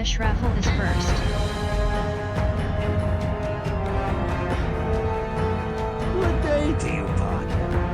Raffle is first. Good day to you, partner.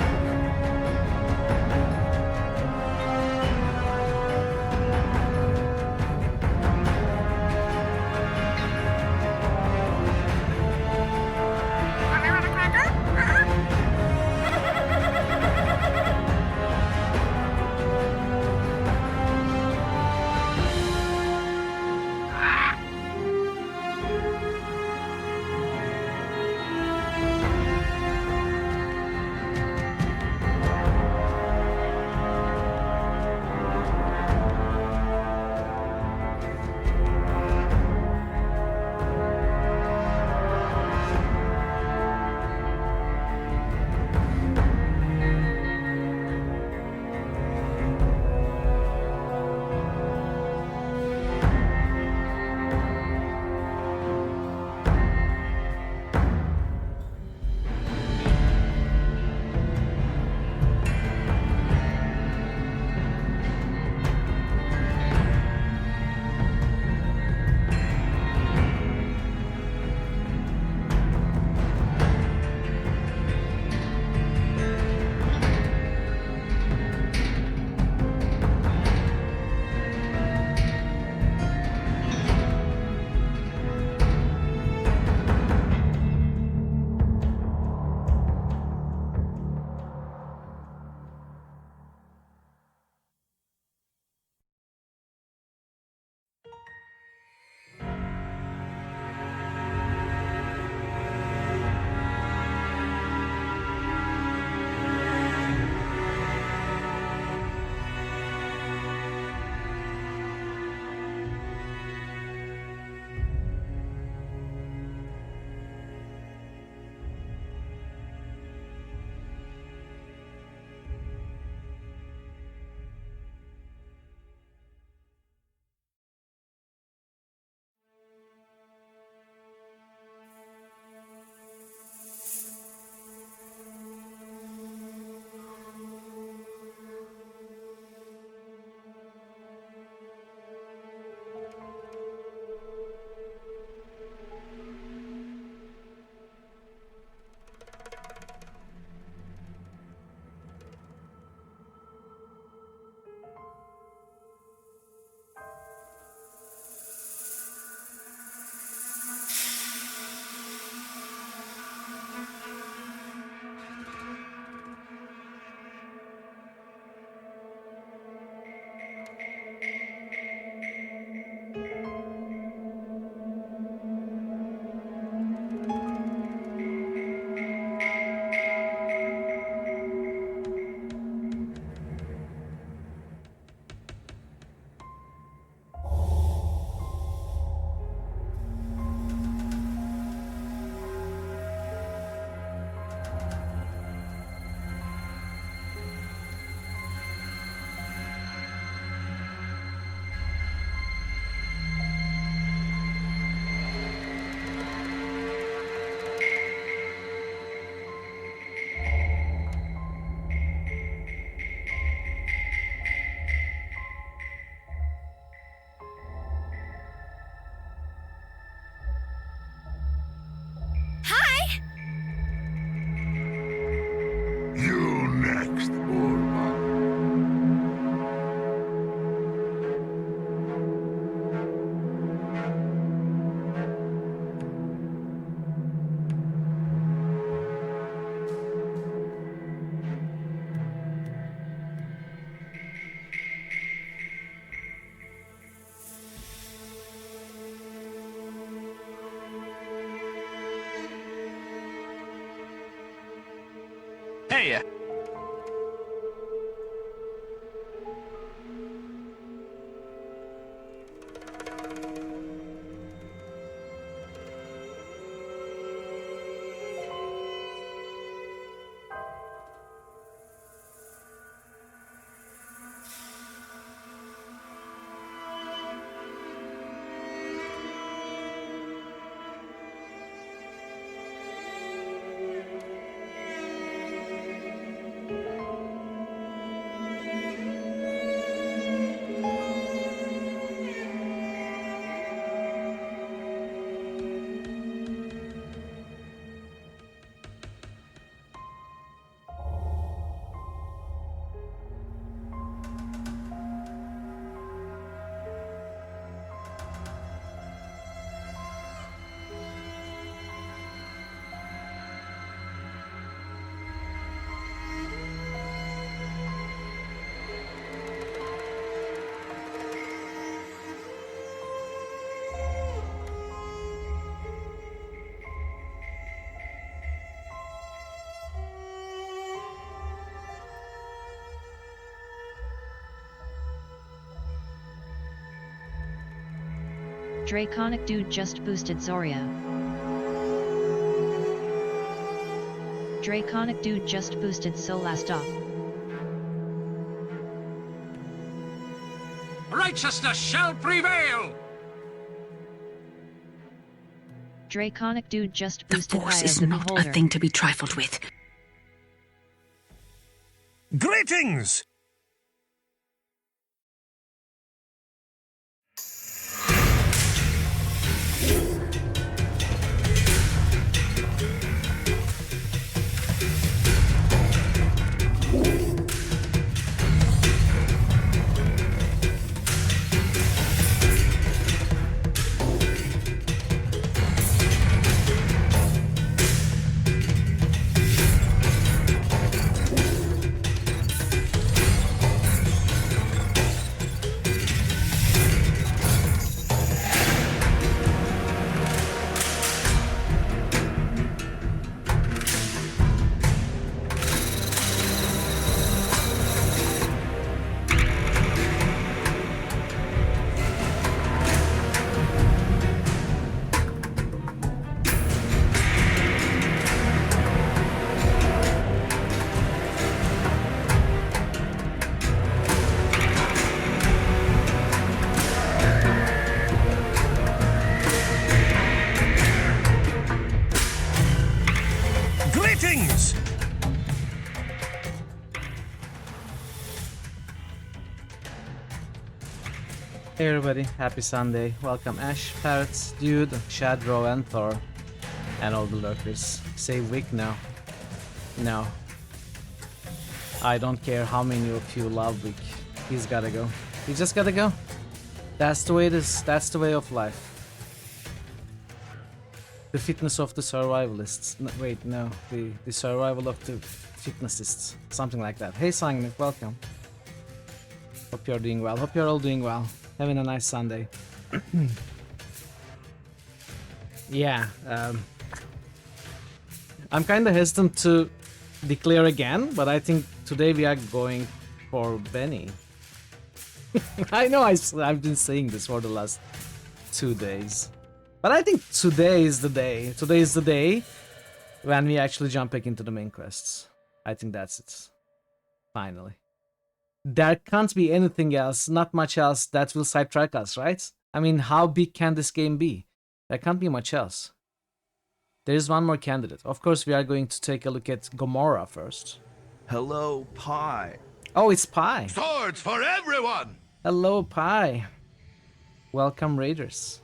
You next, Orma. Hey, Draconic Dude just boosted Zoria. Draconic Dude just boosted Solastop. Righteousness shall prevail! Draconic Dude just The boosted Force Eye is of the not Beholder. a thing to be trifled with. Greetings! Greetings! Hey everybody, happy Sunday. Welcome Ash, Parrots, Dude, Shadrow and Thor. And all the lurkers. Save week now. No. I don't care how many of you love Wick. He's gotta go. He just gotta go. That's the way it is. That's the way of life. The fitness of the survivalists. No, wait, no. The survival of the fitnessists. Something like that. Hey Sangnik, welcome. Hope you're doing well. Hope you're all doing well. Having a nice Sunday. Yeah, I'm kind of hesitant to declare again, but I think today we are going for Benny. I know I've been saying this for the last 2 days, but I think today is the day. Today is the day when we actually jump back into the main quests. I think that's it. Finally. There can't be anything else, not much else that will sidetrack us, right? I mean, how big can this game be? There can't be much else. There is one more candidate. Of course, we are going to take a look at Gomorrah first. Hello, Pie. Oh, it's Pi. Swords for everyone! Hello, Pi. Welcome, Raiders.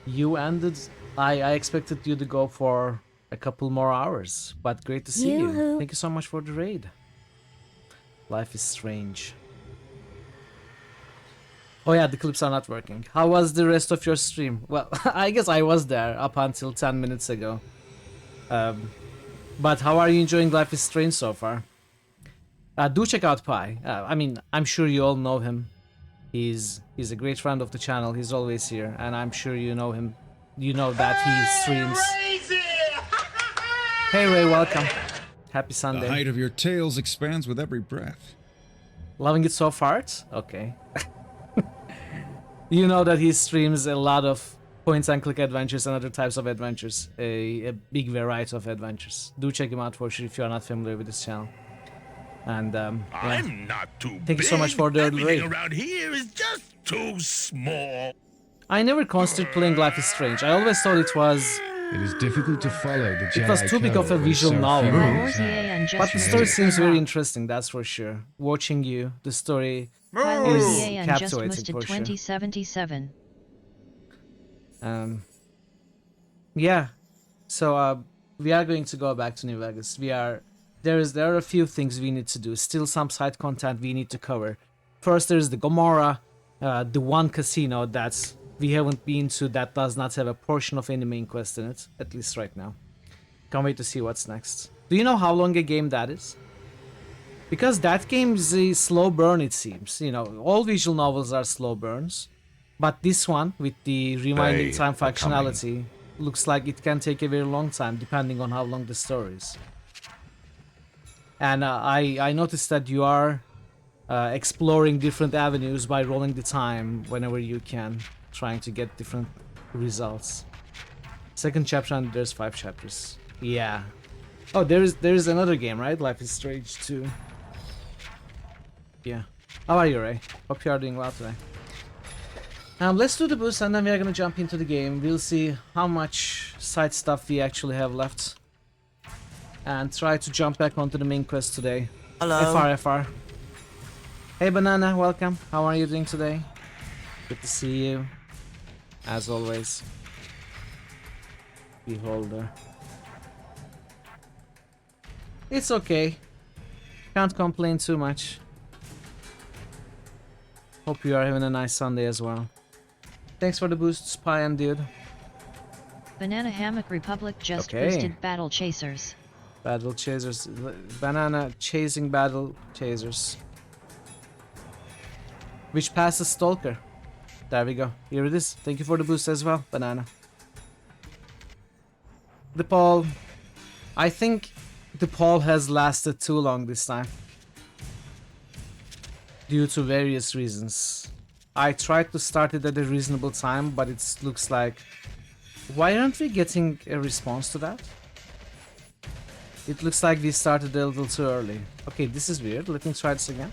You ended... I expected you to go for a couple more hours, but great to see you. Thank you so much for the raid. Life is strange. Oh yeah, the clips are not working. How was the rest of your stream? Well, I guess I was there up until 10 minutes ago. But how are you enjoying Life is Strange so far? Do check out Pi. I mean, I'm sure you all know him. He's a great friend of the channel. He's always here, and I'm sure you know him. You know that he streams. Hey Ray, welcome. Happy Sunday. The height of your tails expands with every breath. Loving it so far? Okay. You know that he streams a lot of point-and-click adventures and other types of adventures. A big variety of adventures. Do check him out for sure if you are not familiar with this channel. And yeah. I'm not too Thank you so much for the Everything raid. around here is just too small. I never considered playing Life is Strange. I always thought it was... It is difficult to follow the Jedi It was too big of a code when visual so novel. few Hi, is RTA out. and just But the made story it. seems very interesting, that's for sure. Watching you, the story Hi, is RTA and just captivating boosted for sure. 2077. Yeah, so we are going to go back to New Vegas. There are a few things we need to do. Still some side content we need to cover. First, there's the Gomorrah, the one casino that we haven't been to that does not have a portion of any main quest in it, at least right now. Can't wait to see what's next. Do you know how long a game that is? Because that game is a slow burn, it seems. You know, all visual novels are slow burns. But this one, with the rewinding They time are coming. functionality, looks like it can take a very long time, depending on how long the story is. And I noticed that you are exploring different avenues by rolling the time whenever you can. trying to get different results. Second chapter and there's 5 chapters. Yeah. Oh, there's another game, right? Life is Strange 2. Yeah. How are you, Ray? Hope you are doing well today. Let's do the boost and then we are gonna jump into the game. We'll see how much side stuff we actually have left. And try to jump back onto the main quest today. Hello. FR. Hey Banana, welcome. How are you doing today? Good to see you. As always. Beholder. It's okay. Can't complain too much. Hope you are having a nice Sunday as well. Thanks for the boost, Spy and Dude. Banana Hammock Republic just Okay. boosted Battle Chasers. Battle Chasers. Banana chasing Battle Chasers. Which passes Stalker. There we go. Here it is. Thank you for the boost as well, Banana. The poll. I think the poll has lasted too long this time. Due to various reasons. I tried to start it at a reasonable time, but it looks like... Why aren't we getting a response to that? It looks like we started a little too early. Okay, this is weird. Let me try this again.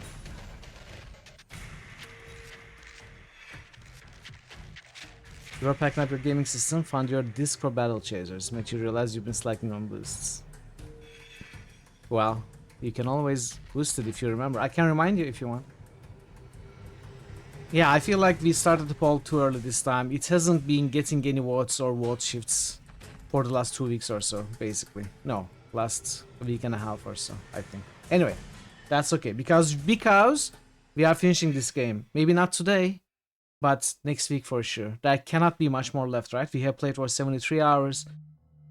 You're packing up your gaming system, found your disc for Battle Chasers. Makes you realize you've been slacking on boosts. Well, you can always boost it if you remember. I can remind you if you want. Yeah, I feel like we started the poll too early this time. It hasn't been getting any votes or vote shifts for the last 2 weeks or so, basically. No, last week and a half or so, I think. Anyway, that's okay, because we are finishing this game. Maybe not today, but next week for sure. There cannot be much more left, right? We have played for 73 hours.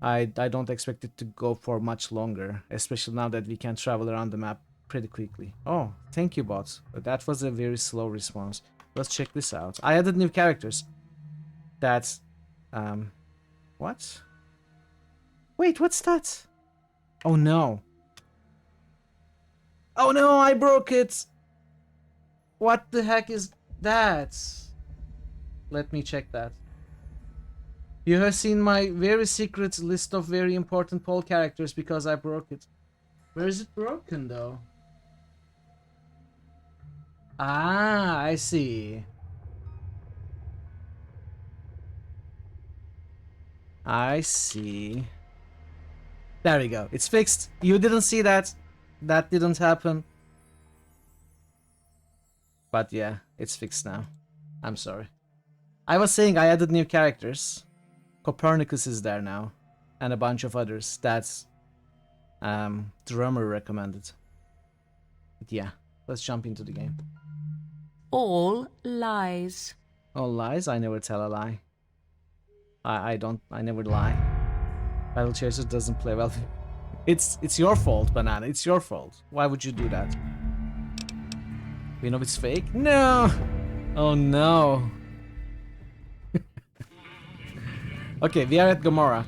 I don't expect it to go for much longer, especially now that we can travel around the map pretty quickly. Oh, thank you, bots. That was a very slow response. Let's check this out. I added new characters. That's... What? Wait, what's that? Oh no. Oh no, I broke it! What the heck is that? Let me check that. You have seen my very secret list of very important poll characters because I broke it. Where is it broken though? Ah, I see. I see. There we go. It's fixed. You didn't see that. That didn't happen. But yeah, it's fixed now. I'm sorry. I was saying I added new characters. Copernicus is there now. And a bunch of others. That's Drummer recommended. But yeah, let's jump into the game. All lies. All lies? I never tell a lie. I never lie. Battle Chaser doesn't play well. It's your fault, Banana. It's your fault. Why would you do that? We know it's fake? No! Oh no. Okay, we are at Gamora.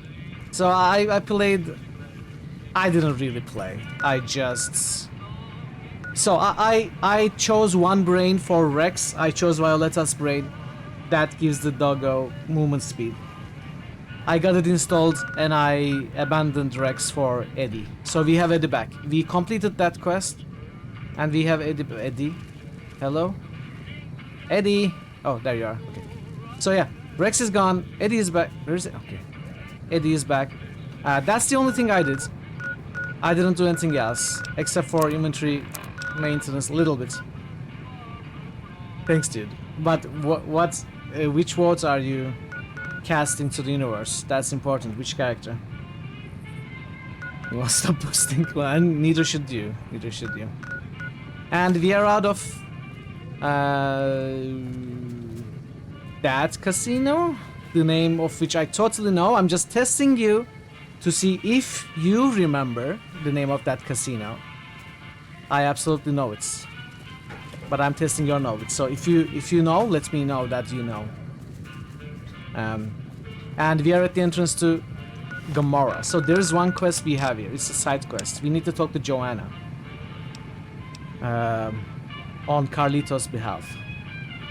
So I played... I didn't really play. I just... So I chose one brain for Rex. I chose Violetta's brain. That gives the doggo movement speed. I got it installed and I abandoned Rex for Eddie. So we have Eddie back. We completed that quest. And we have Eddie. Hello? Eddie! Oh, there you are. Okay. So yeah, Rex is gone. Eddie is back. Where is it? Okay. Eddie is back. That's the only thing I did. I didn't do anything else. Except for inventory maintenance a little bit. Thanks, dude. But which votes are you cast into the universe? That's important. Which character? You want to stop boosting? Well, and neither should you. Neither should you. And we are out of that casino, the name of which I totally know. I'm just testing you to see if you remember the name of that casino. I absolutely know it, but I'm testing your knowledge. So if you know, let me know that you know. And we are at the entrance to Gamora. So there is one quest we have here. It's a side quest. We need to talk to Joanna on Carlito's behalf.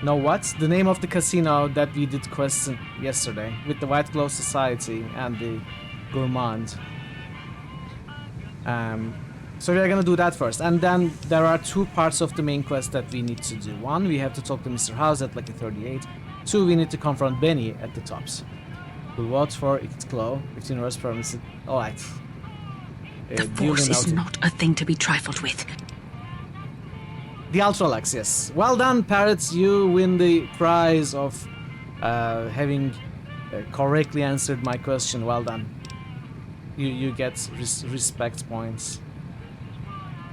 No, what? The name of the casino that we did quests yesterday with the White Glove Society and the Gourmand. So we are gonna do that first, and then there are two parts of the main quest that we need to do. One, we have to talk to Mr. House at like a 38. Two, we need to confront Benny at the tops. We'll vote for its claw, 15 hours permanent. Alright. The Force is not a thing to be trifled with. The Ultralax, yes. Well done, Parrots. You win the prize of having correctly answered my question. Well done. You get respect points.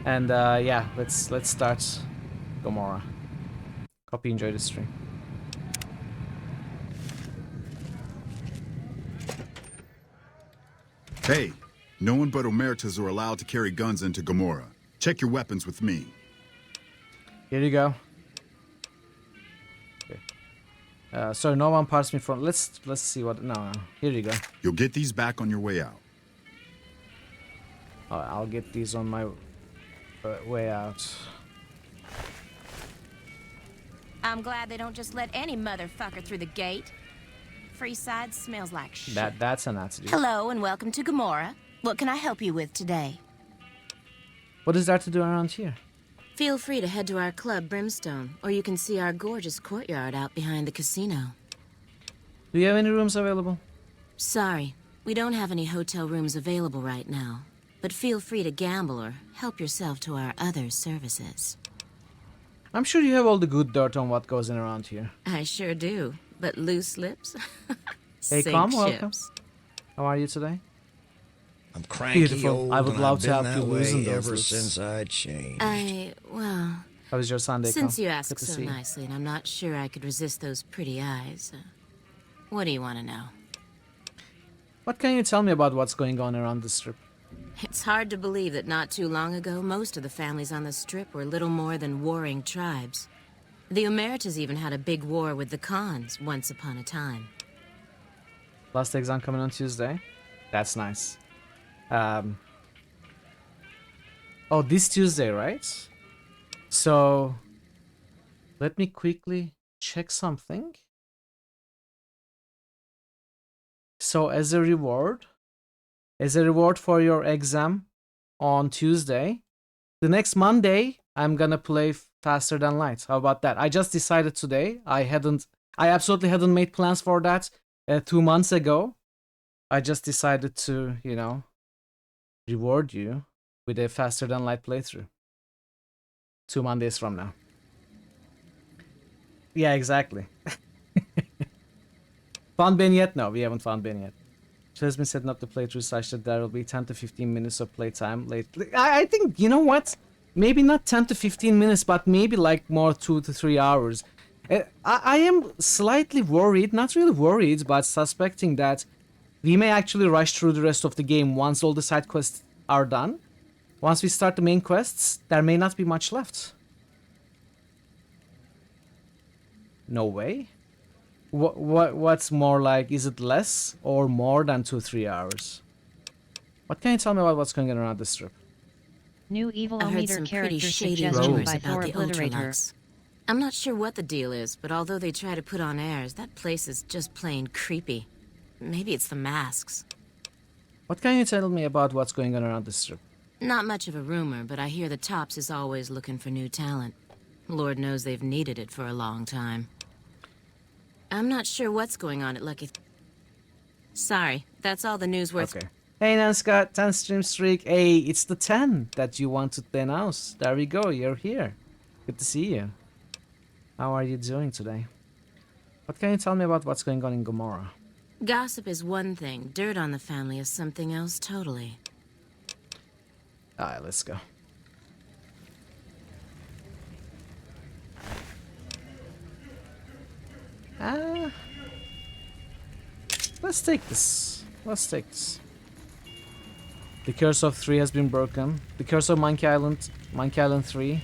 And yeah, let's start Gomorrah. Copy, enjoy the stream. Hey, no one but Omertas are allowed to carry guns into Gomorrah. Check your weapons with me. Here you go. Okay. Sorry, no one passed me from. Let's see what. No. Here you go. You'll get these back on your way out. I'll get these on my way out. I'm glad they don't just let any motherfucker through the gate. Freeside smells like shit. That's an attitude. Hello and welcome to Gomorrah. What can I help you with today? What is there to do around here? Feel free to head to our club, Brimstone, or you can see our gorgeous courtyard out behind the casino. Do you have any rooms available? Sorry, we don't have any hotel rooms available right now, but feel free to gamble or help yourself to our other services. I'm sure you have all the good dirt on what goes in around here. I sure do, but loose lips? Hey, Sink Calm, welcome. ships. How are you today? I'm cranky Beautiful. old, I would and love I've to been help you that loosen way those ever lips. since I changed. Well, How was your Sunday, since Calm? you Good ask to so see you. nicely, and I'm not sure I could resist those pretty eyes, what do you want to know? What can you tell me about what's going on around the strip? It's hard to believe that not too long ago, most of the families on the Strip were little more than warring tribes. The Omertas even had a big war with the Khans once upon a time. Last exam coming on Tuesday. That's nice. Oh, this Tuesday, right? So, let me quickly check something. So, as a reward for your exam on Tuesday, the next Monday, I'm gonna play Faster Than Light. How about that? I just decided today. I absolutely hadn't made plans for that 2 months ago. I just decided to, you know, reward you with a Faster Than Light playthrough. 2 Mondays from now. Yeah, exactly. Found Ben yet? No, we haven't found Ben yet. She has been setting up the playthrough such that there will be 10 to 15 minutes of playtime late. I think, you know what? Maybe not 10 to 15 minutes, but maybe like more 2 to 3 hours. I am slightly worried, not really worried, but suspecting that we may actually rush through the rest of the game once all the side quests are done. Once we start the main quests, there may not be much left. No way? What's more like, is it less or more than 2-3 hours? What can you tell me about what's going on around the strip? New I heard Evilometer some pretty character shady suggestion rumors by about Thor the Obliterator. Ultralux. I'm not sure what the deal is, but although they try to put on airs, that place is just plain creepy. Maybe it's the masks. What can you tell me about what's going on around the strip? Not much of a rumor, but I hear the Tops is always looking for new talent. Lord knows they've needed it for a long time. I'm not sure what's going on at Lucky... Sorry, that's all the news worth... Okay. Hey, Nanscott, 10 stream streak. Hey, it's the 10 that you wanted to announce. There we go, you're here. Good to see you. How are you doing today? What can you tell me about what's going on in Gomorrah? Gossip is one thing, dirt on the family is something else totally. Alright, let's go. Let's take this. Let's take this. The curse of 3 has been broken. The curse of Monkey Island 3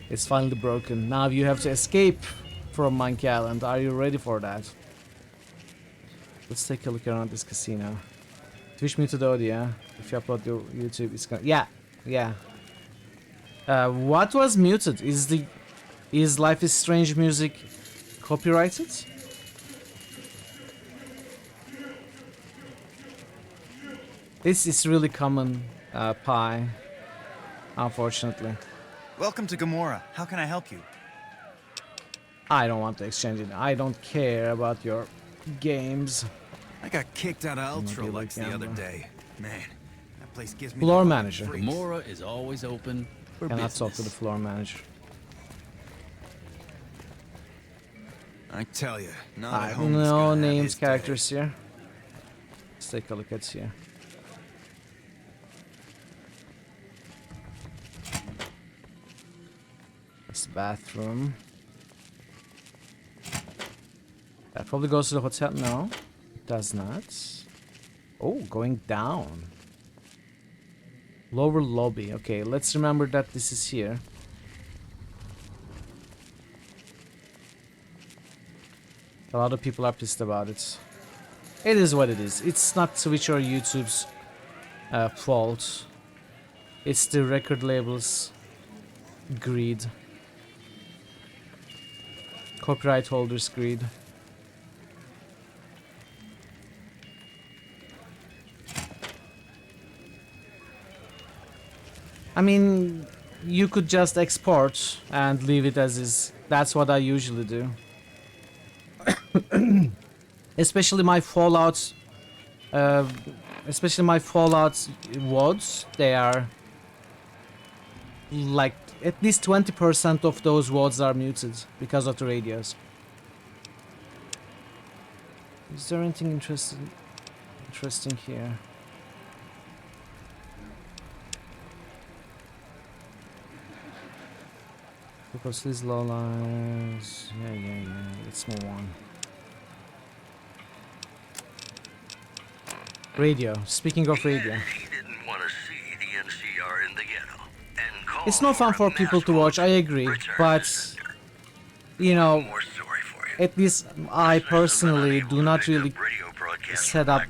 is finally broken. Now you have to escape from Monkey Island. Are you ready for that? Let's take a look around this casino. Twitch muted audio. If you upload your YouTube, it's gonna... Yeah. What was muted? Is the Is Life is Strange music copyrighted? This is really common, Pi, unfortunately. Welcome to Gomorrah. How can I help you? I don't want to exchange it. I don't care about your games. I got kicked out of Maybe like Ultralux the other gambler. day. Man, that place gives me Floor the manager. freaks. Gomorrah is always open for Cannot business. talk to the floor manager. I tell you, not I at have home. is no gonna have names, his day. characters here. Let's take a look at here. This bathroom. That probably goes to the hotel. No, it does not. Oh, going down. Lower lobby. Okay, let's remember that this is here. A lot of people are pissed about it. It is what it is. It's not Twitch or YouTube's fault. It's the record label's greed. Copyright holders' greed. I mean, you could just export and leave it as is. That's what I usually do. Especially my Fallout WODs, they are like at least 20% of those WODs are muted because of the radios. Is there anything interesting here? Because these low lines. Yeah. Let's move on. Radio. Speaking of radio. It's no fun for people to watch, I agree, but you know, at least I personally did not really set up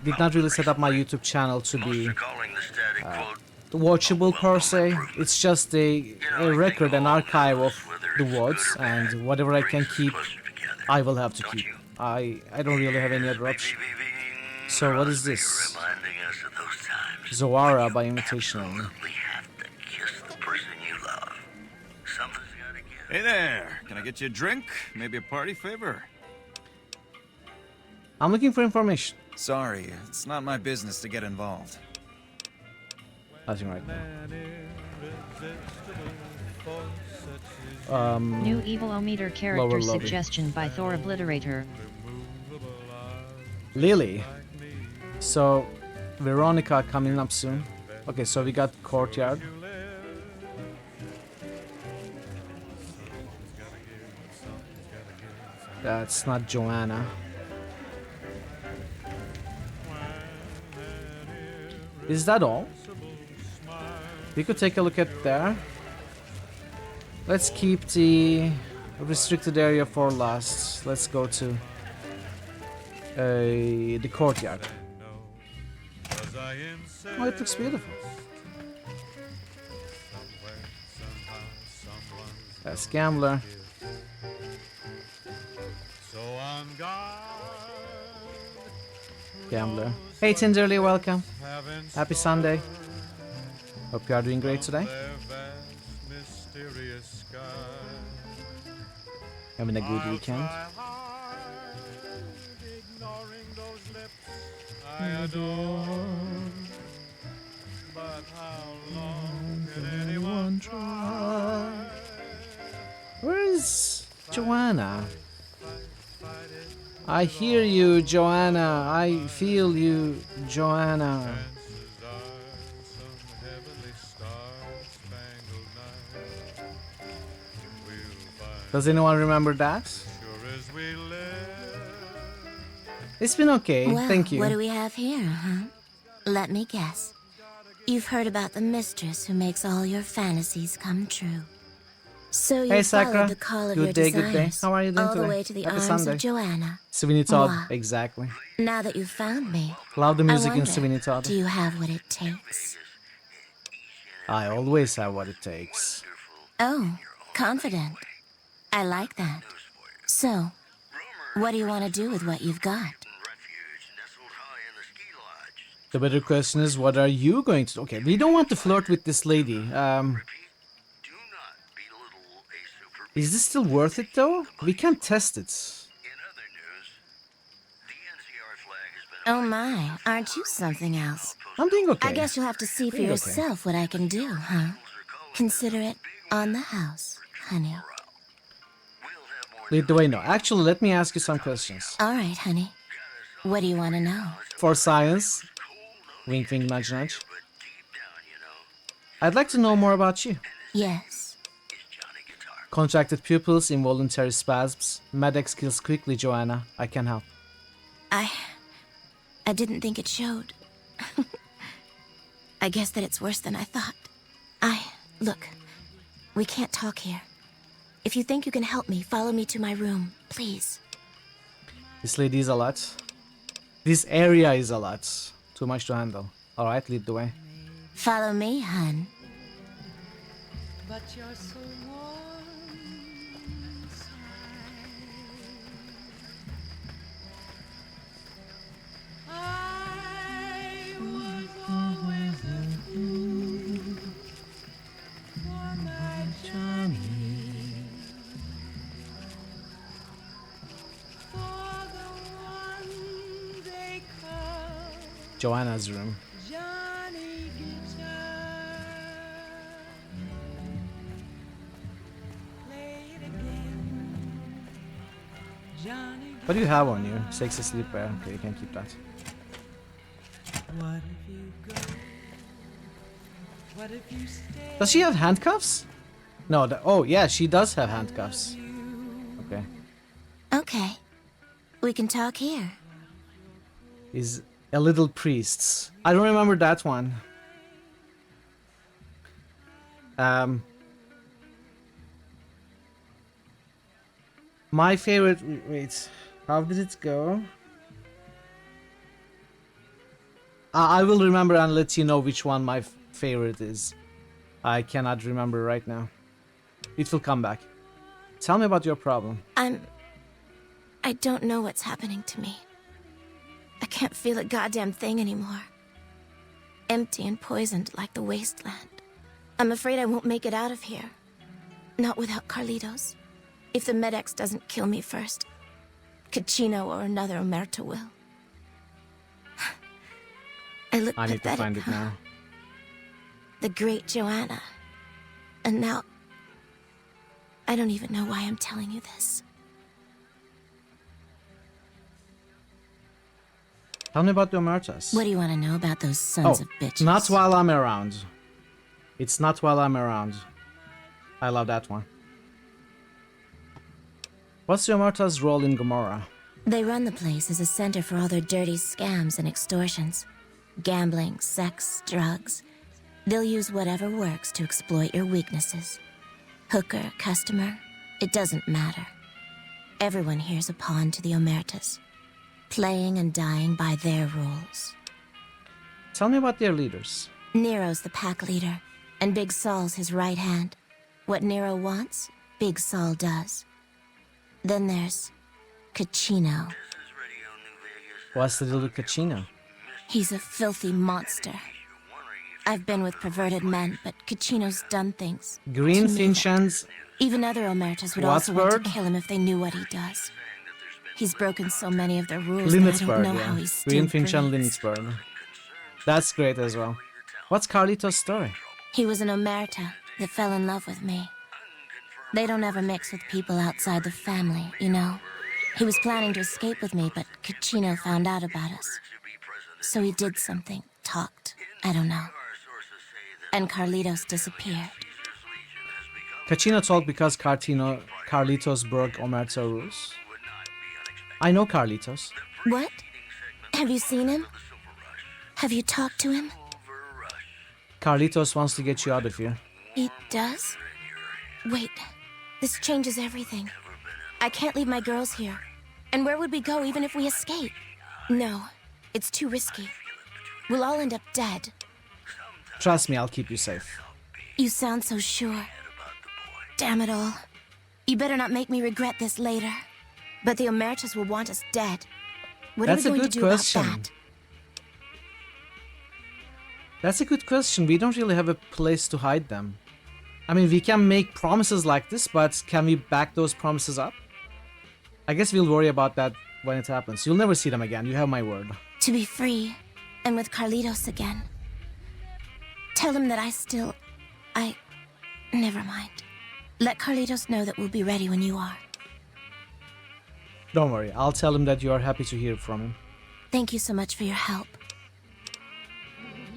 my YouTube channel to be watchable per se. It's just a record, an archive of the WODs, and whatever I can keep, I will have to keep. I don't really have any other option. So what is this? Zoara by Invitation Only. Hey there, can I get you a drink? Maybe a party favor? I'm looking for information. Sorry, it's not my business to get involved. Nothing right now. New Evilometer character lower lobby. suggestion by Thor Obliterator. Lily. So, Veronica coming up soon. Okay, so we got Courtyard. That's not Joanna. Is that all? We could take a look at there. Let's keep the restricted area for last. Let's go to the courtyard. Oh, it looks beautiful. That's Gambler. Gambler. Hey Tinderly, welcome. Happy Sunday. Hope you are doing great today. Having a good weekend. Where is Joanna? I hear you, Joanna. I feel you, Joanna. Does anyone remember that? It's been okay, Well, thank you. What do we have here, huh? Let me guess. You've heard about the mistress who makes all your fantasies come true. So you Hey followed Sakura, the call of good your day, good day. desires How are you doing all today? the way to the Happy arms Sunday. of Joanna. Sweeney Todd, Moi. exactly. Now that you've found me, Love the music I in wonder, Sweeney Todd. do you have what it takes? I always have what it takes. Oh, confident. I like that. So, what do you want to do with what you've got? The better question is, what are you going to do? Okay, we don't want to flirt with this lady. Is this still worth it, though? We can't test it. Oh my, aren't you something else? I'm doing okay. I guess you'll have to see for Doing okay. yourself what I can do, huh? Consider it on the house, honey. Lead the way now. Actually, let me ask you some questions. All right, honey. What do you want to know? For science, wink wink nudge nudge, I'd like to know more about you. Yes. Contracted pupils, involuntary spasms, Medex kills quickly, Joanna. I can help. I didn't think it showed. I guess that it's worse than I thought. Look, we can't talk here. If you think you can help me, follow me to my room, please. This lady is a lot. This area is a lot. Too much to handle. Alright, lead the way. Follow me, hun. But you're so warm inside. I was always a fool for my Johnny. For the one they call Joanna's room. Johnny Guitar. Play it again. Johnny What do you have on you? Sexy sleepwear. Okay, you can keep that. What if you go? What if you stay? Does she have handcuffs? No, oh yeah, she does have handcuffs. Okay. Okay. We can talk here. Is a little priests. I don't remember that one. My favorite. Wait, how did it go? I will remember and let you know which one my favorite is. I cannot remember right now. It will come back. Tell me about your problem. I don't know what's happening to me. I can't feel a goddamn thing anymore. Empty and poisoned like the wasteland. I'm afraid I won't make it out of here. Not without Carlitos. If the Medex doesn't kill me first, Caccino or another Omerta will. I look I need pathetic, to find it huh? now. The great Joanna. And now... I don't even know why I'm telling you this. Tell me about the Omertas. What do you want to know about those sons of bitches? Not while I'm around. It's not while I'm around. I love that one. What's the Omerta's role in Gomorrah? They run the place as a center for all their dirty scams and extortions. Gambling, sex, drugs. They'll use whatever works to exploit your weaknesses. Hooker, customer, it doesn't matter. Everyone here's a pawn to the Omertas. Playing and dying by their rules. Tell me about their leaders. Nero's the pack leader, and Big Saul's his right hand. What Nero wants, Big Saul does. Then there's Caccino. What's the deal with Caccino? He's a filthy monster. I've been with perverted men, but Caccino's done things. Green to me Finchans. that even other Omertas would also want to kill him if they knew what he does. He's broken so many of their rules that I don't know how he's still Green Finch and breathes. Lindsberg. That's great as well. What's Carlitos' story? He was an Omerta that fell in love with me. They don't ever mix with people outside the family, you know. He was planning to escape with me, but Caccino found out about us. So he did something, talked, I don't know. And Carlitos disappeared. Caccino talked because Carlitos broke Omerta rules. I know Carlitos. What? Have you seen him? Have you talked to him? Carlitos wants to get you out of here. He does? Wait, this changes everything. I can't leave my girls here. And where would we go even if we escape? No, it's too risky. We'll all end up dead. Trust me, I'll keep you safe. You sound so sure. Damn it all. You better not make me regret this later. But the Omertas will want us dead. What That's are a we going good to do question. about that? That's a good question. We don't really have a place to hide them. I mean, we can make promises like this, but can we back those promises up? I guess we'll worry about that when it happens. You'll never see them again. You have my word. To be free, and with Carlitos again. Tell him that Never mind. Let Carlitos know that we'll be ready when you are. Don't worry. I'll tell him that you are happy to hear from him. Thank you so much for your help.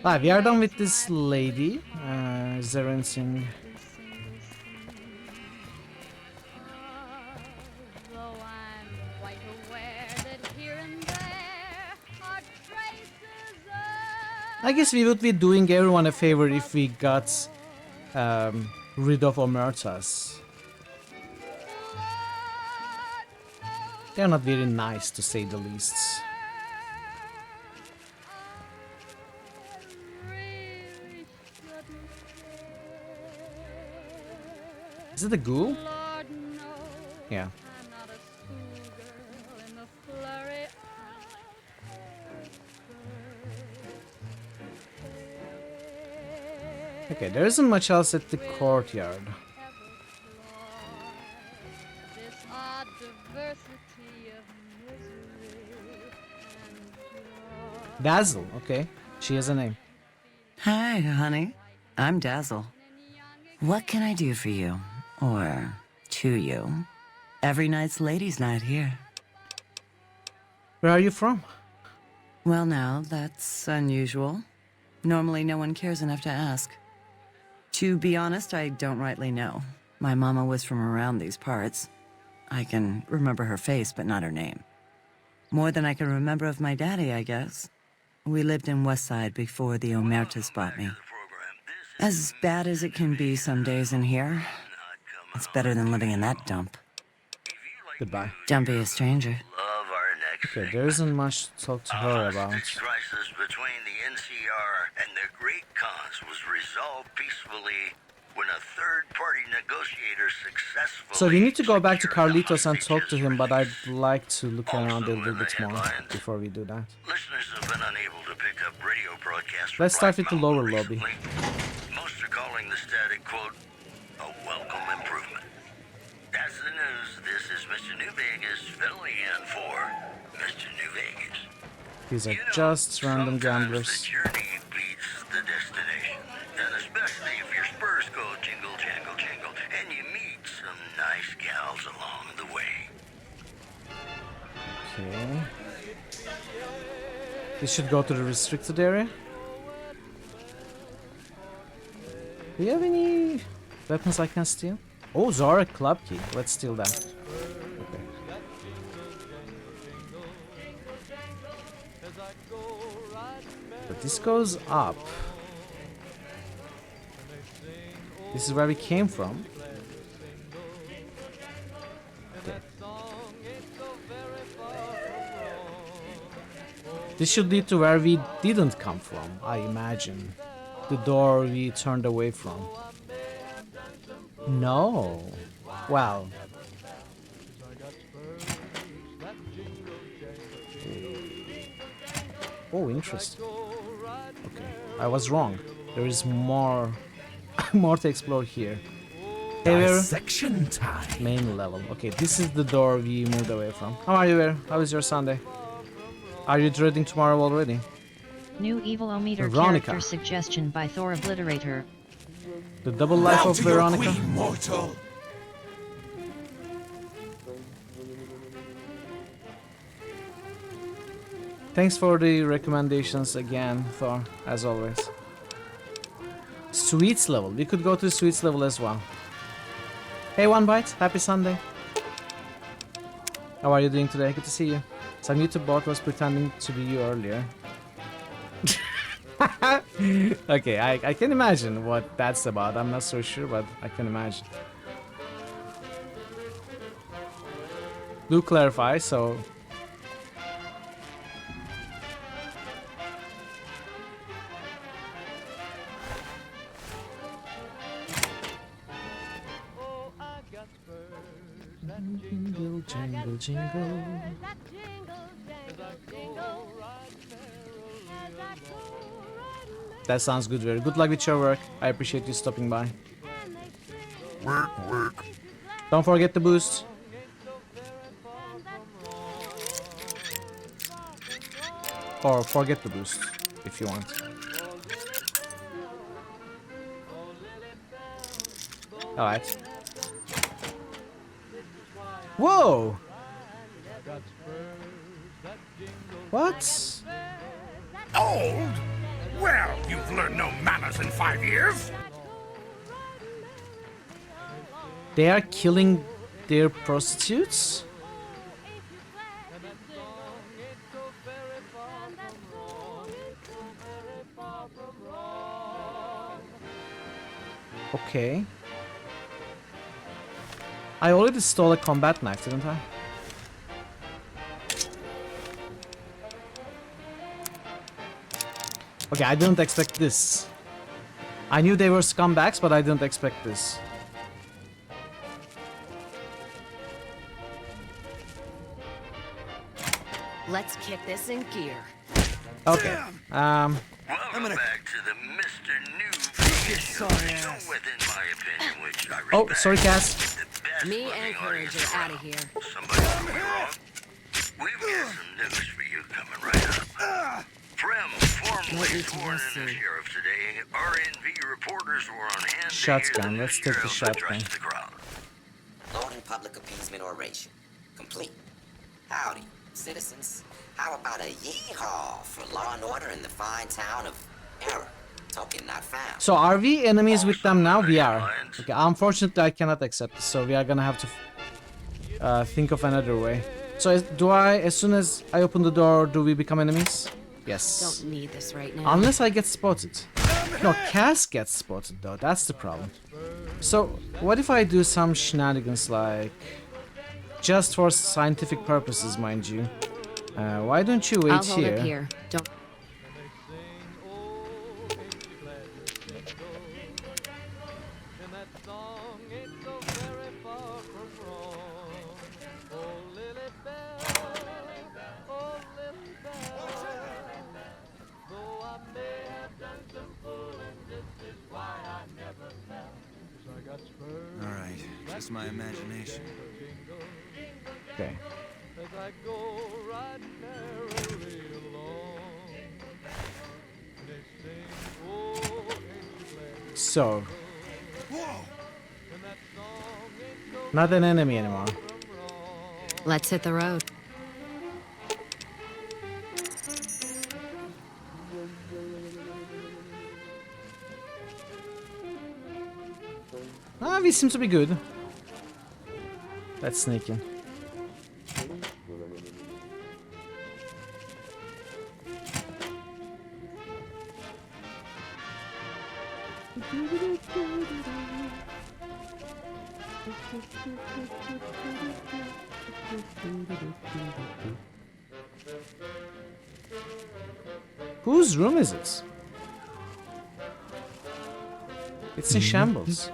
Alright, we are done with this lady. Is there anything... I guess we would be doing everyone a favor if we got rid of Omertas. They're not very nice, to say the least. Is it a ghoul? Yeah. Okay, there isn't much else at the courtyard. Dazzle, okay. She has a name. Hi, honey. I'm Dazzle. What can I do for you? Or to you? Every night's ladies' night here. Where are you from? Well, now, that's unusual. Normally, no one cares enough to ask. To be honest, I don't rightly know. My mama was from around these parts. I can remember her face, but not her name. More than I can remember of my daddy, I guess. We lived in Westside before the Omertas bought me. As bad as it can be some days in here, it's better than living in that dump. Goodbye. Don't be a stranger. Okay, there isn't much to talk to her about. crisis between the NCR and the Great Khans was resolved peacefully when a third-party negotiator successfully... So we need to go back to Carlitos and talk to him, but I'd like to look around a little bit more before we do that. Listeners have been unable to pick up radio broadcasts. Let's start with the lower lobby. Most are calling the static quote a welcome improvement. That's the news. This is Mr. New Vegas filling in for Mr. New Vegas. These are just random gamblers. The journey beats the destination, and especially if your spurs go jingle, jangle, jingle, and you meet some nice gals along the way. Okay. We should go to the restricted area. Do you have any weapons I can steal? Oh, Zara club key. Let's steal that. Okay. But this goes up. This is where we came from. Okay. This should lead to where we didn't come from, I imagine. The door we turned away from. No. Well. Oh, interesting. Okay, I was wrong. There is more, more to explore here. Dissection time. Main level. Okay, this is the door we moved away from. How are you, Bear? How is your Sunday? Are you dreading tomorrow already? New evil-o-meter Veronica. character suggestion by Thor Obliterator. The double life of Veronica. Mortal. Thanks for the recommendations again, Thor, as always. Sweets level. We could go to sweets level as well. Hey, One Bite. Happy Sunday. How are you doing today? Good to see you. Some YouTube bot was pretending to be you earlier. Okay, I can imagine what that's about. I'm not so sure, but I can imagine. Do clarify, so... jingle. That sounds good. Very good luck with your work. I appreciate you stopping by. Work. Don't forget the boost. Or forget the boost if you want. Alright. Whoa! What? Old? Well, you've learned no manners in 5 years. They are killing their prostitutes? Okay. I already stole a combat knife, didn't I? Okay, I didn't expect this. I knew they were scumbags, but I didn't expect this. Let's kick this in gear. Okay. Welcome back to the Mr. New Vegas show. Within my opinion, which I Oh, sorry, Cass. Me and Courage are out of here. Somebody prove me wrong. We've got some news for you coming right up. Prem, formerly sworn in as sheriff today, RNV reporters were on hand. Shotgun. Let's take the shotgun. Lord and public appeasement oration. Complete. Howdy, citizens. How about a yeehaw for law and order in the fine town of Error? Token not found. So are we enemies with them now? We are. Okay, unfortunately I cannot accept this, so we are gonna have to think of another way. So do I, as soon as I open the door, do we become enemies? Yes. Don't need this right now. Unless I get spotted. No, Cass gets spotted though, that's the problem. So, what if I do some shenanigans like... Just for scientific purposes, mind you. Why don't you wait I'll hold here? it here. Don't... Alright, just my imagination. Okay. So, not an enemy anymore. Let's hit the road. Ah, we seem to be good. Let's sneak in. Whose room is this? It's in shambles.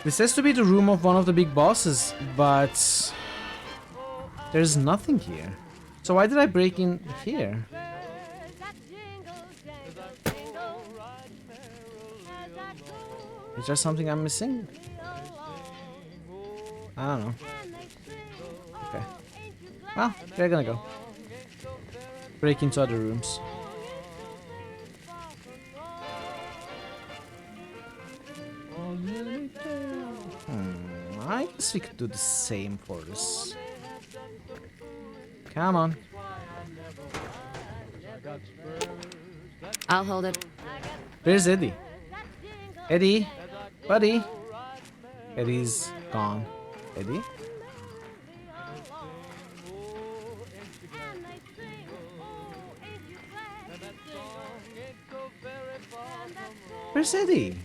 This has to be the room of one of the big bosses, but there's nothing here. So why did I break in here? Is there something I'm missing? I don't know. Okay. Well, we're gonna go. Break into other rooms. I guess we could do the same for this. Come on. I'll hold it. Where's Eddie? Eddie? Buddy? Eddie's gone. Eddie? Where's Eddie?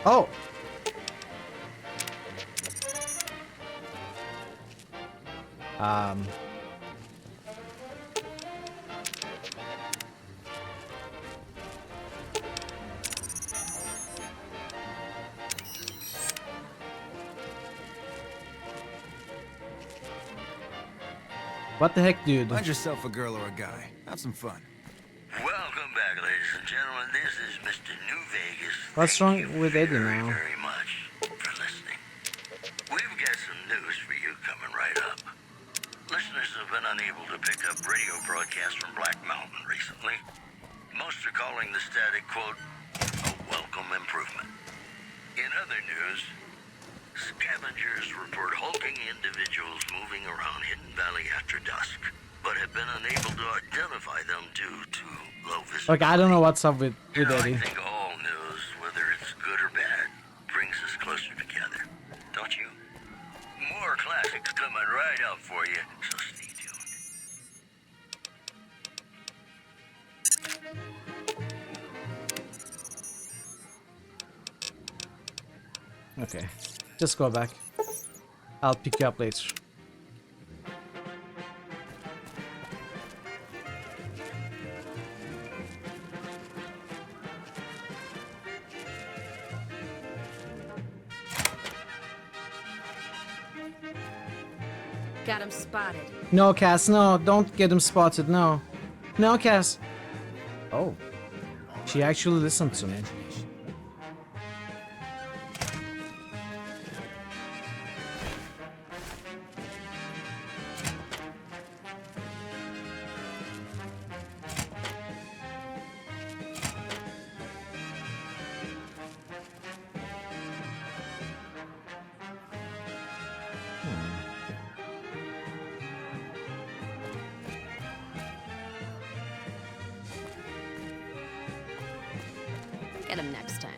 Oh! What the heck, dude? Find yourself a girl or a guy. Have some fun. Welcome back, ladies and gentlemen. This is Mr. New Vegas. What's wrong with Eddie now? Very much for listening. We've got some news for you coming right up. Listeners have been unable to pick up radio broadcasts from Black Mountain recently. Most are calling the static quote a welcome improvement. In other news, scavengers report hulking individuals moving around Hidden Valley after dusk, but have been unable to identify them due to low visibility. Like, I don't know what's up with Eddie. I think all news, whether it's good or bad, brings us closer together. Don't you? More classics coming right up for you, so stay tuned. Okay, just go back. I'll pick you up later. Got him spotted. No, Cass, no, don't get him spotted, no. No, Cass. Oh, she actually listened to me. Get him next time.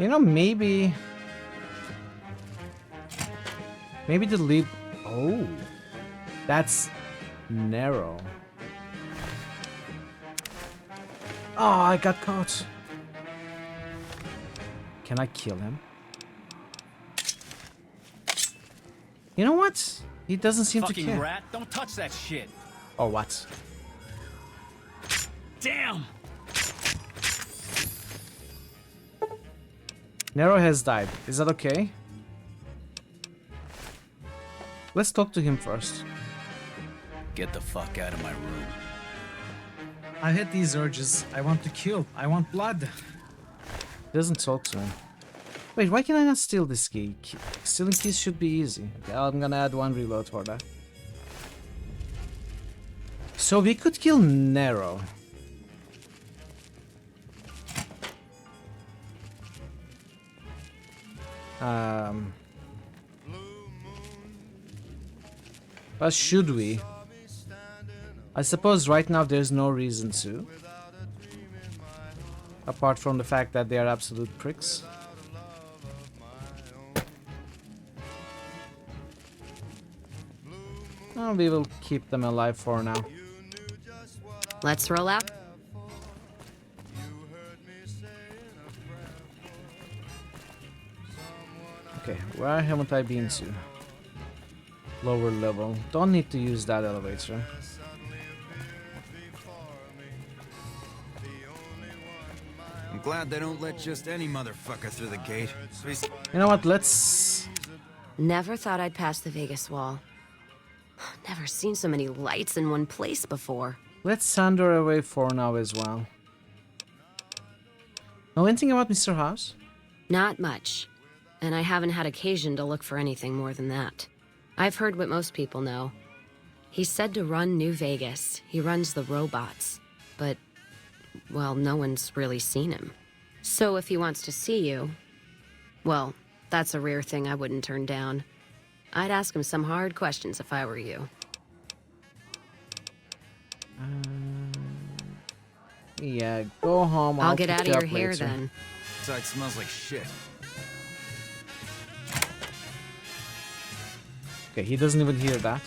You know, maybe the lead. Oh, that's narrow. Oh, I got caught. Can I kill him? You know what? He doesn't seem to Fucking care. rat, don't touch that shit. Or what? Damn! Nero has died. Is that okay? Let's talk to him first. Get the fuck out of my room. I had these urges. I want to kill. I want blood. He doesn't talk to me. Wait, why can I not steal this key? Stealing keys should be easy. Okay, I'm gonna add one reload for that. So we could kill Nero. But should we? I suppose right now there's no reason to. Apart from the fact that they are absolute pricks. Oh, we will keep them alive for now. Let's roll out. Okay, where haven't I been to? Lower level. Don't need to use that elevator. I'm glad they don't let just any motherfucker through the gate. You know what, let's... Never thought I'd pass the Vegas wall. Never seen so many lights in one place before. Let's send her away for now as well. Know anything about Mr. House? Not much. And I haven't had occasion to look for anything more than that. I've heard what most people know. He's said to run New Vegas. He runs the robots. But, well, no one's really seen him. So if he wants to see you, well, that's a rare thing I wouldn't turn down. I'd ask him some hard questions if I were you. Yeah, go home. I'll get out of pick you your up hair later. then. Inside smells like shit. Okay, he doesn't even hear that.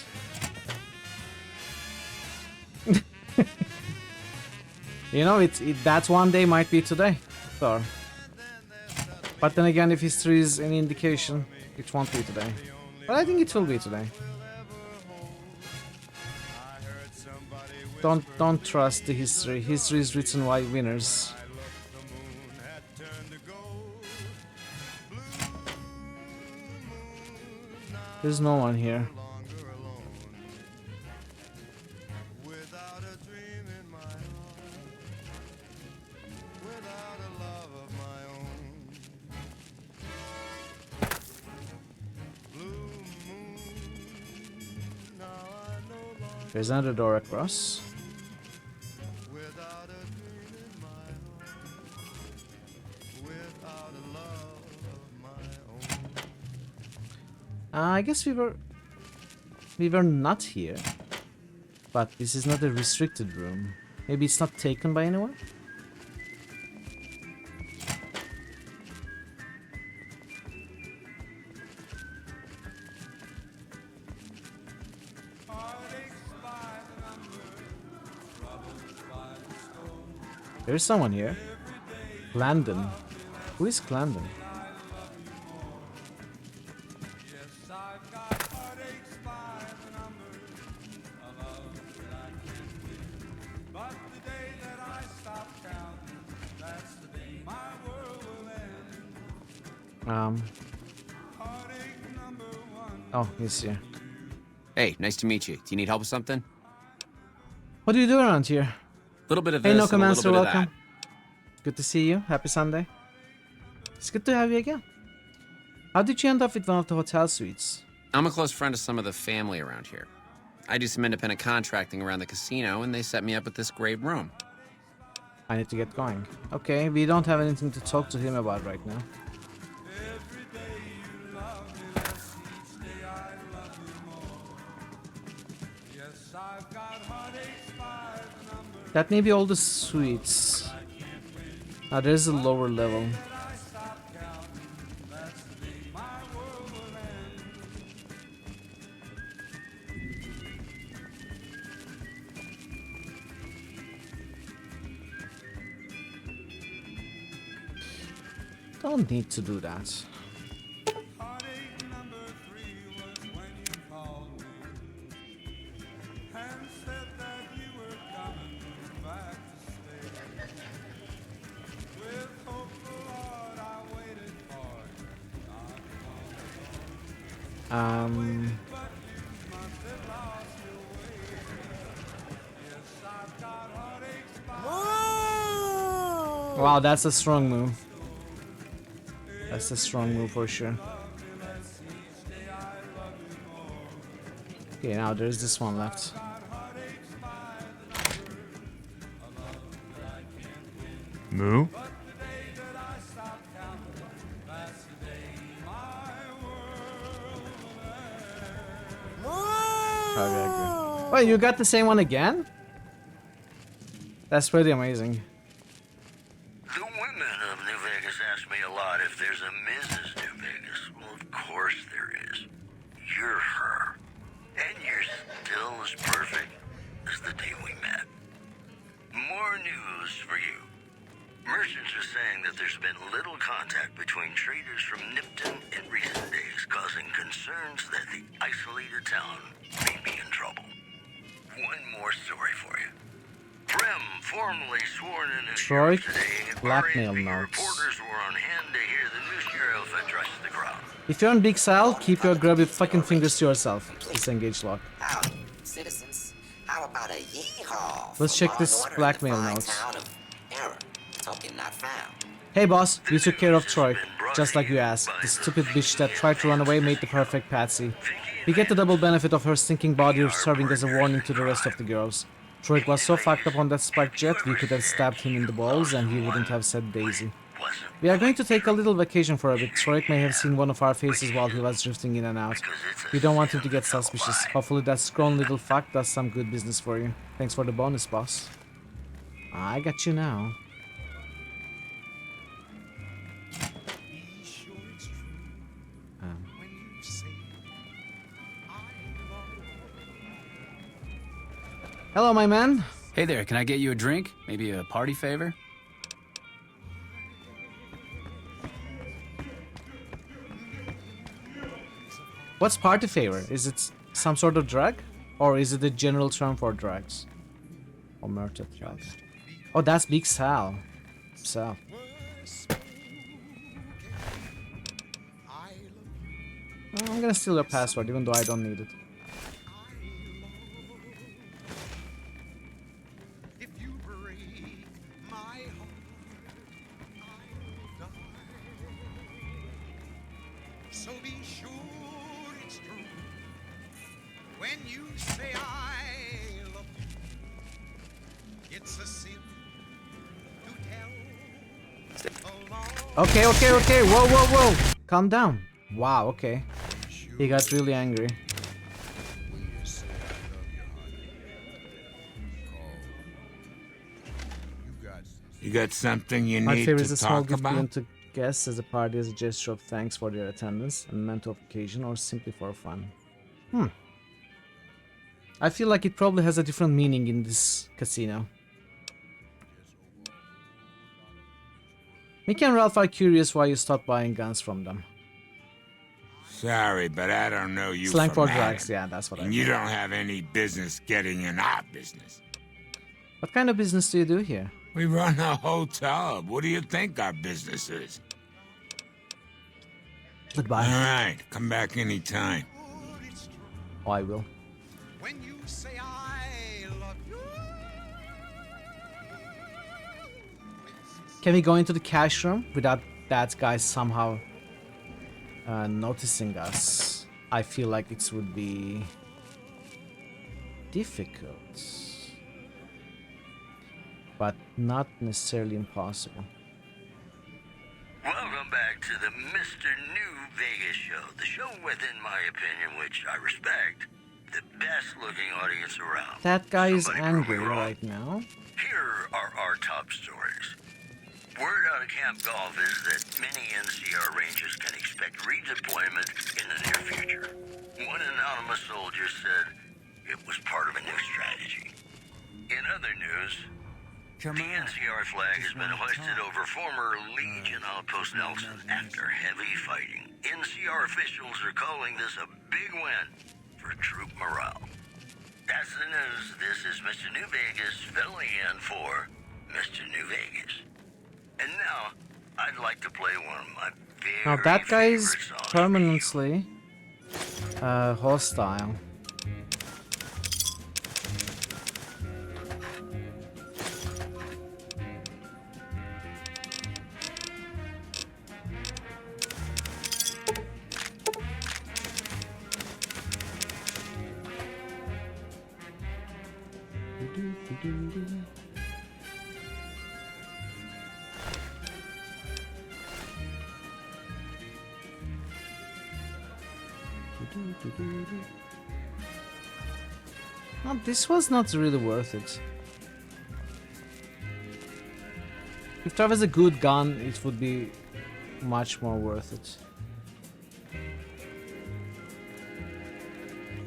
You know, that's one day might be today. So. But then again, if history is any indication, it won't be today. But I think it will be today. Don't trust the history. History is written by winners. There's no one here. There's another door across. I guess we were not here, but this is not a restricted room. Maybe it's not taken by anyone? There's someone here. Landon. Who is Landon? Oh, he's here. Hey, nice to meet you. Do you need help with something? What do you do around here? Little bit of Hey, this no and a commands, little bit of welcome. that. Good to see you. Happy Sunday. It's good to have you again. How did you end up with one of the hotel suites? I'm a close friend of some of the family around here. I do some independent contracting around the casino, and they set me up with this great room. I need to get going. Okay, we don't have anything to talk to him about right now. That may be all the suites. Ah, there's a lower level. Don't need to do that. Wow, that's a strong move. That's a strong move for sure. Okay, now there's this one left. Moo? Wait, you got the same one again? That's pretty amazing. The women of New Vegas ask me a lot if there's a Mrs. New Vegas. Well, of course there is. You're her. And you're still as perfect as the day we met. More news for you. Merchants are saying that there's been little contact between traders from Nipton in recent days, causing concerns that the isolated town may be in trouble. One more story for you. Prem, formally sworn in as sheriff today, blackmail RAB notes. reporters were on hand to hear the new sheriff address the crowd. If you're on Big Sal, keep your grubby fucking fingers to yourself. Disengage lock. Howdy, citizens. How about a yeehaw? Let's for check law this and order in blackmail the fine notes. town of Error. Token not found. Hey boss, you took care of Troy, just like you asked. The stupid bitch that tried to run away made the perfect patsy. We get the double benefit of her stinking body serving as a warning to the rest of the girls. Troy was so fucked up on that spiked jet, we could have stabbed him in the balls and he wouldn't have said Daisy. We are going to take a little vacation for a bit. Troy may have seen one of our faces while he was drifting in and out. We don't want him to get suspicious. Hopefully that scrawny little fuck does some good business for you. Thanks for the bonus, boss. I got you now. Hello, my man. Hey there, can I get you a drink? Maybe a party favor? What's party favor? Is it some sort of drug? Or is it a general term for drugs? Or murder drugs? Oh, that's Big Sal. Sal. I'm gonna steal your password, even though I don't need it. So be sure it's true when you say I love you. It's a sin to tell. Okay, okay, okay. Whoa, whoa, whoa. Calm down. Wow, okay. He got really angry. You got something you My need favorite is to a small talk gift given about? to guests as a party as a gesture of thanks for their attendance and meant of occasion or simply for fun. I feel like it probably has a different meaning in this casino. Mickey and Ralph are curious why you stopped buying guns from them. Sorry, but I don't know you Slang for from drugs, Adam. yeah, that's what I And you thought. don't have any business getting in our business. What kind of business do you do here? We run a hotel. What do you think our business is? Goodbye. All right, come back anytime. Oh, I will. When you say I love you. Can we go into the cash room without that guy somehow noticing us? I feel like it would be difficult, but not necessarily impossible. Welcome back to the Mr. New Vegas show. The show with, in my opinion, which I respect, the best looking audience around. That guy is Somebody angry prove me wrong. right now. Here are our top stories. Word out of Camp Golf is that many NCR Rangers can expect redeployment in the near future. One anonymous soldier said it was part of a new strategy. In other news, the NCR flag has been hoisted over former Legion outpost Nelson after heavy fighting. NCR officials are calling this a big win for troop morale. That's the news. This is Mr. New Vegas filling in for Mr. New Vegas. And now, I'd like to play one of my very Now that guy is favorite songs. permanently hostile. Well, this was not really worth it. If there was a good gun, it would be much more worth it.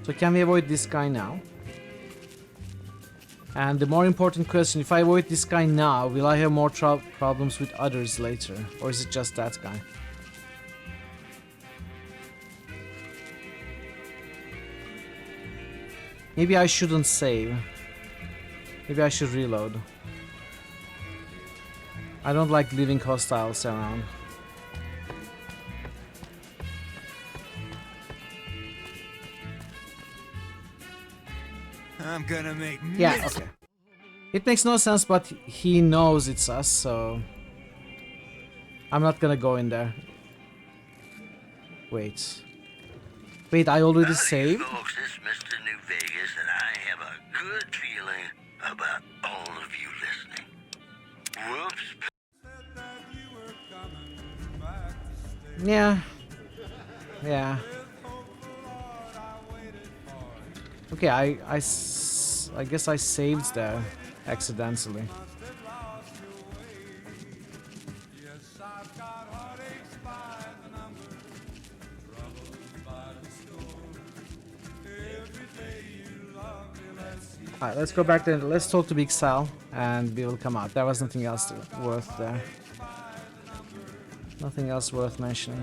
So can we avoid this guy now? And the more important question, if I avoid this guy now, will I have more problems with others later? Or is it just that guy? Maybe I shouldn't save. Maybe I should reload. I don't like leaving hostiles around. I'm gonna make Yeah, okay. It makes no sense, but he knows it's us, so I'm not gonna go in there. Wait. Wait, I already saved? Folks, it's Mr. New Vegas, and I have a good feeling about all of you listening. Whoops. Yeah. Yeah. Okay, I guess I saved there accidentally. Alright, let's go back there. Let's talk to Big Sal and we will come out. There was nothing else worth there. Nothing else worth mentioning.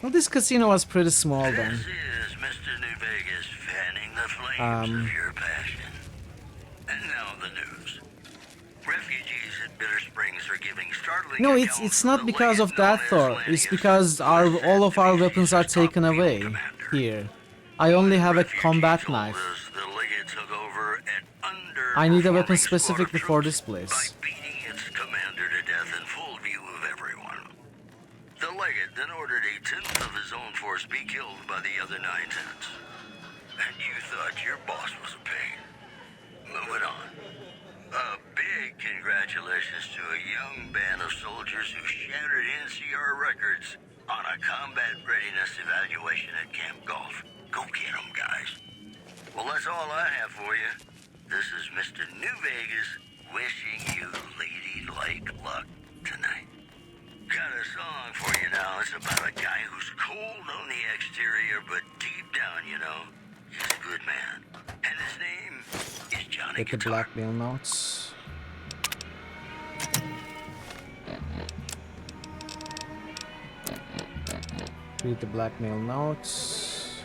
Well, this casino was pretty small then. This of your passion. And now the news. Refugees at Bitter Springs are giving startling No, accounts it's of not the because of legend known that, as Thor. landing It's a because all of our weapons are taken away here. I only have a combat knife. the Legate took over an I need a weapon underperforming squad of specifically for troops this place. by beating its commander to death in full view of everyone. The Legate then ordered a tenth of his own force be killed by the other 9/10. And you thought your boss was a pain. Moving on. A big congratulations to a young band of soldiers who shattered NCR records on a combat readiness evaluation at Camp Golf. Go get 'em, guys. Well, that's all I have for you. This is Mr. New Vegas wishing you ladylike luck tonight. Got a song for you now. It's about a guy who's cold on the exterior, but deep down, you know, he's a good man. And his name is Johnny Get the blackmail notes. Read the blackmail notes.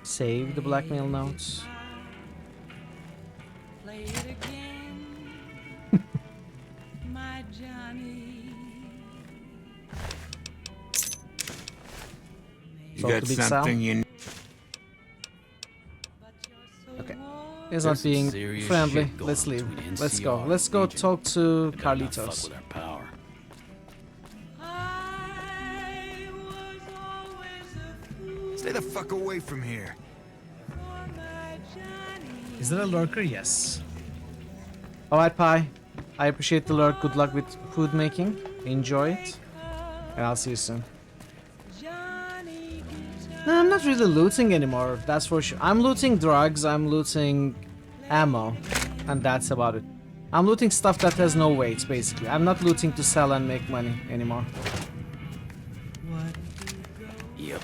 Save the blackmail notes. Play it again, my Johnny. You got something you. Okay. He's not being friendly. Let's leave. Let's go. Let's go talk to Carlitos. Stay the fuck away from here. Is there a lurker? Yes. Alright, Pi. I appreciate the lurk. Good luck with food making. Enjoy it. And I'll see you soon. No, I'm not really looting anymore, that's for sure. I'm looting drugs, I'm looting ammo, and that's about it. I'm looting stuff that has no weight, basically. I'm not looting to sell and make money anymore. Yep.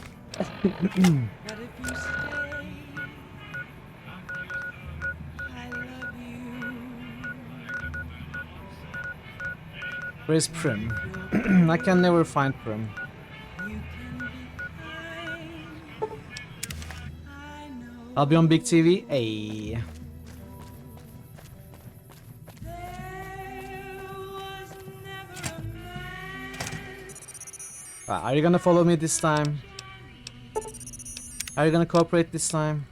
Where's Prim? I can never find Prim. I'll be on big TV. Ayy. Are you gonna follow me this time? Are you gonna cooperate this time?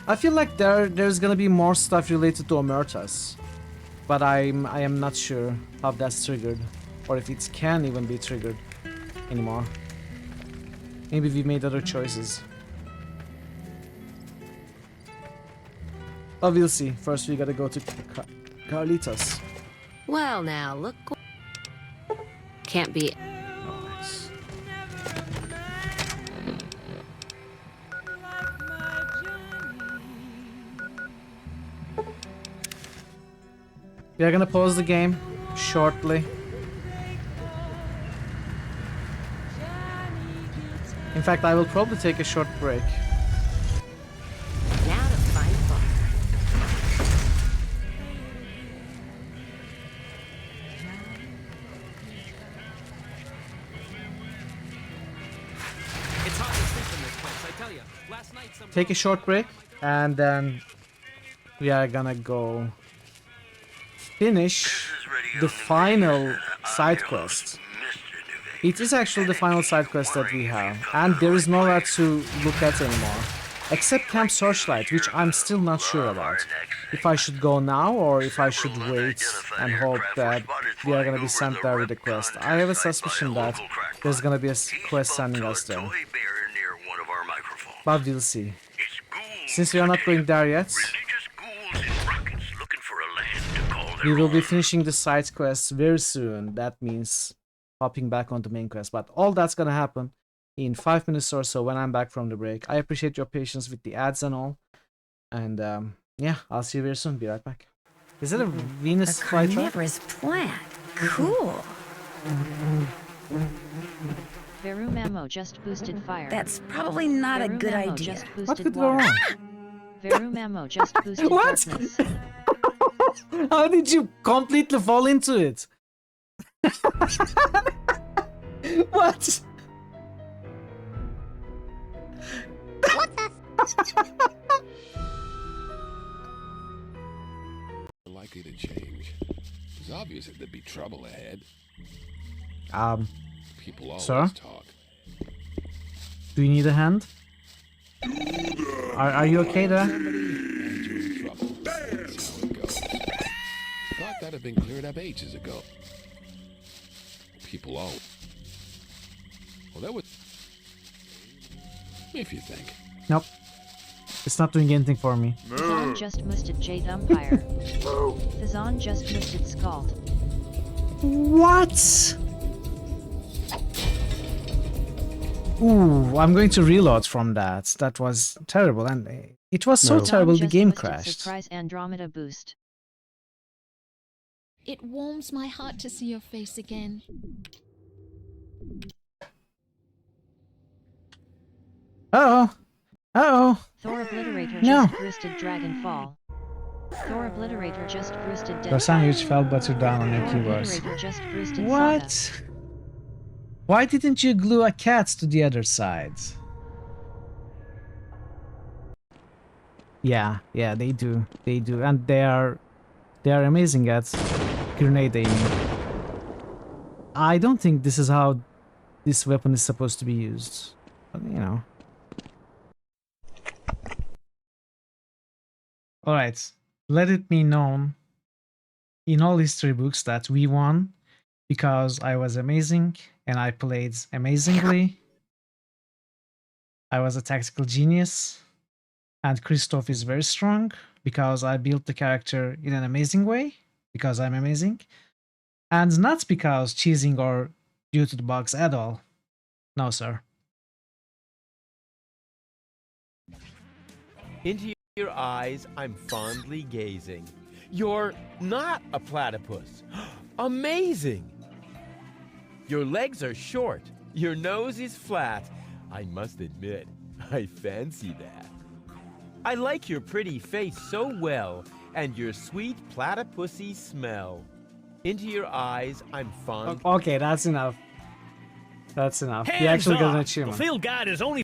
I feel like there's gonna be more stuff related to Omertas, but I am not sure how that's triggered, or if it can even be triggered anymore. Maybe we made other choices. Oh, we'll see. First, we gotta go to Carlitos. Well, now look. Can't be. We are gonna pause the game shortly. In fact, I will probably take a short break. Now to find fun. It's hard to sleep in this place, I tell you. Last night some Take a short break, and then we are gonna go finish the final side quest. It is actually the final side quest that we have, and there is nowhere to look at anymore, except Camp Searchlight, which I'm still not sure about. If I should go now, or if I should wait and hope that we are gonna be sent there with a quest. I have a suspicion that there's gonna be a quest sending us there. But we'll see. Since we are not going there yet, we will be finishing the side quests very soon. That means hopping back on the main quest. But all that's gonna happen in 5 minutes or so when I'm back from the break. I appreciate your patience with the ads and all. And yeah, I'll see you very soon. Be right back. Is it a Venus flytrap? Carnivorous plant. Cool. Verum ammo just boosted fire. That's probably not a Verum good ammo idea. just What boosted could go water. wrong? Verum ammo just boosted What? darkness. How did you completely fall into it? What? Likely to change. It's obvious that there'd be trouble ahead. People always Sir? talk. Do you need a hand? Are you okay there? And you're in trouble. That's how it goes. Thought that'd have been cleared up ages ago. People always. Well, that was. If you think. Nope. It's not doing anything for me. Thazon just boosted Jade Umpire. Thazon just boosted Scald. What? Ooh, I'm going to reload from that. That was terrible, and it was so Thazon terrible the just game boosted crashed. Surprise Andromeda boost. It warms my heart to see your face again. Uh-oh. Uh-oh. Thor Obliterator No. just boosted Dragonfall. Thor Obliterator just boosted Your Death. sandwich fell butter down on your Thor keyboards. Obliterator just boosted Saga. What? Why didn't you glue a cat to the other side? Yeah, they do. They do. And they are amazing at grenade aiming. I don't think this is how this weapon is supposed to be used. But, you know. Alright. Let it be known in all history books that we won because I was amazing and I played amazingly. I was a tactical genius. And Christoph is very strong because I built the character in an amazing way, because I'm amazing. And not because cheesing or due to the bugs at all. No, sir. Into your eyes, I'm fondly gazing. You're not a platypus. Amazing! Your legs are short. Your nose is flat. I must admit, I fancy that. I like your pretty face so well, and your sweet platypusy smell. Into your eyes, I'm fond. Okay, that's enough. That's enough. You Hands actually got an off. achievement. The field guide is only.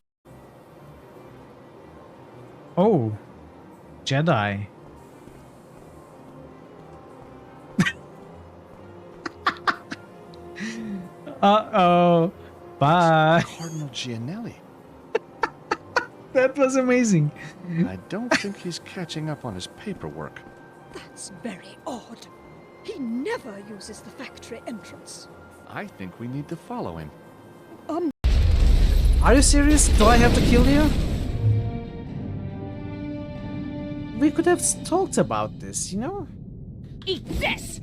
Oh, Jedi. Uh-oh. Bye. Cardinal Gianelli. That was amazing. I don't think he's catching up on his paperwork. That's very odd. He never uses the factory entrance. I think we need to follow him. Are you serious? Do I have to kill you? We could have talked about this, you know? Eat this!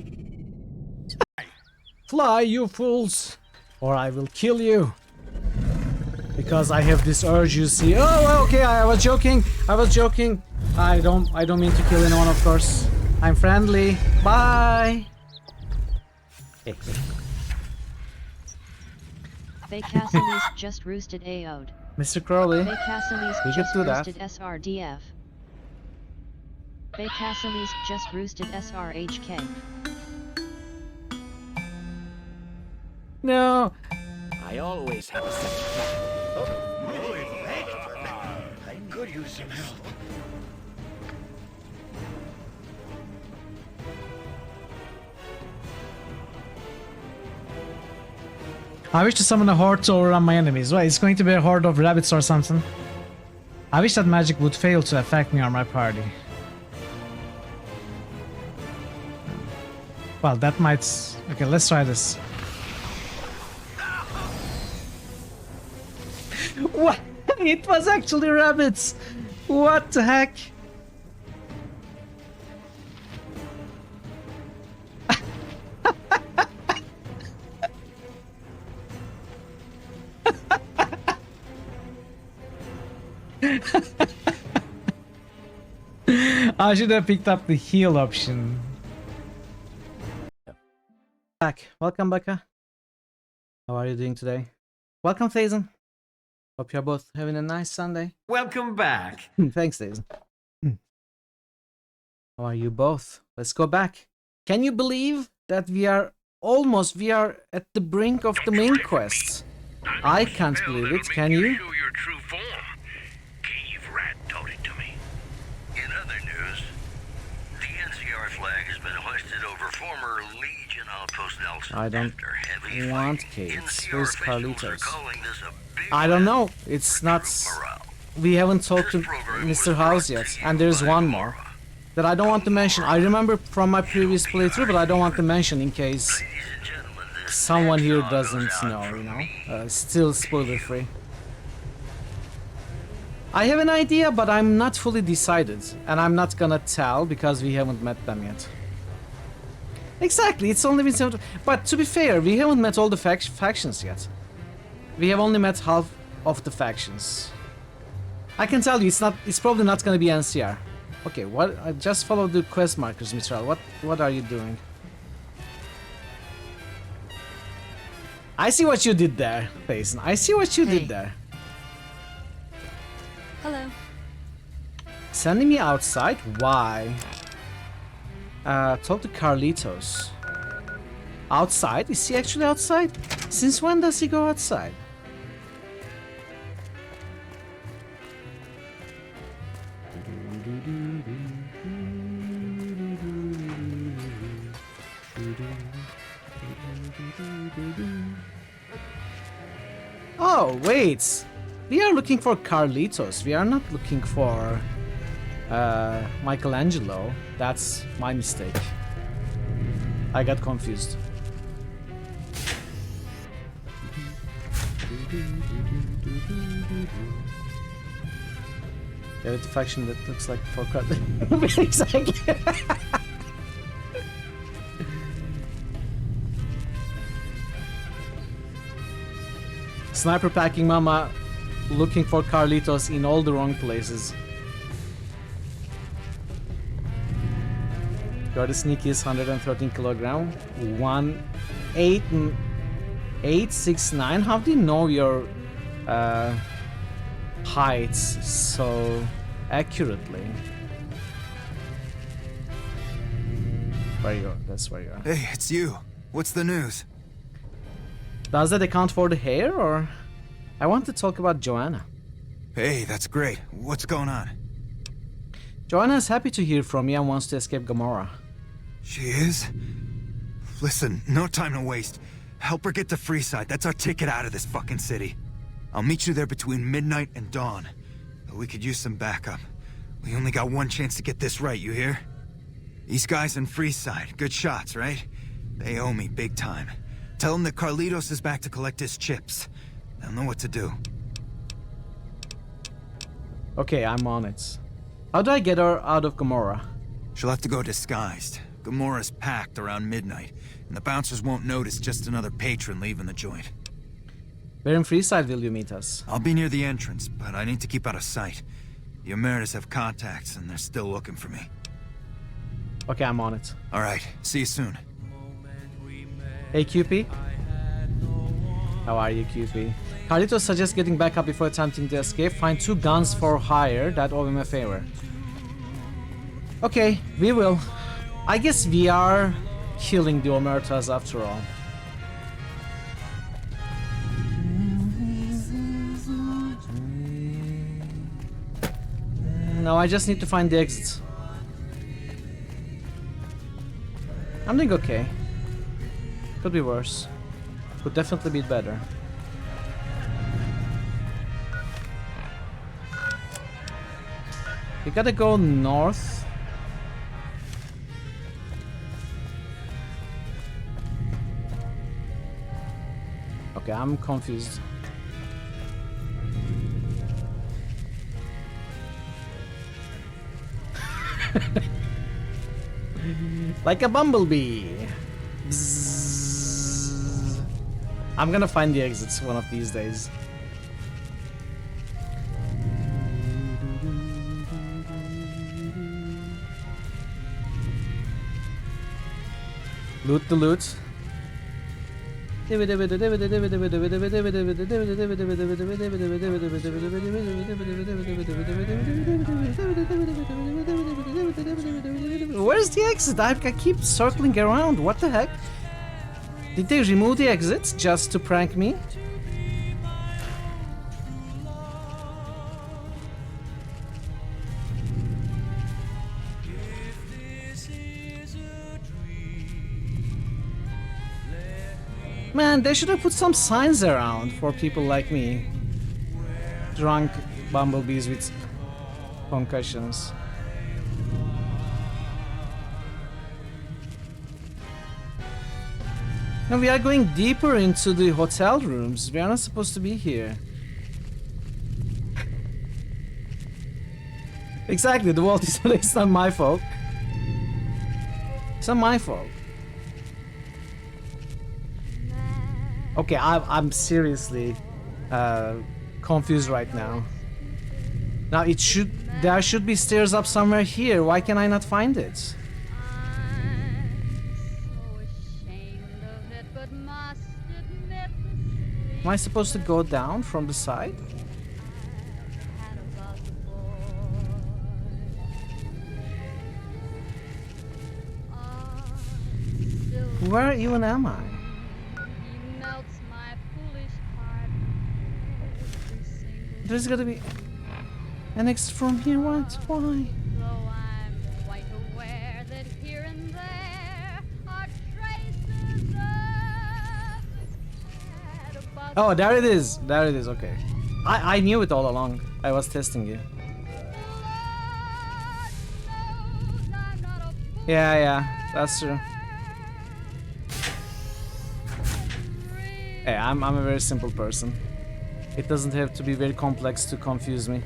Fly, you fools! Or I will kill you. Because I have this urge, you see. Oh, okay, I was joking. I was joking. I don't mean to kill anyone, of course. I'm friendly. Bye. Vacassilis just roosted AO'd. Mr. Crowley, Vacassilis we could just do that. roosted SRDF. Vacassilis just roosted SRHK. No. I always have a second plan. I could use some help. I wish to summon a horde to overrun my enemies. Wait, it's going to be a horde of rabbits or something. I wish that magic would fail to affect me or my party. Well, that might... Okay, let's try this. What? It was actually rabbits! What the heck? I should have picked up the heal option. Back. Welcome, Becca. How are you doing today? Welcome, Thazen. Hope you're both having a nice Sunday. Welcome back. Thanks, Thazen. How are you both? Let's go back. Can you believe that we are at the brink of the main quest? I can't believe it, can you? Show your true form. Cave Rat told it to me. In other news, the NCR flag has been hoisted over former Legion outpost Nelson. I don't after heavy want fighting. Kates. NCR Where's officials are Carlitos? calling this a big I don't know. It's not... We haven't talked to Mr. House yet. And there's one more that I don't want to mention. I remember from my previous playthrough, but I don't want to mention in case someone here doesn't know, you know? Still spoiler free. I have an idea, but I'm not fully decided. And I'm not gonna tell because we haven't met them yet. Exactly, it's only been 7... But to be fair, we haven't met all the factions yet. We have only met half of the factions. I can tell you, it's probably not gonna be NCR. Okay, what? I just followed the quest markers, Mistral. What are you doing? I see what you did there, Payson. I see what you did there. Hello. Sending me outside? Why? Talk to Carlitos. Outside? Is he actually outside? Since when does he go outside? Oh, wait! We are looking for Carlitos. We are not looking for Michelangelo. That's my mistake. I got confused. Yeah, with the faction that looks like for exactly. Sniper packing mama looking for Carlitos in all the wrong places. You're the sneakiest 113 kilogram. 1.869. How do you know your heights so accurately? Where you are? That's where you are. Hey, it's you. What's the news? Does that account for the hair, or? I want to talk about Joanna. Hey, that's great. What's going on? Joanna is happy to hear from you and wants to escape Gomorrah. She is? Listen, no time to waste. Help her get to Freeside. That's our ticket out of this fucking city. I'll meet you there between midnight and dawn. But we could use some backup. We only got one chance to get this right, you hear? These guys in Freeside, good shots, right? They owe me big time. Tell them that Carlitos is back to collect his chips. They'll know what to do. Okay, I'm on it. How do I get her out of Gomorrah? She'll have to go disguised. Gomorrah's packed around midnight, and the bouncers won't notice just another patron leaving the joint. Where in Freeside will you meet us? I'll be near the entrance, but I need to keep out of sight. The Emeritus have contacts, and they're still looking for me. Okay, I'm on it. Alright, see you soon. Hey, QP. How are you, QP? Carlitos suggests getting back up before attempting to escape. Find 2 guns for hire that owe him a favor. Okay, we will. I guess we are killing the Omertas after all. No, I just need to find the exit. I'm doing okay. Could be worse. Could definitely be better. We gotta go north. Okay, I'm confused. Like a bumblebee. Bzzz. I'm gonna find the exits one of these days. Loot the loot. Where's the exit? I keep circling around. What the heck? Did they remove the exit just to prank me? Man, they should have put some signs around for people like me. Drunk bumblebees with concussions. Now we are going deeper into the hotel rooms. We are not supposed to be here. Exactly, the world is it's not my fault. It's not my fault. Okay, I'm seriously confused right now. Now there should be stairs up somewhere here. Why can I not find it? Am I supposed to go down from the side? Where even am I? There's gotta be an exit from here. What? Why? Oh, there it is. There it is. Okay. I knew it all along. I was testing you. Yeah, that's true. Hey, I'm a very simple person. It doesn't have to be very complex to confuse me.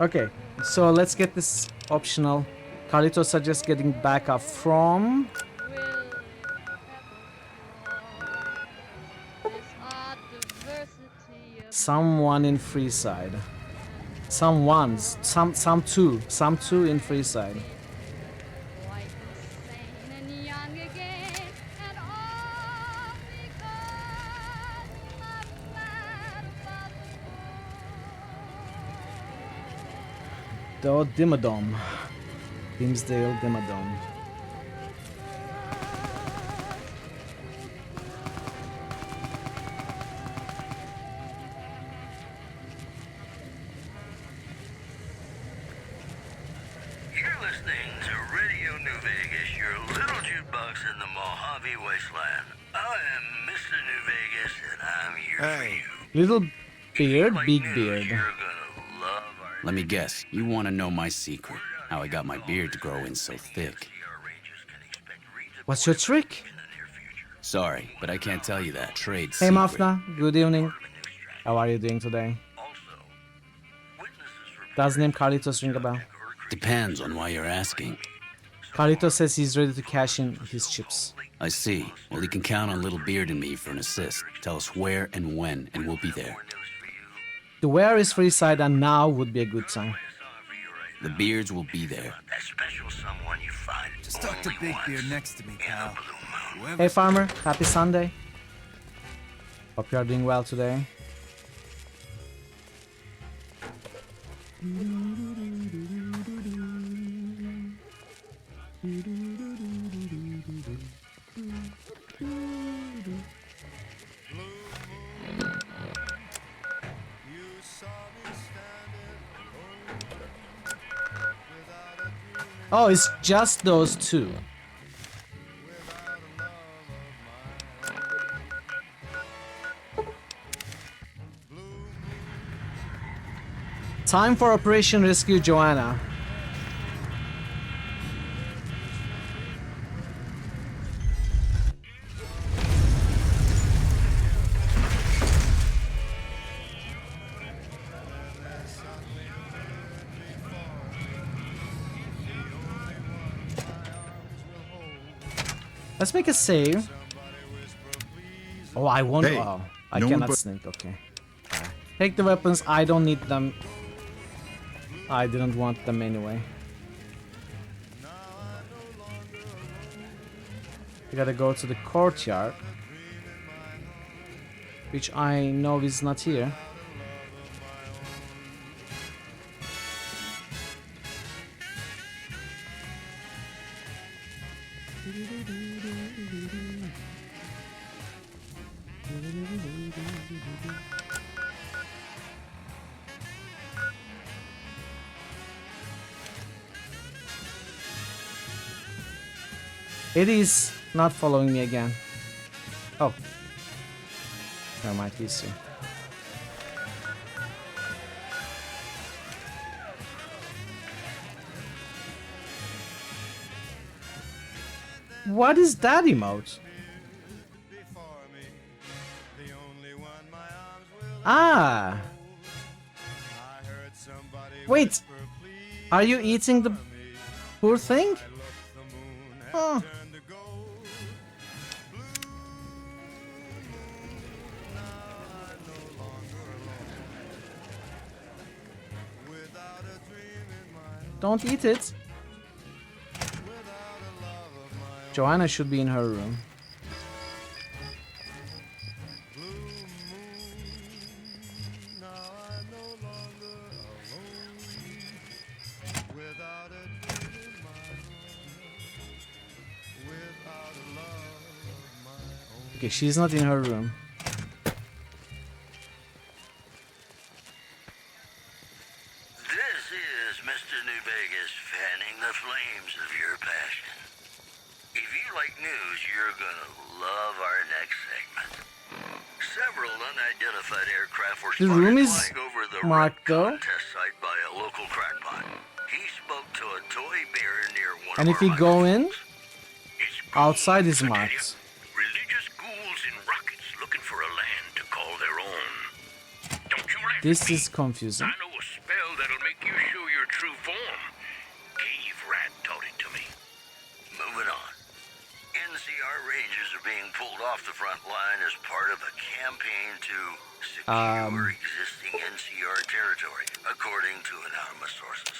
Okay, so let's get this optional. Carlito suggests getting back up from... someone in Freeside. Some two in Freeside. The Dimmadome. Dimsdale Dimmadome. You're listening to Radio New Vegas, your little jukebox in the Mojave Wasteland. I am Mr. New Vegas, and I'm here for you. Little beard, big beard. Let me guess, you want to know my secret. How I got my beard to grow in so thick. What's your trick? Sorry, but I can't tell you that. Trade Hey secret. Mafna, good evening. How are you doing today? Does name Carlitos ring a bell? Depends on why you're asking. Carlitos says he's ready to cash in his chips. I see. Well, he can count on Little Beard and me for an assist. Tell us where and when, and we'll be there. The where is Freeside and now would be a good time. The Beards will be there. That special someone you find. Just talk to Big Beard next to me, pal. Hey farmer, happy Sunday. Hope you are doing well today. Oh, it's just those two. Time for Operation Rescue Joanna. Let's make a save. Oh, I won't. Hey, oh, I no one cannot but- sneak. Okay. Take the weapons. I don't need them. I didn't want them anyway. We gotta go to the courtyard, which I know is not here. It is not following me again. Oh. There might be soon. What is that emote? Ah! Wait! Are you eating the poor thing? Oh. Don't eat it. Joanna should be in her room. Okay, she's not in her room. This is Mr. New Vegas fanning the flames of your passion. If you like news, you're gonna love our next segment. Several unidentified aircraft were The spotted room is flying over the marked though. test site by a local crackpot. He spoke to a toy bear near one And of if our you go in, outside is marked. religious ghouls in rockets looking for a land to call their own. Don't you laugh. This is confusing. I know a spell that'll make you show your true form. Cave Rat taught it to me. Moving on. NCR Rangers are being pulled off the front line as part of a campaign to secure existing NCR territory, according to anonymous sources.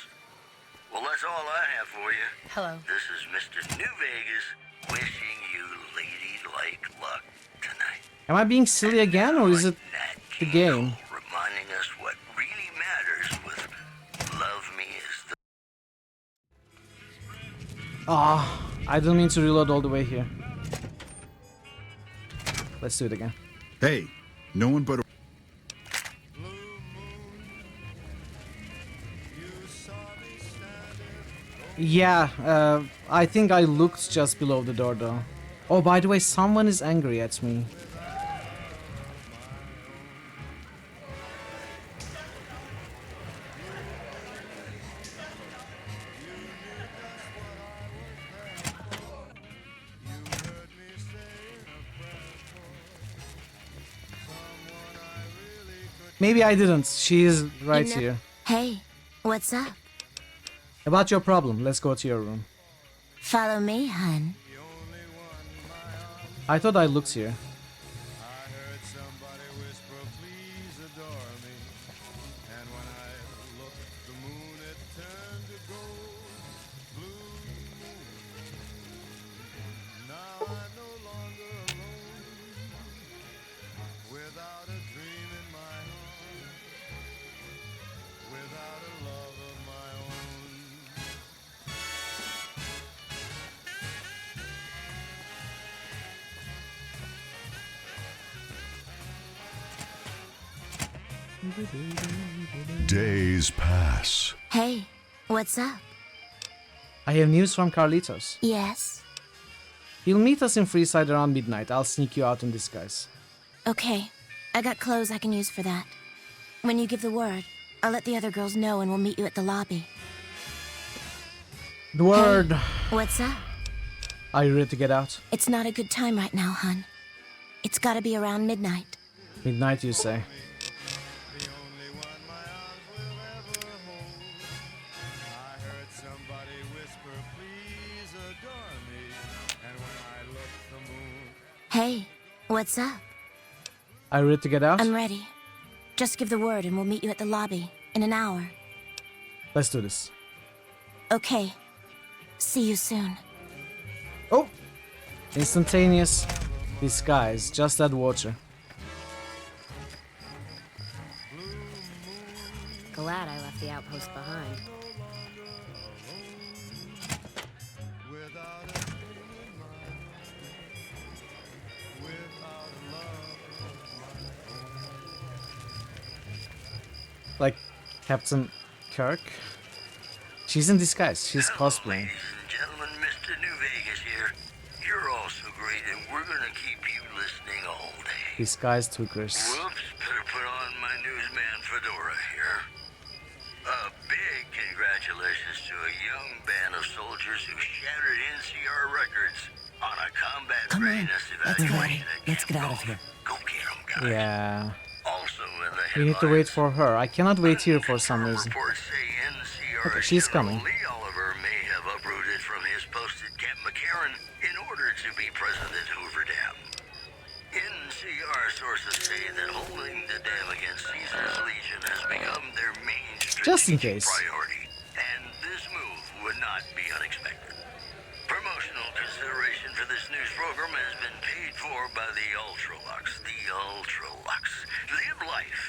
Well, that's all I have for you. Hello. This is Mr. New Vegas wishing you ladylike luck tonight. Am I being silly again, or is it the game? Reminding us what really matters with Love Me is the... Ah, I don't mean to reload all the way here. Let's do it again. Hey, no one but... Yeah, I think I looked just below the door though. Oh, by the way, someone is angry at me. Maybe I didn't. She is right You know- here. Hey, what's up? About your problem, let's go to your room. Follow me, hun. I thought I looked here. Days pass. Hey, what's up? I have news from Carlitos. Yes. He'll meet us in Freeside around midnight. I'll sneak you out in disguise. Okay, I got clothes I can use for that. When you give the word, I'll let the other girls know and we'll meet you at the lobby. The word. What's up? Are you ready to get out? It's not a good time right now, hun. It's gotta be around midnight. Midnight, you say? Hey, what's up? Are you ready to get out? I'm ready. Just give the word and we'll meet you at the lobby in an hour. Let's do this. Okay. See you soon. Oh! Instantaneous disguise. Just add water. Glad I left the outpost behind. Like Captain Kirk. She's in disguise. She's cosplaying. Ladies and gentlemen, Mr. New Vegas here. You're all so great, and we're gonna keep you listening all day. Disguised hookers. Whoops, better put on my newsman fedora here. A big congratulations to a young band of soldiers who shattered NCR records on a combat readiness evaluation. Let's get out of here. Go get 'em, guys. Yeah. Also in the We need to wait for her. I cannot wait here for some reason. reports say NCR Okay, she's coming. Lee Oliver may have uprooted from his post at Camp McCarran in order to be present at Hoover Dam. NCR sources say that holding the dam against Caesar's Legion has become their main Just in strategic case. priority, and this move would not be unexpected. Promotional consideration for this news program has been paid for by the Ultralux. The Ultralux. Live life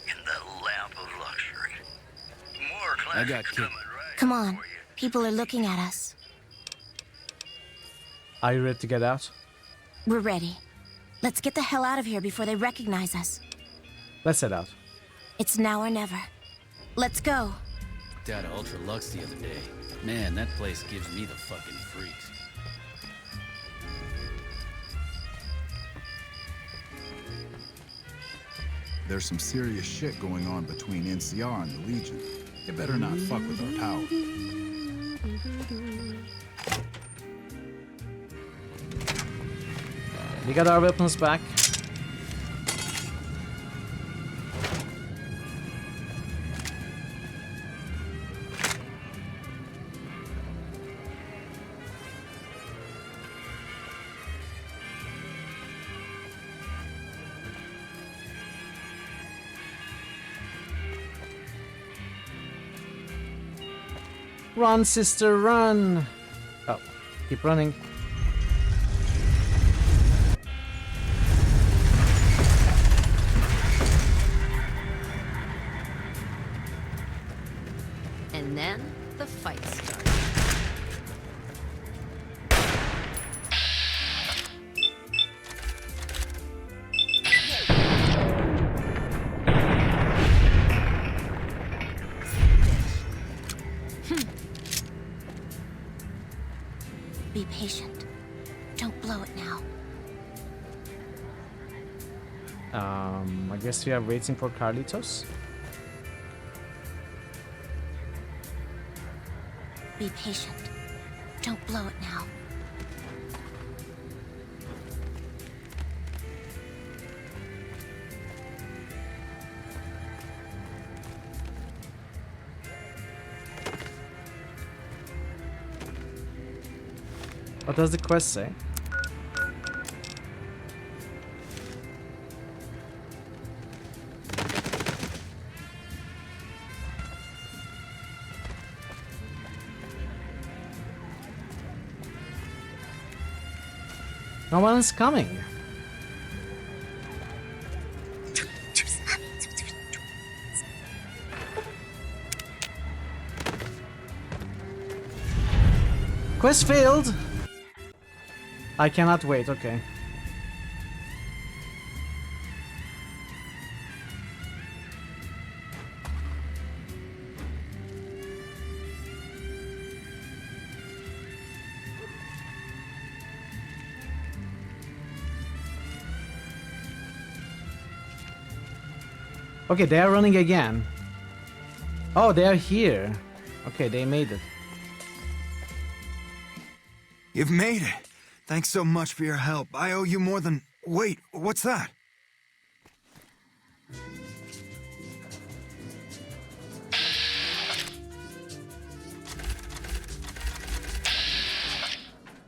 in the lap of luxury. More I got classics Kit. coming right. Come on. People are looking at us. Are you ready to get out? We're ready. Let's get the hell out of here before they recognize us. Let's head out. It's now or never. Let's go. Down to Ultra Lux the other day. Man, that place gives me the fucking freaks. There's some serious shit going on between NCR and the Legion. You better not fuck with our power. We got our weapons back. Run, sister, run! Oh, keep running. And then the fight started. Be patient. Don't blow it now. I guess we are waiting for Carlitos. Be patient. Don't blow it now. What does the quest say? No one is coming. Quest failed. I cannot wait, okay. Okay, they are running again. Oh, they are here. Okay, they made it. You've made it. Thanks so much for your help. I owe you more than... Wait, what's that?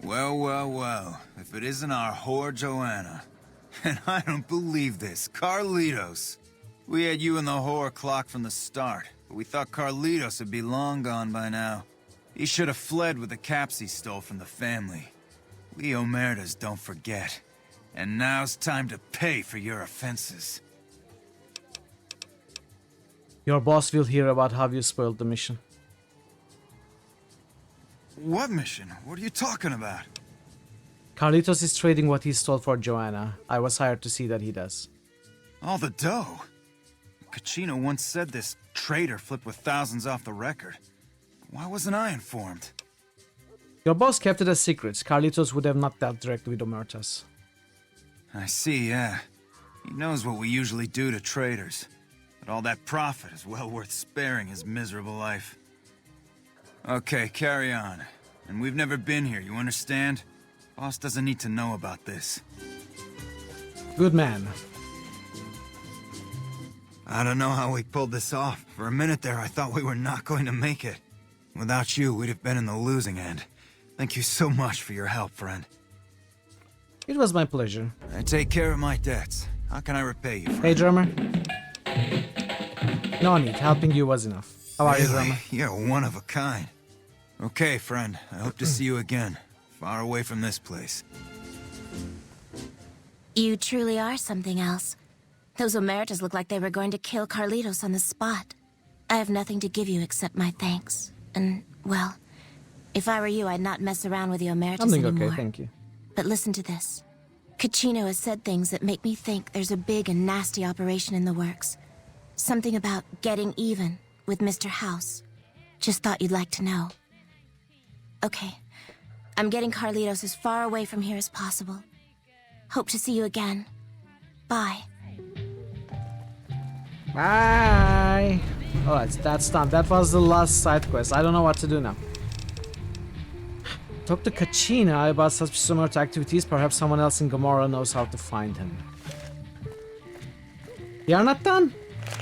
Well, well, well. If it isn't our whore Joanna. And I don't believe this. Carlitos. We had you in the whore clock from the start, but we thought Carlitos would be long gone by now. He should have fled with the caps he stole from the family. We Omertas don't forget. And now's time to pay for your offenses. Your boss will hear about how you spoiled the mission. What mission? What are you talking about? Carlitos is trading what he stole for Joanna. I was hired to see that he does. All the dough? Kachino once said this trader flipped with thousands off the record. Why wasn't I informed? Your boss kept it a secret. Carlitos would have not dealt directly with Omertas. I see, yeah. He knows what we usually do to traders. But all that profit is well worth sparing his miserable life. Okay, carry on. And we've never been here, you understand? Boss doesn't need to know about this. Good man. I don't know how we pulled this off. For a minute there, I thought we were not going to make it. Without you, we'd have been in the losing end. Thank you so much for your help, friend. It was my pleasure. I take care of my debts. How can I repay you, friend? Hey, drummer. No need. Helping you was enough. How are you, drummer? You're one of a kind. Okay, friend. I hope to see you again. Far away from this place. You truly are something else. Those Omertas look like they were going to kill Carlitos on the spot. I have nothing to give you except my thanks. And, well, if I were you, I'd not mess around with the Omertas I'm doing anymore. okay, thank you. But listen to this. Kachino has said things that make me think there's a big and nasty operation in the works. Something about getting even with Mr. House. Just thought you'd like to know. Okay. I'm getting Carlitos as far away from here as possible. Hope to see you again. Bye. Bye. Oh, that's done. That was the last side quest. I don't know what to do now. Talk to Kachina about such similar activities. Perhaps someone else in Gomorrah knows how to find him. We are not done.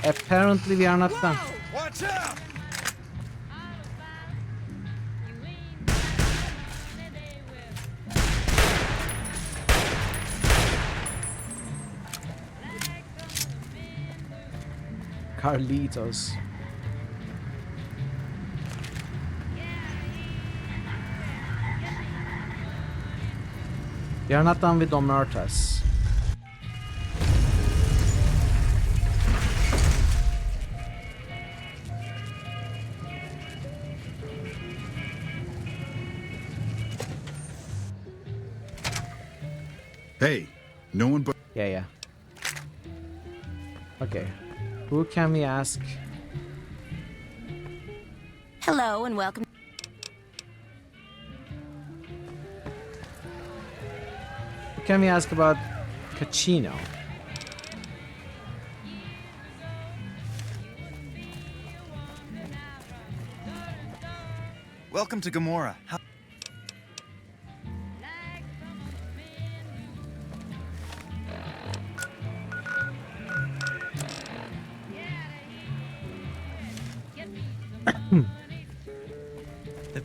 Apparently we are not done. Watch out! Carlitos. We are not done with Omertas. Hey, no one but... Yeah. Okay. Who can we ask? Hello and welcome. Who can we ask about Kachino? Welcome to Gomorrah.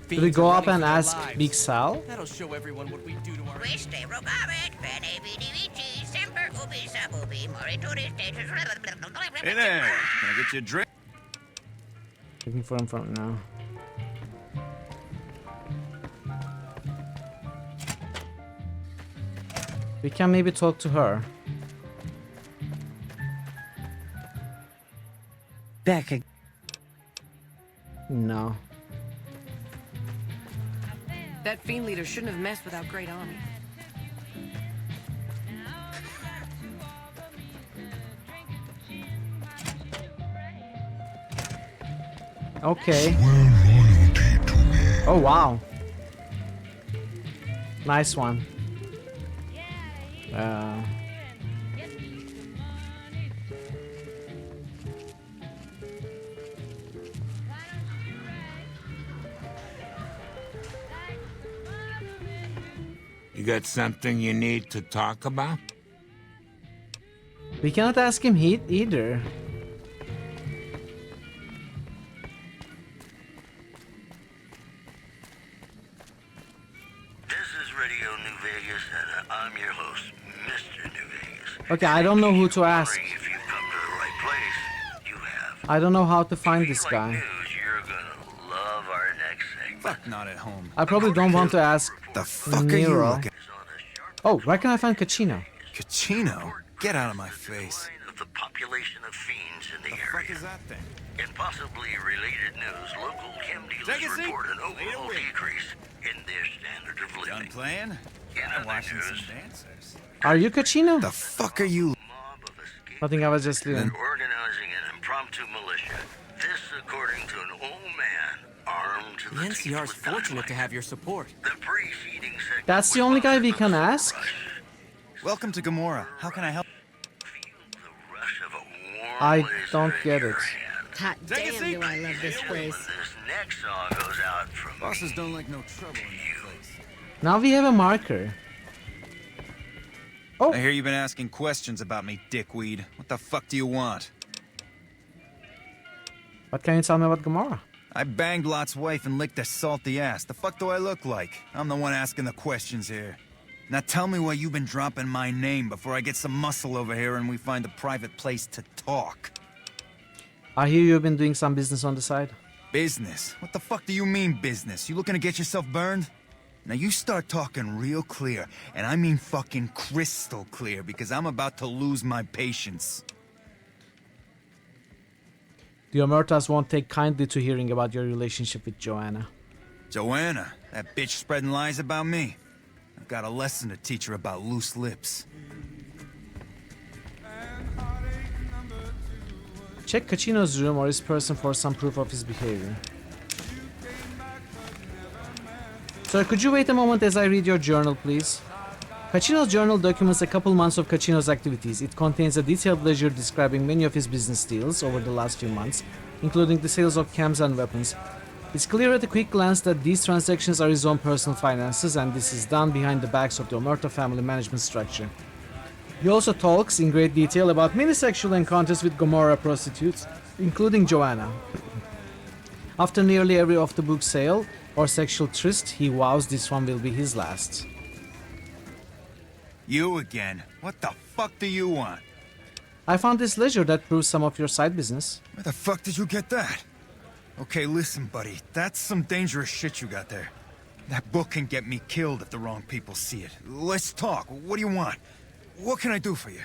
Should we go up and ask Big Sal? That'll show everyone what we do to our... Hey there, can I get you a drink? Looking for him from now. We can maybe talk to her. Back again. No. That fiend leader shouldn't have messed with our great army. Okay. Oh wow. Nice one. You got something you need to talk about? We cannot ask him either. This is Radio New Vegas, and I'm your host, Mr. New Vegas. Okay, I don't know who to ask. If you've come to the right place, you have. I don't know how to find this guy. You're gonna love our next segment. Fuck, not at home. I probably don't want to ask The fuck are you Nero. looking? Oh, where can I find Cachino? Cachino? Get out of my face. Of the population of fiends in the area. What is that thing? In possibly related news, local chem dealers report an overall decrease in their standard of living. Done playing? In I'm other watching some news, dancers. Are you Cachino? The fuck are you? I think I was just leaving. organizing an impromptu militia. This, according to an old man armed to The the teeth NCR's with fortunate to have your support. the preceding segment. That's the only guy we can ask? Welcome to Gomorrah. How can I help? I don't get it. Hot damn, do I love this place. This next song goes out from Bosses don't like no trouble in that place. Now we have a marker. Oh. I hear you've been asking questions about me, dickweed. What the fuck do you want? What can you tell me about Gomorrah? I banged Lot's wife and licked her salty ass. The fuck do I look like? I'm the one asking the questions here. Now tell me why you've been dropping my name before I get some muscle over here and we find a private place to talk. I hear you've been doing some business on the side. Business? What the fuck do you mean business? You looking to get yourself burned? Now you start talking real clear, and I mean fucking crystal clear, because I'm about to lose my patience. The Omertas won't take kindly to hearing about your relationship with Joanna. Joanna? That bitch spreading lies about me? I've got a lesson to teach her about loose lips. Check Cachino's room or his person for some proof of his behavior. Sir, could you wait a moment as I read your journal, please? Cachino's journal documents a couple months of Cachino's activities. It contains a detailed ledger describing many of his business deals over the last few months, including the sales of chems and weapons. It's clear at a quick glance that these transactions are his own personal finances, and this is done behind the backs of the Omerta family management structure. He also talks in great detail about many sexual encounters with Gomorrah prostitutes, including Joanna. After nearly every off-the-book sale or sexual tryst, he vows this one will be his last. You again? What the fuck do you want? I found this ledger that proves some of your side business. Where the fuck did you get that? Okay, listen, buddy. That's some dangerous shit you got there. That book can get me killed if the wrong people see it. Let's talk. What do you want? What can I do for you?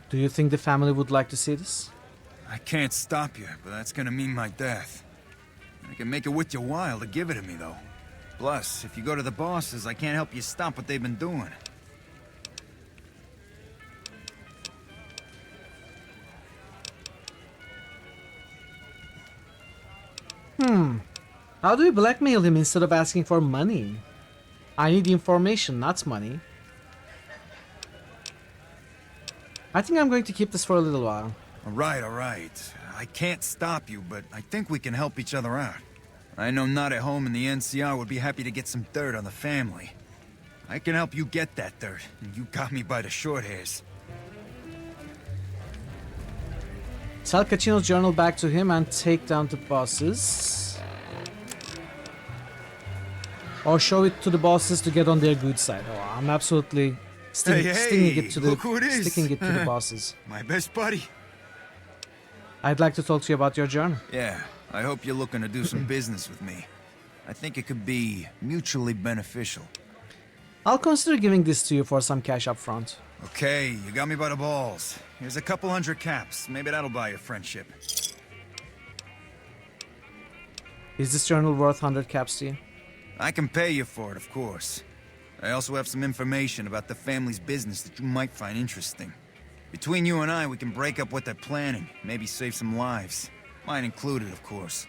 Do you think the family would like to see this? I can't stop you, but that's gonna mean my death. I can make it worth your while to give it to me, though. Plus, if you go to the bosses, I can't help you stop what they've been doing. How do we blackmail him instead of asking for money? I need information, not money. I think I'm going to keep this for a little while. Alright. I can't stop you, but I think we can help each other out. I know not at home in the NCR would be happy to get some dirt on the family. I can help you get that dirt, and you got me by the short hairs. Sell Cachino's journal back to him and take down the bosses. Or show it to the bosses to get on their good side. Oh, I'm absolutely sticking it to the bosses. My best buddy. I'd like to talk to you about your journal. Yeah, I hope you're looking to do some business with me. I think it could be mutually beneficial. I'll consider giving this to you for some cash up front. Okay, you got me by the balls. Here's a couple hundred caps. Maybe that'll buy your friendship. Is this journal worth 100 caps to you? I can pay you for it, of course. I also have some information about the family's business that you might find interesting. Between you and I, we can break up what they're planning. Maybe save some lives. Mine included, of course.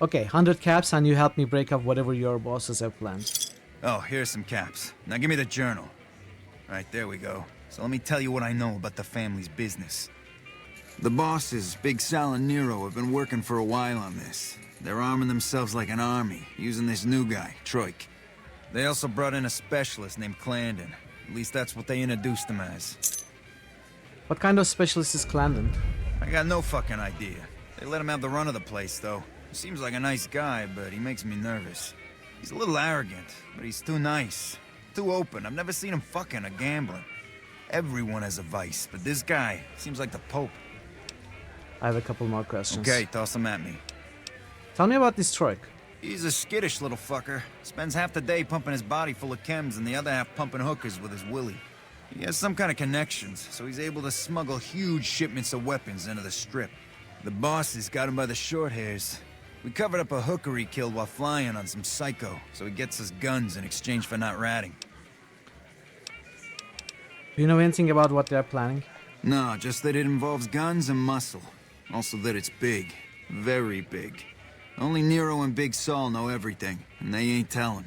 Okay, 100 caps and you help me break up whatever your bosses have planned. Oh, here's some caps. Now give me the journal. Right, there we go. So let me tell you what I know about the family's business. The bosses, Big Sal and Nero, have been working for a while on this. They're arming themselves like an army, using this new guy, Troik. They also brought in a specialist named Clandon. At least that's what they introduced him as. What kind of specialist is Clandon? I got no fucking idea. They let him have the run of the place, though. He seems like a nice guy, but he makes me nervous. He's a little arrogant, but he's too nice. Too open. I've never seen him fucking or gambling. Everyone has a vice, but this guy seems like the Pope. I have a couple more questions. Okay, toss them at me. Tell me about this Troik. He's a skittish little fucker. Spends half the day pumping his body full of chems and the other half pumping hookers with his willy. He has some kind of connections, so he's able to smuggle huge shipments of weapons into the Strip. The bosses got him by the short hairs. We covered up a hooker he killed while flying on some psycho, so he gets us guns in exchange for not ratting. Do you know anything about what they're planning? No, just that it involves guns and muscle. Also that it's big. Very big. Only Nero and Big Saul know everything, and they ain't telling.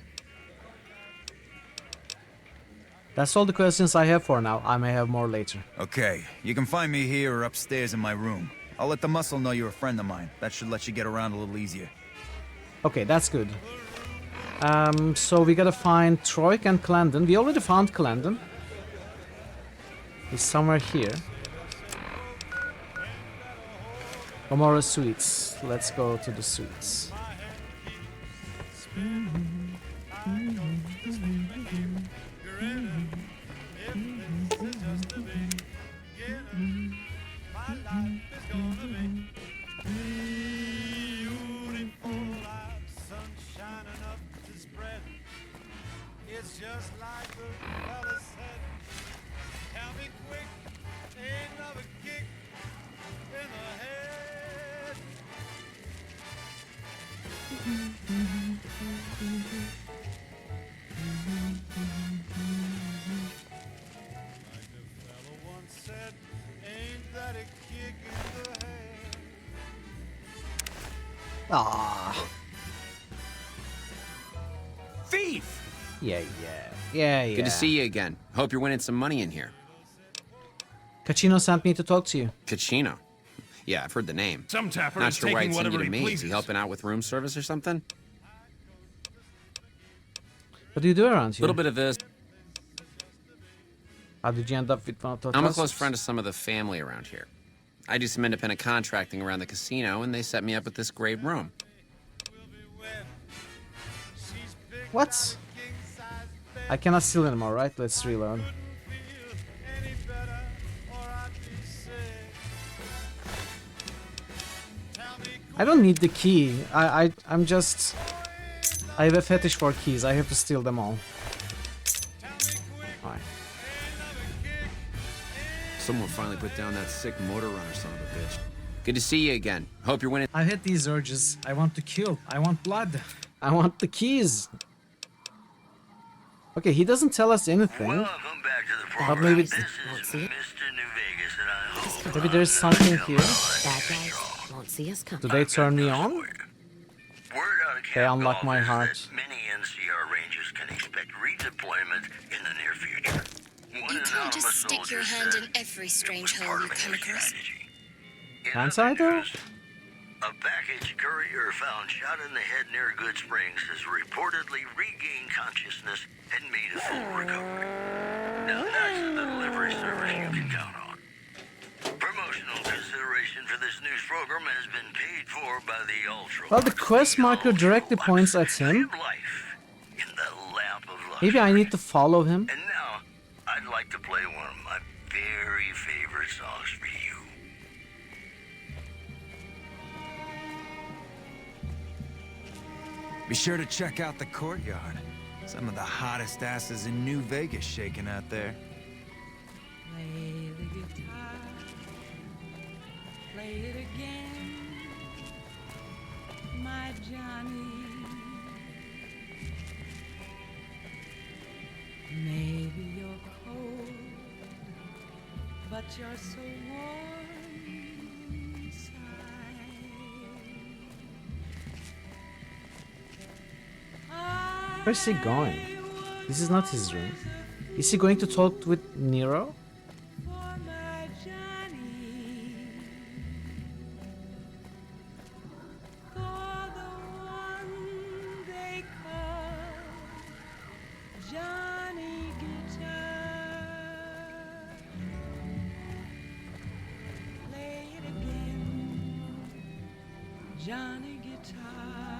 That's all the questions I have for now. I may have more later. Okay, you can find me here or upstairs in my room. I'll let the muscle know you're a friend of mine. That should let you get around a little easier. Okay, that's good. So we gotta find Troik and Clandon. We already found Clandon. He's somewhere here. Gomorrah Suites. Let's go to the suites. It's just like the fella said. Tell me quick, ain't another kick in the head. Like the fella once said, ain't that a kick in the head? Ah. Thief! Yeah. Good to see you again. Hope you're winning some money in here. Cachino sent me to talk to you. Cachino? Yeah, I've heard the name. Some tapper Not is sure why taking it seemed whatever to he me. Is pleases. he helping out with room service or something? What do you do around A here? little bit of this. How did you end up with one of the I'm a close customers? friend of some of the family around here. I do some independent contracting around the casino, and they set me up with this great room. What? I cannot steal anymore, right? Let's reload. I don't need the key. I'm just... I have a fetish for keys. I have to steal them all. Alright. Someone finally put down that sick motor runner son of a bitch. Good to see you again. Hope you're winning. I hate these urges. I want to kill. I want blood. I want the keys. Okay, he doesn't tell us anything. Welcome back to the But program. maybe, This is Mr. New Vegas, and I hope maybe there's something here. Bad guys won't see us coming. Do they turn me on? They unlock my heart. many NCR Rangers can expect redeployment in the near future. One You can't anonymous just stick your soldier hand said in every strange it was hole part you of come his across. strategy. Can't I though? A package courier found shot in the head near Good Springs has reportedly regained consciousness and made a full recovery. Now that's the delivery service you can count on. Promotional consideration for this news program has been paid for by the Ultra. Well, the quest marker directly points at him. In the lap of luxury. Maybe I need to follow him. And now, I'd like to play one of my very favorite songs for you. Be sure to check out the courtyard. Some of the hottest asses in New Vegas shaking out there. Play the guitar, play it again, my Johnny. Maybe you're cold, but you're so warm inside. Where's he going? This is not his room. Is he going to talk with Nero?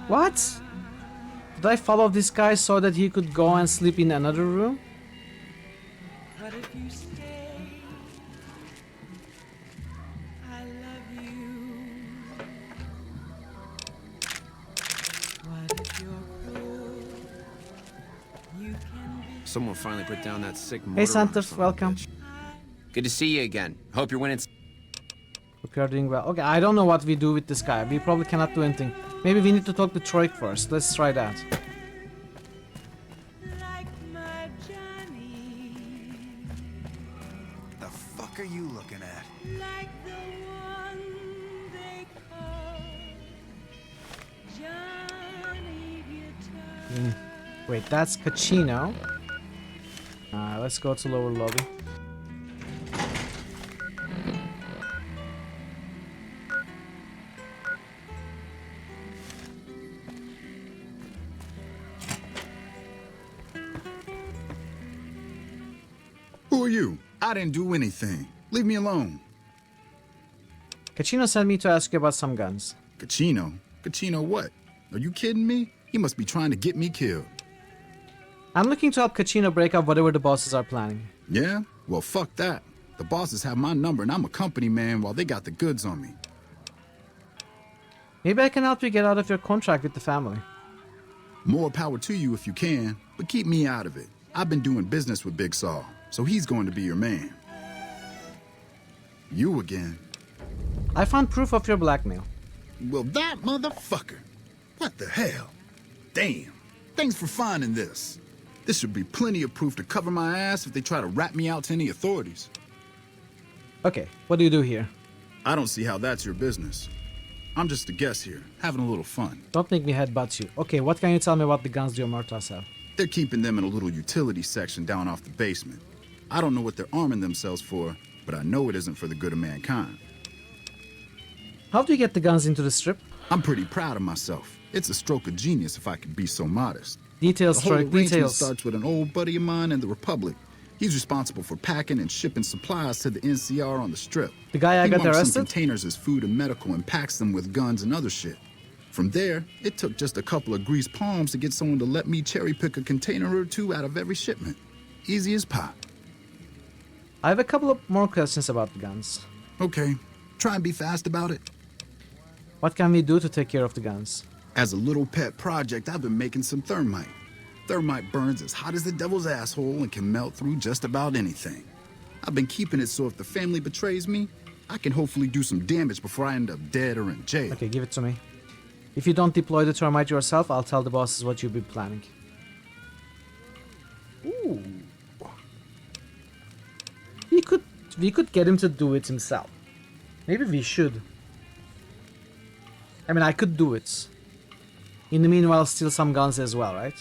What? Did I follow this guy so that he could go and sleep in another room? But if you stay, I love you. What if Someone finally put down that sick motor. Hey Santif, welcome. Good to see you again. Hope you're winning. Hope you are doing well. Okay, I don't know what we do with this guy. We probably cannot do anything. Maybe we need to talk to Troik first. Let's try that. The fuck are you looking at? Like the one they call Johnny Guitar. Wait, that's Caccino. Let's go to lower lobby. Who are you? I didn't do anything. Leave me alone. Caccino sent me to ask you about some guns. Caccino? Caccino what? Are you kidding me? He must be trying to get me killed. I'm looking to help Caccino break up whatever the bosses are planning. Yeah? Well, fuck that. The bosses have my number and I'm a company man while they got the goods on me. Maybe I can help you get out of your contract with the family. More power to you if you can, but keep me out of it. I've been doing business with Big Saw, so he's going to be your man. You again. I found proof of your blackmail. Well, that motherfucker. What the hell? Damn. Thanks for finding this. This should be plenty of proof to cover my ass if they try to rat me out to any authorities. Okay, what do you do here? I don't see how that's your business. I'm just a guest here, having a little fun. Don't make me headbutt you. Okay, what can you tell me about the guns the Omertas have? They're keeping them in a little utility section down off the basement. I don't know what they're arming themselves for, but I know it isn't for the good of mankind. How do you get the guns into the strip? I'm pretty proud of myself. It's a stroke of genius if I could be so modest. Details, The whole Troy, arrangement details. starts with an old buddy of mine in the Republic. He's responsible for packing and shipping supplies to the NCR on the strip. The guy I He got marks some arrested? containers as food and medical and packs them with guns and other shit. From there, it took just a couple of greased palms to get someone to let me cherry pick a container or two out of every shipment. Easy as pie. I have a couple of more questions about the guns. Okay, try and be fast about it. What can we do to take care of the guns? As a little pet project, I've been making some thermite. Thermite burns as hot as the devil's asshole and can melt through just about anything. I've been keeping it so if the family betrays me, I can hopefully do some damage before I end up dead or in jail. Okay, give it to me. If you don't deploy the thermite yourself, I'll tell the bosses what you've been planning. Ooh. We could get him to do it himself. Maybe we should. I mean, I could do it. In the meanwhile, steal some guns as well, right?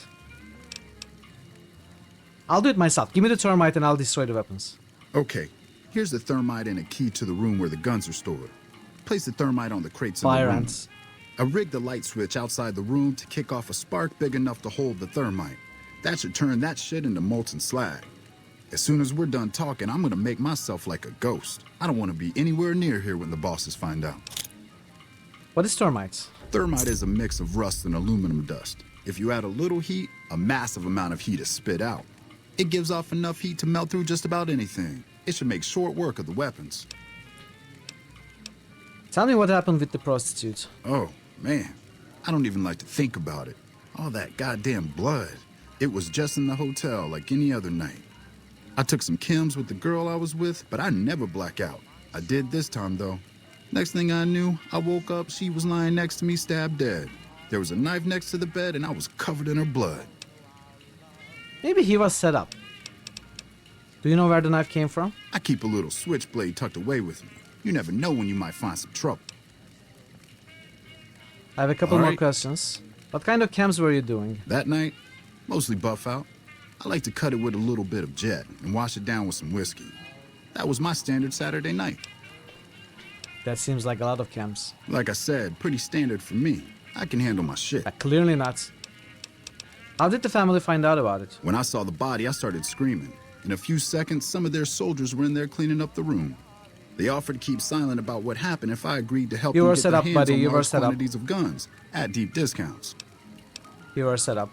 I'll do it myself. Give me the thermite and I'll destroy the weapons. Okay, here's the thermite and a key to the room where the guns are stored. Place the thermite on the crates in Fire the room. ants. I rigged the light switch outside the room to kick off a spark big enough to hold the thermite. That should turn that shit into molten slag. As soon as we're done talking, I'm gonna make myself like a ghost. I don't want to be anywhere near here when the bosses find out. What is thermite? Thermite is a mix of rust and aluminum dust. If you add a little heat, a massive amount of heat is spit out. It gives off enough heat to melt through just about anything. It should make short work of the weapons. Tell me what happened with the prostitute. Oh, man. I don't even like to think about it. All that goddamn blood. It was just in the hotel like any other night. I took some chems with the girl I was with, but I never black out. I did this time, though. Next thing I knew, I woke up, she was lying next to me, stabbed dead. There was a knife next to the bed, and I was covered in her blood. Maybe he was set up. Do you know where the knife came from? I keep a little switchblade tucked away with me. You never know when you might find some trouble. I have a couple All more right. questions. What kind of chems were you doing? That night, mostly buff out. I like to cut it with a little bit of jet and wash it down with some whiskey. That was my standard Saturday night. That seems like a lot of chems. Like I said, pretty standard for me. I can handle my shit. Clearly not. How did the family find out about it? When I saw the body, I started screaming. In a few seconds, some of their soldiers were in there cleaning up the room. They offered to keep silent about what happened if I agreed to help You them were get set their up, hands buddy. on You were large set up. quantities of guns at deep discounts. You were set up.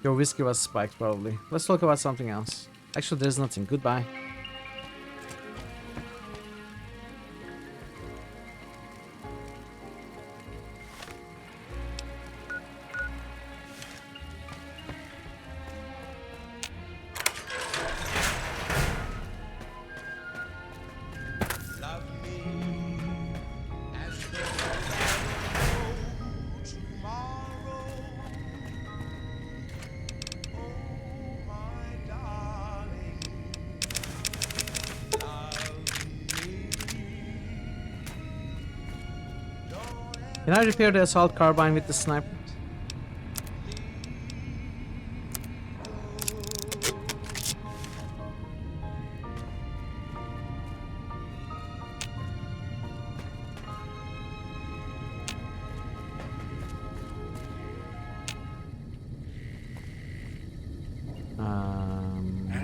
Your whiskey was spiked, probably. Let's talk about something else. Actually, there's nothing. Goodbye. Can I repair the assault carbine with the sniper?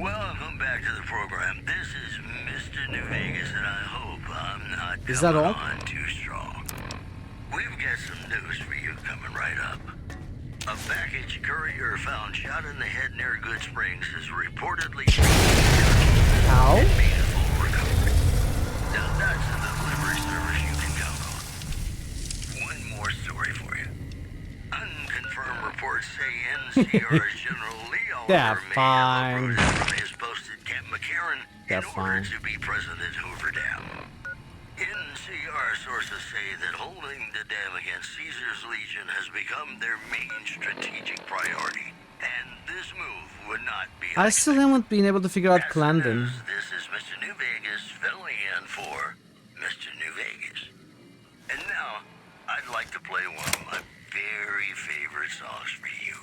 Welcome back to the program. This is Mr. New Vegas, and I hope I'm not Is that coming all? on too strong. We've got some news for you coming right up. A package courier found shot in the head near Good Springs is reportedly How? and made a full recovery. Now that's a delivery service you can count on. One more story for you. Unconfirmed reports say NCR's General Lee They're Oliver may have fine. uprooted from his post at Camp McCarran They're in order fine. to be present at Hoover Dam. NCR sources say that holding the dam against Caesar's Legion has become their main strategic priority, and this move would not be I still haven't been able to figure out That's the Clandon. news. This is Mr. New Vegas filling in for Mr. New Vegas. And now, I'd like to play one of my very favorite songs for you.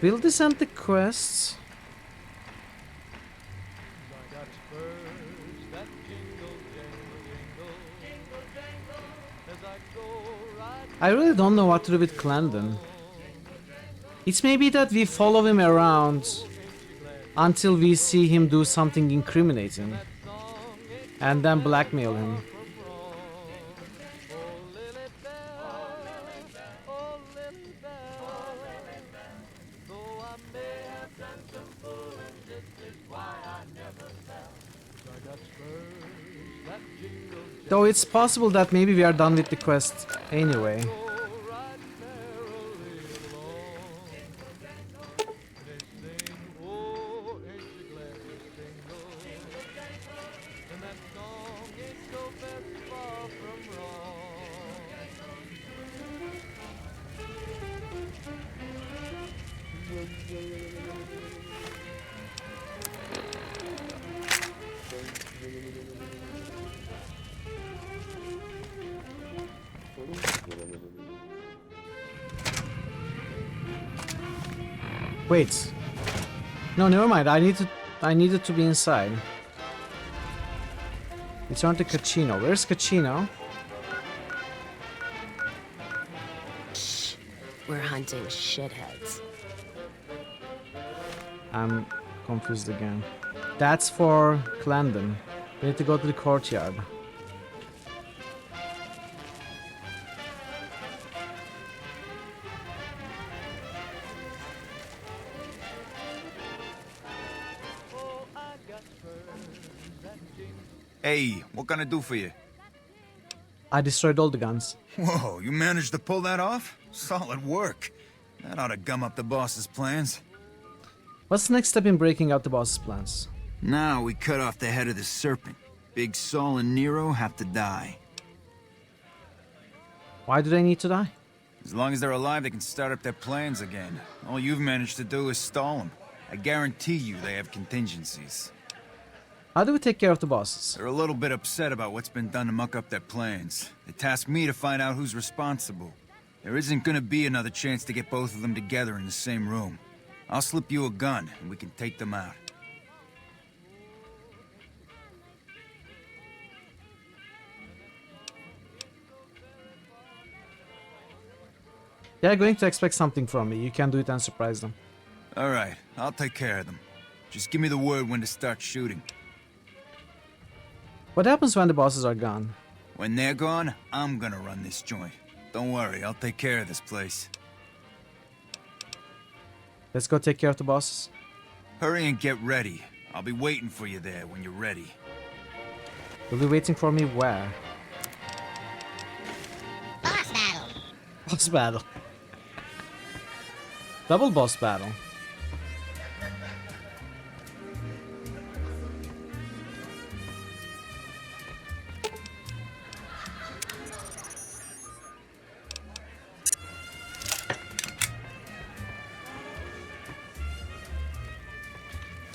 Will this end the quests? I really don't know what to do with Clandon. It's maybe that we follow him around until we see him do something incriminating and then blackmail him. Though it's possible that maybe we are done with the quest anyway. Wait. No, never mind. I needed to be inside. Return to Caccino. Where's Caccino? Shh. We're hunting shitheads. I'm confused again. That's for Clandon. We need to go to the courtyard. Hey, what can I do for you? I destroyed all the guns. Whoa, you managed to pull that off? Solid work. That ought to gum up the boss's plans. What's the next step in breaking out the boss's plans? Now we cut off the head of the serpent. Big Saul and Nero have to die. Why do they need to die? As long as they're alive, they can start up their plans again. All you've managed to do is stall them. I guarantee you they have contingencies. How do we take care of the bosses? They're a little bit upset about what's been done to muck up their plans. They tasked me to find out who's responsible. There isn't gonna be another chance to get both of them together in the same room. I'll slip you a gun, and we can take them out. They're going to expect something from me. You can do it and surprise them. Alright, I'll take care of them. Just give me the word when to start shooting. What happens when the bosses are gone? When they're gone, I'm gonna run this joint. Don't worry, I'll take care of this place. Let's go take care of the bosses. Hurry and get ready. I'll be waiting for you there when you're ready. You'll be waiting for me where? Boss battle. Boss battle. Double boss battle.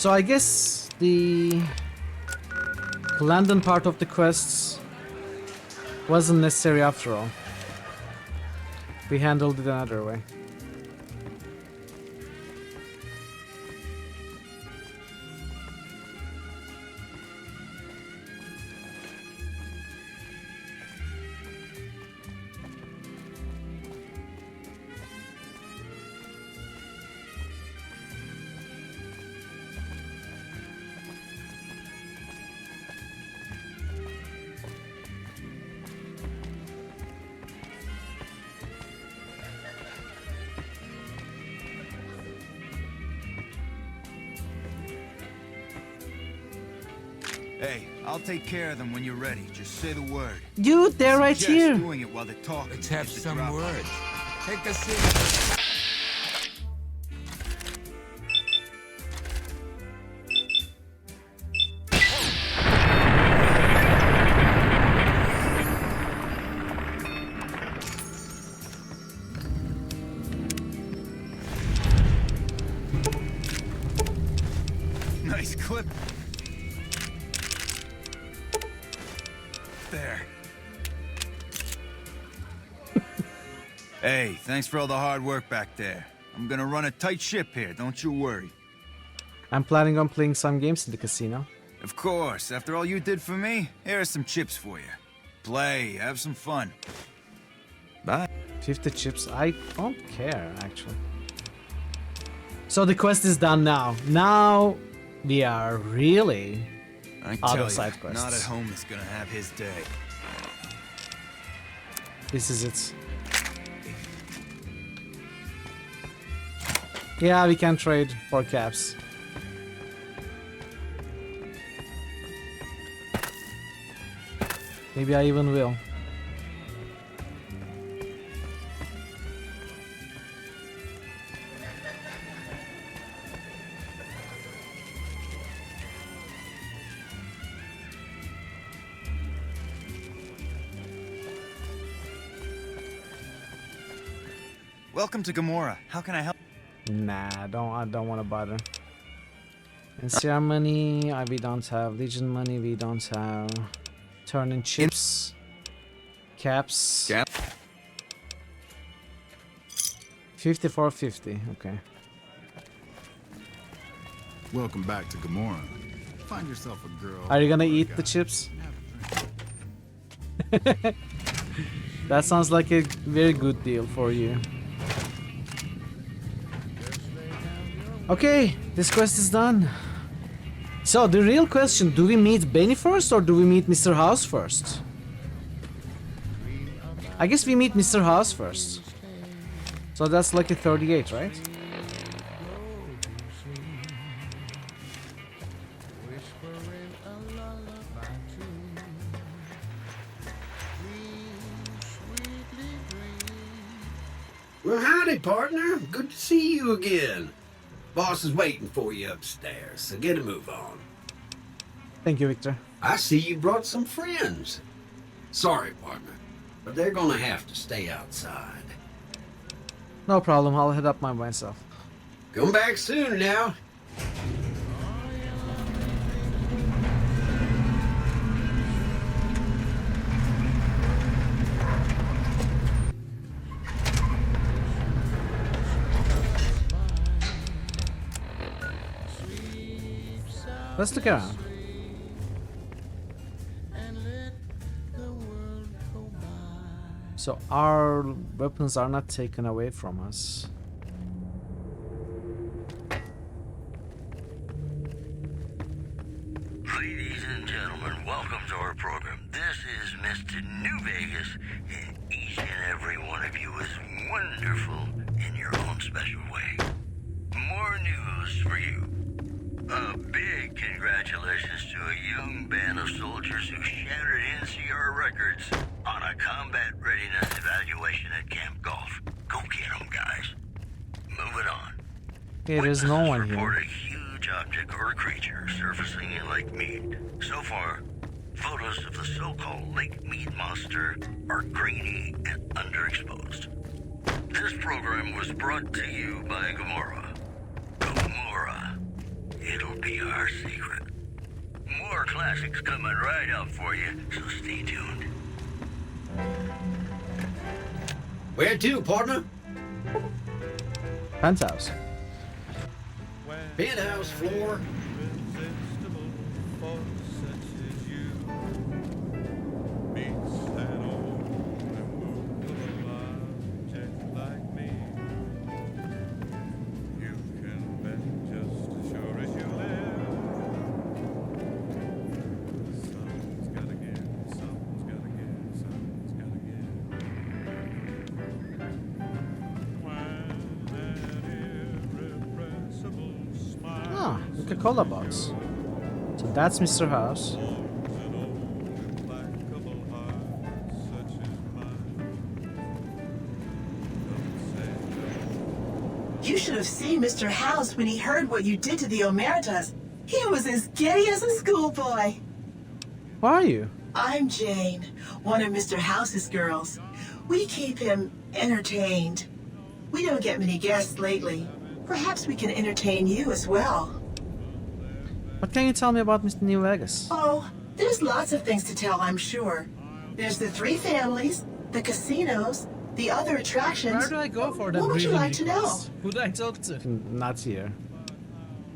So I guess the London part of the quests wasn't necessary after all. We handled it another way. Hey, I'll take care of them when you're ready. Just say the word. Dude, they're right Suggest here. doing it while they're talking. Let's have Get the some drop on words. it. Take a seat. Nice clip. There. Hey, thanks for all the hard work back there. I'm gonna run a tight ship here, don't you worry. I'm planning on playing some games in the casino. Of course, after all you did for me, here are some chips for you. Play, have some fun. Bye. 50 chips, I don't care actually. So the quest is done now. Now we are really I out tell of side you, quests. not at home is gonna have his day. This is it. Yeah, we can trade for caps. Maybe I even will. Welcome to Gamora. How can I help? Nah, I don't want to bother. NCR money, we don't have. Legion money, we don't have. Turning chips. Caps. Cap. 54.50, okay. Welcome back to Gamora. Find yourself a girl. Are you gonna or a eat guy. the chips? That sounds like a very good deal for you. Okay, this quest is done. So the real question, do we meet Benny first or do we meet Mr. House first? I guess we meet Mr. House first. So that's like a 38, right? Well, howdy, partner. Good to see you again. Boss is waiting for you upstairs, so get a move on. Thank you, Victor. I see you brought some friends. Sorry, partner, but they're gonna have to stay outside. No problem, I'll head up myself. Come back soon now. Let's look around. So our weapons are not taken away from us. Ladies and gentlemen, welcome to our program. This is Mr. New Vegas, and each and every one of you is wonderful in your own special way. More news for you. A big congratulations to a young band of soldiers who shattered NCR records on a combat readiness evaluation at Camp Golf. Go get them, guys. Moving on. Yeah, there's no one Report here. a huge object or creature surfacing in Lake Mead. So far, photos of the so-called Lake Mead monster are grainy and underexposed. This program was brought to you by Gamora. Gamora. It'll be our secret. More classics coming right up for you, so stay tuned. Where to, partner? Penthouse. Penthouse floor. Ah, Coca-Cola box. So that's Mr. House. You should have seen Mr. House when he heard what you did to the Omertas. He was as giddy as a schoolboy. Who are you? I'm Jane, one of Mr. House's girls. We keep him entertained. We don't get many guests lately. Perhaps we can entertain you as well. What can you tell me about Mr. New Vegas? Oh, there's lots of things to tell, I'm sure. There's the three families, the casinos, the other attractions. Where do I go for that? What would you like to know? Who do I talk to? Not here.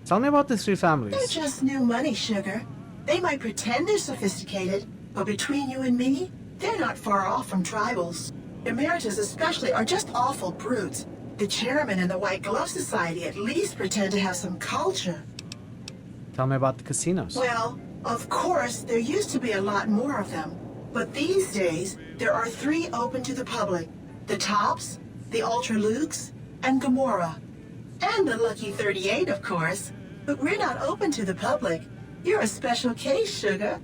Tell me about the three families. They're just new money, sugar. They might pretend they're sophisticated, but between you and me, they're not far off from tribals. Emeritus especially are just awful brutes. The chairman and the White Glove Society at least pretend to have some culture. Tell me about the casinos. Well, of course, there used to be a lot more of them. But these days, there are 3 open to the public. The Tops, the Ultra Lukes, and Gamora. And the Lucky 38, of course. But we're not open to the public. You're a special case, sugar.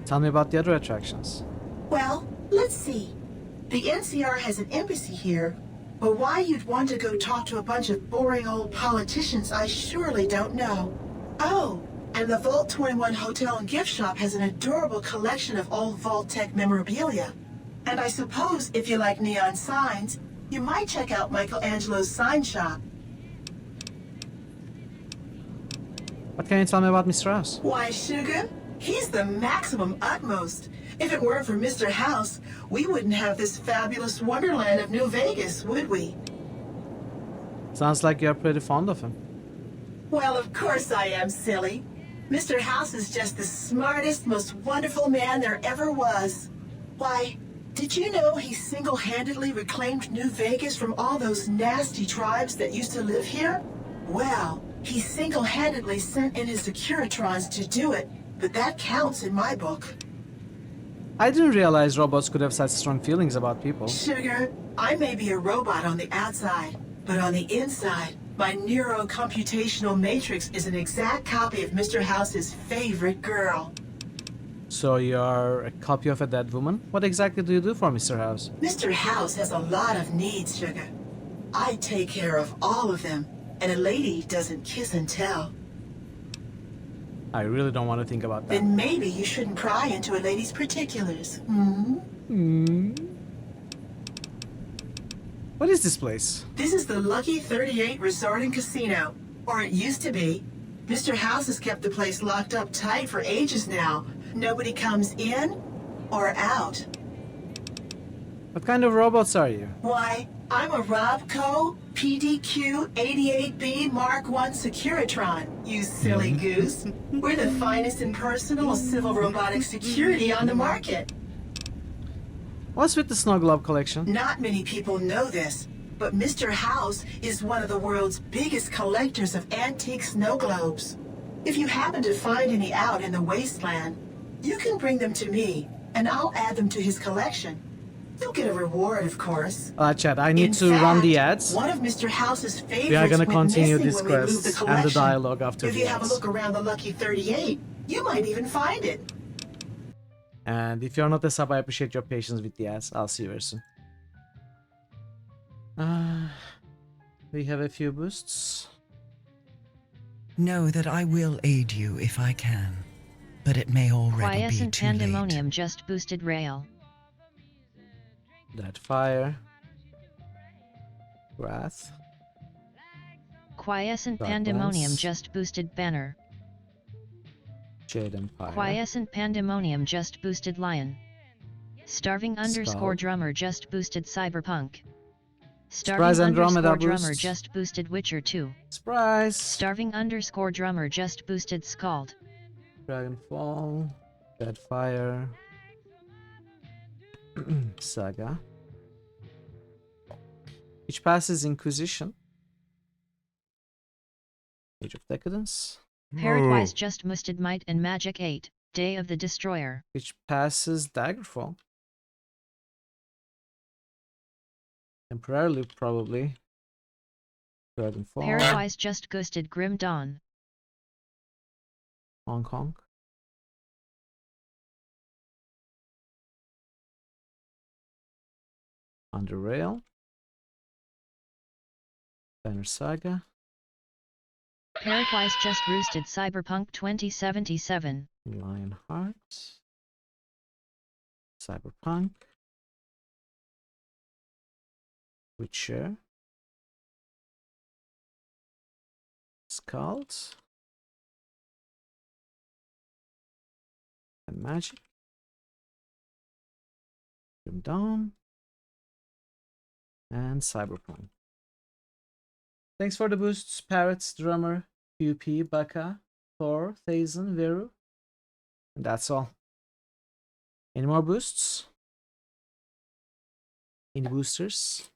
Tell me about the other attractions. Well, let's see. The NCR has an embassy here. But why you'd want to go talk to a bunch of boring old politicians, I surely don't know. Oh, and the Vault 21 Hotel and Gift Shop has an adorable collection of old Vault-Tec memorabilia. And I suppose if you like neon signs, you might check out Michelangelo's sign shop. What can you tell me about Mr. House? Why, sugar, he's the maximum utmost. If it weren't for Mr. House, we wouldn't have this fabulous wonderland of New Vegas, would we? Sounds like you're pretty fond of him. Well, of course I am, silly. Mr. House is just the smartest, most wonderful man there ever was. Why, did you know he single-handedly reclaimed New Vegas from all those nasty tribes that used to live here? Well, he single-handedly sent in his Securitrons to do it, but that counts in my book. I didn't realize robots could have such strong feelings about people. Sugar, I may be a robot on the outside, but on the inside, my neuro-computational matrix is an exact copy of Mr. House's favorite girl. So you're a copy of a dead woman? What exactly do you do for Mr. House? Mr. House has a lot of needs, sugar. I take care of all of them, and a lady doesn't kiss and tell. I really don't want to think about that. Then maybe you shouldn't pry into a lady's particulars, hmm? What is this place? This is the Lucky 38 Resort and Casino, or it used to be. Mr. House has kept the place locked up tight for ages now. Nobody comes in or out. What kind of robots are you? Why, I'm a Robco PDQ 88B Mark I Securitron, you silly goose. We're the finest in personal civil robotic security on the market. What's with the Snow Globe collection? Not many people know this, but Mr. House is one of the world's biggest collectors of antique snow globes. If you happen to find any out in the wasteland, you can bring them to me, and I'll add them to his collection. You'll get a reward, of course. Chad, I need to run the ads. One of Mr. House's favorites We are going to went continue missing this when we moved quest the and the collection. dialogue after If the you have a ads. look around the Lucky 38, you might even find it. And if you're not a sub, I appreciate your patience with the ads. I'll see you very soon. We have a few boosts. Know that I will aid you if I can, but it may already be Quiescent too late. Pandemonium just boosted Rail. That fire. Wrath. Quiescent Dark Pandemonium Lens. just boosted banner. Jade Empire. Quiescent Pandemonium just boosted Lion. Starving underscore Skull. drummer just boosted Cyberpunk. Surprise Starving Andromeda underscore drummer boost. just boosted Witcher 2. Surprise. Starving underscore drummer just boosted Scald. Dragonfall. Deadfire. Saga. Which passes Inquisition. Age of Decadence. Paradwise just boosted Might and Magic 8. Day of the Destroyer. Which passes Daggerfall. Temporarily, probably. Dragonfall. Paradwise just boosted Grim Dawn. Hong Kong. Under Rail. Banner Saga. Paradwise just roosted Cyberpunk 2077. Lionheart. Cyberpunk. Witcher. Scald. And Magic. Grim Dawn. And Cyberpunk. Thanks for the boosts, Parrots, Drummer, PUP, Baka, Thor, Thazen, Veru. And that's all. Any more boosts? Any boosters?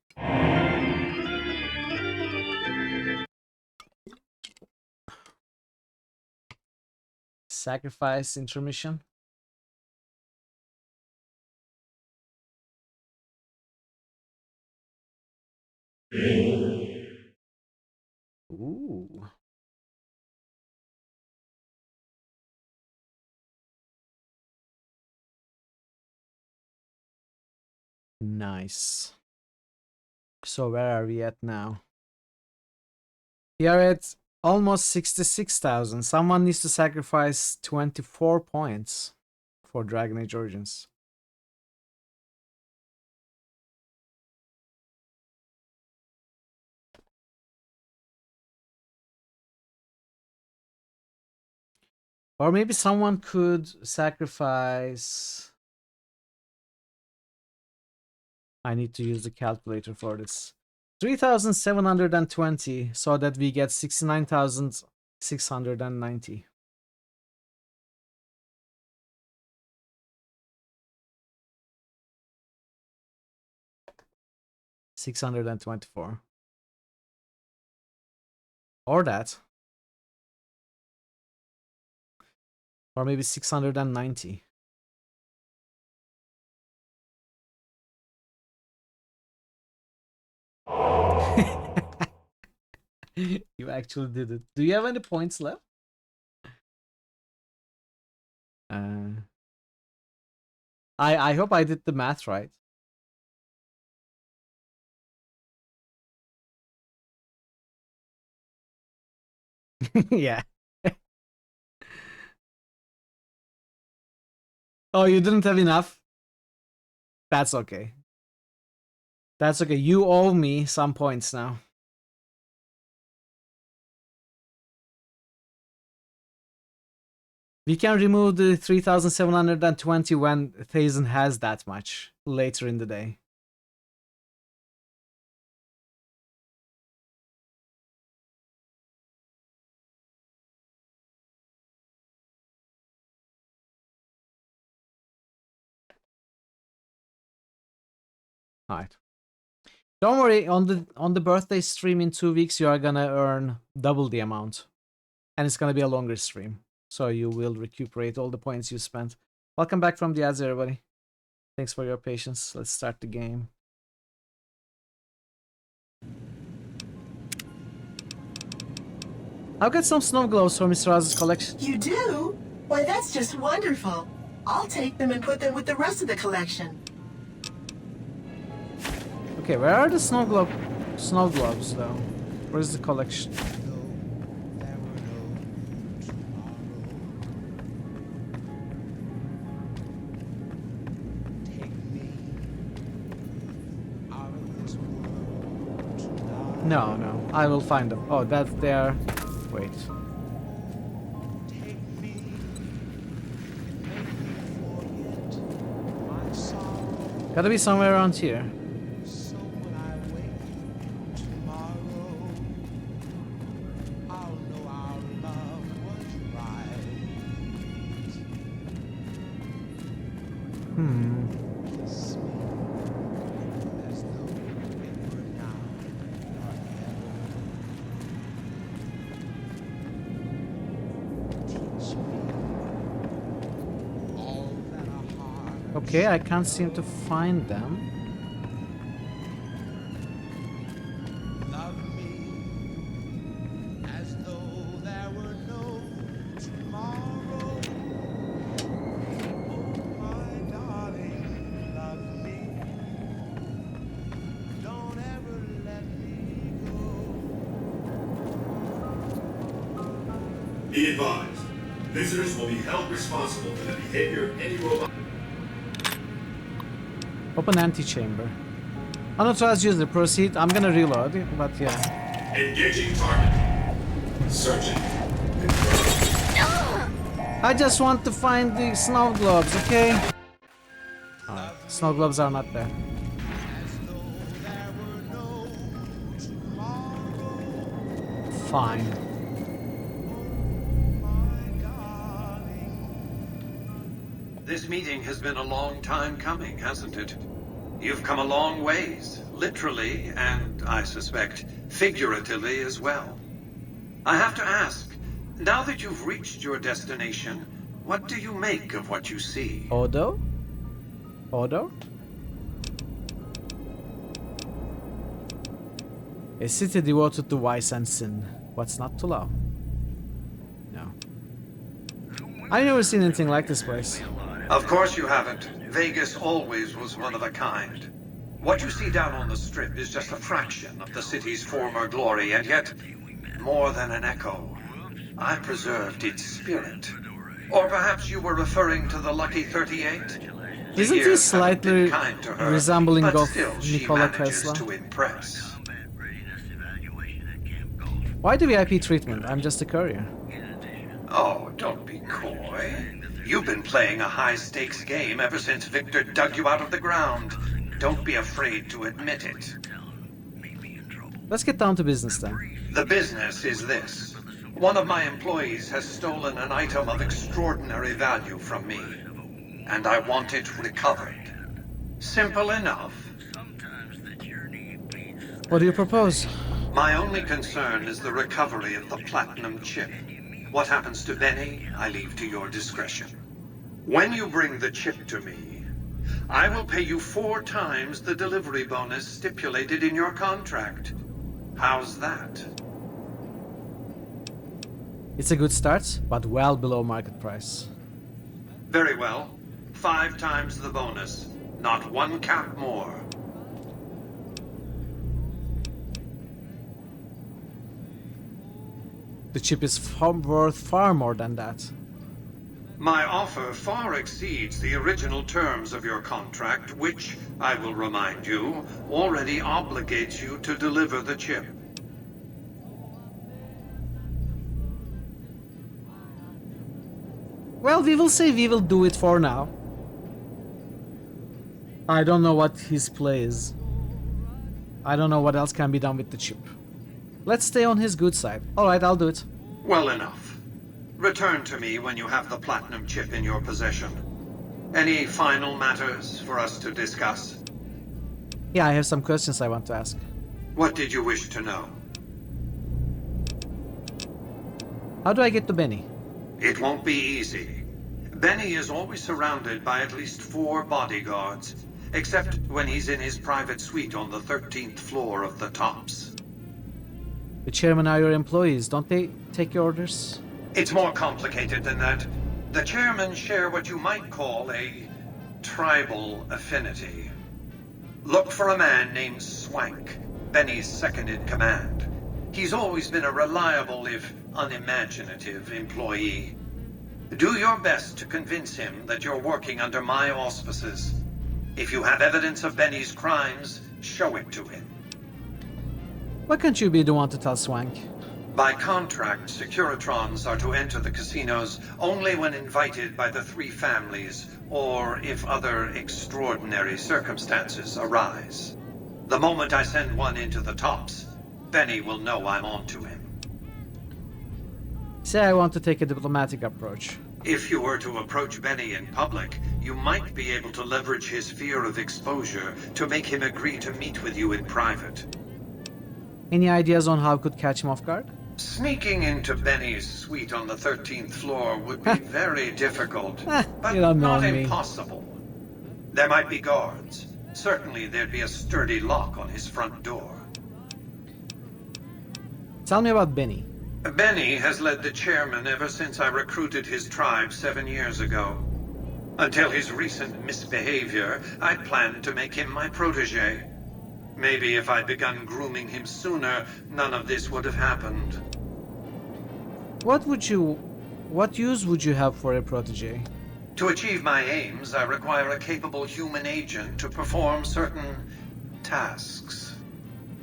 Sacrifice intermission. Ooh. Nice. So where are we at now? We are at almost 66,000. Someone needs to sacrifice 24 points for Dragon Age Origins. Or maybe someone could sacrifice... I need to use the calculator for this. 3,720 so that we get 69,690. $624. Or that. Or maybe 690. You actually did it. Do you have any points left? I hope I did the math right. Yeah. Oh, you didn't have enough? That's okay. That's okay. You owe me some points now. We can remove the 3,720 when Thazen has that much later in the day. Alright. Don't worry, on the birthday stream in 2 weeks you are gonna earn double the amount. And it's gonna be a longer stream. So you will recuperate all the points you spent. Welcome back from the ads, everybody. Thanks for your patience. Let's start the game. I'll get some snow globes for Mr. Oz's collection. You do? Why, that's just wonderful. I'll take them and put them with the rest of the collection. Okay, where are the snow globes though? Where's the collection? No, no. I will find them. Oh, that's there. Wait. Gotta be somewhere around here. Hmm. Okay, I can't seem to find them. Be advised, visitors will be held responsible for the behavior of any robot. Open antechamber. Unauthorized user, proceed. I'm gonna reload, but yeah. Engaging target. Searching. I just want to find the snow globes, okay? Alright, snow globes are not there. Fine. This meeting has been a long time coming, hasn't it? You've come a long ways, literally, and I suspect figuratively as well. I have to ask, now that you've reached your destination, what do you make of what you see? Odo? Odo? A city devoted to vice and sin. What's not to love? No. I've never seen anything like this place. Of course you haven't. Vegas always was one of a kind. What you see down on the strip is just a fraction of the city's former glory, and yet, more than an echo, I preserved its spirit. Or perhaps you were referring to the Lucky 38? Isn't he slightly resembling of Nikola Tesla? To impress. Why the VIP treatment? I'm just a courier. Oh, don't be coy. You've been playing a high-stakes game ever since Victor dug you out of the ground. Don't be afraid to admit it. Let's get down to business then. The business is this. One of my employees has stolen an item of extraordinary value from me, and I want it recovered. Simple enough. What do you propose? My only concern is the recovery of the platinum chip. What happens to Benny, I leave to your discretion. When you bring the chip to me, I will pay you 4 times the delivery bonus stipulated in your contract. How's that? It's a good start, but well below market price. Very well. 5 times the bonus. Not 1 cap more. The chip is worth far more than that. My offer far exceeds the original terms of your contract, which, I will remind you, already obligates you to deliver the chip. Well, we will say we will do it for now. I don't know what his play is. I don't know what else can be done with the chip. Let's stay on his good side. Alright, I'll do it. Well enough. Return to me when you have the platinum chip in your possession. Any final matters for us to discuss? Yeah, I have some questions I want to ask. What did you wish to know? How do I get to Benny? It won't be easy. Benny is always surrounded by at least 4 bodyguards, except when he's in his private suite on the 13th floor of the Tops. The chairman are your employees, don't they take your orders? It's more complicated than that. The chairmen share what you might call a tribal affinity. Look for a man named Swank, Benny's second-in-command. He's always been a reliable, if unimaginative, employee. Do your best to convince him that you're working under my auspices. If you have evidence of Benny's crimes, show it to him. Why can't you be the one to tell Swank? By contract, Securitrons are to enter the casinos only when invited by the three families, or if other extraordinary circumstances arise. The moment I send one into the tops, Benny will know I'm on to him. Say I want to take a diplomatic approach. If you were to approach Benny in public, you might be able to leverage his fear of exposure to make him agree to meet with you in private. Any ideas on how I could catch him off guard? Sneaking into Benny's suite on the 13th floor would be very difficult, but You don't know not me. impossible. There might be guards. Certainly there'd be a sturdy lock on his front door. Tell me about Benny. Benny has led the chairman ever since I recruited his tribe 7 years ago. Until his recent misbehavior, I planned to make him my protege. Maybe if I'd begun grooming him sooner, none of this would have happened. What use would you have for a protege? To achieve my aims, I require a capable human agent to perform certain tasks.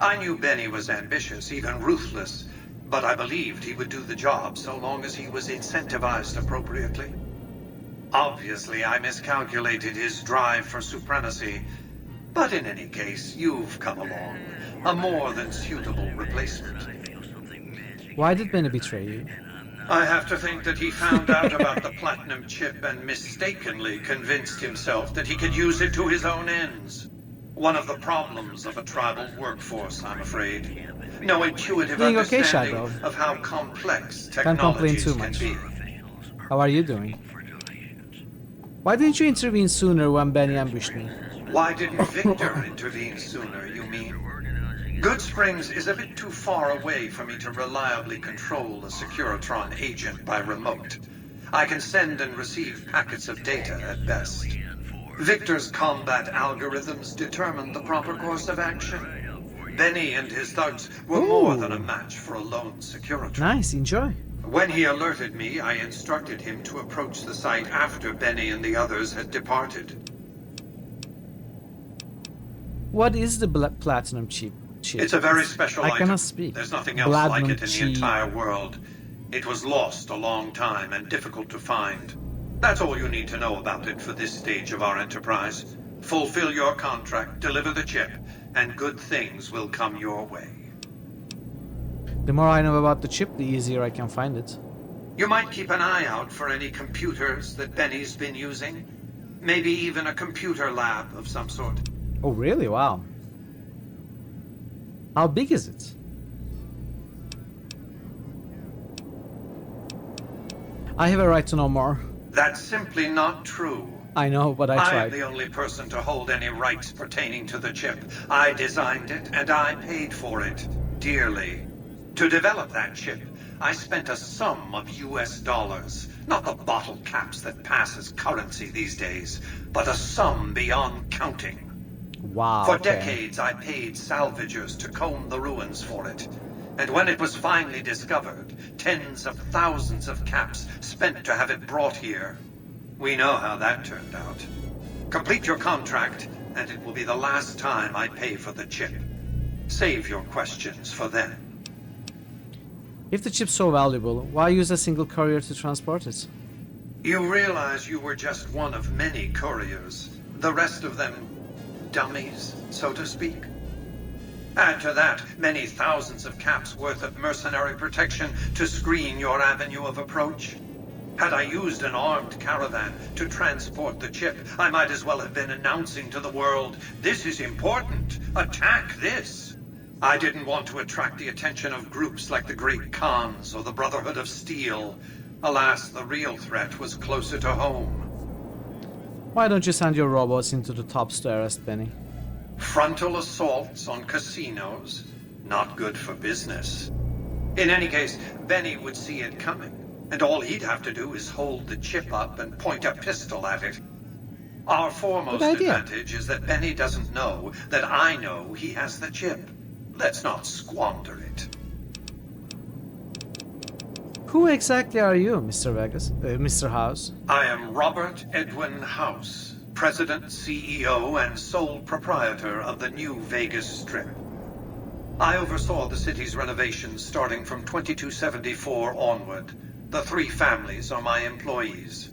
I knew Benny was ambitious, even ruthless, but I believed he would do the job so long as he was incentivized appropriately. Obviously, I miscalculated his drive for supremacy, but in any case, you've come along. A more than suitable replacement. Why did Benny betray you? I have to think that he found out about the platinum chip and mistakenly convinced himself that he could use it to his own ends. One of the problems of a tribal workforce, I'm afraid. No intuitive Doing okay, understanding Shadow. of how complex Can't complain technologies too can much. be. How are you doing? Why didn't you intervene sooner when Benny ambushed me? Why didn't Victor intervene sooner, you mean? Good Springs is a bit too far away for me to reliably control a Securitron agent by remote. I can send and receive packets of data at best. Victor's combat algorithms determine the proper course of action. Benny and his thugs were more than a match for a lone Securitron. Nice, enjoy. When he alerted me, I instructed him to approach the site after Benny and the others had departed. What is the platinum chip? It's a very special I item. cannot speak. There's nothing else like Platinum it in the chip. entire world. It was lost a long time and difficult to find. That's all you need to know about it for this stage of our enterprise. Fulfill your contract, deliver the chip, and good things will come your way. The more I know about the chip, the easier I can find it. You might keep an eye out for any computers that Benny's been using. Maybe even a computer lab of some sort. Oh, really? Wow. How big is it? I have a right to know more. That's simply not true. I know, but I I'm tried. the only person to hold any rights pertaining to the chip. I designed it, and I paid for it, dearly. To develop that chip, I spent a sum of US dollars. Not the bottle caps that pass as currency these days, but a sum beyond counting. Wow. For okay. decades, I paid salvagers to comb the ruins for it. And when it was finally discovered, tens of thousands of caps spent to have it brought here. We know how that turned out. Complete your contract, and it will be the last time I pay for the chip. Save your questions for then. If the chip's so valuable, why use a single courier to transport it? You realize you were just one of many couriers. The rest of them, dummies, so to speak. Add to that many thousands of caps worth of mercenary protection to screen your avenue of approach. Had I used an armed caravan to transport the chip, I might as well have been announcing to the world, this is important, attack this. I didn't want to attract the attention of groups like the Great Khans or the Brotherhood of Steel. Alas, the real threat was closer to home. Why don't you send your robots into the tops to arrest Benny? Frontal assaults on casinos? Not good for business. In any case, Benny would see it coming, and all he'd have to do is hold the chip up and point a pistol at it. Our foremost advantage is that Benny doesn't know that I know he has the chip. Let's not squander it. Who exactly are you, Mr. Vegas? Mr. House? I am Robert Edwin House, President, CEO, and sole proprietor of the New Vegas Strip. I oversaw the city's renovations starting from 2274 onward. The 3 families are my employees.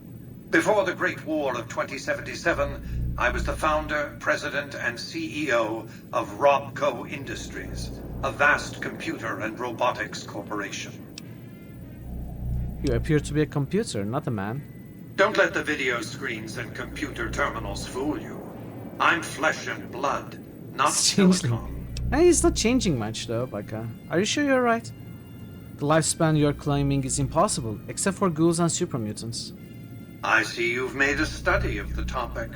Before the Great War of 2077, I was the founder, president, and CEO of Robco Industries, a vast computer and robotics corporation. You appear to be a computer, not a man. Don't let the video screens and computer terminals fool you. I'm flesh and blood, not silicon. He's not changing much though, Baka. Are you sure you're right? The lifespan you're claiming is impossible, except for ghouls and super mutants. I see you've made a study of the topic.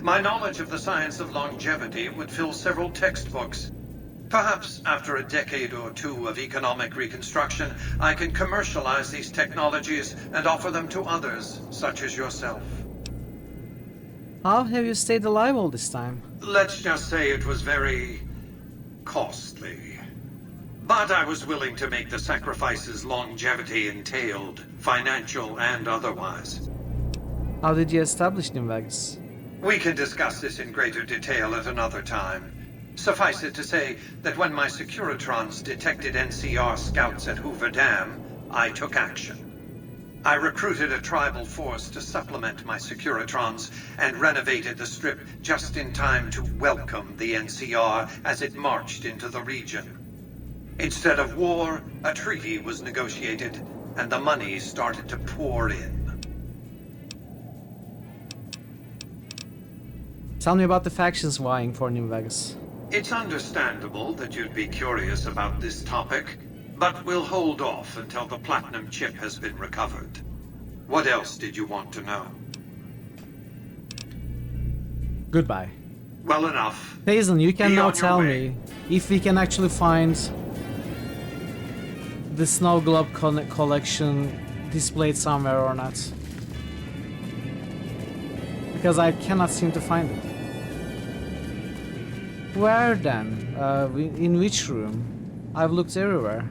My knowledge of the science of longevity would fill several textbooks. Perhaps after a decade or 2 of economic reconstruction, I can commercialize these technologies and offer them to others, such as yourself. How have you stayed alive all this time? Let's just say it was very costly. But I was willing to make the sacrifices longevity entailed, financial and otherwise. How did you establish New Vegas? We can discuss this in greater detail at another time. Suffice it to say that when my Securitrons detected NCR scouts at Hoover Dam, I took action. I recruited a tribal force to supplement my Securitrons and renovated the strip just in time to welcome the NCR as it marched into the region. Instead of war, a treaty was negotiated, and the money started to pour in. Tell me about the factions vying for New Vegas. It's understandable that you'd be curious about this topic, but we'll hold off until the platinum chip has been recovered. What else did you want to know? Goodbye. Well enough. Hazen, you can Be now on your tell way. me if we can actually find the Snow Globe collection displayed somewhere or not. Because I cannot seem to find it. Where then? In which room? I've looked everywhere.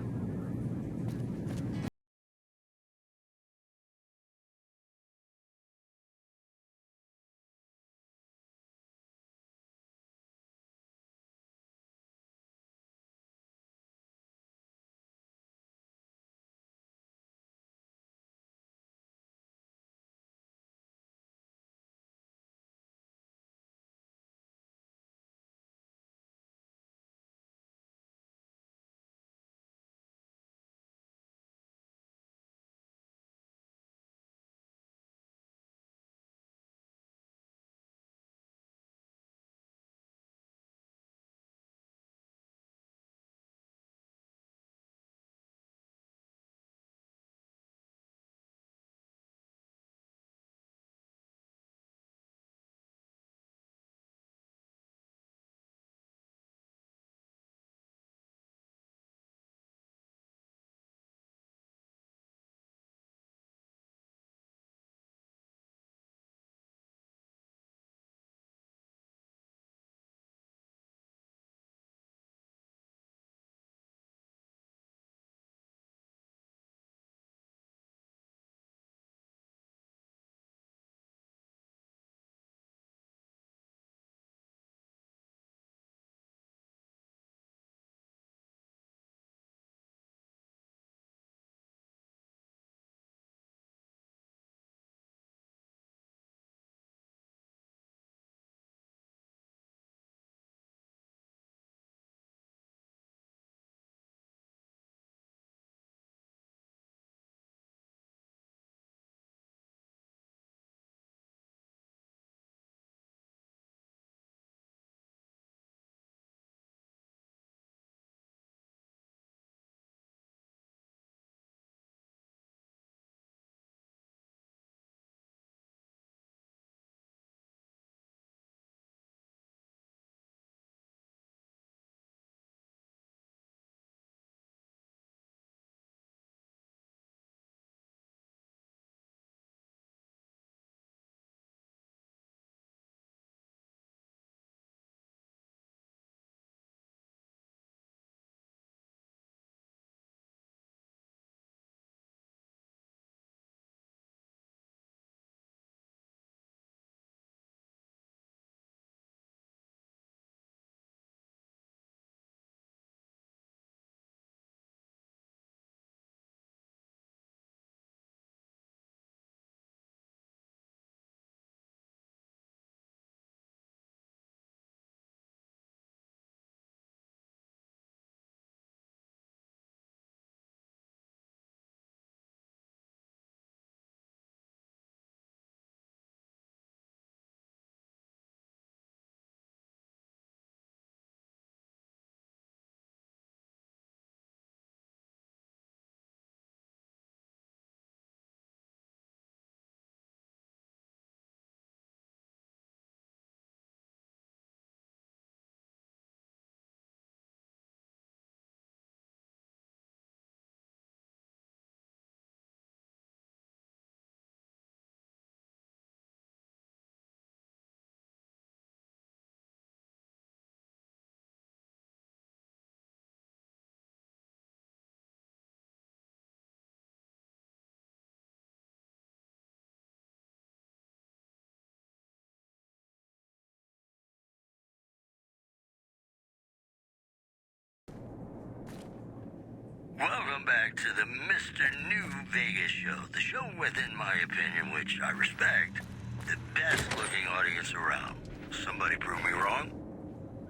welcome back to the Mr. New Vegas show. The show with, in my opinion, which I respect, the best looking audience around. Somebody prove me wrong?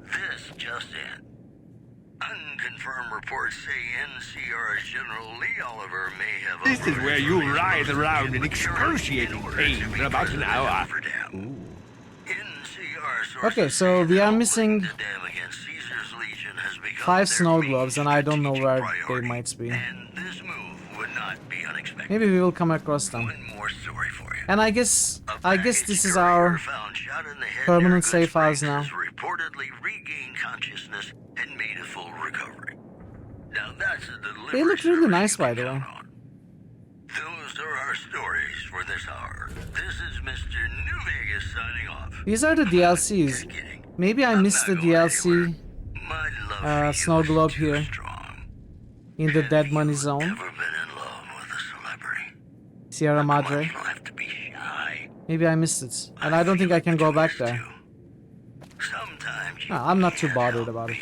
This just in. Unconfirmed reports say NCR's General Lee Oliver may have... This is where you writhe around in excruciating pain for about an hour. Okay, so we are missing 5 snow globes, and I don't know where they might be. Maybe we will come across them. And I guess this is our permanent safe house now. Reportedly regained consciousness and made a full recovery. Now that's a delivery. They look really nice, by the way. Those are our stories for this hour. This is Mr. New Vegas signing off. These are the DLCs. Maybe I missed the DLC snow globe here in the Dead Money Zone. Sierra Madre. Maybe I missed it, and I don't think I can go back there. No, I'm not too bothered about it.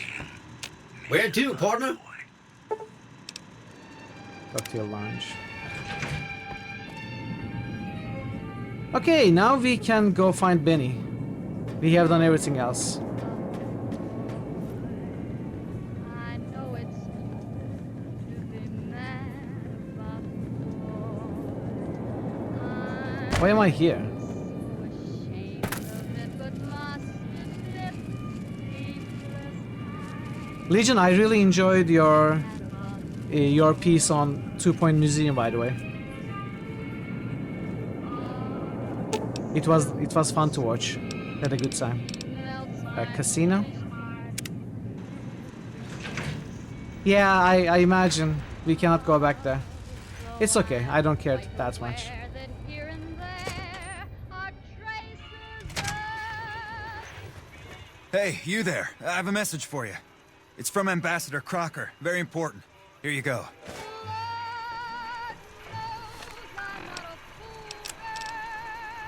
Where to, partner? Cocktail lounge. Okay, now we can go find Benny. We have done everything else. Why am I here? Legion, I really enjoyed your piece on 2 Point Museum, by the way. It was fun to watch. Had a good time. Casino? Yeah, I imagine we cannot go back there. It's okay, I don't care that much. Hey, you there. I have a message for you. It's from Ambassador Crocker. Very important. Here you go.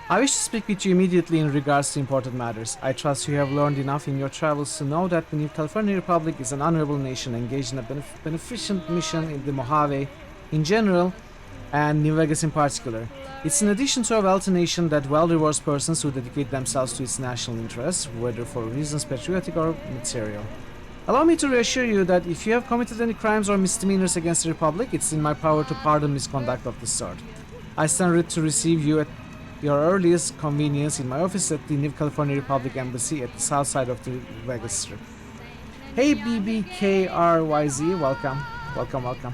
I wish to speak with you immediately in regards to important matters. I trust you have learned enough in your travels to know that the New California Republic is an honorable nation engaged in a beneficent mission in the Mojave in general and New Vegas in particular. It's in addition to a wealthy nation that well rewards persons who dedicate themselves to its national interests, whether for reasons patriotic or material. Allow me to reassure you that if you have committed any crimes or misdemeanors against the Republic, it's in my power to pardon misconduct of this sort. I stand ready to receive you at your earliest convenience in my office at the New California Republic Embassy at the south side of the Vegas Strip. Hey BBKRYZ, welcome. Welcome.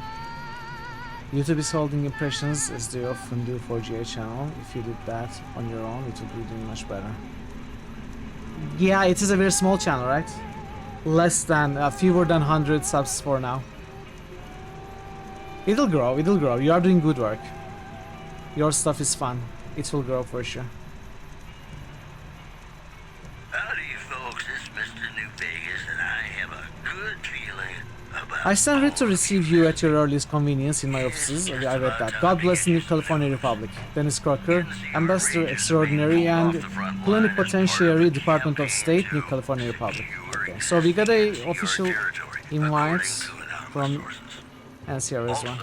YouTube is holding impressions as they often do for GA channel. If you did that on your own, it would be doing much better. Yeah, it is a very small channel, right? Less than, fewer than 100 subs for now. It'll grow. You are doing good work. Your stuff is fun. It will grow for sure. Howdy, folks. It's Mr. New Vegas, and I have a good feeling about... I stand ready to receive you at your earliest convenience in my offices. I read that. God bless the New California Republic. Dennis Crocker, Ambassador Extraordinary and Plenipotentiary, Department of State, New California Republic. Okay, so we got a official invite from NCR as well.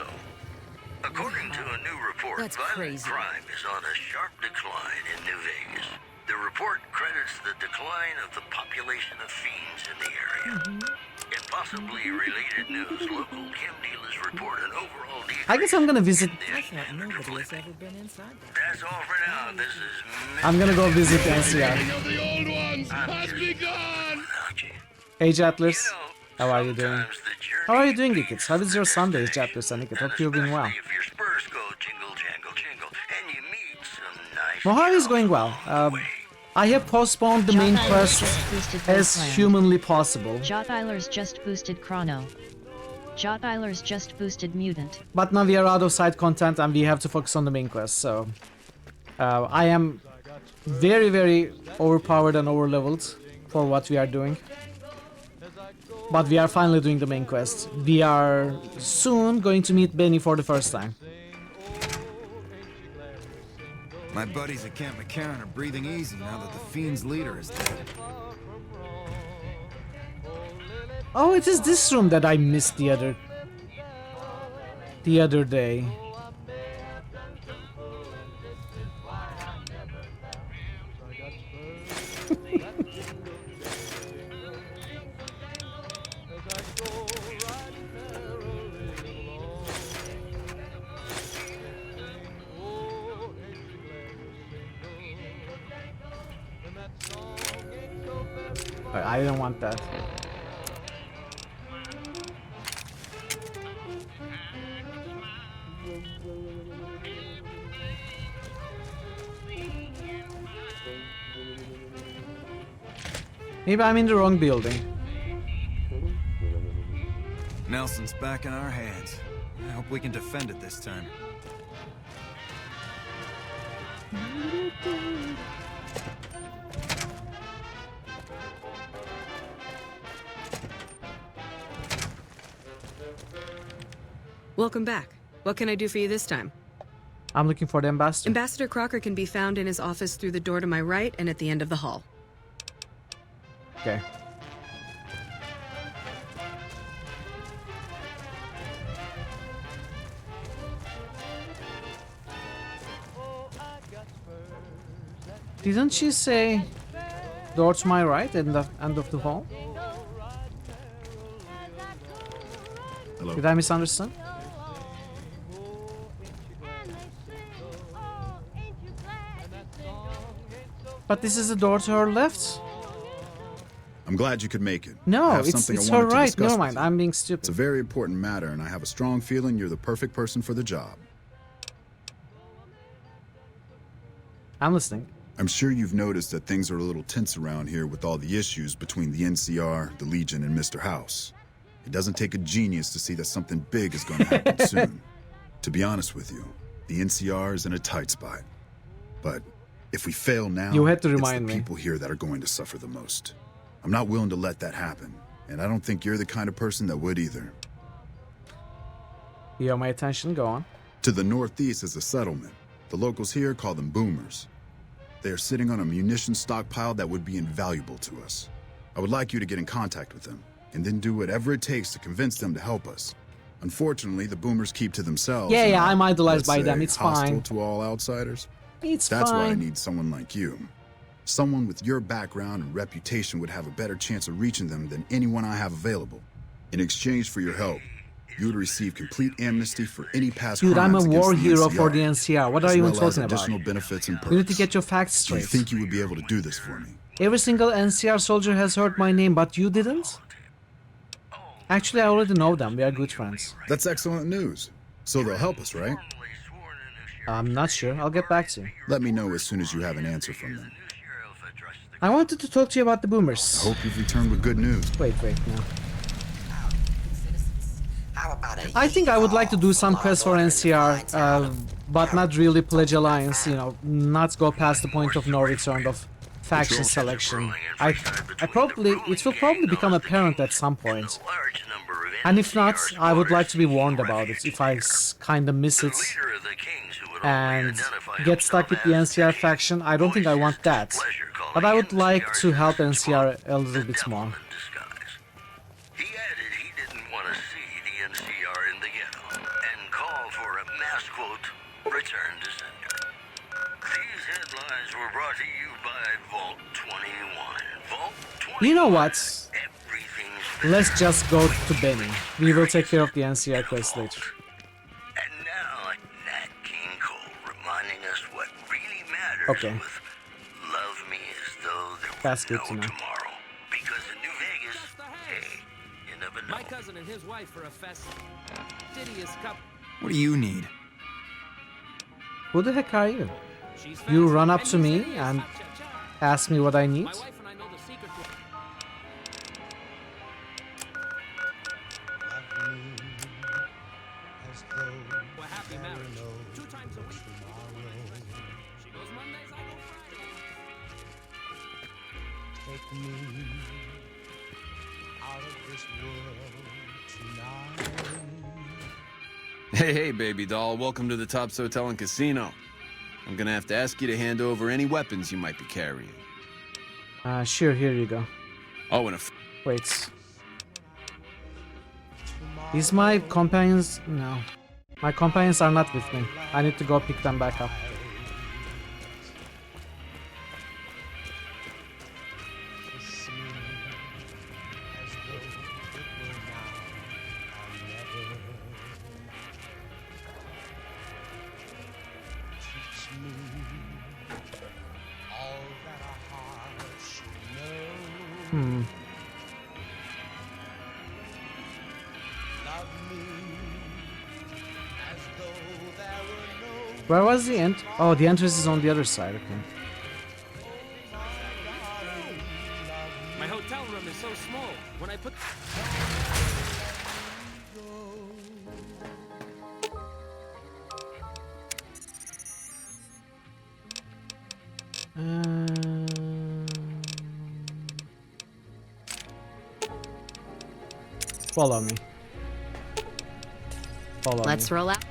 According to a new report, violent crime is on a sharp decline in New Vegas. The report credits the decline of the population of fiends in the area. In possibly related news, local chem dealers report an overall decrease. I guess I'm gonna visit. That's all for now. This is... I'm gonna go visit NCR. Hey Jatlers, how are you doing? How are you doing, kids? How is your Sunday, Jatlers and Nick? Hope you've been well. Mojave is going well. I have postponed the main quest as humanly possible. Jotylers just boosted Chrono. Jotylers just boosted Mutant. But now we are out of side content and we have to focus on the main quest, so... I am very, very overpowered and overleveled for what we are doing. But we are finally doing the main quest. We are soon going to meet Benny for the first time. My buddies at Camp McCarran are breathing easy now that the Fiend's leader is dead. Oh, it is this room that I missed the other the other day. I didn't want that. Maybe I'm in the wrong building. Nelson's back in our hands. I hope we can defend it this time. Welcome back. What can I do for you this time? I'm looking for the ambassador. Ambassador Crocker can be found in his office through the door to my right and at the end of the hall. Okay. Didn't she say door to my right and the end of the hall? Hello? Did I misunderstand? But this is the door to her left. I'm glad you could make it. No, I have it's something I her wanted to right. discuss Never with mind, you. I'm being stupid. It's a very important matter, and I have a strong feeling you're the perfect person for the job. I'm listening. I'm sure you've noticed that things are a little tense around here with all the issues between the NCR, the Legion, and Mr. House. It doesn't take a genius to see that something big is going to happen soon. To be honest with you, the NCR is in a tight spot. But if we fail now, You had to it's remind the me. people here that are going to suffer the most. I'm not willing to let that happen, and I don't think you're the kind of person that would either. You have my attention, go on. To the northeast is a settlement. The locals here call them boomers. They are sitting on a munition stockpile that would be invaluable to us. I would like you to get in contact with them, and then do whatever it takes to convince them to help us. Unfortunately, the boomers keep to themselves. Yeah, and yeah, are, I'm idolized let's by them, say, it's hostile fine. to all outsiders. It's That's why I fine. need someone like you. Someone with your background and reputation would have a better chance of reaching them than anyone I have available. In exchange for your help, you would receive complete amnesty for any past Dude, I'm a crimes against war the hero NCR, for the NCR. What as are you even well as talking about? additional benefits and You need to perks. get your facts Do you straight. think you would be able to do this for me? Every single NCR soldier has heard my name, but you didn't? Actually, I already know them. We are good friends. That's excellent news. So they'll help us, right? I'm not sure. I'll get back to you. Let me know as soon as you have an answer from them. I wanted to talk to you about the boomers. I hope you've returned with good news. Wait, no. How about a I think I would like to do some quests for NCR, but not really pledge alliance, you know, not go past the point of no return of faction selection. It will probably become apparent at some point. And if not, I would like to be warned about it if I kinda miss it and get stuck with the NCR faction. I don't think I want that. But I would like to help NCR a little bit more. He added he didn't want to see the NCR in the ghetto and called for a mass quote, return to sender. These headlines were brought to you by Vault 21. Vault 21. You know what? Let's just go to Benny. We will take care of the NCR quest later. And now, Nat King Cole reminding us what really matters Okay. with Love Me As Though There That's Was good No to know. Tomorrow. Because in New Vegas, hey, you never know. My cousin and his wife for a fastidious couple. What do you need? Who the heck are you? You run up to me and ask me what I need? My wife and I know the secret to a happy marriage. 2 times a week. She goes Mondays, I go Fridays. Take me out of this world tonight. Hey, baby doll. Welcome to the Tops Hotel and Casino. I'm gonna have to ask you to hand over any weapons you might be carrying. Sure, here you go. Oh, and Wait. Is my companions... No. My companions are not with me. I need to go pick them back up. Hmm. Where was the end? Oh, the entrance is on the other side. Okay. My hotel room is so small. When I put... Follow me. Follow Let's me. roll out.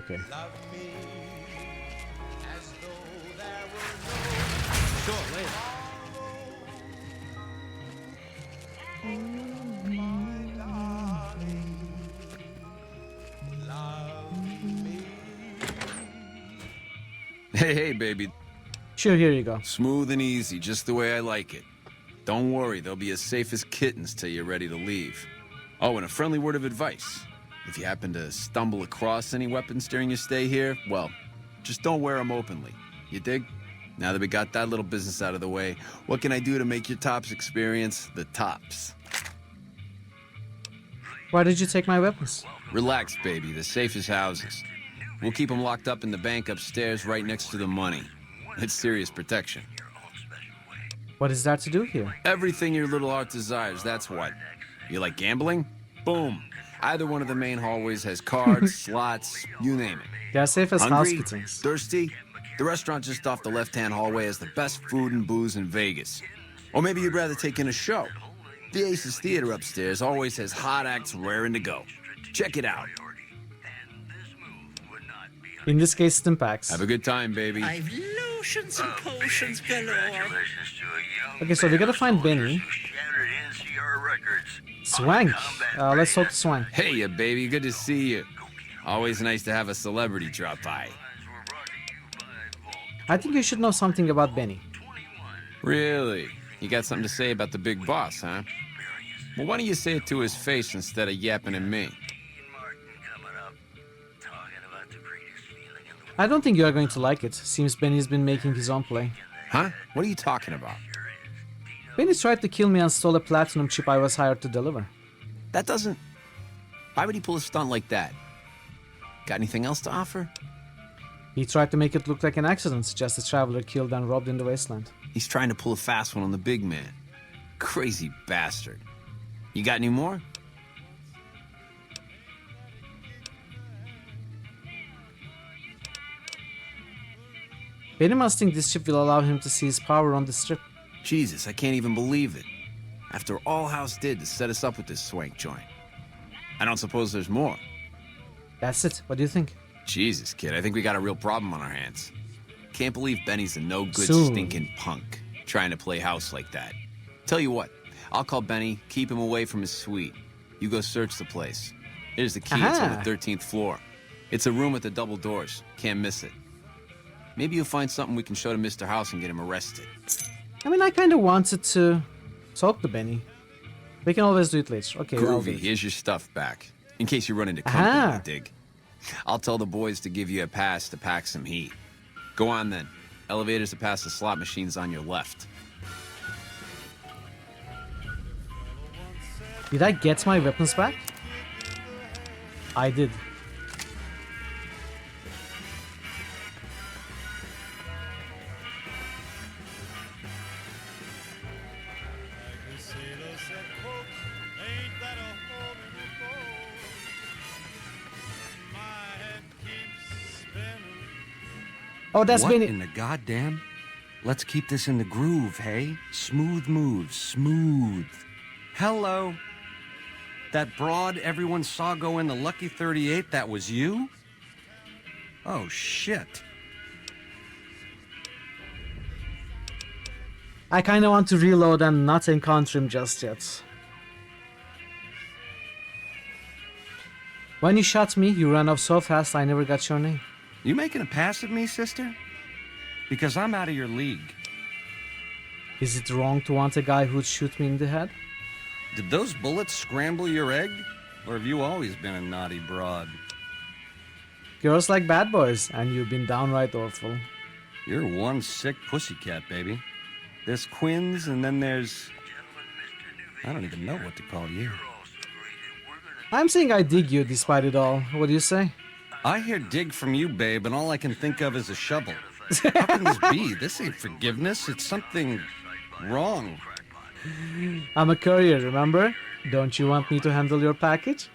Okay. Sure, later. Hey, baby. Sure, here you go. Smooth and easy, just the way I like it. Don't worry, they'll be as safe as kittens till you're ready to leave. Oh, and a friendly word of advice. If you happen to stumble across any weapons during your stay here, well, just don't wear them openly. You dig? Now that we got that little business out of the way, what can I do to make your tops experience the tops? Why did you take my weapons? Relax, baby. The safe is houses. We'll keep them locked up in the bank upstairs right next to the money. It's serious protection. What is that to do here? Everything your little heart desires, that's what. You like gambling? Boom. Either one of the main hallways has cards, slots, you name it. They're safe as house Hungry? kittens. Thirsty? The restaurant just off the left-hand hallway has the best food and booze in Vegas. Or maybe you'd rather take in a show. The Aces Theater upstairs always has hot acts raring to go. Check it out. In this case, Stimpaks. Have a good time, baby. I've lotions and potions galore. Okay, so we gotta find Benny. Swank. Let's talk to Swank. Hey, ya baby. Good to see you. Always nice to have a celebrity drop by. I think you should know something about Benny. Really? You got something to say about the big boss, huh? Well, why don't you say it to his face instead of yapping at me? I don't think you are going to like it. Seems Benny's been making his own play. Huh? What are you talking about? Benny tried to kill me and stole a platinum chip I was hired to deliver. That doesn't... Why would he pull a stunt like that? Got anything else to offer? He tried to make it look like an accident, just a traveler killed and robbed in the wasteland. He's trying to pull a fast one on the big man. Crazy bastard. You got any more? Benny must think this chip will allow him to see his power on the strip. Jesus, I can't even believe it. After all House did to set us up with this swank joint. I don't suppose there's more. That's it. What do you think? Jesus, kid, I think we got a real problem on our hands. Can't believe Benny's a no-good Soon. stinking punk trying to play house like that. Tell you what, I'll call Benny, keep him away from his suite. You go search the place. Here's the key, it's on the 13th floor. It's a room with the double doors. Can't miss it. Maybe you'll find something we can show to Mr. House and get him arrested. I mean, I kind of wanted to talk to Benny. We can always do it later. Okay, I'll do Groovy, it. here's your stuff back. In case you run into company, Aha. you dig. I'll tell the boys to give you a pass to pack some heat. Go on then. Elevators to pass the slot machines on your left. Did I get my weapons back? I did. Oh, that's what Benny. in the goddamn? Let's keep this in the groove, hey? Smooth moves, smooth. Hello. That broad everyone saw go in the Lucky 38, that was you? Oh, shit. I kind of want to reload and not encounter him just yet. When you shot me, you ran off so fast I never got your name. You making a pass at me, sister? Because I'm out of your league. Is it wrong to want a guy who'd shoot me in the head? Did those bullets scramble your egg? Or have you always been a naughty broad? Girls like bad boys, and you've been downright awful. You're one sick pussycat, baby. There's Quinn's, and then there's... I don't even know what to call you. I'm saying I dig you despite it all. What do you say? I hear dig from you, babe, and all I can think of is a shovel. How can this be? This ain't forgiveness. It's something wrong. I'm a courier, remember? Don't you want me to handle your package?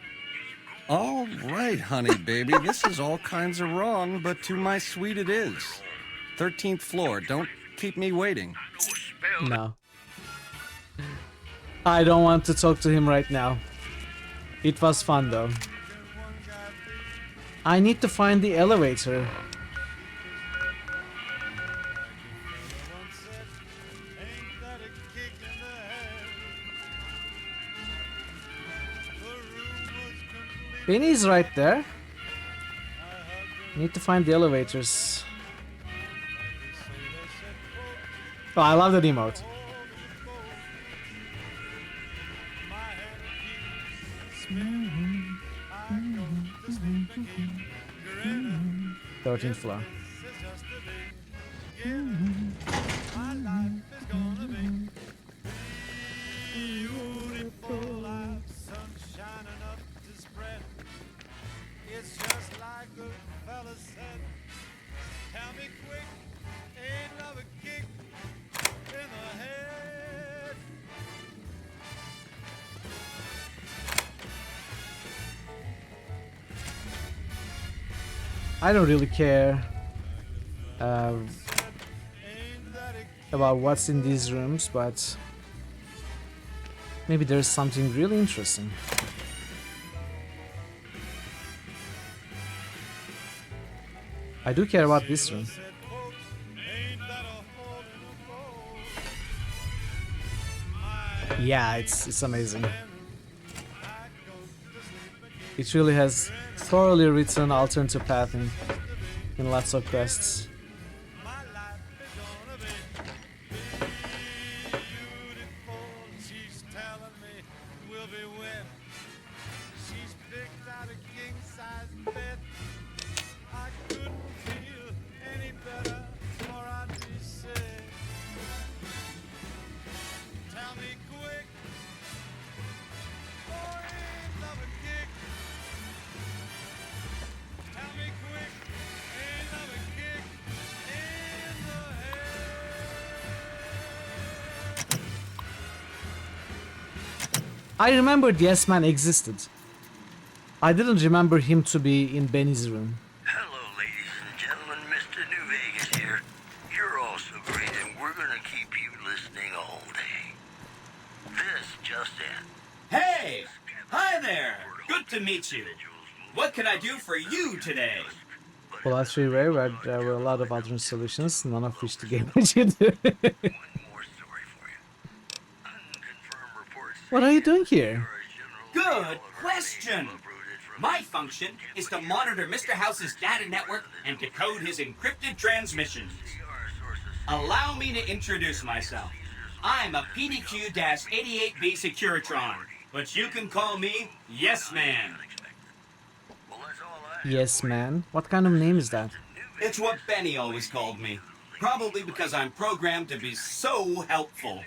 All right, honey, baby. This is all kinds of wrong, but to my suite it is. 13th floor. Don't keep me waiting. No. I don't want to talk to him right now. It was fun though. I need to find the elevator. Benny's right there. Need to find the elevators. Oh, I love that emote. Thirteenth floor. It's just like the fella said. Tell me quick, ain't love a kick in the head? I don't really care about what's in these rooms, but maybe there's something really interesting. I do care about this room. Yeah, it's amazing. It really has thoroughly written alternative pathing in lots of quests. I remembered Yes Man existed. I didn't remember him to be in Benny's room. Hello, ladies and gentlemen. Mr. New Vegas here. You're all so great, and we're gonna keep you listening all day. This just in. Hey! Hi there! Good to meet you. What can I do for you today? Well, that's really rare, where there were a lot of alternate solutions, none of which the game should do. What are you doing here? Good question! My function is to monitor Mr. House's data network and decode his encrypted transmissions. Allow me to introduce myself. I'm a PDQ-88B Securitron, but you can call me Yes Man. Yes Man? What kind of name is that? It's what Benny always called me. Probably because I'm programmed to be so helpful.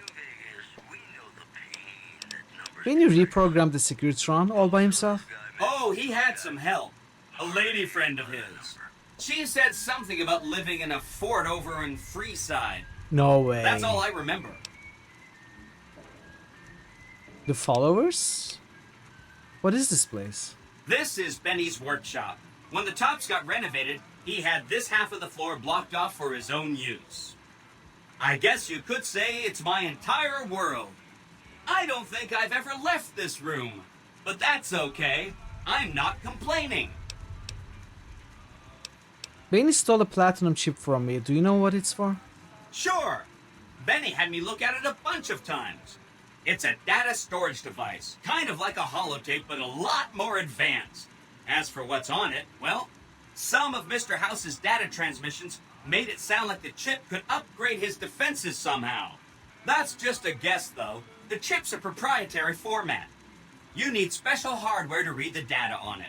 Benny reprogrammed the Securitron all by himself? Oh, he had some help. A lady friend of his. She said something about living in a fort over in Freeside. No way. That's all I remember. The followers? What is this place? This is Benny's workshop. When the tops got renovated, he had this half of the floor blocked off for his own use. I guess you could say it's my entire world. I don't think I've ever left this room, but that's okay. I'm not complaining. Benny stole a platinum chip from me. Do you know what it's for? Sure. Benny had me look at it a bunch of times. It's a data storage device, kind of like a holotape, but a lot more advanced. As for what's on it, well, some of Mr. House's data transmissions made it sound like the chip could upgrade his defenses somehow. That's just a guess, though. The chip's a proprietary format. You need special hardware to read the data on it.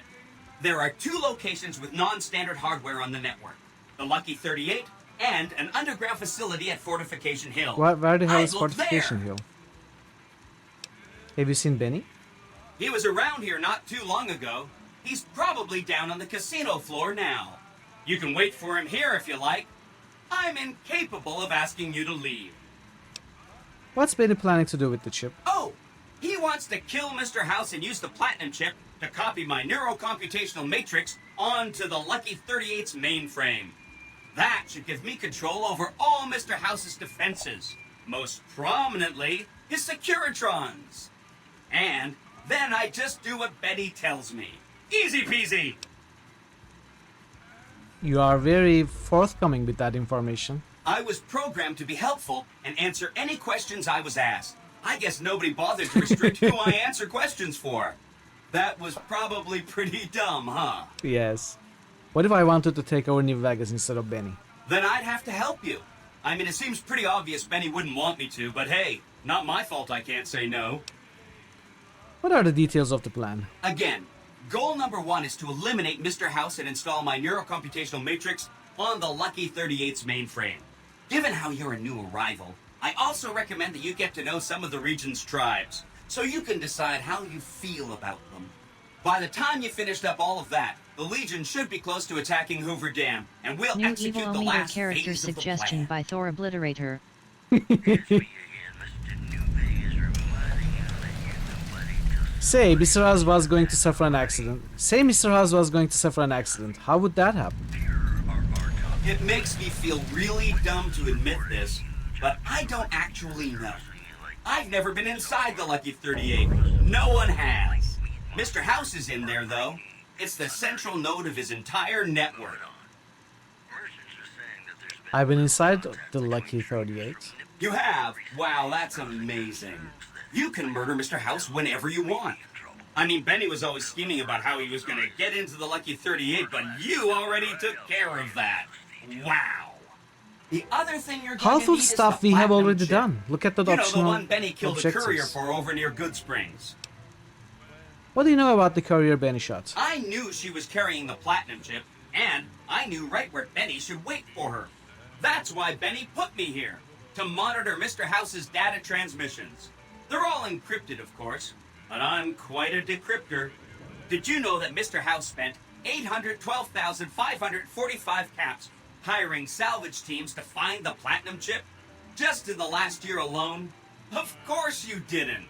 There are 2 locations with non-standard hardware on the network. The Lucky 38 and an underground facility at Fortification Hill. Where the hell is I looked Fortification there. Hill? Have you seen Benny? He was around here not too long ago. He's probably down on the casino floor now. You can wait for him here if you like. I'm incapable of asking you to leave. What's Benny planning to do with the chip? Oh, he wants to kill Mr. House and use the platinum chip to copy my neurocomputational matrix onto the Lucky 38's mainframe. That should give me control over all Mr. House's defenses, most prominently his Securitrons. And then I just do what Betty tells me. Easy peasy. You are very forthcoming with that information. I was programmed to be helpful and answer any questions I was asked. I guess nobody bothered to restrict who I answer questions for. That was probably pretty dumb, huh? Yes. What if I wanted to take over New Vegas instead of Benny? Then I'd have to help you. I mean, it seems pretty obvious Benny wouldn't want me to, but hey, not my fault I can't say no. What are the details of the plan? Again, goal number 1 is to eliminate Mr. House and install my neurocomputational matrix on the Lucky 38's mainframe. Given how you're a new arrival, I also recommend that you get to know some of the region's tribes, so you can decide how you feel about them. By the time you finished up all of that, the Legion should be close to attacking Hoover Dam, and we'll New execute evil the meter last character phase of the suggestion plan. by Thor Obliterator. Say Mr. House was going to suffer an accident. Say Mr. House was going to suffer an accident. How would that happen? It makes me feel really dumb to admit this, but I don't actually know. I've never been inside the Lucky 38. No one has. Mr. House is in there, though. It's the central node of his entire network. I've been inside the Lucky 38. You have? Wow, that's amazing. You can murder Mr. House whenever you want. I mean, Benny was always scheming about how he was going to get into the Lucky 38, but you already took care of that. Wow. The other thing you're going to Half need of is stuff the we have platinum already chip. done. Look at the You know, the optional one Benny killed a courier objectives. for over near Good Springs. What do you know about the courier Benny shot? I knew she was carrying the platinum chip, and I knew right where Benny should wait for her. That's why Benny put me here, to monitor Mr. House's data transmissions. They're all encrypted, of course, but I'm quite a decryptor. Did you know that Mr. House spent 812,545 caps hiring salvage teams to find the platinum chip? Just in the last year alone? Of course you didn't.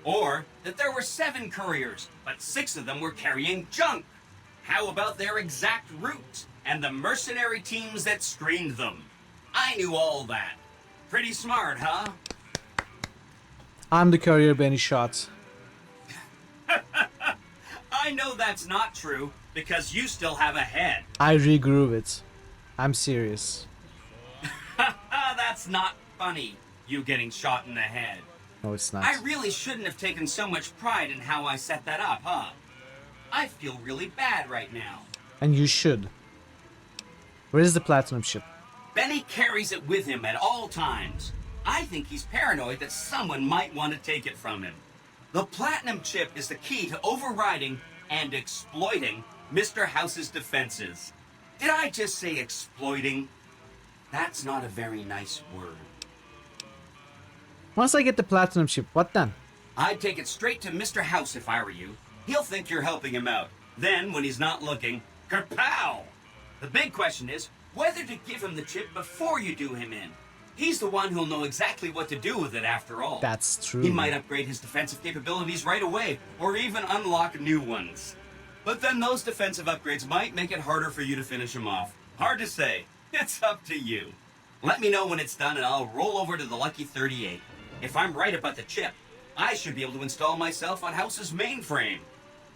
Or that there were 7 couriers, but 6 of them were carrying junk. How about their exact routes and the mercenary teams that screened them? I knew all that. Pretty smart, huh? I'm the courier Benny shot. I know that's not true, because you still have a head. I regrew it. I'm serious. That's not funny, you getting shot in the head. No, it's not. I really shouldn't have taken so much pride in how I set that up, huh? I feel really bad right now. And you should. Where is the platinum chip? Benny carries it with him at all times. I think he's paranoid that someone might want to take it from him. The platinum chip is the key to overriding and exploiting Mr. House's defenses. Did I just say exploiting? That's not a very nice word. Once I get the platinum chip, what then? I'd take it straight to Mr. House if I were you. He'll think you're helping him out. Then, when he's not looking, kerpow! The big question is whether to give him the chip before you do him in. He's the one who'll know exactly what to do with it after all. That's true. He might upgrade his defensive capabilities right away, or even unlock new ones. But then those defensive upgrades might make it harder for you to finish him off. Hard to say. It's up to you. Let me know when it's done and I'll roll over to the Lucky 38. If I'm right about the chip, I should be able to install myself on House's mainframe.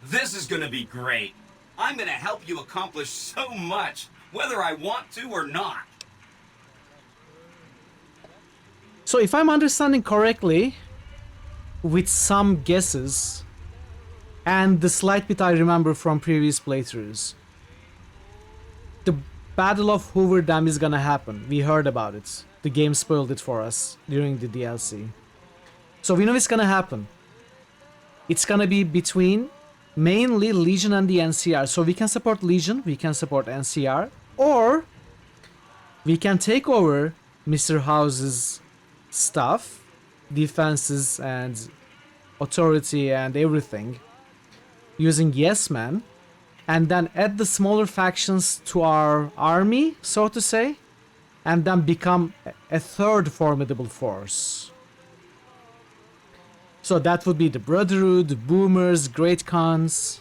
This is gonna be great. I'm gonna help you accomplish so much, whether I want to or not. So if I'm understanding correctly, with some guesses, and the slight bit I remember from previous playthroughs, the Battle of Hoover Dam is gonna happen. We heard about it. The game spoiled it for us during the DLC. So we know it's gonna happen. It's gonna be between mainly Legion and the NCR. So we can support Legion, we can support NCR, or we can take over Mr. House's stuff, defenses and authority and everything, using Yes Man, and then add the smaller factions to our army, so to say, and then become a third formidable force. So that would be the Brotherhood, the Boomers, Great Khans,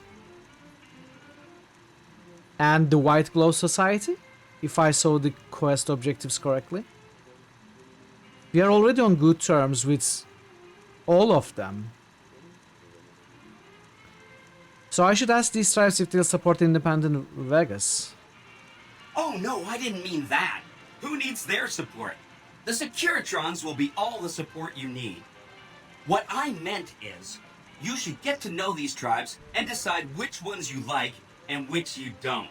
and the White Glow Society, if I saw the quest objectives correctly. We are already on good terms with all of them. So I should ask these tribes if they'll support independent Vegas. Oh no, I didn't mean that. Who needs their support? The Securitrons will be all the support you need. What I meant is, you should get to know these tribes and decide which ones you like and which you don't.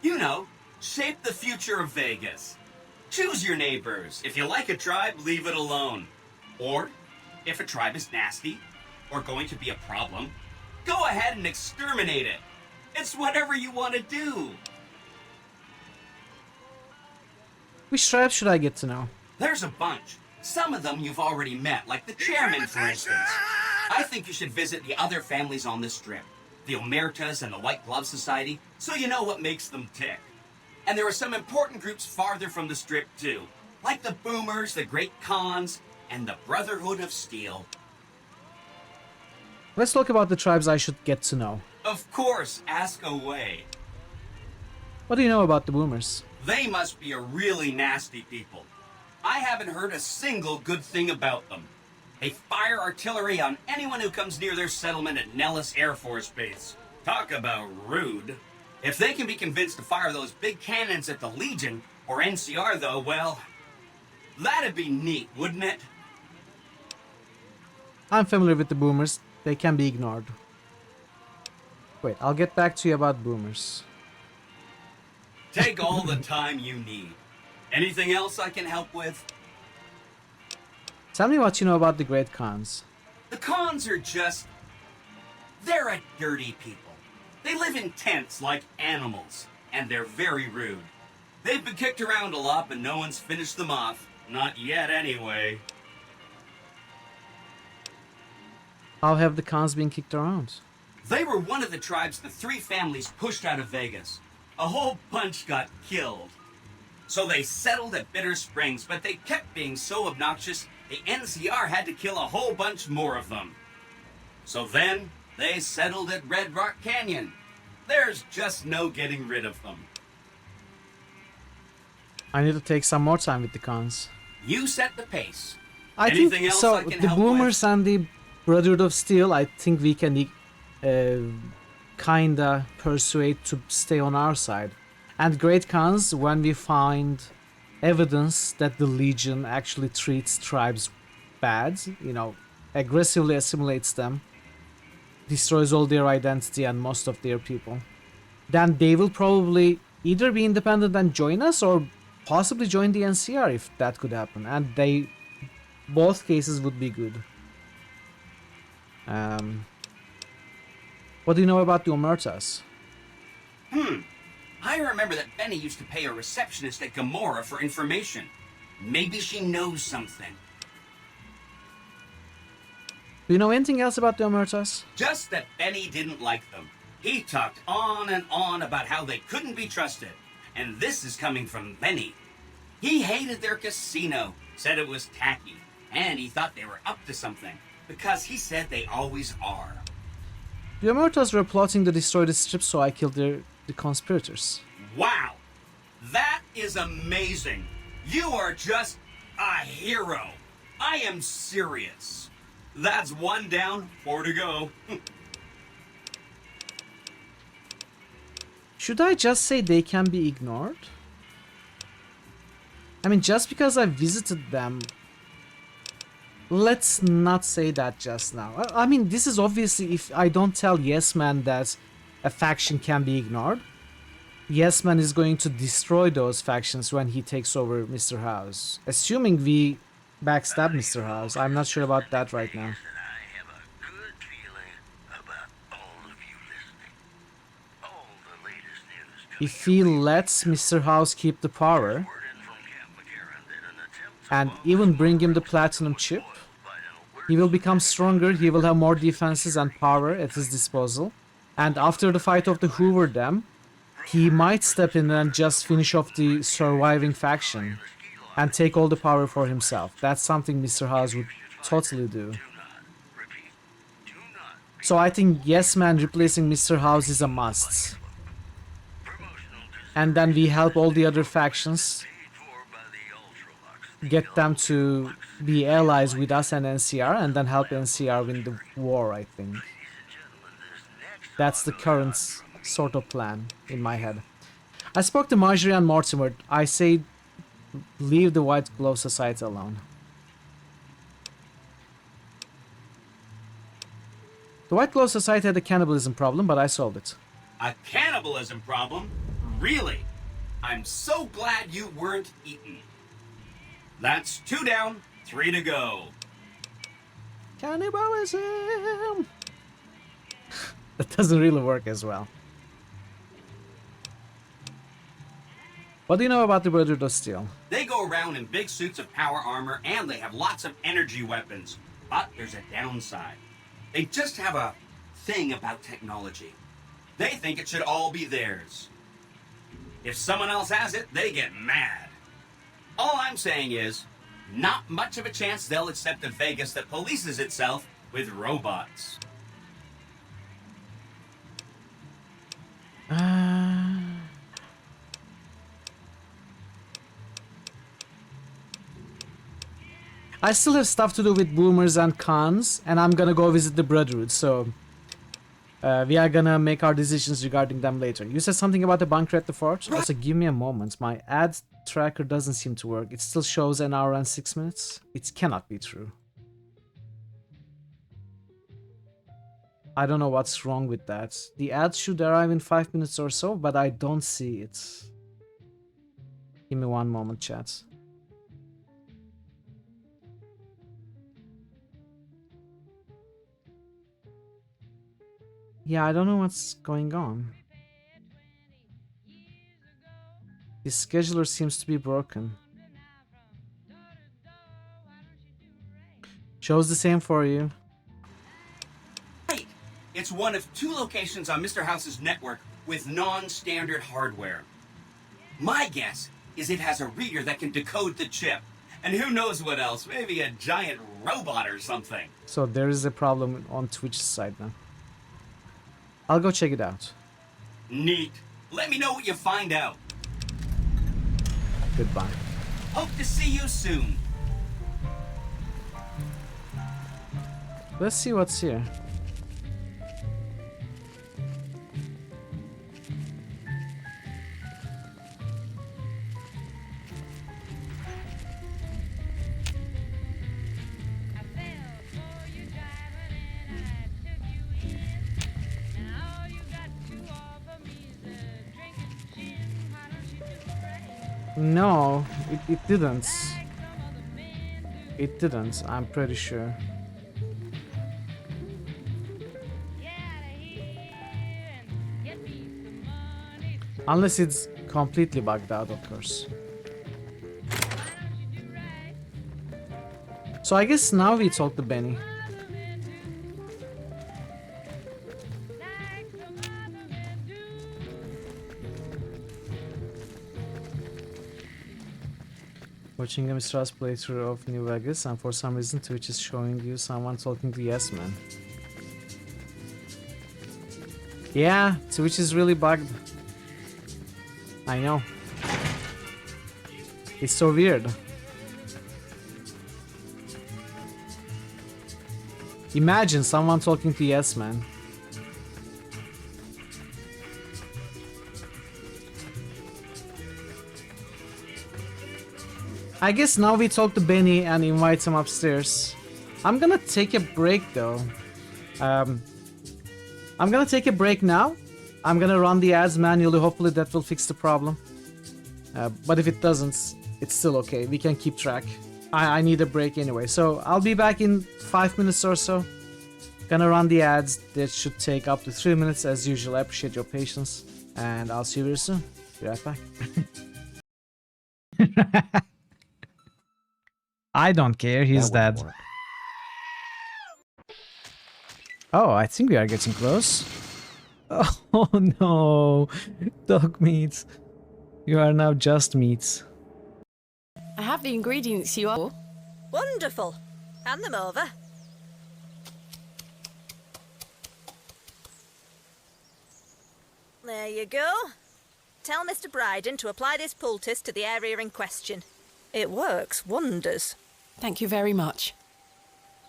You know, shape the future of Vegas. Choose your neighbors. If you like a tribe, leave it alone. Or, if a tribe is nasty, or going to be a problem, go ahead and exterminate it. It's whatever you want to do. Which tribe should I get to know? There's a bunch. Some of them you've already met, like the chairman, for instance. I think you should visit the other families on this strip, the Omertas and the White Glove Society, so you know what makes them tick. And there are some important groups farther from the strip, too, like the Boomers, the Great Khans, and the Brotherhood of Steel. Let's talk about the tribes I should get to know. Of course, ask away. What do you know about the Boomers? They must be a really nasty people. I haven't heard a single good thing about them. They fire artillery on anyone who comes near their settlement at Nellis Air Force Base. Talk about rude. If they can be convinced to fire those big cannons at the Legion, or NCR though, well, that'd be neat, wouldn't it? I'm familiar with the Boomers. They can be ignored. Wait, I'll get back to you about Boomers. Take all the time you need. Anything else I can help with? Tell me what you know about the Great Khans. The Khans are just... they're a dirty people. They live in tents like animals, and they're very rude. They've been kicked around a lot, but no one's finished them off. Not yet, anyway. How have the Khans been kicked around? They were one of the tribes the three families pushed out of Vegas. A whole bunch got killed. So they settled at Bitter Springs, but they kept being so obnoxious, the NCR had to kill a whole bunch more of them. So then, they settled at Red Rock Canyon. There's just no getting rid of them. I need to take some more time with the Khans. You set the pace. I Anything think else so. I can The help Boomers and the Brotherhood of Steel, I think we can kinda persuade to stay on our side. And Great Khans, when we find evidence that the Legion actually treats tribes bad, you know, aggressively assimilates them, destroys all their identity and most of their people, then they will probably either be independent and join us or possibly join the NCR if that could happen. And both cases would be good. What do you know about the Omertas? I remember that Benny used to pay a receptionist at Gamora for information. Maybe she knows something. Do you know anything else about the Omertas? Just that Benny didn't like them. He talked on and on about how they couldn't be trusted. And this is coming from Benny. He hated their casino, said it was tacky, and he thought they were up to something, because he said they always are. The Omertas were plotting to destroy the strip, so I killed the conspirators. Wow! That is amazing! You are just a hero! I am serious. That's 1 down, 4 to go. Should I just say they can be ignored? I mean, just because I visited them, Let's not say that just now. I mean, this is obviously, if I don't tell Yes Man that a faction can be ignored, Yes Man is going to destroy those factions when he takes over Mr. House. Assuming we backstab Mr. House. I'm not sure about that right now. If he lets Mr. House keep the power and even bring him the platinum chip, he will become stronger, he will have more defenses and power at his disposal. And after the fight of the Hoover Dam, he might step in and just finish off the surviving faction and take all the power for himself. That's something Mr. House would totally do. So I think Yes Man replacing Mr. House is a must. And then we help all the other factions, get them to be allies with us and NCR, and then help NCR win the war, I think. That's the current sort of plan in my head. I spoke to Marjorie and Mortimer. I say leave the White Glove Society alone. The White Glove Society had a cannibalism problem, but I solved it. A cannibalism problem? Really? I'm so glad you weren't eaten. That's 2 down, 3 to go. Cannibalism! That doesn't really work as well. What do you know about the Brotherhood of Steel? They go around in big suits of power armor and they have lots of energy weapons. But there's a downside. They just have a thing about technology. They think it should all be theirs. If someone else has it, they get mad. All I'm saying is, not much of a chance they'll accept a Vegas that polices itself with robots. I still have stuff to do with boomers and cons, and I'm gonna go visit the Brotherhood, so we are gonna make our decisions regarding them later. You said something about the bunker at the fort? Also, give me a moment. My ad tracker doesn't seem to work. It still shows an hour and 6 minutes. It cannot be true. I don't know what's wrong with that. The ad should arrive in 5 minutes or so, but I don't see it. Give me one moment, chat. Yeah, I don't know what's going on. The scheduler seems to be broken. Shows the same for you. Right. It's one of 2 locations on Mr. House's network with non-standard hardware. My guess is it has a reader that can decode the chip. And who knows what else? Maybe a giant robot or something. So there is a problem on Twitch's side now. I'll go check it out. Neat. Let me know what you find out. Goodbye. Hope to see you soon. Let's see what's here. No, it didn't. It didn't, I'm pretty sure. Unless it's completely bugged out, of course. So I guess now we talk to Benny. Watching a Mr. House playthrough of New Vegas, and for some reason Twitch is showing you someone talking to Yes Man. Yeah, Twitch is really bugged. I know. It's so weird. Imagine someone talking to Yes Man. I guess now we talk to Benny and invite him upstairs. I'm gonna take a break though. I'm gonna take a break now. I'm gonna run the ads manually. Hopefully that will fix the problem. But if it doesn't, it's still okay. We can keep track. I need a break anyway. So I'll be back in 5 minutes or so. Gonna run the ads. That should take up to 3 minutes as usual. I appreciate your patience. And I'll see you very soon. Be right back. I don't care. He's dead. Oh, I think we are getting close. Oh no. Dog meat. You are now just meat. I have the ingredients you are. Wonderful. Hand them over. There you go. Tell Mr. Bryden to apply this poultice to the area in question. It works wonders. Thank you very much.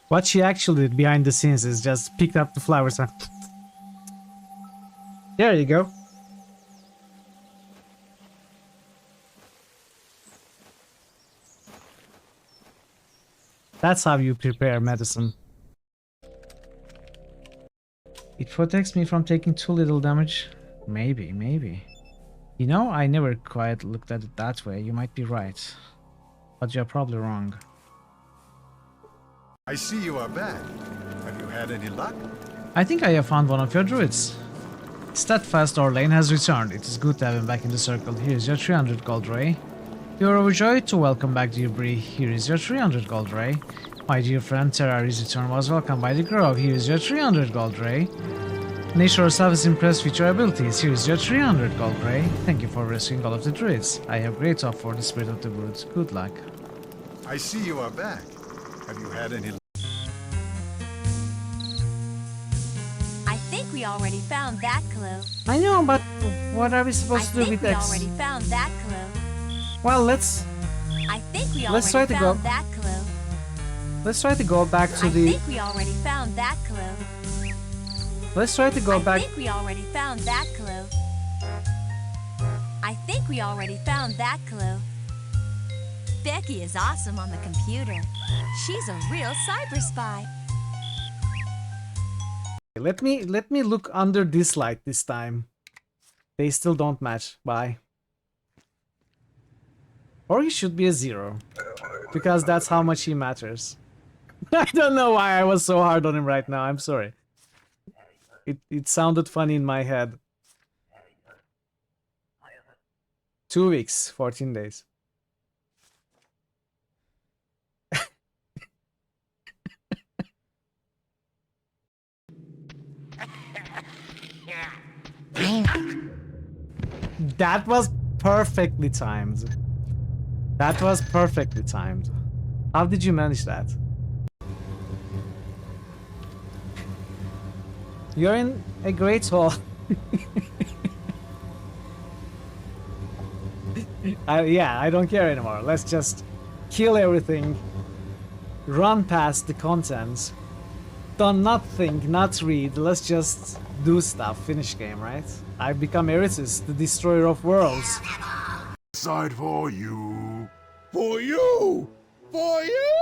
What she actually did behind the scenes is just picked up the flowers and... There you go. That's how you prepare medicine. It protects me from taking too little damage. Maybe, maybe. You know, I never quite looked at it that way. You might be right. But you're probably wrong. I see you are back. Have you had any luck? I think I have found one of your druids. Steadfast Orlane has returned. It is good to have him back in the circle. Here is your 300 gold ray. You are overjoyed to welcome back dear Bree. Here is your 300 gold ray. My dear friend Terrari's return was welcomed by the Grove. Here is your 300 gold ray. Nature herself is impressed with your abilities. Here is your 300 gold ray. Thank you for rescuing all of the druids. I have great hope for the spirit of the woods. Good luck. I see you are back. Have you had any luck? I think we already found that clue. I know, but what are we supposed to do with we X? already found that clue. Well, let's try to go. That clue. Let's try to go back to the. I think we already found that clue. Let's try to go back. I think we already found that clue. I think we already found that clue. Becky is awesome on the computer. She's a real cyber spy. Let me look under this light this time. They still don't match. Bye. Or he should be a 0. Because that's how much he matters. I don't know why I was so hard on him right now. I'm sorry. It sounded funny in my head. 2 weeks, 14 days. That was perfectly timed. That was perfectly timed. How did you manage that? You're in a great hall. Yeah, I don't care anymore. Let's just kill everything. Run past the content. Don't not think, not read. Let's just do stuff. Finish game, right? I've become Eretus, the destroyer of worlds. Side for you. For you! For you!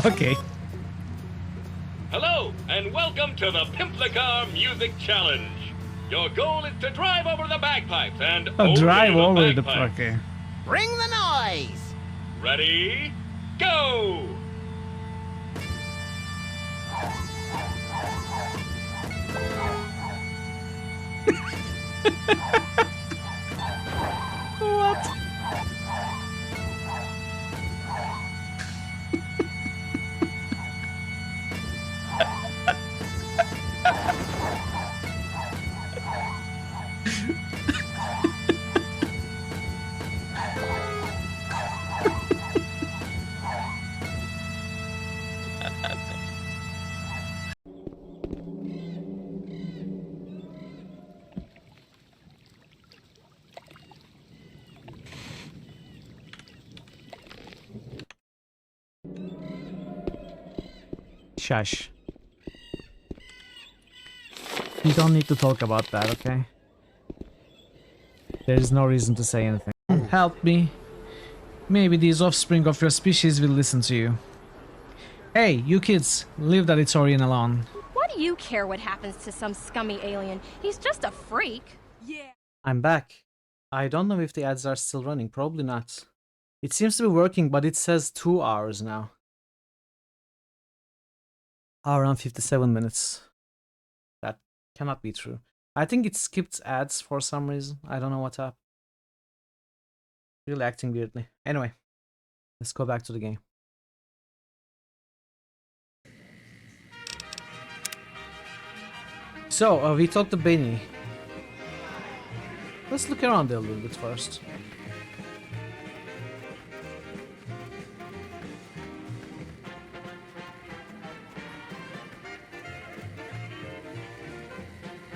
Okay. Hello, and welcome to the Pimplicar Music Challenge. Your goal is to drive over the bagpipes and Drive over the bagpipes. okay. Bring the noise. Ready? Go! What? Shush. You don't need to talk about that, okay? There is no reason to say anything. Help me. Maybe these offspring of your species will listen to you. Hey, you kids, leave that Itorian alone. Why do you care what happens to some scummy alien? He's just a freak. Yeah. I'm back. I don't know if the ads are still running, probably not. It seems to be working, but it says 2 hours now. Hour and 57 minutes. That cannot be true. I think it skipped ads for some reason. I don't know what's up. Really acting weirdly. Anyway, let's go back to the game. So, we talked to Benny. Let's look around there a little bit first.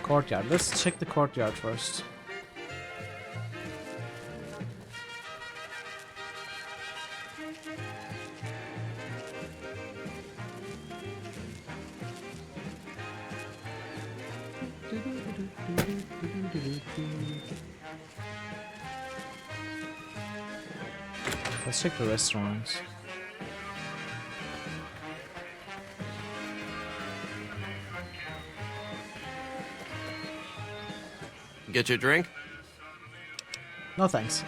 Courtyard. Let's check the courtyard first. Let's check the restaurants. Get your drink? No thanks.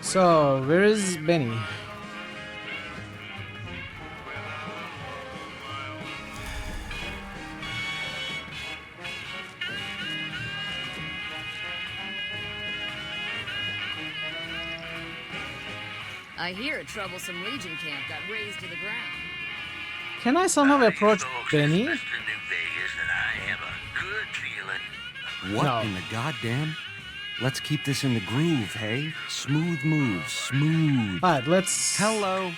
So, where is Benny? I hear a troublesome Legion camp got razed to the ground. Can I somehow approach Benny? What No. in the goddamn? Let's keep this in the groove, hey? Smooth moves, smooth. Alright, let's... Hello.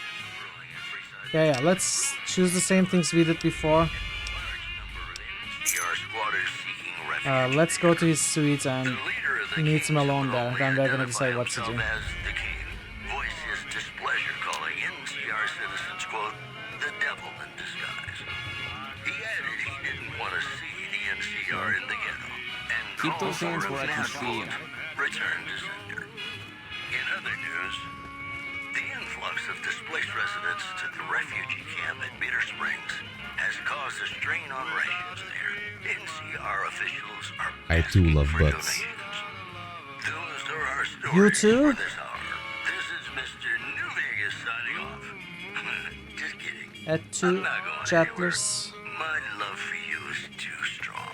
Yeah, let's choose the same things we did before. Let's go to his suite and meet him alone there. Then we're gonna decide what to do. Keep those hands where I can see them. Return to sender. In other news, the influx of displaced residents to the refugee camp at Bitter Springs has caused a strain on rations there. NCR officials are I too love butts. those are our stories You too? for this hour. This is Mr. New Vegas signing off. Just kidding. Add 2 chapters. My love for you is too strong.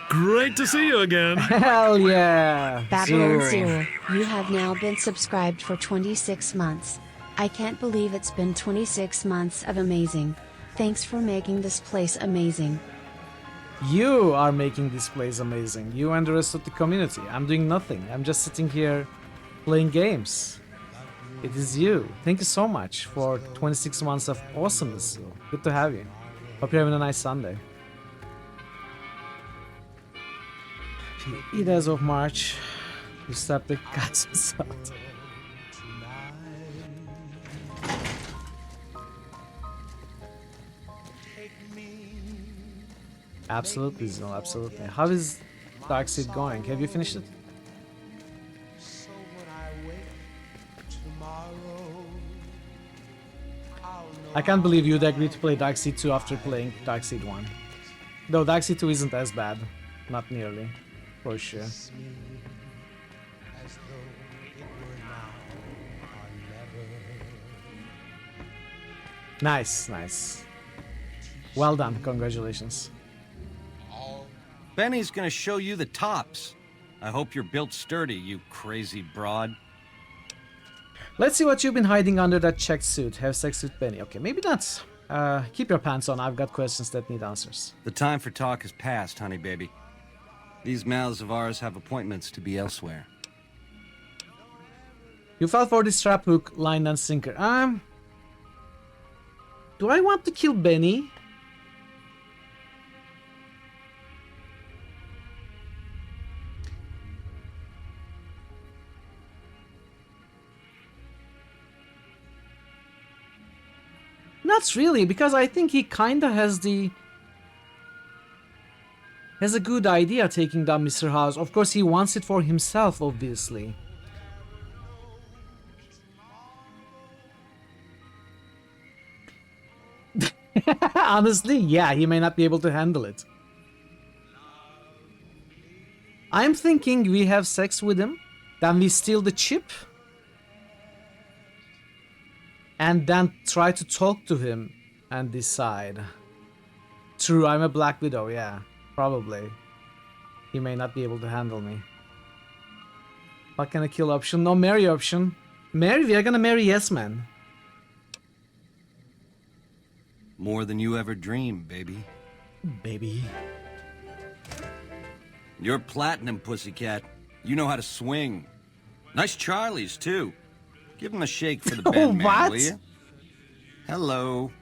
Great to see you again. Hell yeah! Babylon Zoo. Zero, you have now been subscribed for 26 months. I can't believe it's been 26 months of amazing. Thanks for making this place amazing. You are making this place amazing. You and the rest of the community. I'm doing nothing. I'm just sitting here playing games. It is you. Thank you so much for 26 months of awesomeness, Zoo. Good to have you. Hope you're having a nice Sunday. It as of March, you start the cats out. Absolutely, Zil, absolutely. How is Darkseid going? Have you finished it? I can't believe you'd agree to play Darkseid 2 after playing Darkseid 1. Though Darkseid 2 isn't as bad. Not nearly. For sure. Nice, nice. Well done, congratulations. Benny's gonna show you the tops. I hope you're built sturdy, you crazy broad. Let's see what you've been hiding under that checked suit. Have sex with Benny. Okay, maybe not. Keep your pants on. I've got questions that need answers. The time for talk has passed, honey baby. These mouths of ours have appointments to be elsewhere. You fell for this trap, hook, line, and sinker. Do I want to kill Benny? Not really, because I think he kinda has a good idea taking down Mr. House. Of course, he wants it for himself, obviously. Honestly, yeah, he may not be able to handle it. I'm thinking we have sex with him, then we steal the chip, and then try to talk to him and decide. True, I'm a Black Widow, yeah, probably. He may not be able to handle me. What kind of kill option? No, marry option. Marry? We are gonna marry Yes Man. More than you ever dreamed, baby. Baby. You're platinum, pussycat. You know how to swing. Nice Charlies, too. Give him a shake for the band, man, will you? Hello.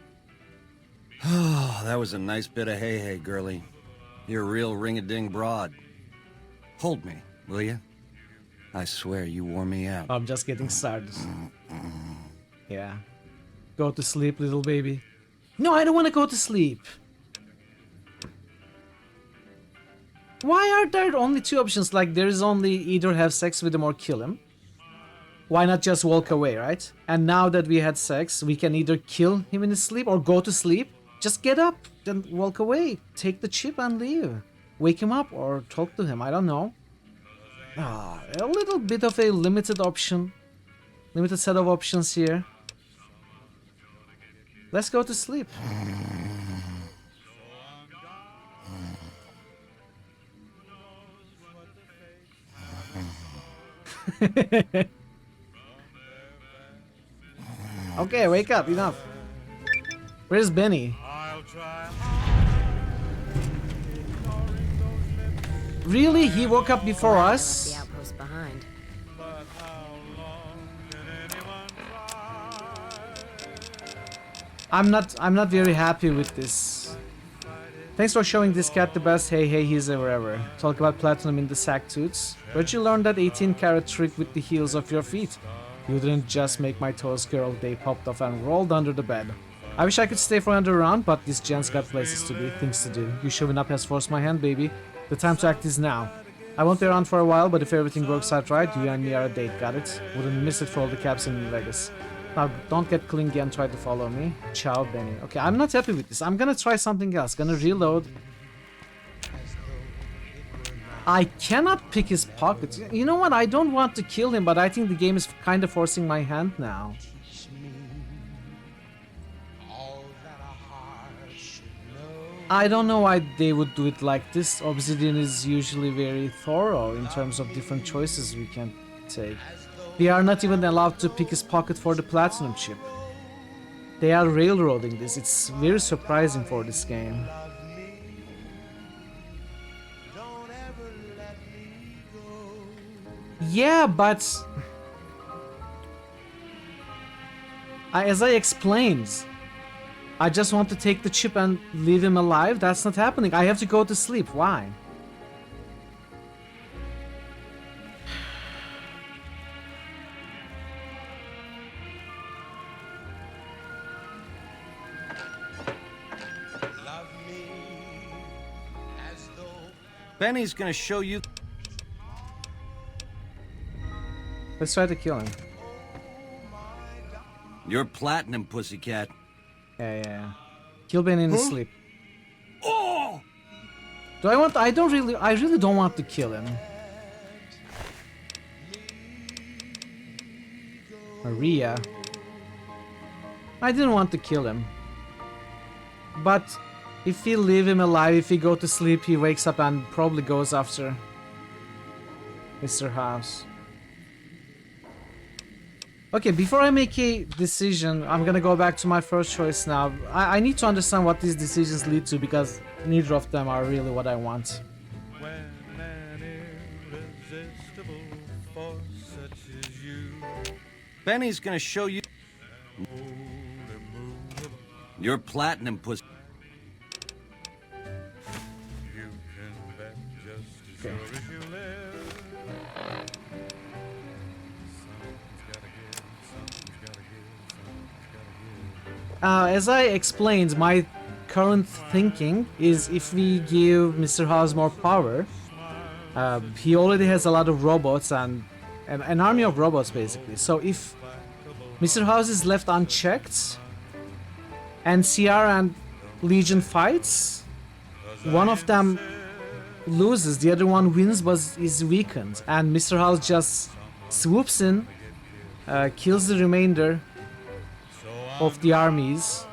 Oh, that was a nice bit of hey-hey, girlie. You're a real ring-a-ding broad. Hold me, will you? I swear you wore me out. I'm just getting started. Yeah. Go to sleep, little baby. No, I don't want to go to sleep. Why are there only two options? Like, there is only either have sex with him or kill him. Why not just walk away, right? And now that we had sex, we can either kill him in his sleep or go to sleep. Just get up, then walk away. Take the chip and leave. Wake him up or talk to him, I don't know. A little bit of a limited option. Limited set of options here. Let's go to sleep. Okay, wake up, enough. Where's Benny? Really? He woke up before us? The outpost behind. I'm not very happy with this. Thanks for showing this cat the best hey he's ever. Talk about platinum in the sack toots. Where'd you learn that 18-karat trick with the heels of your feet? You didn't just make my toes curl, they popped off and rolled under the bed. I wish I could stay for another round, but this gent's got places to be, things to do. You showing up has forced my hand, baby. The time to act is now. I won't be around for a while, but if everything works out right, you and me are a date, got it? Wouldn't miss it for all the caps in Vegas. Now, don't get clingy and try to follow me. Ciao, Benny. Okay, I'm not happy with this. I'm gonna try something else. Gonna reload. I cannot pick his pockets. You know what? I don't want to kill him, but I think the game is kind of forcing my hand now. I don't know why they would do it like this. Obsidian is usually very thorough in terms of different choices we can take. We are not even allowed to pick his pocket for the platinum chip. They are railroading this. It's very surprising for this game. Yeah, but as I explained, I just want to take the chip and leave him alive. That's not happening. I have to go to sleep. Why? Benny's gonna show you. Let's try to kill him. You're platinum, pussycat. Yeah. Kill Benny in his sleep. Oh! Do I want? I really don't want to kill him. Maria. I didn't want to kill him. But if we leave him alive, if we go to sleep, he wakes up and probably goes after Mr. House. Okay, before I make a decision, I'm gonna go back to my first choice now. I need to understand what these decisions lead to, because neither of them are really what I want. When an irresistible force such as you Benny's gonna show you your platinum pussy. As I explained, my current thinking is if we give Mr. House more power, he already has a lot of robots and an army of robots basically. So if Mr. House is left unchecked and CR and Legion fights, one of them loses, the other one wins but is weakened, and Mr. House just swoops in, kills the remainder of the armies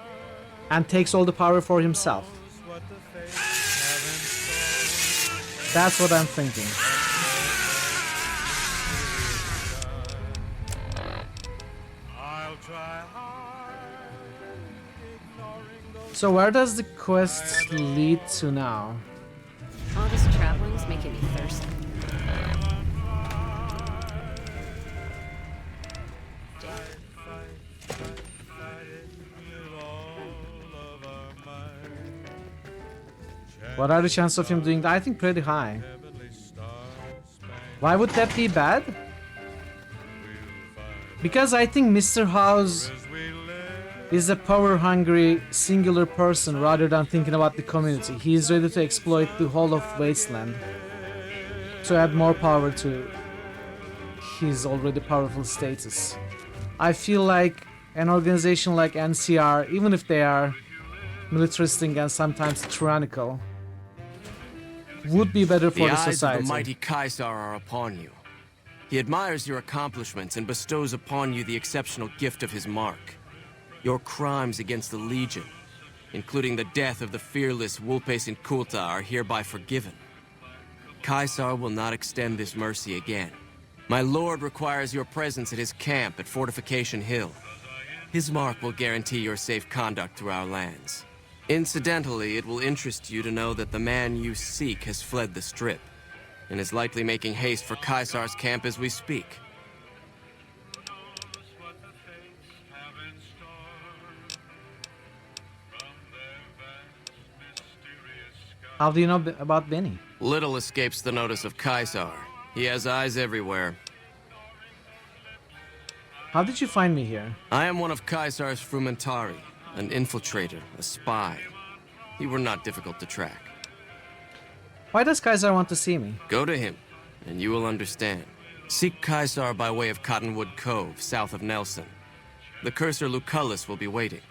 and takes all the power for himself. That's what I'm thinking. So where does the quest lead to now? All this traveling's making me thirsty. What are the chances of him doing that? I think pretty high. Why would that be bad? Because I think Mr. House is a power-hungry, singular person rather than thinking about the community. He is ready to exploit the whole of Wasteland to add more power to his already powerful status. I feel like an organization like NCR, even if they are militaristic and sometimes tyrannical, would be better for the eyes society. of the mighty Caesar are upon you. He admires your accomplishments and bestows upon you the exceptional gift of his mark. Your crimes against the Legion, including the death of the fearless Wulpes and Kulta, are hereby forgiven. Caesar will not extend this mercy again. My lord requires your presence at his camp at Fortification Hill. His mark will guarantee your safe conduct through our lands. Incidentally, it will interest you to know that the man you seek has fled the Strip, and is likely making haste for Caesar's camp as we speak. How do you know about Benny? Little escapes the notice of Caesar. He has eyes everywhere. How did you find me here? I am one of Caesar's frumentari, an infiltrator, a spy. You were not difficult to track. Why does Caesar want to see me? Go to him, and you will understand. Seek Caesar by way of Cottonwood Cove, south of Nelson. The cursor Lucullus will be waiting.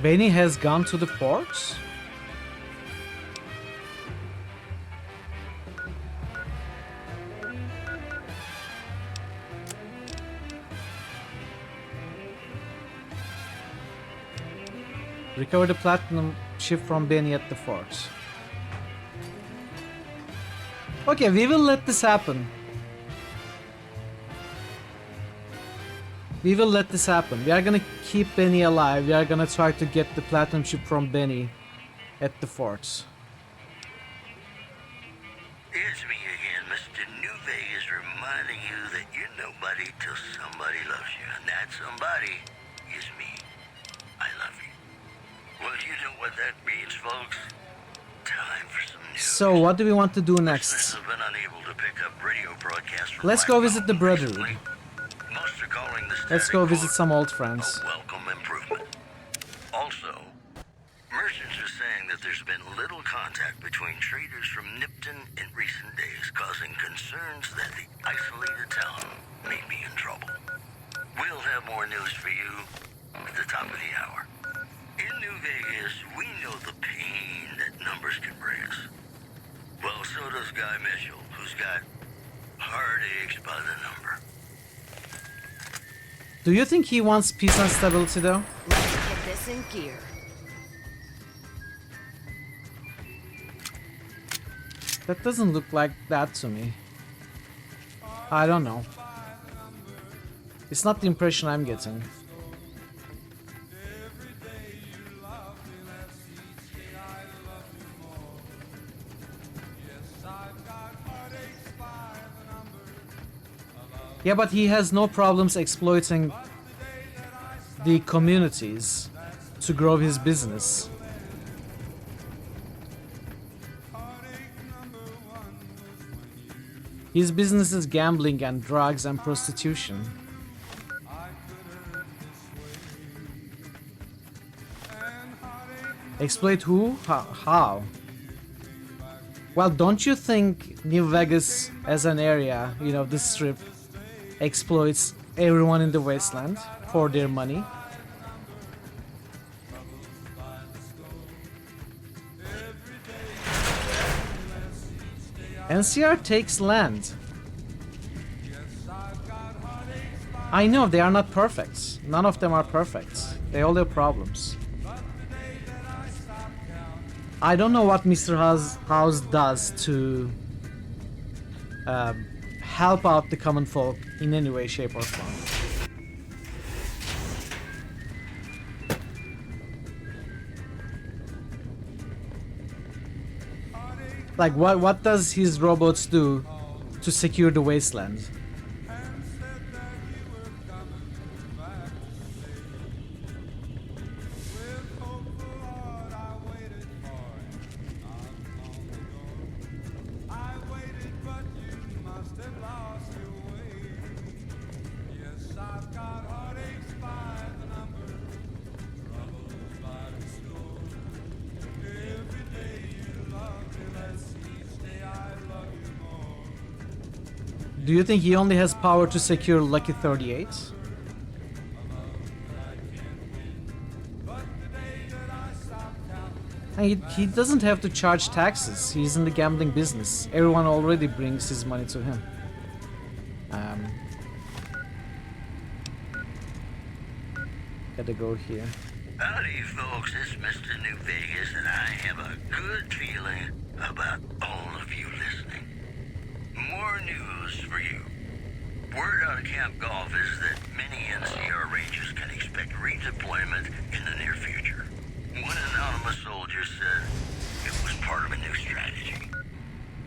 Benny has gone to the port? Recover the platinum chip from Benny at the fort. Okay, we will let this happen. We will let this happen. We are gonna keep Benny alive. We are gonna try to get the platinum chip from Benny at the fort. It's me again. Mr. Nuve is reminding you that you're nobody till somebody loves you. And that somebody is me. I love you. Well, you know what that means, folks. Time for some news. So, what do we want to do next? Listeners have been unable to pick up radio broadcasts from Let's go visit the Brotherhood. Most are calling the Let's go visit some old friends. welcome improvement. Also, merchants are saying that there's been little contact between traders from Nipton in recent days, causing concerns that the isolated town may be in trouble. We'll have more news for you at the top of the hour. In New Vegas, we know the pain that numbers can bring us. Well, so does Guy Mitchell, who's got heartaches by the number. Do you think he wants peace and stability though? Let's get this in gear. That doesn't look like that to me. I don't know. It's not the impression I'm getting. Yeah, but he has no problems exploiting the communities to grow his business. His business is gambling and drugs and prostitution. Exploit who? How? Well, don't you think New Vegas as an area, you know, the strip, exploits everyone in the wasteland for their money? NCR takes land. I know they are not perfect. None of them are perfect. They all have problems. I don't know what Mr. House does to help out the common folk in any way, shape, or form. Like, what does his robots do to secure the wasteland? Do you think he only has power to secure Lucky 38? And he doesn't have to charge taxes. He's in the gambling business. Everyone already brings his money to him. Gotta go here. Howdy, folks. It's Mr. New Vegas, and I have a good feeling about all of you listening. More news for you. Word out of Camp Golf is that many NCR Rangers can expect redeployment in the near future. One anonymous soldier said it was part of a new strategy.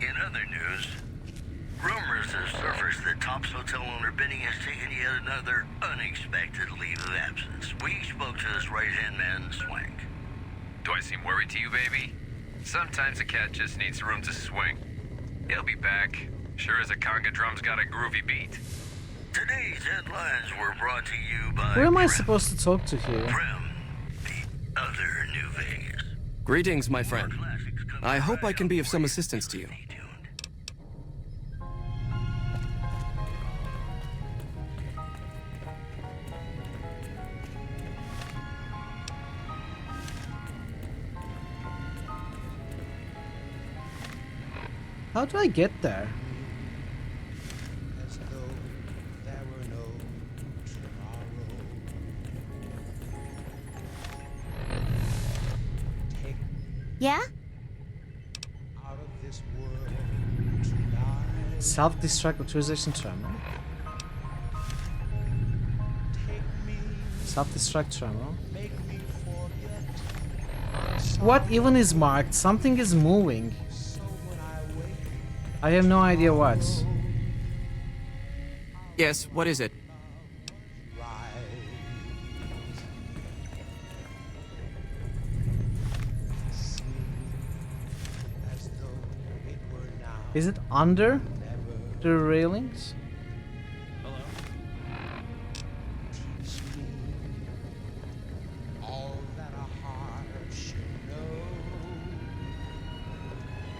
In other news, rumors have surfaced that Top's hotel owner Benny has taken yet another unexpected leave of absence. We spoke to his right-hand man, Swank. Do I seem worried to you, baby? Sometimes a cat just needs room to swing. He'll be back. Sure as a conga drum's got a groovy beat. Today's headlines were brought to you by Who am I supposed to talk to here? the other New Vegas. Greetings, my friend. I hope I can be of some assistance to you. How do I get there? Yeah? Self-destruct authorization terminal. Self-destruct terminal. What even is marked? Something is moving. I have no idea what. Yes, what is it? Is it under the railings?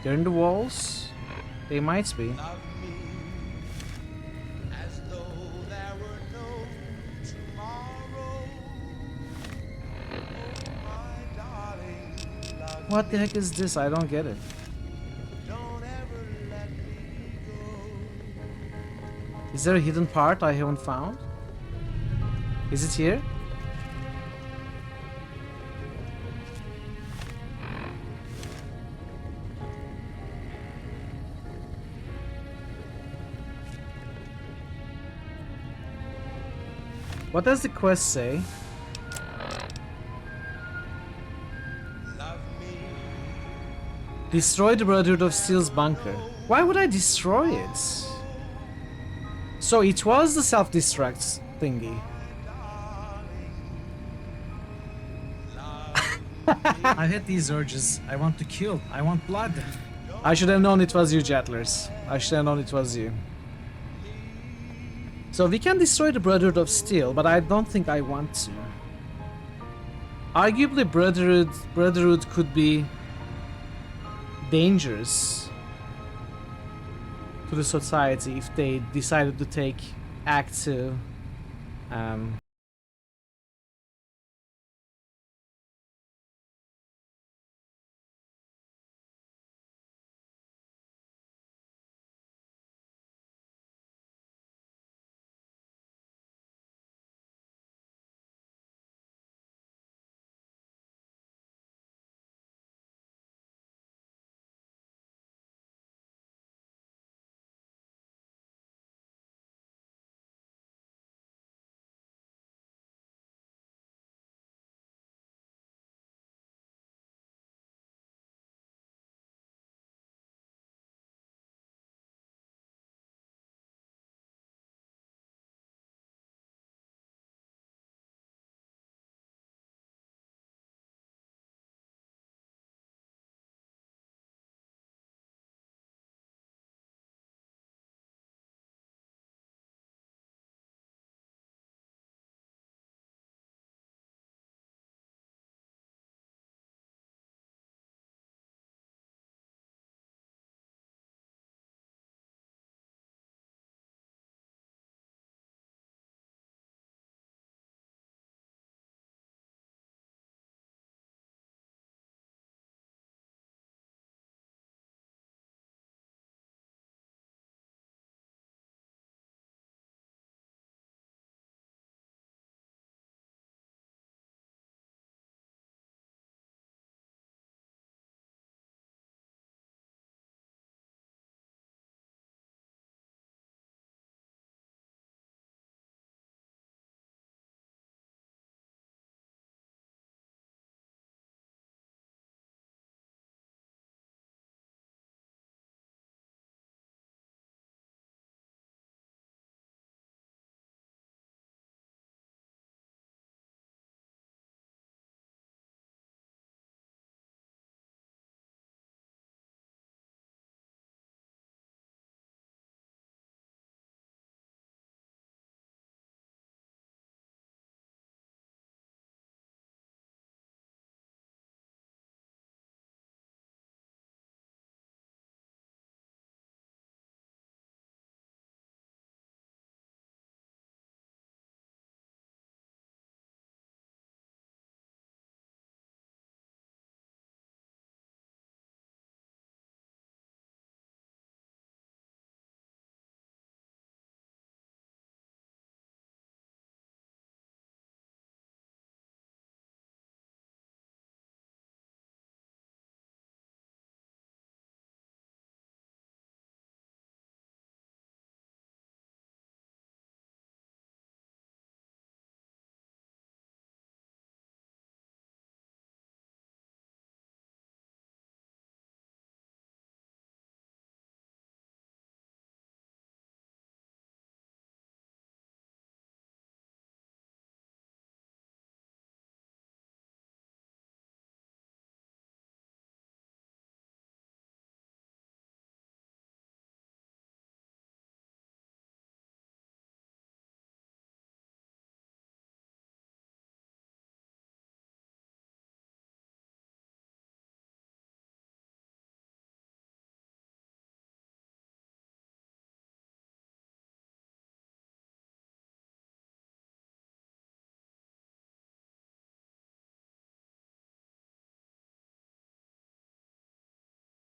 They're in the walls? They might be. What the heck is this? I don't get it. Is there a hidden part I haven't found? Is it here? What does the quest say? Destroy the Brotherhood of Steel's bunker. Why would I destroy it? So it was the self-destruct thingy. I hate these urges. I want to kill. I want blood. I should have known it was you, Jettlers. I should have known it was you. So we can destroy the Brotherhood of Steel, but I don't think I want to. Arguably, Brotherhood could be dangerous to the society if they decided to take Act 2.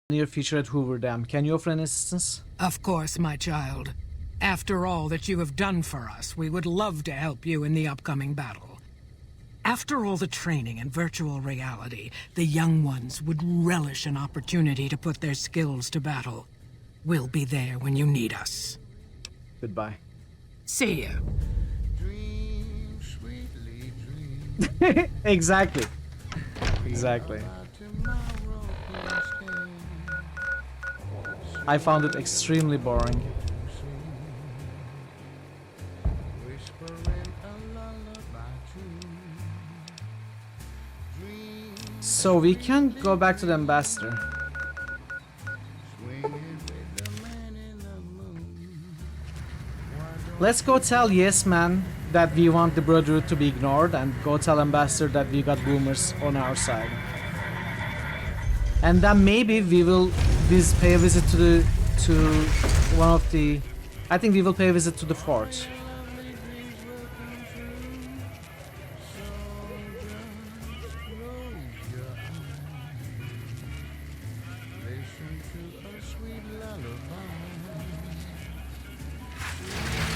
Near future at Hoover Dam. Can you offer any assistance? Of course, my child. After all that you have done for us, we would love to help you in the upcoming battle. After all the training in virtual reality, the young ones would relish an opportunity to put their skills to battle. We'll be there when you need us. Goodbye. See you. Exactly. Exactly. I found it extremely boring. So we can go back to the ambassador. Let's go tell Yes Man that we want the Brotherhood to be ignored, and go tell Ambassador that we got boomers on our side. And then maybe we will pay a visit to one of the... I think we will pay a visit to the fort.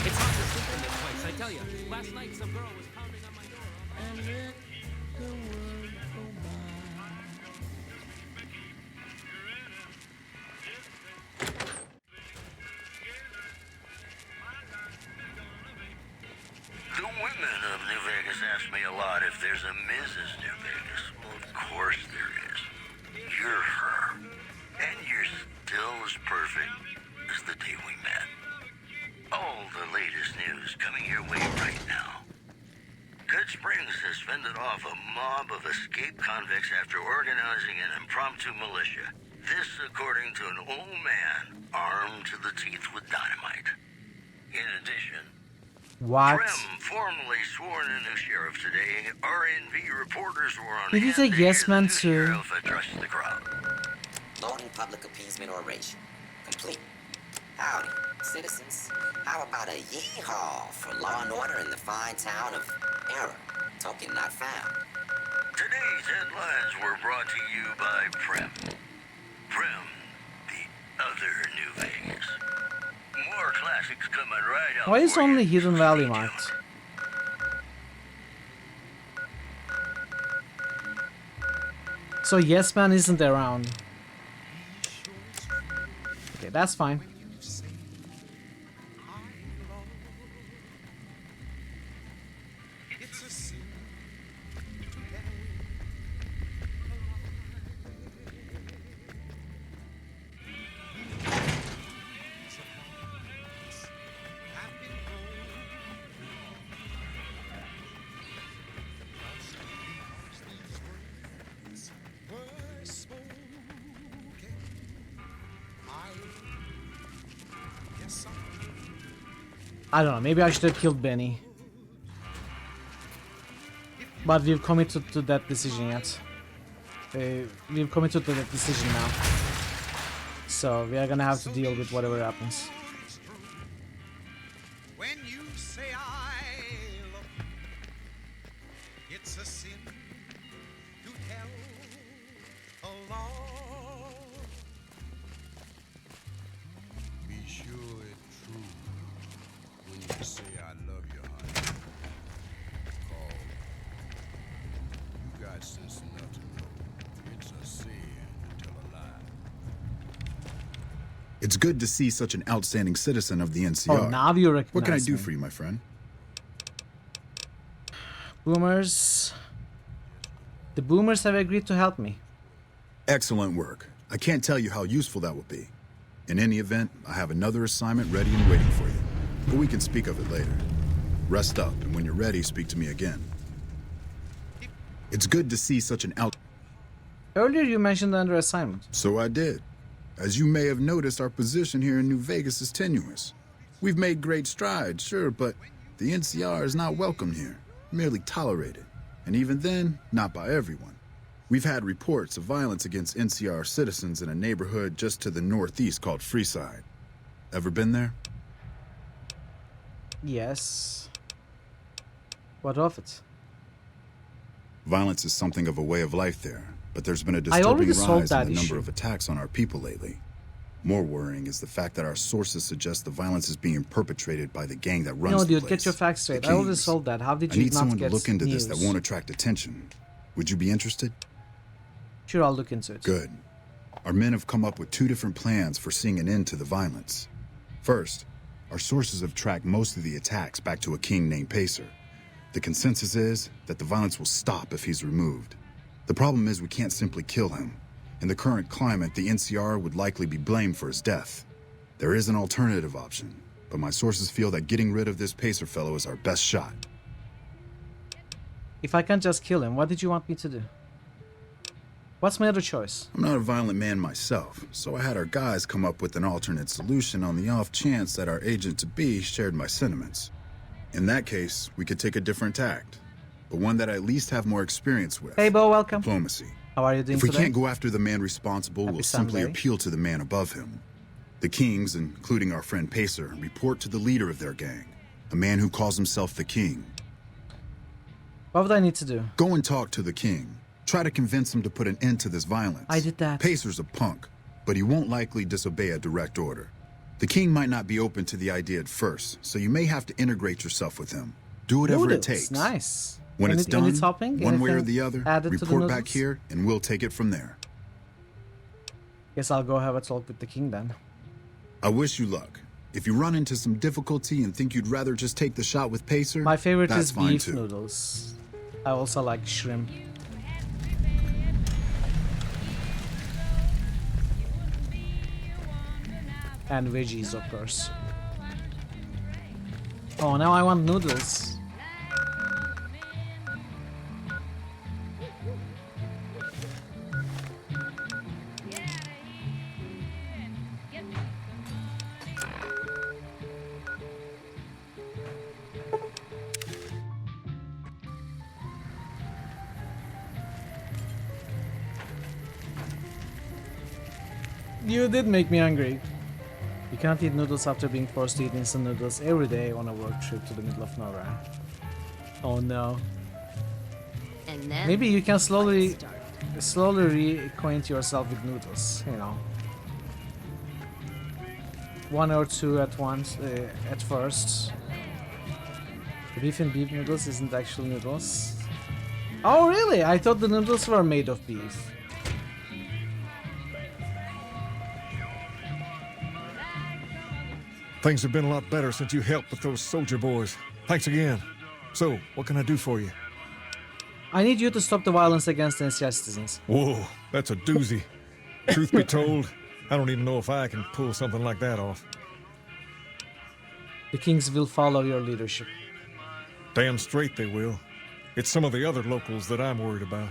It's hard to sleep in this place, I tell you. Last night some girl was pounding on my door. The women of New Vegas ask me a lot if there's a Mrs. New Vegas. Well, of course there is. You're her. And you're still as perfect as the day we met. All the latest news coming your way right now. Good Springs has fended off a mob of escaped convicts after organizing an impromptu militia. This according to an old man armed to the teeth with dynamite. In addition, What? Prem formally sworn a new sheriff today. RNV reporters were on Did you hand say to Yes hear the Man new too? sheriff address the crowd. Loading public appeasement oration. Complete. Howdy, citizens. How about a yee-haw for law and order in the fine town of Error? Token not found. Today's headlines were brought to you by Prem. Prem, the other New Vegas. More classics coming right up. Why is for only you. Hidden Valley marked? So Yes Man isn't around. Okay, that's fine. I don't know, maybe I should have killed Benny. But we've committed to that decision yet. We've committed to that decision now. So we are gonna have to deal with whatever happens. When you say I love you, it's a sin to tell a lie. Be sure it's true when you say I love you, honey. Call. You got sense enough to know it's a sin to tell a lie. It's good to see such an outstanding citizen of the NCR. Oh, now you recognize What can I do me. for you, my friend? Boomers. The boomers have agreed to help me. Excellent work. I can't tell you how useful that will be. In any event, I have another assignment ready and waiting for you. But we can speak of it later. Rest up, and when you're ready, speak to me again. It's good to see such an Earlier you mentioned under assignment. So I did. As you may have noticed, our position here in New Vegas is tenuous. We've made great strides, sure, but the NCR is not welcome here, merely tolerated. And even then, not by everyone. We've had reports of violence against NCR citizens in a neighborhood just to the northeast called Freeside. Ever been there? Yes. What of it? Violence is something of a way of life there, but there's been a I already disturbing solved rise that in the number issue. of attacks on our people lately. More worrying is the fact that our sources suggest the violence is being perpetrated by the gang that runs No, the dude, place. get your facts straight. The I already Kings. solved that. How did I you need not someone get to look into news? this that won't attract attention. Would you be interested? Sure, I'll look into it. Good. Our men have come up with two different plans for seeing an end to the violence. First, our sources have tracked most of the attacks back to a king named Pacer. The consensus is that the violence will stop if he's removed. The problem is we can't simply kill him. In the current climate, the NCR would likely be blamed for his death. There is an alternative option, but my sources feel that getting rid of this Pacer fellow is our best shot. If I can't just kill him, what did you want me to do? What's my other choice? I'm not a violent man myself, so I had our guys come up with an alternate solution on the off chance that our agent-to-be shared my sentiments. In that case, we could take a different tact, but one that I at least have more experience with. Hey, Bo, welcome. Diplomacy. How are you doing If we today? can't go after the man responsible, we'll simply Sunday. appeal to the man above him. The Kings, including our friend Pacer, report to the leader of their gang, a man who calls himself the King. What would I need to do? Go and talk to the King. Try to convince him to put an end to this violence. I did that. Pacer's a punk, but he won't likely disobey a direct order. The King might not be open to the idea at first, so you may have to integrate yourself with him. Do whatever it Noodles, takes. nice. When it's done, topping? one way or Anything the other, added to the report back noodles? here and we'll take it from there. Guess I'll go have a talk with the king then. I wish you luck. If you run into some difficulty and think you'd rather just take the shot with Pacer, My favorite that's is fine beef too. noodles. I also like shrimp. And veggies, of course. Oh, now I want noodles. You did make me hungry. You can't eat noodles after being forced to eat instant noodles every day on a work trip to the middle of nowhere. Oh no. And then Maybe you can slowly reacquaint yourself with noodles, you know. One or two at once, at first. The beef and beef noodles isn't actual noodles. Oh really? I thought the noodles were made of beef. Things have been a lot better since you helped with those soldier boys. Thanks again. So, what can I do for you? I need you to stop the violence against NCR citizens. Whoa, that's a doozy. Truth be told, I don't even know if I can pull something like that off. The Kings will follow your leadership. Damn straight they will. It's some of the other locals that I'm worried about.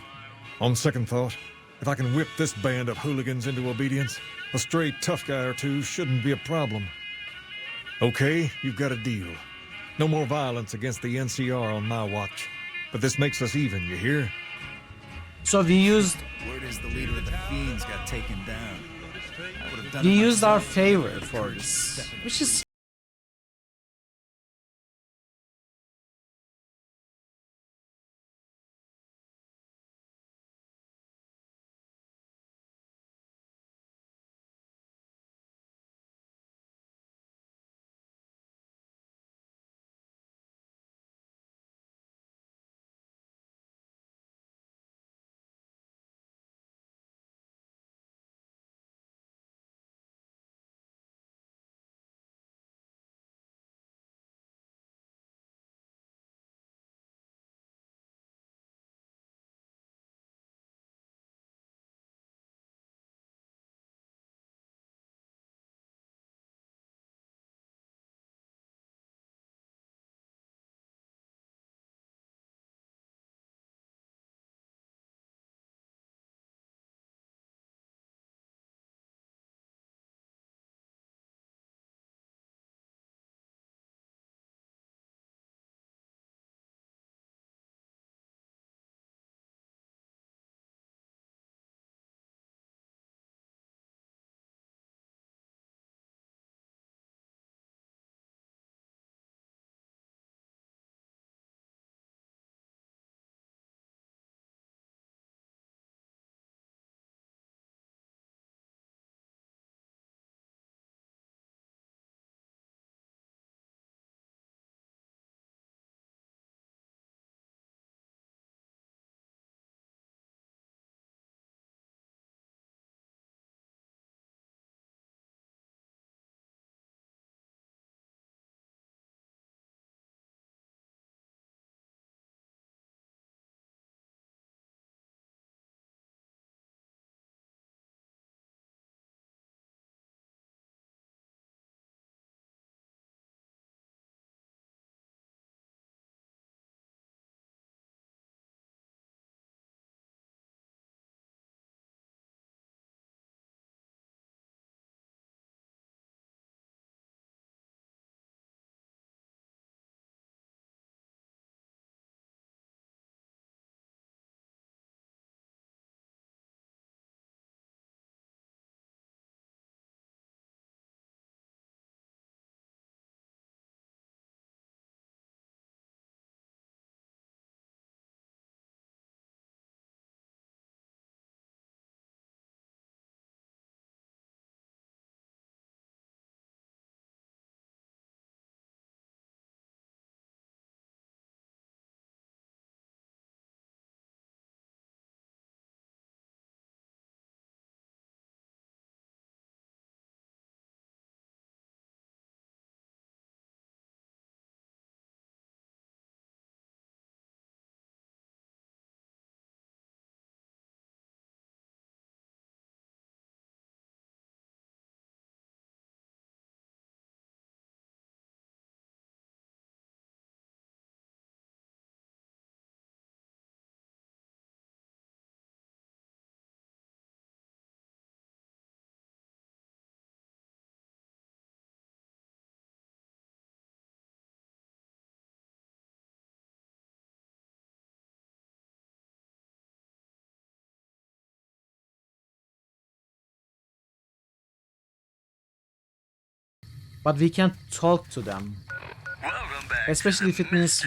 On second thought, if I can whip this band of hooligans into obedience, a stray tough guy or two shouldn't be a problem. Okay, you've got a deal. No more violence against the NCR on my watch. But this makes us even, you hear? So we used Word is the leader of the Fiends got taken down. I would have done we it used our myself. favor for this, which is But we can't talk to them. Especially if it means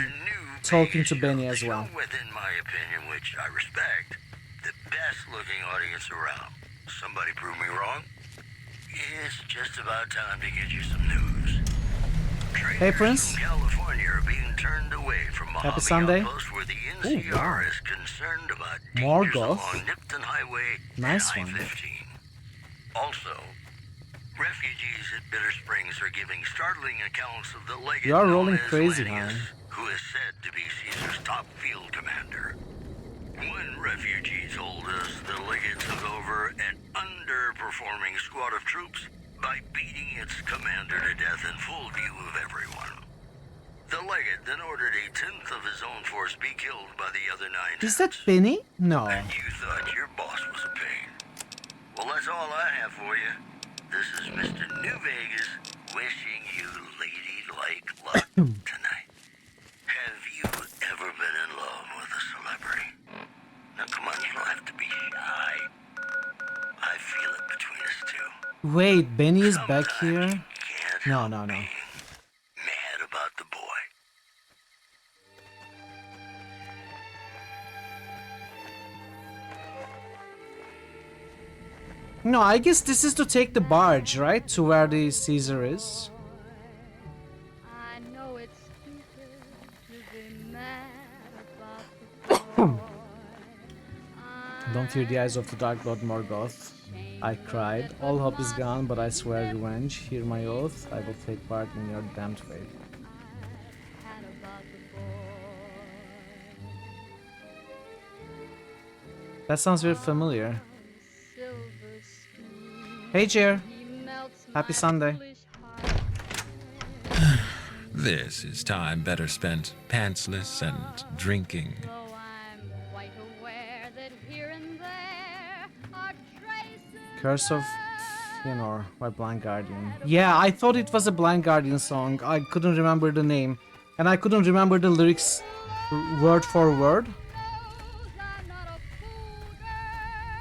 talking to Benny as well. Within my opinion, which I respect, the best looking audience around. Somebody prove me wrong? It's just about time to get you some news. Hey, Prince. From California are being turned away from Happy Mojave Sunday. Outpost where the Ooh, NCR wow. is concerned about More dangers goth. along Nipton Highway Nice and one. I-15. Also, refugees at Bitter Springs are giving startling accounts of the legate You are known rolling as crazy, Lennius, man. who is said to be Caesar's top field commander. One refugee told us the legate took over an underperforming squad of troops by beating its commander to death in full view of everyone. The legate then ordered a tenth of his own force be killed by the other 9 Is that Benny? No. And you thought your boss was a pain. Well, that's all I have for you. This is Mr. New Vegas wishing you ladylike luck tonight. Have you ever been in love with a celebrity? Now, come on, you don't have to be shy. I feel it between us two. Wait, Benny is back here? No, no, no. Mad about the boy. No, I guess this is to take the barge, right? To where the Caesar is. I know it's stupid to be mad about the boy. Don't fear the eyes of the Dark Lord Morgoth. I cried. All hope is gone, but I swear revenge. Hear my oath. I will take part in your damned fate. That sounds very familiar. Hey, Jer. Happy Sunday. This is time better spent pantsless and drinking. Curse of Fëanor by Blind Guardian. Yeah, I thought it was a Blind Guardian song. I couldn't remember the name. And I couldn't remember the lyrics word for word.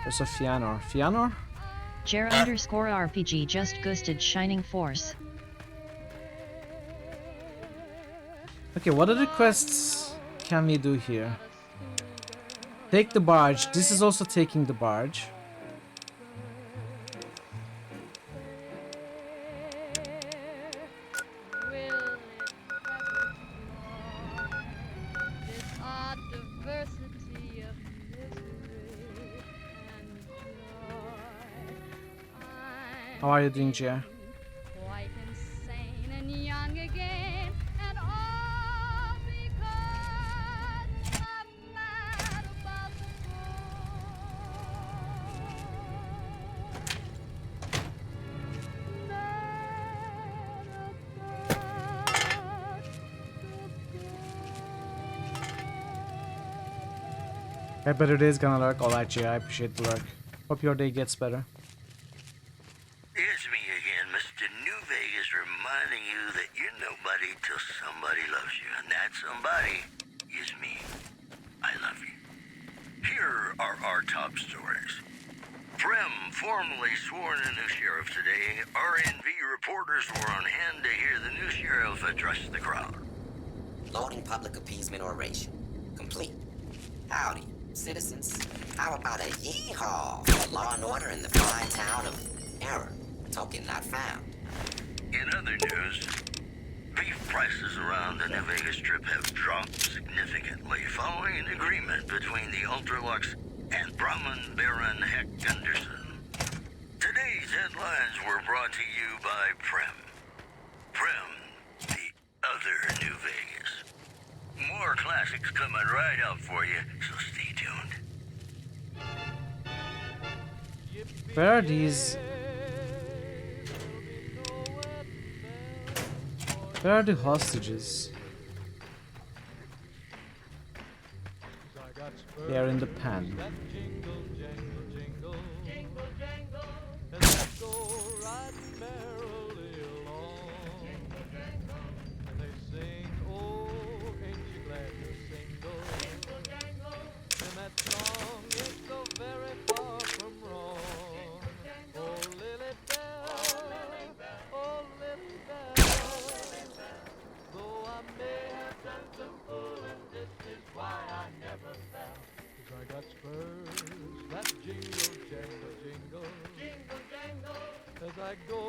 Curse of Fëanor. Fëanor? Jer_RPG just ghosted Shining Force. Okay, what other quests can we do here? Take the barge. This is also taking the barge. How are you doing, Jer? Quite insane and young again, and all because I'm mad about A better day is gonna lurk. Alright, Jer, I appreciate the lurk. Hope your day gets better. It's me again, Mr. New Vegas, reminding you that you're nobody till somebody loves you, and that somebody is me. I love you. Here are our top stories. Prem formally sworn a new sheriff today. RNV reporters were on hand to hear the new sheriff address the crowd. Loading public appeasement oration. Complete. Howdy, citizens. How about a yeehaw for law and order in the fine town of Error? Token not found. In other news, beef prices around the New Vegas Strip have dropped significantly following an agreement between the Ultralux and Brahman Baron Heck Gunderson. Today's headlines were brought to you by Prem. Prem, the other New Vegas. More classics coming right up for you, so stay tuned. Where are these? Where are the hostages? They are in the pen. I go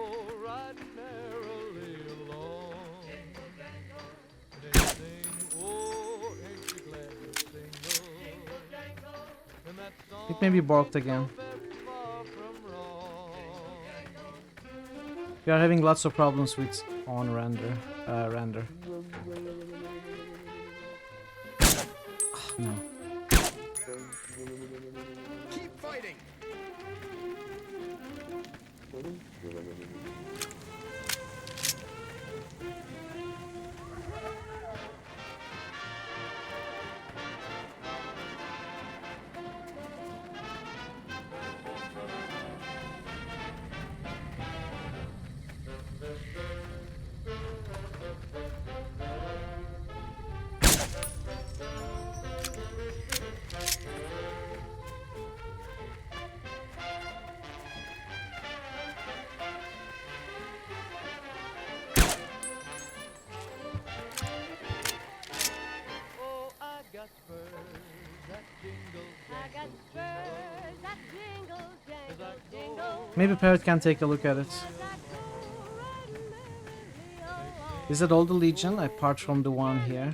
riding merrily along. And they sing, oh, ain't you glad to single? And that song It may be borked again. We are having lots of problems with on render. Oh, no. Keep fighting. Maybe Parrot can take a look at it. Is it all the Legion apart from the one here?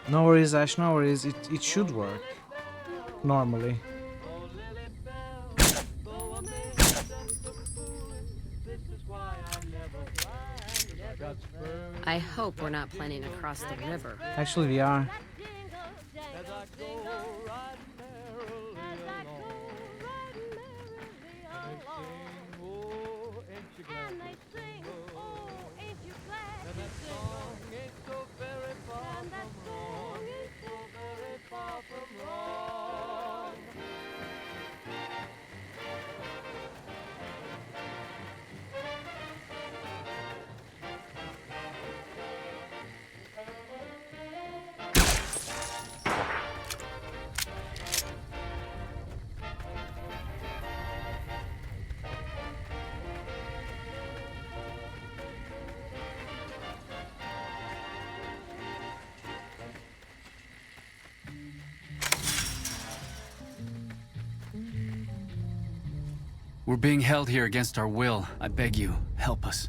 No worries, Ash, no worries. It should work. Normally. I hope we're not planning to cross the river. Actually, we are. We're being held here against our will. I beg you, help us.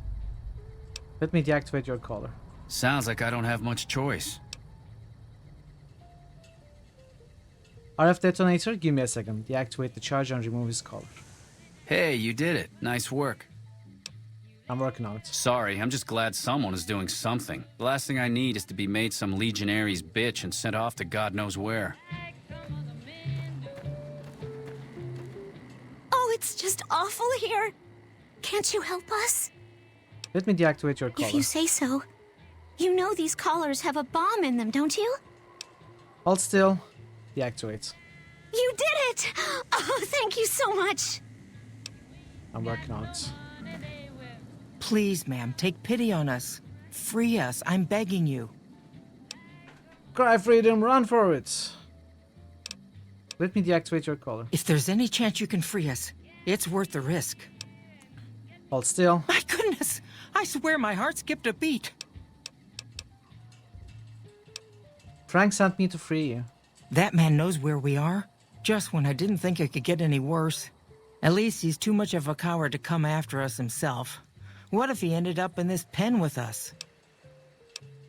Let me deactivate your collar. Sounds like I don't have much choice. RF detonator, give me a second. Deactivate the charge and remove his collar. Hey, you did it. Nice work. I'm working on it. Sorry, I'm just glad someone is doing something. The last thing I need is to be made some legionary's bitch and sent off to God knows where. Oh, it's just awful here. Can't you help us? Let me deactivate your collar. If you say so. You know these collars have a bomb in them, don't you? Hold still. Deactivate. You did it! Oh, thank you so much. I'm working on it. Please, ma'am, take pity on us. Free us, I'm begging you. Cry freedom, run for it. Let me deactivate your collar. If there's any chance you can free us, it's worth the risk. Hold still. My goodness! I swear my heart skipped a beat. Frank sent me to free you. That man knows where we are, just when I didn't think it could get any worse. At least he's too much of a coward to come after us himself. What if he ended up in this pen with us?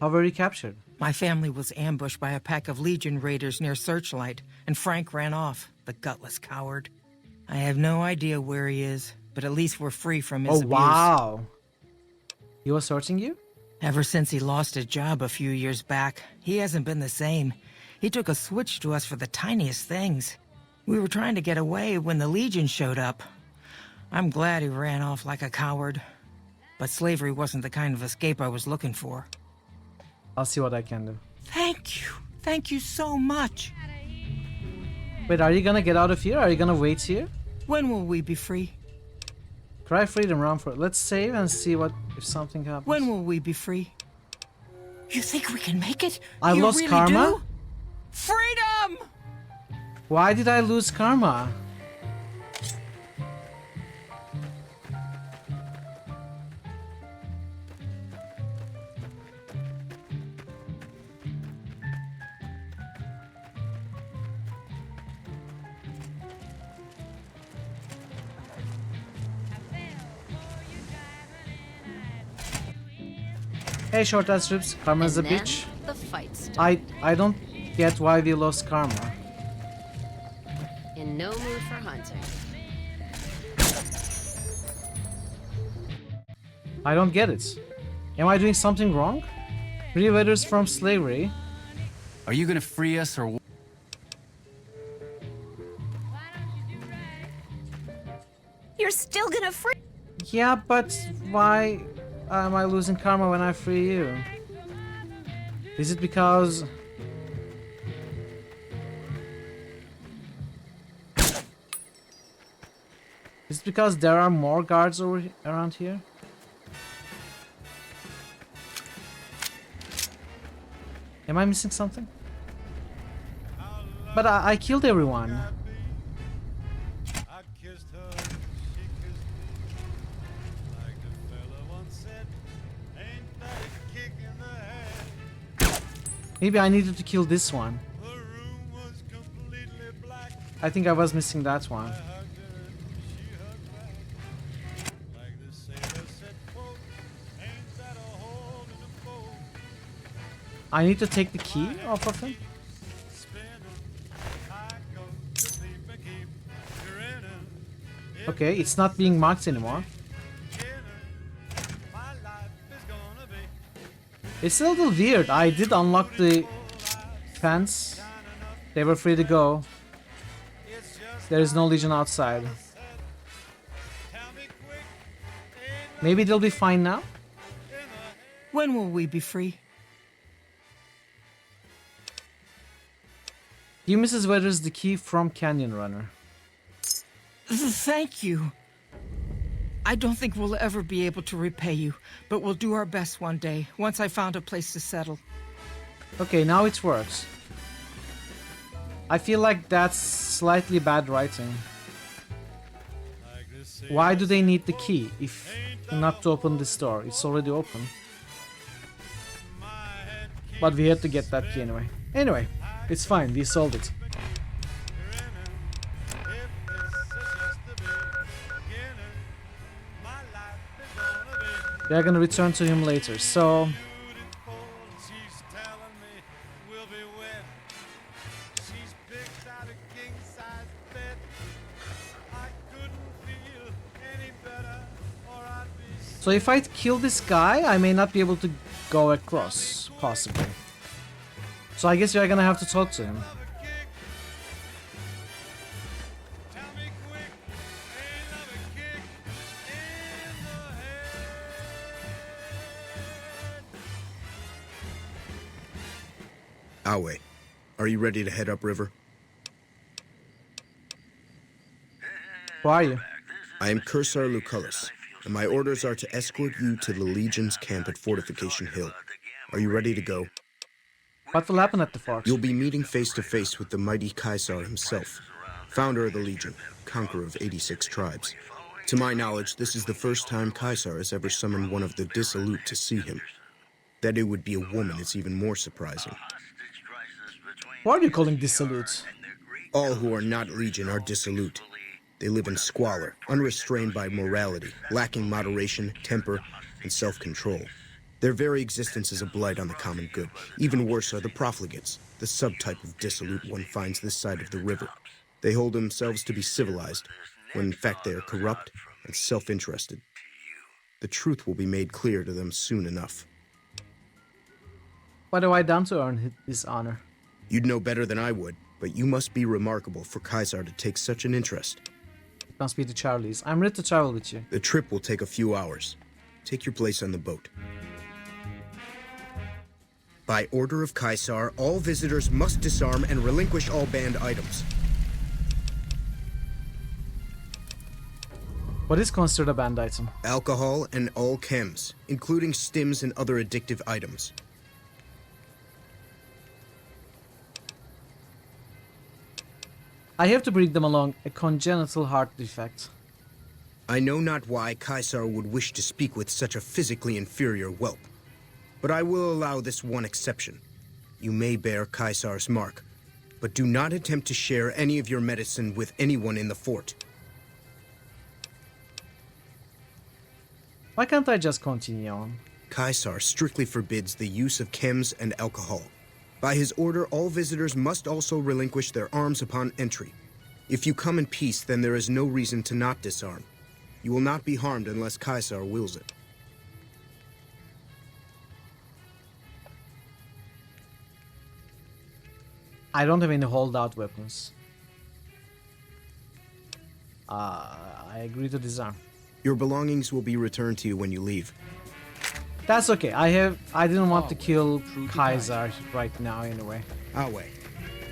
How were you captured? My family was ambushed by a pack of Legion raiders near Searchlight, and Frank ran off, the gutless coward. I have no idea where he is, but at least we're free from his abuse. Wow. He was searching you? Ever since he lost his job a few years back, he hasn't been the same. He took a switch to us for the tiniest things. We were trying to get away when the Legion showed up. I'm glad he ran off like a coward. But slavery wasn't the kind of escape I was looking for. I'll see what I can do. Thank you. Thank you so much. Wait, are you gonna get out of here? Are you gonna wait here? When will we be free? Cry freedom, run for it. Let's save and see what if something happens. When will we be free? You think we can make it? I You lost really karma? do? Freedom! Why did I lose karma? Hey, short ass strips. Karma's a And then bitch. the fight started. I don't get why we lost Karma. In no mood for hunting. I don't get it. Am I doing something wrong? Free letters from slavery. Are you gonna free us or? You're still gonna free. Yeah, but why am I losing Karma when I free you? Is it because... Is it because there are more guards around here? Am I missing something? But I killed everyone. Maybe I needed to kill this one. I think I was missing that one. I need to take the key off of him. Okay, it's not being marked anymore. It's a little weird. I did unlock the fence. They were free to go. There is no Legion outside. Maybe they'll be fine now? When will we be free? Give Mrs. Weathers the key from Canyon Runner. Thank you. I don't think we'll ever be able to repay you, but we'll do our best one day, once I found a place to settle. Okay, now it works. I feel like that's slightly bad writing. Why do they need the key if not to open this door? It's already open. But we had to get that key anyway. Anyway, it's fine, we solved it. We are gonna return to him later, so... So if I kill this guy, I may not be able to go across, possibly. So I guess we are gonna have to talk to him. Awe, are you ready to head upriver? Who are you? I am Cursar Lucullus, and my orders are to escort you to the Legion's camp at Fortification Hill. Are you ready to go? What will happen at the fort? You'll be meeting face to face with the mighty Caesar himself, founder of the Legion, conqueror of 86 tribes. To my knowledge, this is the first time Caesar has ever summoned one of the dissolute to see him. That it would be a woman is even more surprising. Why are you calling dissolute? All who are not Legion are dissolute. They live in squalor, unrestrained by morality, lacking moderation, temper, and self-control. Their very existence is a blight on the common good. Even worse are the profligates, the subtype of dissolute one finds this side of the river. They hold themselves to be civilized, when in fact they are corrupt and self-interested. The truth will be made clear to them soon enough. What have I done to earn his honor? You'd know better than I would, but you must be remarkable for Caesar to take such an interest. It must be the Charlies. I'm ready to travel with you. The trip will take a few hours. Take your place on the boat. By order of Caesar, all visitors must disarm and relinquish all banned items. What is considered a banned item? Alcohol and all chems, including stims and other addictive items. I have to bring them along a congenital heart defect. I know not why Caesar would wish to speak with such a physically inferior whelp, but I will allow this one exception. You may bear Caesar's mark, but do not attempt to share any of your medicine with anyone in the fort. Why can't I just continue on? Caesar strictly forbids the use of chems and alcohol. By his order, all visitors must also relinquish their arms upon entry. If you come in peace, then there is no reason to not disarm. You will not be harmed unless Caesar wills it. I don't have any holdout weapons. I agree to disarm. Your belongings will be returned to you when you leave. That's okay. I didn't want to kill Kaiser right now anyway. I'll wait.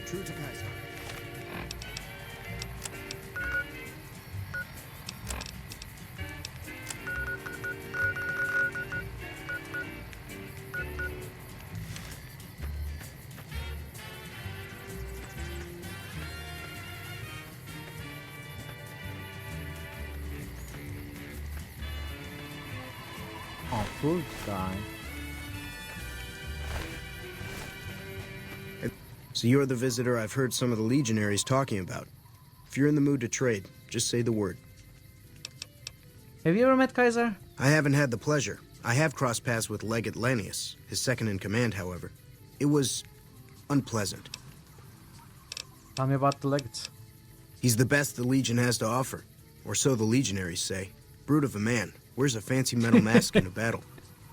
True to Caesar. Oh, poor guy. So you're the visitor I've heard some of the legionaries talking about. If you're in the mood to trade, just say the word. Have you ever met Kaiser? I haven't had the pleasure. I have crossed paths with Legate Lanius, his second in command, however. It was unpleasant. Tell me about the legate. He's the best the Legion has to offer, or so the legionaries say. Brute of a man, wears a fancy metal mask in a battle.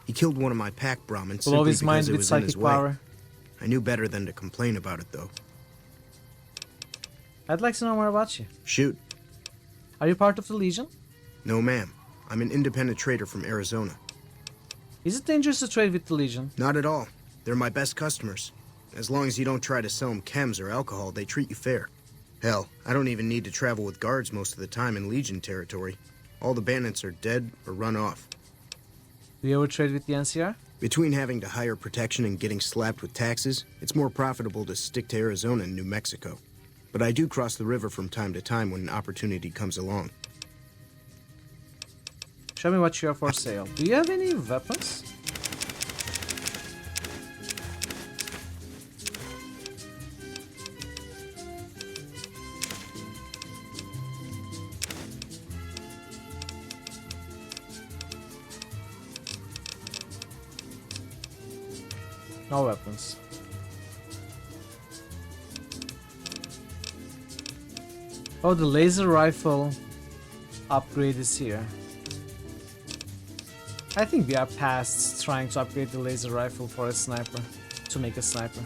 He killed one of my pack Brahmins Blow simply his mind because it with was in his psychic way. power. I knew better than to complain about it, though. I'd like to know more about you. Shoot. Are you part of the Legion? No, ma'am. I'm an independent trader from Arizona. Is it dangerous to trade with the Legion? Not at all. They're my best customers. As long as you don't try to sell them chems or alcohol, they treat you fair. Hell, I don't even need to travel with guards most of the time in Legion territory. All the bandits are dead or run off. Do you ever trade with the NCR? Between having to hire protection and getting slapped with taxes, it's more profitable to stick to Arizona and New Mexico. But I do cross the river from time to time when an opportunity comes along. Show me what you have for sale. Do you have any weapons? No weapons. Oh, the laser rifle upgrade is here. I think we are past trying to upgrade the laser rifle for a sniper, to make a sniper.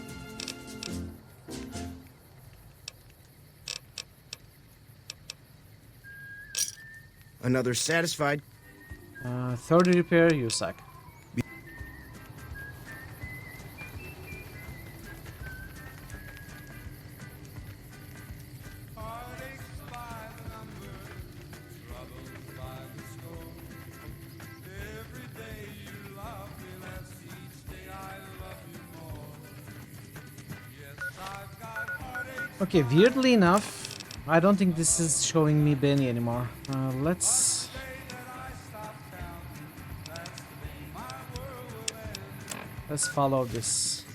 Another satisfied. 30 repair, you suck. Okay, weirdly enough, I don't think this is showing me Benny anymore. Let's follow this.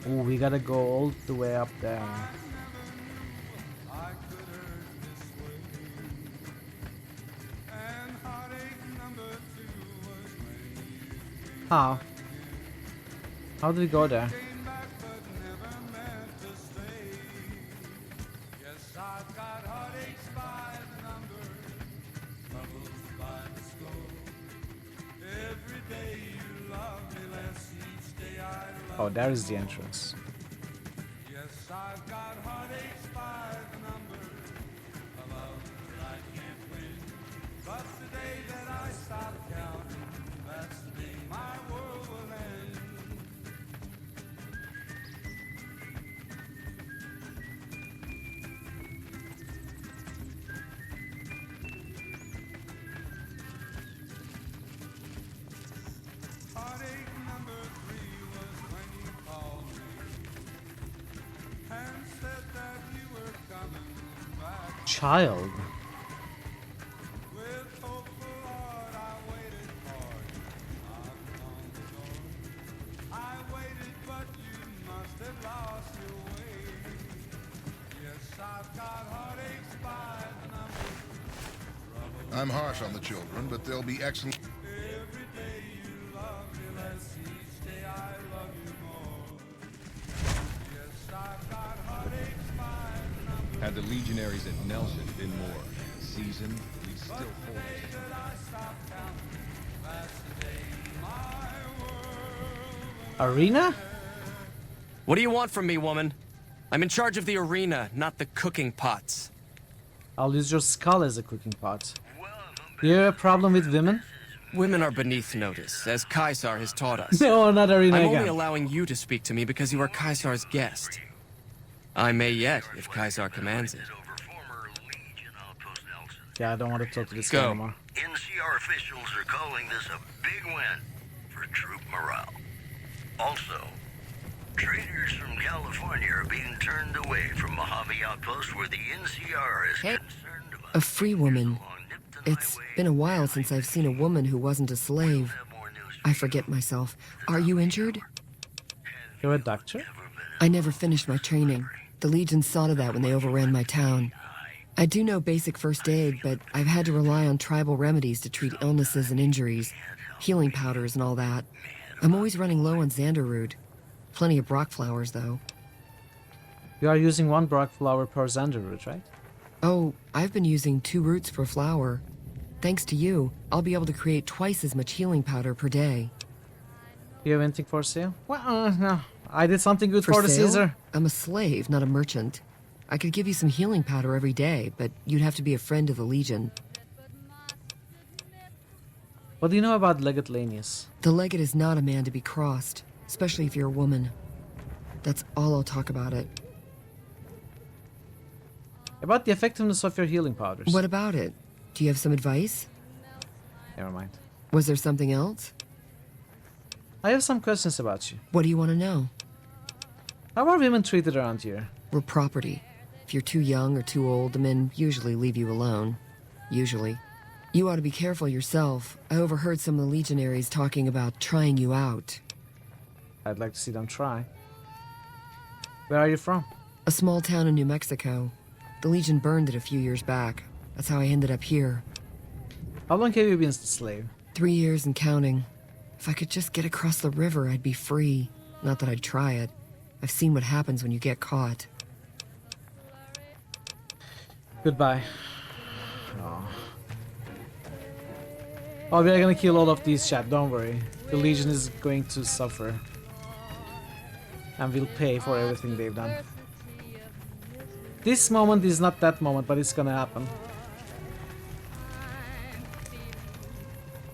Oh, we gotta go all the way up there. How? How do we go there? Oh, there is the entrance. Child. I'm harsh on the children, but they'll be excellent. Had the legionaries at Nelson been more seasoned, we'd still hold it. Arena? What do you want from me, woman? I'm in charge of the arena, not the cooking pots. I'll use your skull as a cooking pot. Do you have a problem with women? Women are beneath notice, as Caesar has taught us. No, not Arena I'm again. only allowing you to speak to me because you are Caesar's guest. I may yet, if Caesar commands it. Yeah, I don't want to talk to this Go. guy anymore. NCR officials are calling this a big win for troop morale. Also, traders from California are being turned away from Mojave Outpost where the NCR is concerned about. A free woman. It's been a while since I've seen a woman who wasn't a slave. I forget myself. Are you injured? You're a doctor? I never finished my training. The Legion saw to that when they overran my town. I do know basic first aid, but I've had to rely on tribal remedies to treat illnesses and injuries. Healing powders and all that. I'm always running low on Xanderroot. Plenty of Brock flowers, though. You are using 1 Brock flower per Xanderroot, right? Oh, I've been using 2 roots per flower. Thanks to you, I'll be able to create twice as much healing powder per day. You have anything for sale? Well, no. I did something good for For the sale? Caesar. I'm a slave, not a merchant. I could give you some healing powder every day, but you'd have to be a friend of the Legion. What do you know about Legate Lanius? The legate is not a man to be crossed, especially if you're a woman. That's all I'll talk about it. About the effectiveness of your healing powders. What about it? Do you have some advice? Never mind. Was there something else? I have some questions about you. What do you want to know? How are women treated around here? We're property. If you're too young or too old, the men usually leave you alone. Usually. You ought to be careful yourself. I overheard some of the legionaries talking about trying you out. I'd like to see them try. Where are you from? A small town in New Mexico. The Legion burned it a few years back. That's how I ended up here. How long have you been a slave? 3 years and counting. If I could just get across the river, I'd be free. Not that I'd try it. I've seen what happens when you get caught. Goodbye. Oh, we are gonna kill all of these, chat, don't worry. The Legion is going to suffer. And will pay for everything they've done. This moment is not that moment, but it's gonna happen.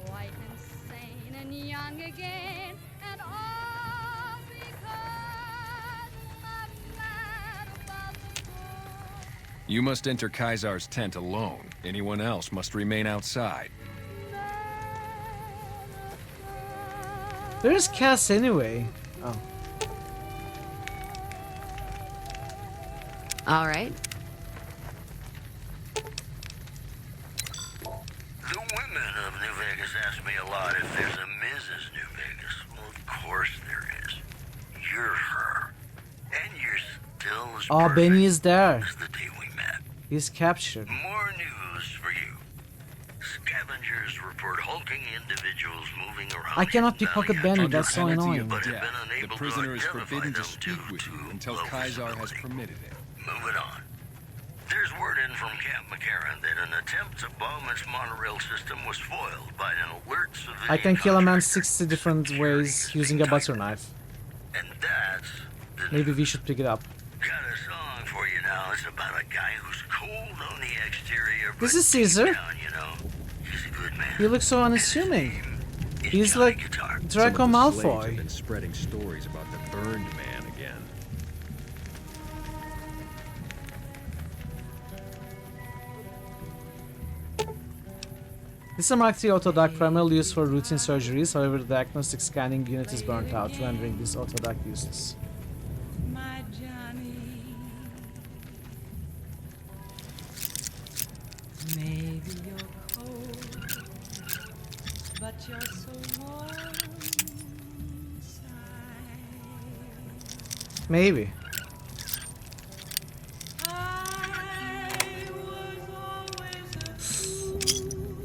Quite insane and young again, and all because I'm mad about the You must enter Caesar's tent alone. Anyone else must remain outside. There's Cass anyway. Oh. All right. The women of New Vegas ask me a lot if there's a Mrs. New Vegas. Well, of course there is. You're her. And you're still as Oh, Benny is there. as the day we met. He's captured. More news for you. Scavengers report hulking individuals moving around. I cannot pickpocket Benny, that's so Penalty annoying. of death, the prisoner is forbidden to speak with you until Caesar has permitted it. Moving on. There's word in from Camp McCarran that an attempt to bomb its monorail system was foiled by an alert civilian. I can kill a man 60 different ways using a butter knife. And that's Maybe we should pick it up. got a song for you now. It's about a guy who's cold on the exterior. This is Caesar. Down, you know. He's a good man. He looks so unassuming. He's like Draco Some of the slaves have Malfoy. been spreading stories about the burned man again. This is a Mark III autodoc primarily used for routine surgeries, however the diagnostic scanning unit is burnt out, rendering this autodoc useless. My Johnny. Maybe you're cold, but you're so warm inside. Maybe. I was always a fool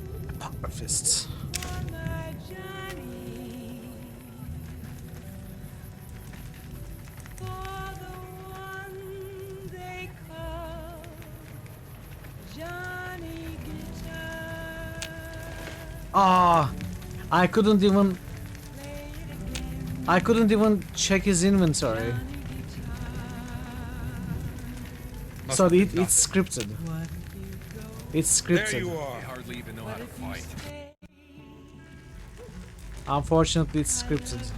I couldn't even check his inventory. So it's scripted. It's scripted. There you are. I hardly even know how to fight. Unfortunately, it's scripted.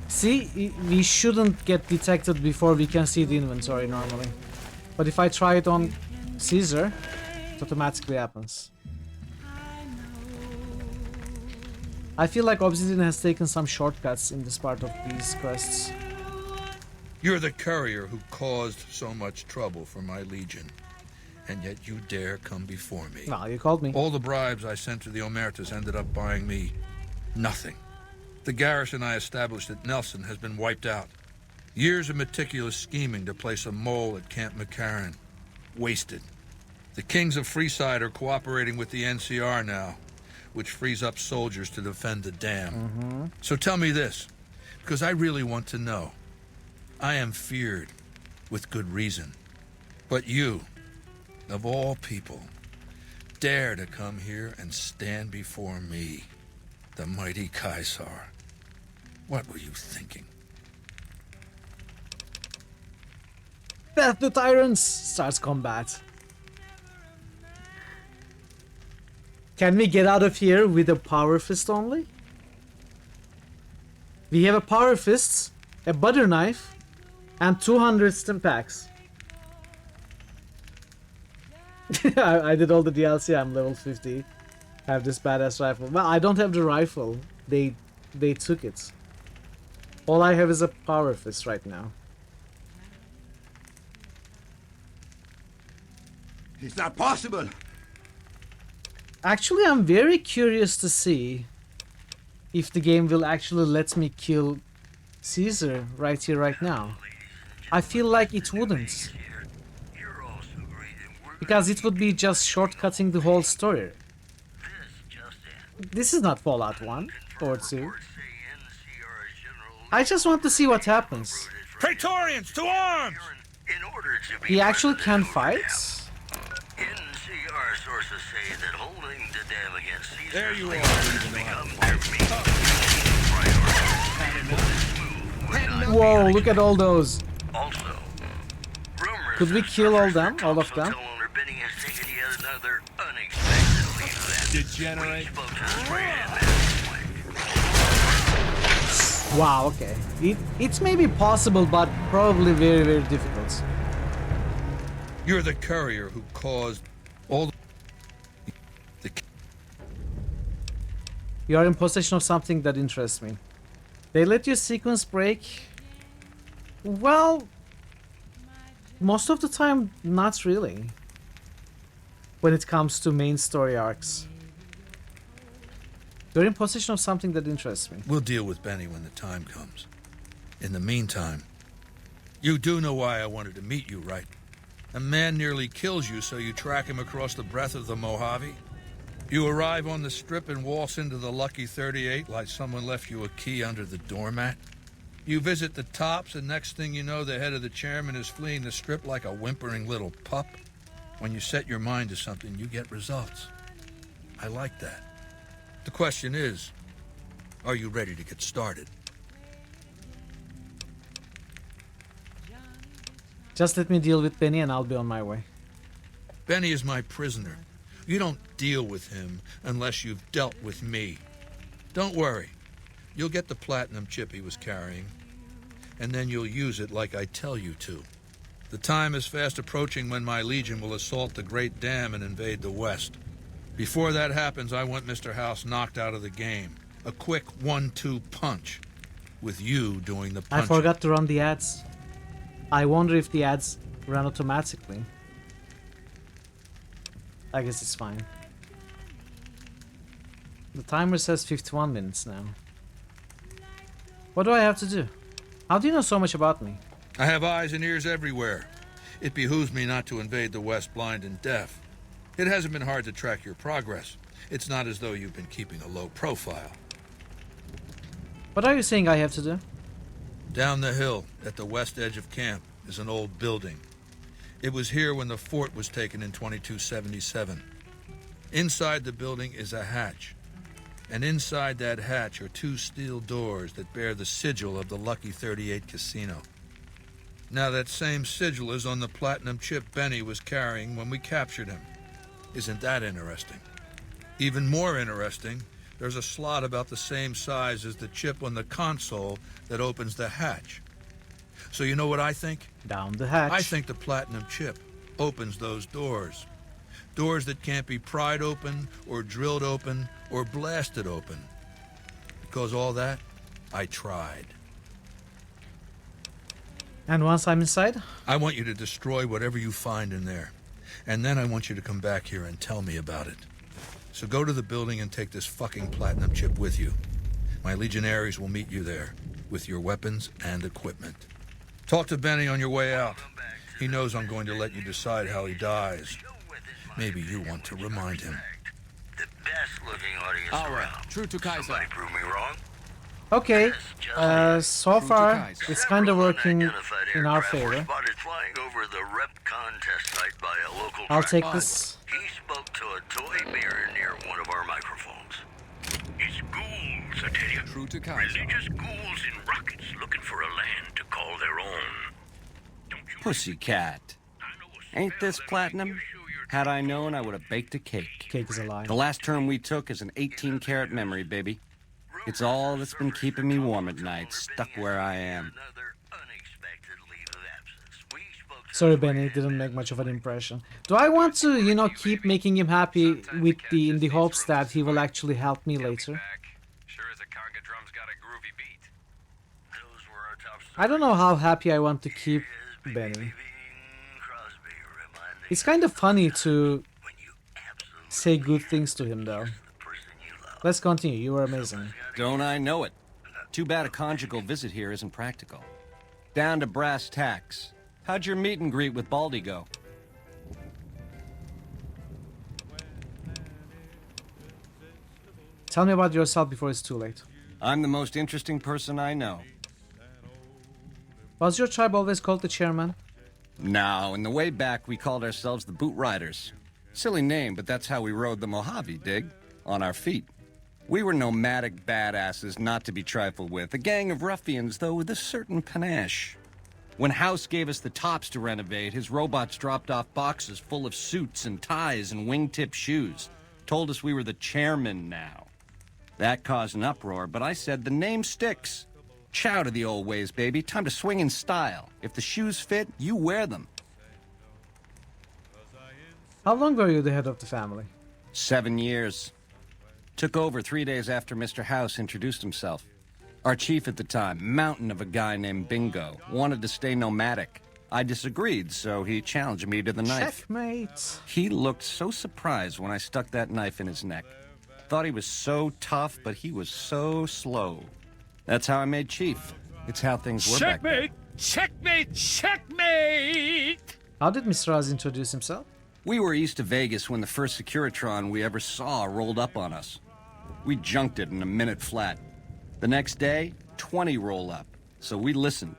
See, we shouldn't get detected before we can see the inventory normally. But if I try it on Caesar, it automatically happens. I feel like Obsidian has taken some shortcuts in this part of these quests. You're the courier who caused so much trouble for my legion, and yet you dare come before me. No, you called me. All the bribes I sent to the Omertas ended up buying me nothing. The garrison I established at Nelson has been wiped out. Years of meticulous scheming to place a mole at Camp McCarran. Wasted. The kings of Freeside are cooperating with the NCR now, which frees up soldiers to defend the dam. So tell me this, because I really want to know. I am feared, with good reason. But you, of all people, dare to come here and stand before me, the mighty Caesar. What were you thinking? Death to Tyrants! Starts combat. Can we get out of here with a power fist only? We have a power fist, a butter knife, and 200 stim packs. I did all the DLC, I'm level 50. I have this badass rifle. Well, I don't have the rifle. They took it. All I have is a power fist right now. It's not possible. Actually, I'm very curious to see if the game will actually let me kill Caesar right here, right now. I feel like it wouldn't. Because it would be just shortcutting the whole story. This is not Fallout 1 or 2. I just want to see what happens. Praetorians, to arms! He actually can fight? NCR sources say that holding the dam against Caesar There you are. Whoa, look at all those. Also, Could we kill all them? All of them? Degenerate. Wow, okay. It's maybe possible, but probably very, very difficult. You're the courier who caused all the... You are in possession of something that interests me. They let your sequence break? Well, most of the time, not really. When it comes to main story arcs. You're in possession of something that interests me. We'll deal with Benny when the time comes. In the meantime, you do know why I wanted to meet you, right? A man nearly kills you, so you track him across the breadth of the Mojave. You arrive on the strip and waltz into the Lucky 38 like someone left you a key under the doormat. You visit the tops, and next thing you know, the head of the chairman is fleeing the strip like a whimpering little pup. When you set your mind to something, you get results. I like that. The question is, are you ready to get started? Just let me deal with Benny and I'll be on my way. Benny is my prisoner. You don't deal with him unless you've dealt with me. Don't worry. You'll get the platinum chip he was carrying, and then you'll use it like I tell you to. The time is fast approaching when my legion will assault the Great Dam and invade the West. Before that happens, I want Mr. House knocked out of the game. A quick 1-2 punch, with you doing the punching. I forgot to run the ads. I wonder if the ads run automatically. I guess it's fine. The timer says 51 minutes now. What do I have to do? How do you know so much about me? I have eyes and ears everywhere. It behooves me not to invade the West blind and deaf. It hasn't been hard to track your progress. It's not as though you've been keeping a low profile. What are you saying I have to do? Down the hill, at the west edge of camp, is an old building. It was here when the fort was taken in 2277. Inside the building is a hatch. And inside that hatch are 2 steel doors that bear the sigil of the Lucky 38 casino. Now that same sigil is on the platinum chip Benny was carrying when we captured him. Isn't that interesting? Even more interesting, there's a slot about the same size as the chip on the console that opens the hatch. So you know what I think? Down the hatch. I think the platinum chip opens those doors. Doors that can't be pried open, or drilled open, or blasted open. Because all that, I tried. And once I'm inside? I want you to destroy whatever you find in there. And then I want you to come back here and tell me about it. So go to the building and take this fucking platinum chip with you. My legionaries will meet you there, with your weapons and equipment. Talk to Benny on your way out. He knows I'm going to let you decide how he dies. Maybe you want to remind him. The best-looking audience All right, around. true to Kaiser. Somebody prove me wrong. Okay, so far it's kind of working in our favor. Spotted flying over the Repcon test site by a local I'll take track. this. He spoke to a toy bear near one of our microphones. It's ghouls, I tell you. True to Kaiser. Religious ghouls in rockets looking for a land to call their own. Pussycat. Ain't this platinum? Had I known, I would have baked a cake. Cake is a lie. The last term we took is an 18-karat memory, baby. It's all that's been keeping me warm at night, stuck where I am. Sorry, Benny, it didn't make much of an impression. Do I want to, you know, keep making him happy with in the hopes that he will actually help me later? I don't know how happy I want to keep Benny. It's kind of funny to say good things to him, though. Let's continue. You were amazing. Don't I know it? Too bad a conjugal visit here isn't practical. Down to brass tacks. How'd your meet and greet with Baldy go? Tell me about yourself before it's too late. I'm the most interesting person I know. Was your tribe always called the chairman? No, in the way back we called ourselves the Boot Riders. Silly name, but that's how we rode the Mojave, dig? On our feet. We were nomadic badasses not to be trifled with, a gang of ruffians, though with a certain panache. When House gave us the tops to renovate, his robots dropped off boxes full of suits and ties and wingtip shoes. Told us we were the chairmen now. That caused an uproar, but I said the name sticks. Chow to the old ways, baby. Time to swing in style. If the shoes fit, you wear them. How long were you the head of the family? 7 years. Took over 3 days after Mr. House introduced himself. Our chief at the time, mountain of a guy named Bingo, wanted to stay nomadic. I disagreed, so he challenged me to the knife. Checkmate. He looked so surprised when I stuck that knife in his neck. Thought he was so tough, but he was so slow. That's how I made chief. It's how things were back then. Checkmate! Checkmate! How did Mr. Oz introduce himself? We were east of Vegas when the first Securitron we ever saw rolled up on us. We junked it in a minute flat. The next day, 20 roll up, so we listened.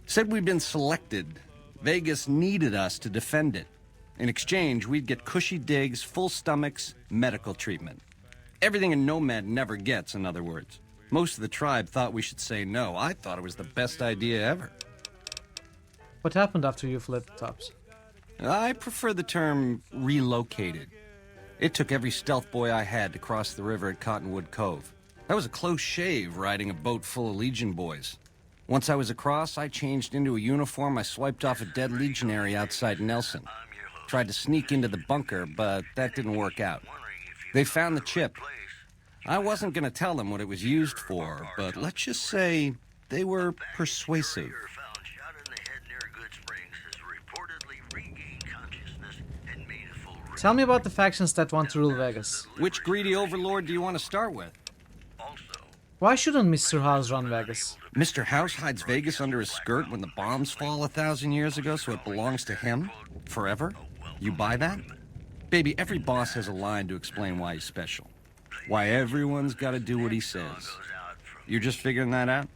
Said we'd been selected. Vegas needed us to defend it. In exchange, we'd get cushy digs, full stomachs, medical treatment. Everything a nomad never gets, in other words. Most of the tribe thought we should say no. I thought it was the best idea ever. What happened after you fled the tops? I prefer the term relocated. It took every stealth boy I had to cross the river at Cottonwood Cove. That was a close shave riding a boat full of Legion boys. Once I was across, I changed into a uniform I swiped off a dead legionary outside Nelson. Tried to sneak into the bunker, but that didn't work out. They found the chip. I wasn't going to tell them what it was used for, but let's just say they were persuasive. Tell me about the factions that want to rule Vegas. Which greedy overlord do you want to start with? Why shouldn't Mr. House run Vegas? Mr. House hides Vegas under his skirt when the bombs fall 1,000 years ago, so it belongs to him? Forever? You buy that? Baby, every boss has a line to explain why he's special. Why everyone's got to do what he says. You're just figuring that out?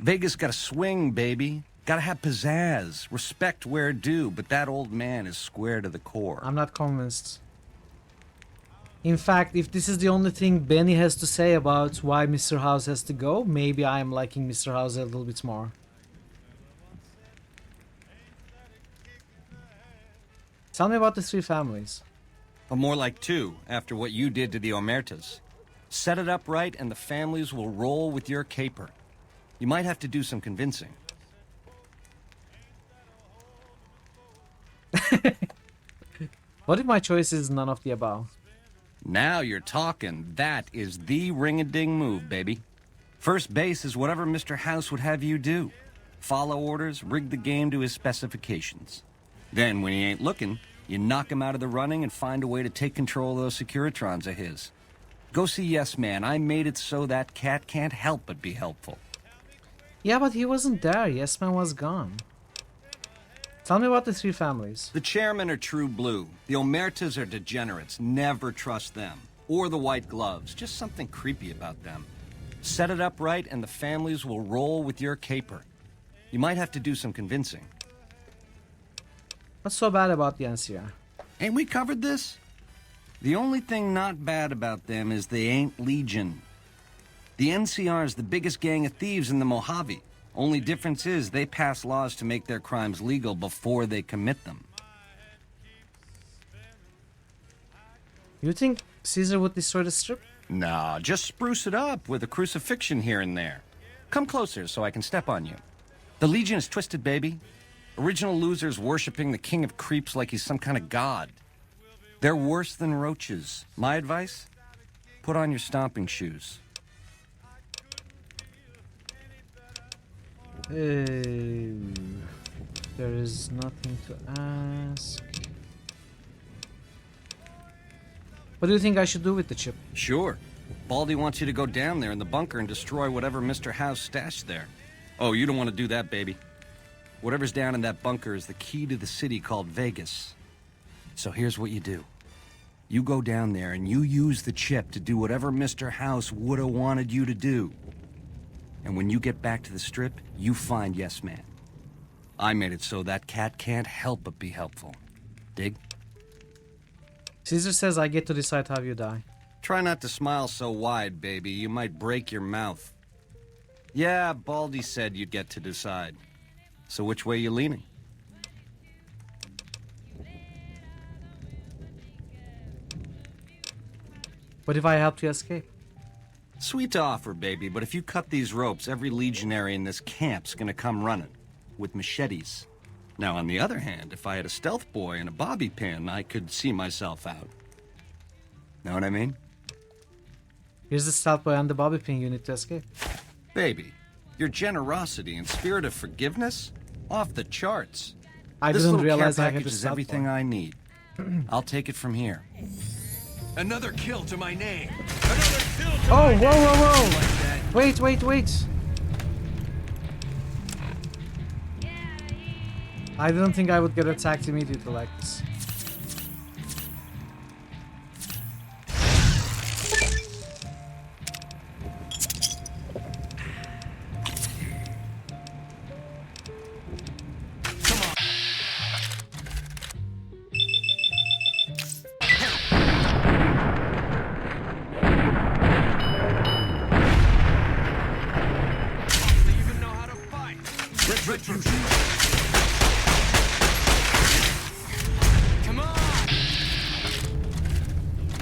Vegas got to swing, baby. Got to have pizzazz. Respect where due, but that old man is square to the core. I'm not convinced. In fact, if this is the only thing Benny has to say about why Mr. House has to go, maybe I'm liking Mr. House a little bit more. Tell me about the three families. Or more like two, after what you did to the Omertas. Set it up right and the families will roll with your caper. You might have to do some convincing. What if my choice is none of the above? Now you're talking. That is the ring-a-ding move, baby. First base is whatever Mr. House would have you do. Follow orders, rig the game to his specifications. Then, when he ain't looking, you knock him out of the running and find a way to take control of those Securitrons of his. Go see Yes Man. I made it so that cat can't help but be helpful. Yeah, but he wasn't there. Yes Man was gone. Tell me about the three families. The chairmen are true blue. The Omertas are degenerates. Never trust them. Or the White Gloves. Just something creepy about them. Set it up right and the families will roll with your caper. You might have to do some convincing. What's so bad about the NCR? Ain't we covered this? The only thing not bad about them is they ain't Legion. The NCR is the biggest gang of thieves in the Mojave. Only difference is they pass laws to make their crimes legal before they commit them. You think Caesar would destroy the strip? Nah, just spruce it up with a crucifixion here and there. Come closer so I can step on you. The Legion is twisted, baby. Original losers worshipping the king of creeps like he's some kind of god. They're worse than roaches. My advice? Put on your stomping shoes. There is nothing to ask. What do you think I should do with the chip? Sure. Baldy wants you to go down there in the bunker and destroy whatever Mr. House stashed there. Oh, you don't want to do that, baby. Whatever's down in that bunker is the key to the city called Vegas. So here's what you do. You go down there and you use the chip to do whatever Mr. House would have wanted you to do. And when you get back to the strip, you find Yes Man. I made it so that cat can't help but be helpful. Dig? Caesar says I get to decide how you die. Try not to smile so wide, baby. You might break your mouth. Yeah, Baldy said you'd get to decide. So which way you leaning? What if I help you escape? Sweet offer, baby, but if you cut these ropes, every legionary in this camp's gonna come running. With machetes. Now, on the other hand, if I had a stealth boy and a bobby pin, I could see myself out. Know what I mean? Here's the stealth boy and the bobby pin you need to escape. Baby, your generosity and spirit of forgiveness? Off the charts. I This didn't little realize care I had package the is stealth everything boy. I need. I'll take it from here. Another kill to my name. Oh, whoa, whoa, whoa! Wait, wait, wait! I didn't think I would get attacked immediately like this.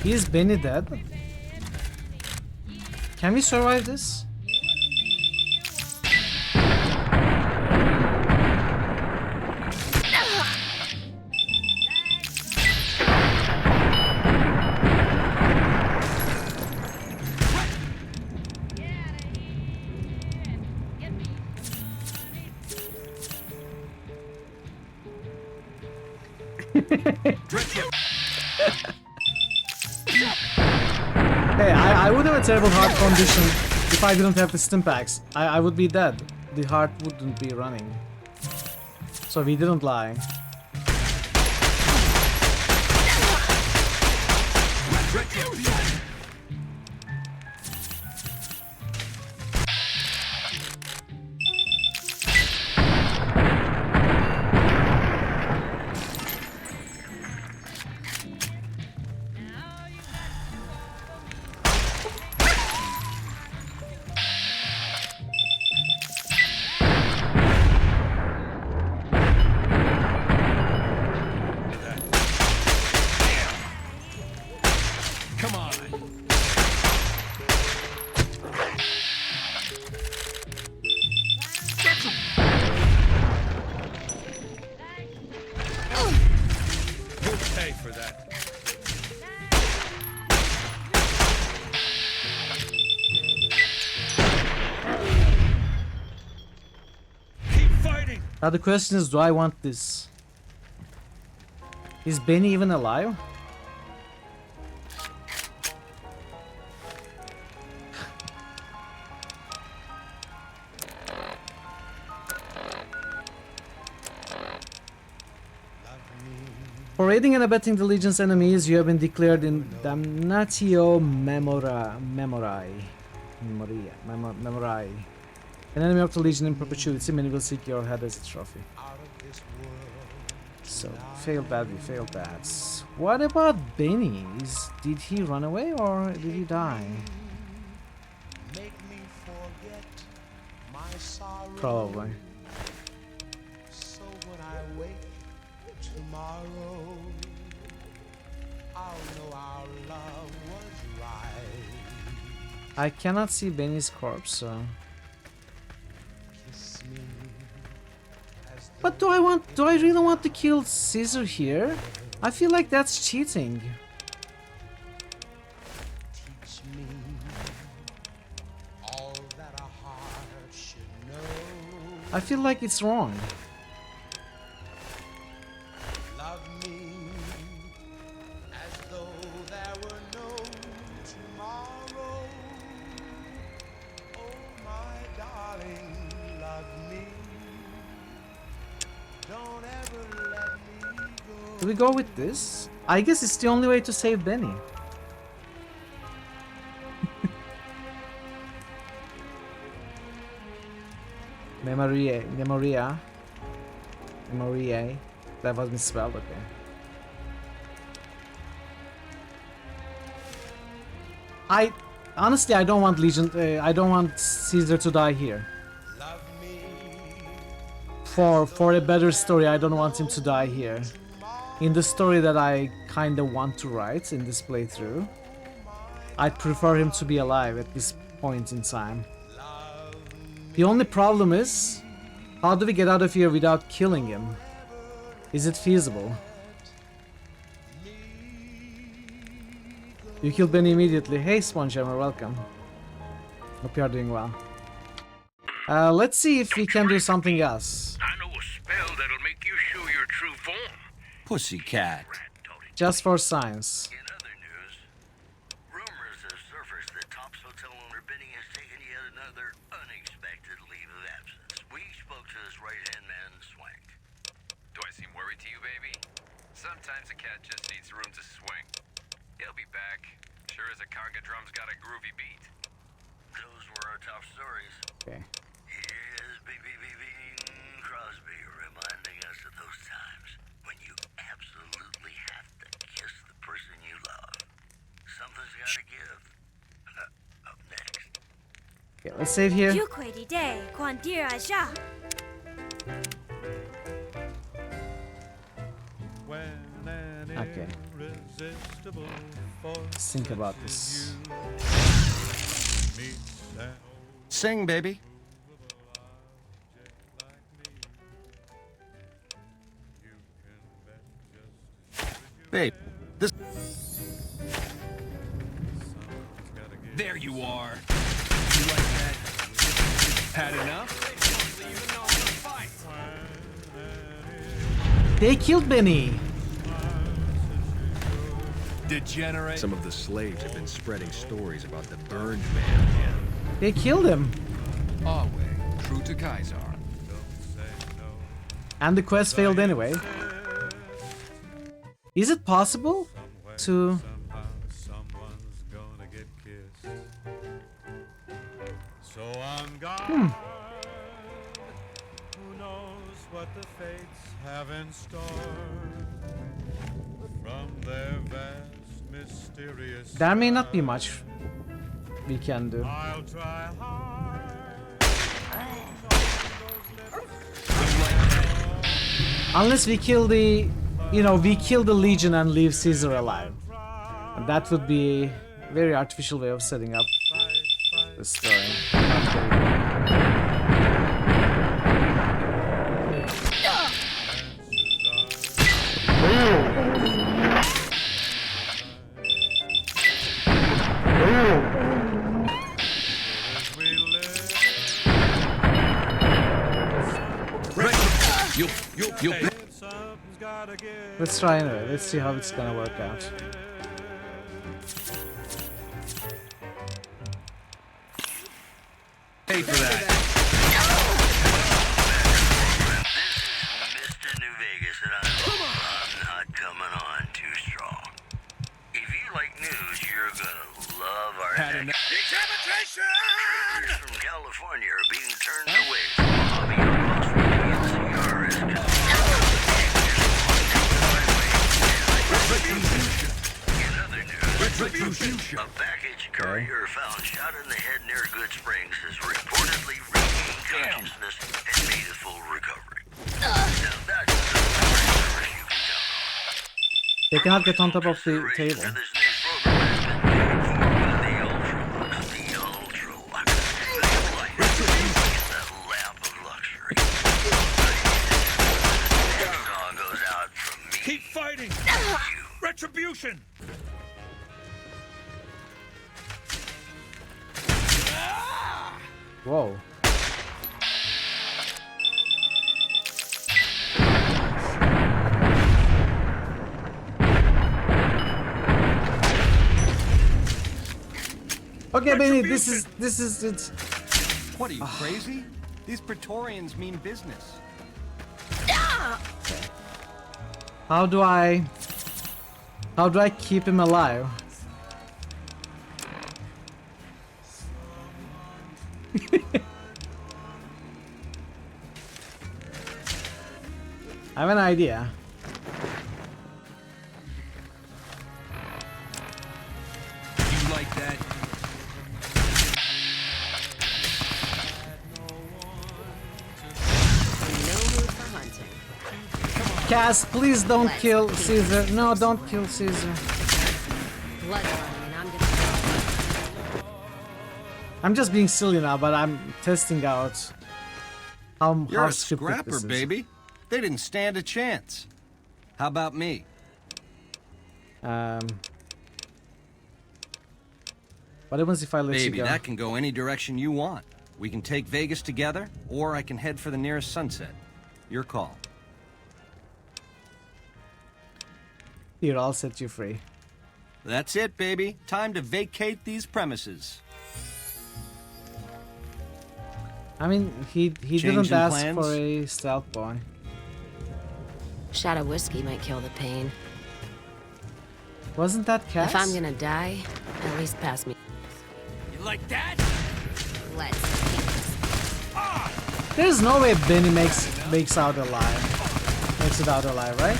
Is Benny dead? Can we survive this? Hey, I would have a terrible heart condition if I didn't have the stim packs. I would be dead. The heart wouldn't be running. So we didn't lie. Now the question is, do I want this? Is Benny even alive? For aiding and abetting the Legion's enemies, you have been declared in Damnatio Memorae. An enemy of the Legion in perpetuity, many will seek your head as a trophy. So, failed bad, we failed bad. What about Benny's? Did he run away or did he die? Probably. So when I wake tomorrow, I'll know our love was right. I cannot see Benny's corpse, so... But do I really want to kill Caesar here? I feel like that's cheating. Teach me all that a heart should know. I feel like it's wrong. Love me as though there were no tomorrow. Oh my darling, love me. Don't ever let me go. Do we go with this? I guess it's the only way to save Benny. Memoria. That was misspelled, okay. Honestly, I don't want Legion. I don't want Caesar to die here. For a better story, I don't want him to die here. In the story that I kinda want to write in this playthrough, I'd prefer him to be alive at this point in time. The only problem is, how do we get out of here without killing him? Is it feasible? You killed Benny immediately. Hey Spongehammer, welcome. Hope you are doing well. Let's see if we can do something else. I know a spell that'll make you show your true form. Pussycat. Just for science. In other news, rumors have surfaced that Top's hotel owner Benny has taken yet another unexpected leave of absence. We spoke to his right-hand man, Swank. Do I seem worried to you, baby? Sometimes a cat just needs room to swing. He'll be back. Sure as a conga drum's got a groovy beat. Those were our top stories. Okay. Here's Bing Crosby reminding us of those times when you absolutely have to kiss the person you love. Something's gotta give. Up next. Okay, let's save here. Okay. Let's think about this. Sing, baby. Babe, this... There you are. You like that? Had enough? They killed Benny. Degenerate. Some of the slaves have been spreading stories about the burned man again. They killed him. Our way, true to Kaiser. And the quest failed anyway. Is it possible to... So on guard, who knows what the fates have in store from their vast mysterious. There may not be much we can do. I'll try hard. Unless we kill the... You know, we kill the Legion and leave Caesar alive. And that would be a very artificial way of setting up the story. You'll pay. Let's try anyway. Let's see how it's gonna work out. Pay for that. Mr. New Vegas, and I'm not coming on too strong. If you like news, you're gonna love our next. Troopers from California are being turned away from Mojave and Los In other news, a baggage courier found shot in the head near Good Springs has reportedly regained consciousness and made a full recovery. Now that's the service you can count on. They cannot get on top of the table. For this new program has been paid for by the Ultra Luxury. That lamp of luxury. This song goes out from me. Keep fighting. Retribution. Whoa. Okay, Benny, this is it. What are you, crazy? These Praetorians mean business. How do I keep him alive? I have an idea. You like that? Cass, please don't kill Caesar. No, don't kill Caesar. Blood running, and I'm gonna. I'm just being silly now, but I'm testing out You're how a stupid scrapper, this is. baby. They didn't stand a chance. How about me? What happens if I let Baby, you go? that can go any direction you want. We can take Vegas together, or I can head for the nearest sunset. Your call. Here, I'll set you free. That's it, baby. Time to vacate these premises. I mean, he Changing didn't ask plans? for a stealth boy. Shot of whiskey might kill the pain. Wasn't that Cass? If I'm gonna die, at least pass me. You like that? Let's. There's no way Benny makes out alive. Makes it out alive, right?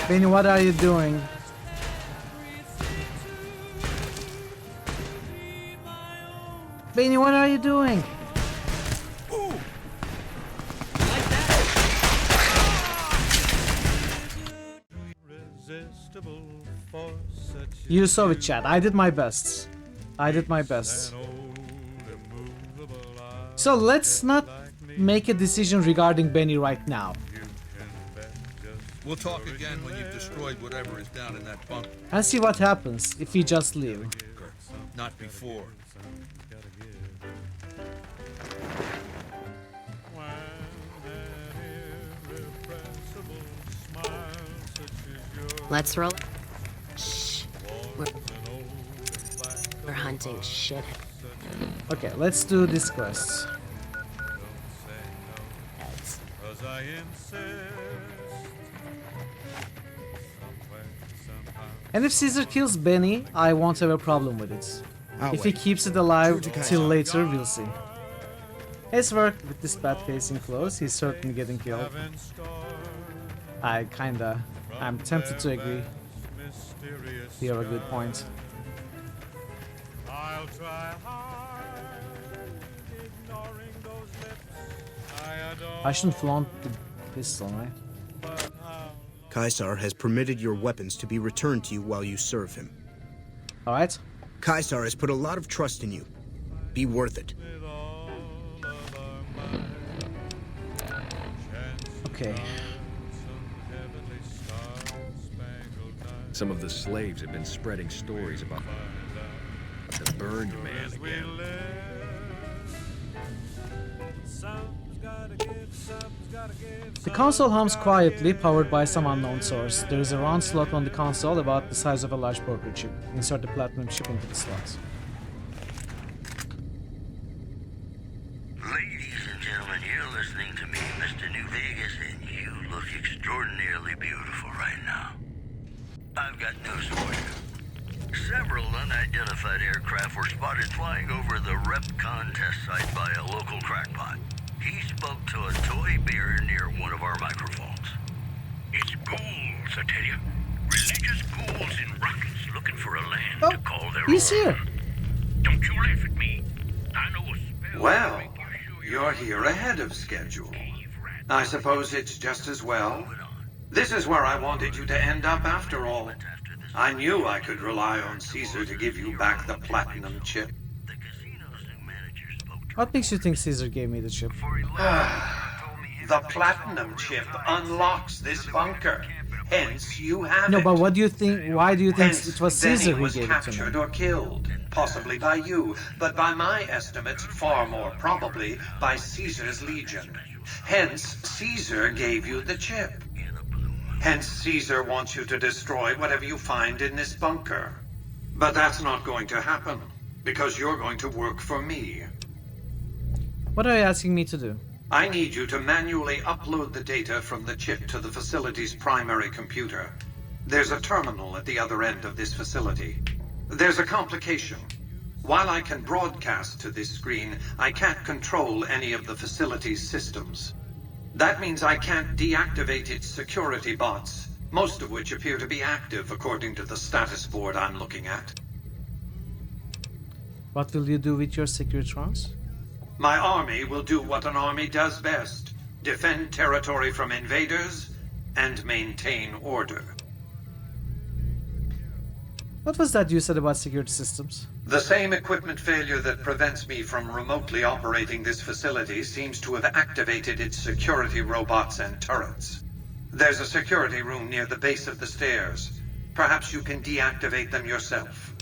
Benny, what are you doing? Benny, what are you doing? You saw it, chat. I did my best. I did my best. So let's not make a decision regarding Benny right now. We'll talk again when you've destroyed whatever is down in that bunker. And see what happens if we just leave. Not before. Let's roll. Shh. We're hunting shit. Okay, let's do this quest. And if Caesar kills Benny, I won't have a problem with it. If he keeps it alive till later, we'll see. His work with this bad facing close, he's certainly getting killed. I'm tempted to agree. You have a good point. I shouldn't flaunt the pistol, right? Caesar has permitted your weapons to be returned to you while you serve him. Alright. Caesar has put a lot of trust in you. Be worth it. Okay. Some of the slaves have been spreading stories about the burned man again. The console hums quietly, powered by some unknown source. There is a round slot on the console about the size of a large poker chip. Insert the platinum chip into the slot. Ladies and gentlemen, you're listening to me, Mr. New Vegas, and you look extraordinarily beautiful right now. I've got news for you. Several unidentified aircraft were spotted flying over the RepCon test site by a local crackpot. He spoke to a toy beer near one of our microphones. It's ghouls, I tell you. Religious ghouls in rockets looking for a land to call their He's own. here. Don't you laugh at me. I know a spell. Well, you're here ahead of schedule. I suppose it's just as well. This is where I wanted you to end up after all. I knew I could rely on Caesar to give you back the platinum chip. What makes you think Caesar gave me the chip? The platinum chip unlocks this bunker. Hence, you have No, it. but what do you think? Why do you think Hence, it was then Caesar he who was gave it to captured me? or killed, possibly by you, but by my estimates, far more probably by Caesar's legion. Hence, Caesar gave you the chip. Hence, Caesar wants you to destroy whatever you find in this bunker. But that's not going to happen, because you're going to work for me. What are you asking me to do? I need you to manually upload the data from the chip to the facility's primary computer. There's a terminal at the other end of this facility. There's a complication. While I can broadcast to this screen, I can't control any of the facility's systems. That means I can't deactivate its security bots, most of which appear to be active according to the status board I'm looking at. What will you do with your Securitrons? My army will do what an army does best: defend territory from invaders and maintain order. What was that you said about security systems? The same equipment failure that prevents me from remotely operating this facility seems to have activated its security robots and turrets. There's a security room near the base of the stairs. Perhaps you can deactivate them yourself.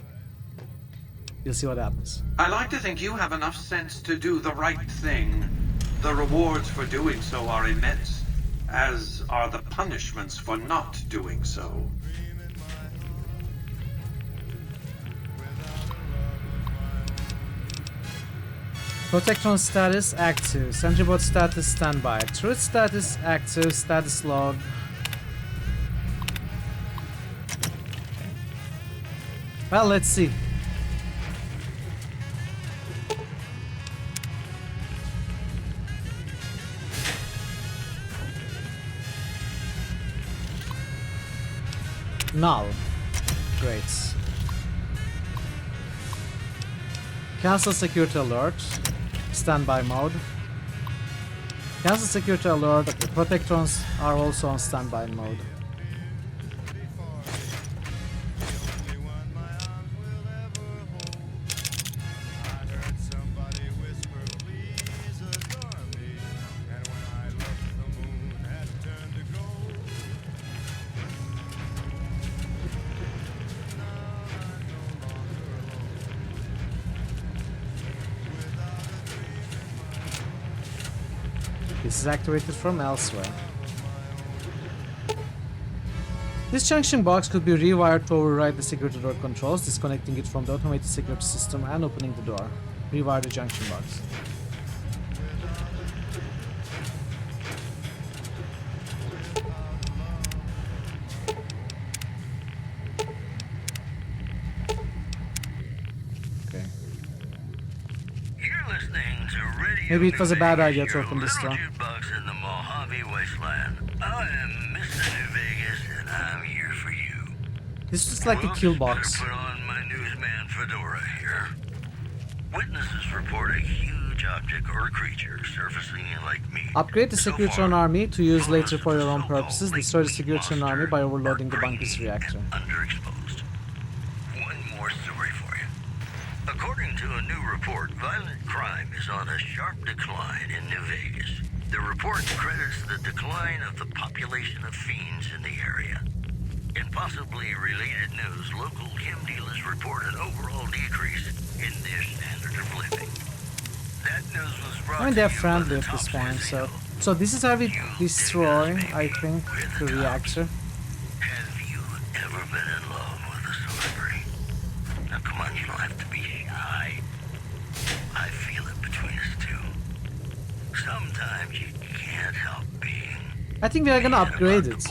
You'll see what happens. I like to think you have enough sense to do the right thing. The rewards for doing so are immense, as are the punishments for not doing so. Protectron status active. Sentribot status standby. Truth status active. Status log. Well, let's see. Null. Great. Cancel security alert. Standby mode. Cancel security alert. The Protectrons are also on standby mode. This is activated from elsewhere. This junction box could be rewired to override the security door controls, disconnecting it from the automated security system and opening the door. Rewire the junction box. Maybe it was a bad idea to open this door. Bucks in the Mojave Wasteland. I am Mr. New Vegas, and I'm here for you. This looks like a kill box. Put on my newsman fedora here. Witnesses report a huge object or creature surfacing in Lake Mead. Upgrade the Security army to use later for your own purposes. Destroy the Security army by overloading the bunker's reactor. Underexposed. One more story for you. According to a new report, violent crime is on a sharp decline in New Vegas. The report credits the decline of the population of fiends in the area. In possibly related news, local chem dealers report an overall decrease in their standard of living. That news was brought I mean, they're to you by friendly the at this top point, so this is how we destroy, I think, the reactor. Have you ever been in love with a celebrity? Now, come on, you don't have to be shy. I feel it between us two. Sometimes you can't help being. I think we are gonna upgrade it.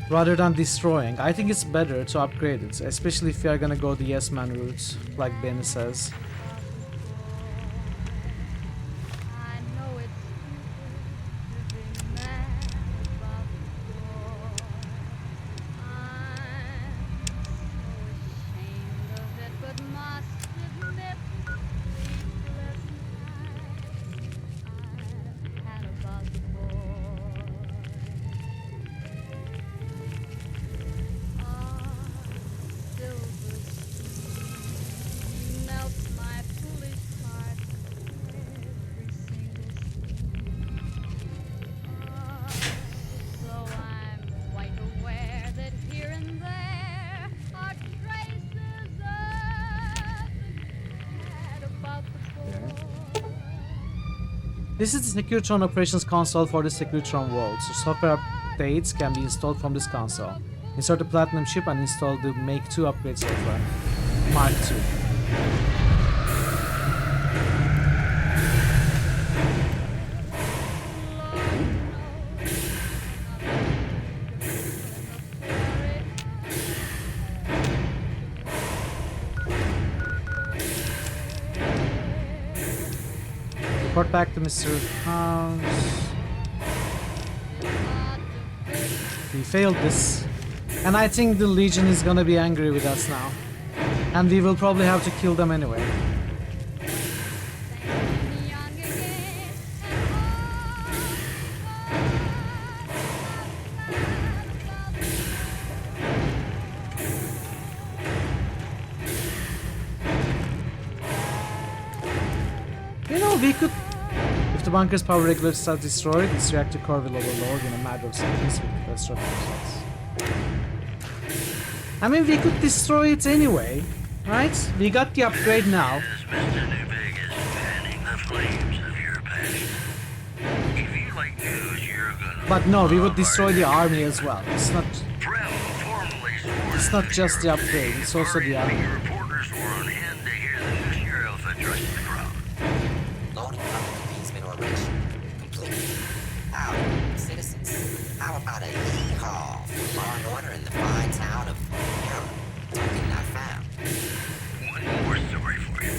Rather than destroying. I think it's better to upgrade it, especially if we are gonna go the yes man route, like Benny says. I know it's stupid to be mad about the war. I'm so ashamed of it, but must admit the sleepless nights I've had about the boy. Silver stream melts my foolish heart every single so I'm quite aware that here and there are traces of the about the boy. This is the Securitron Operations Console for the Securitron World, so software updates can be installed from this console. Insert the Platinum chip and install the Make 2 upgrade software. Mark 2. Report back to Mr. House. We failed this. And I think the Legion is gonna be angry with us now. And we will probably have to kill them anyway. You know, we could... If the bunker's power regulators are destroyed, this reactor core will overload in a matter of seconds with catastrophic results. I mean, we could destroy it anyway, right? We got the upgrade now. But no, we would destroy the army as well. It's not just the upgrade, it's also the army. Loading up the basement already. Complete. Now, citizens, how about a yee-haw for law and order in the fine town of Token not found. One more story for you.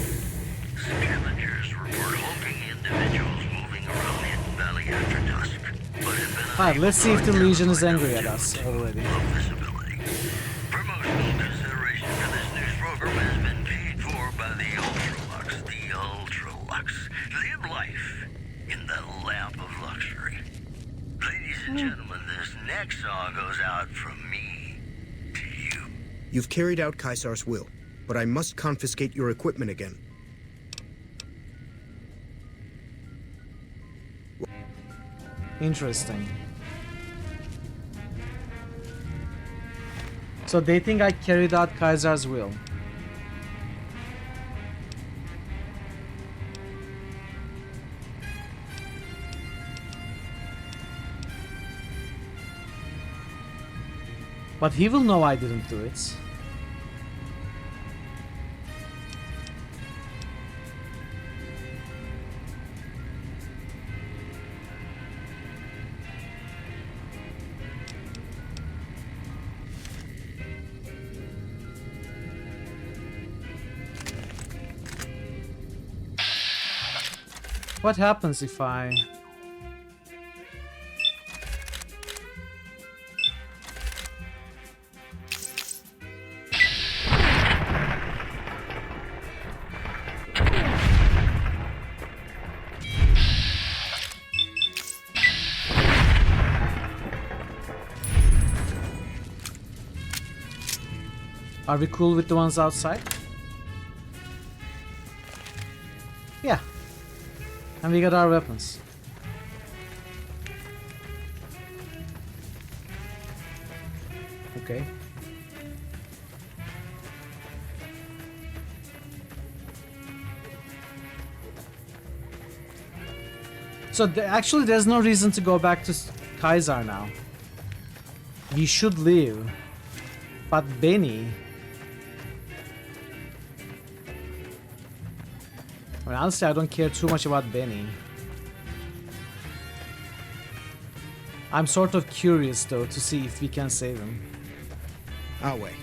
Scavengers report hulking individuals moving around Hidden Valley after dusk, but have been Alright, let's see if the Legion is angry at us already. Promotional consideration for this news program has been paid for by the Ultralux. The Ultralux. Live life in the lap of luxury. Ladies and gentlemen, this next song goes out from me to you. You've carried out Caesar's will, but I must confiscate your equipment again. Interesting. So they think I carried out Caesar's will. But he will know I didn't do it. What happens if I... Are we cool with the ones outside? Yeah. And we got our weapons. Okay. So actually there's no reason to go back to Kaiser now. We should leave. But Benny... I mean, honestly, I don't care too much about Benny. I'm sort of curious though to see if we can save him. Our way.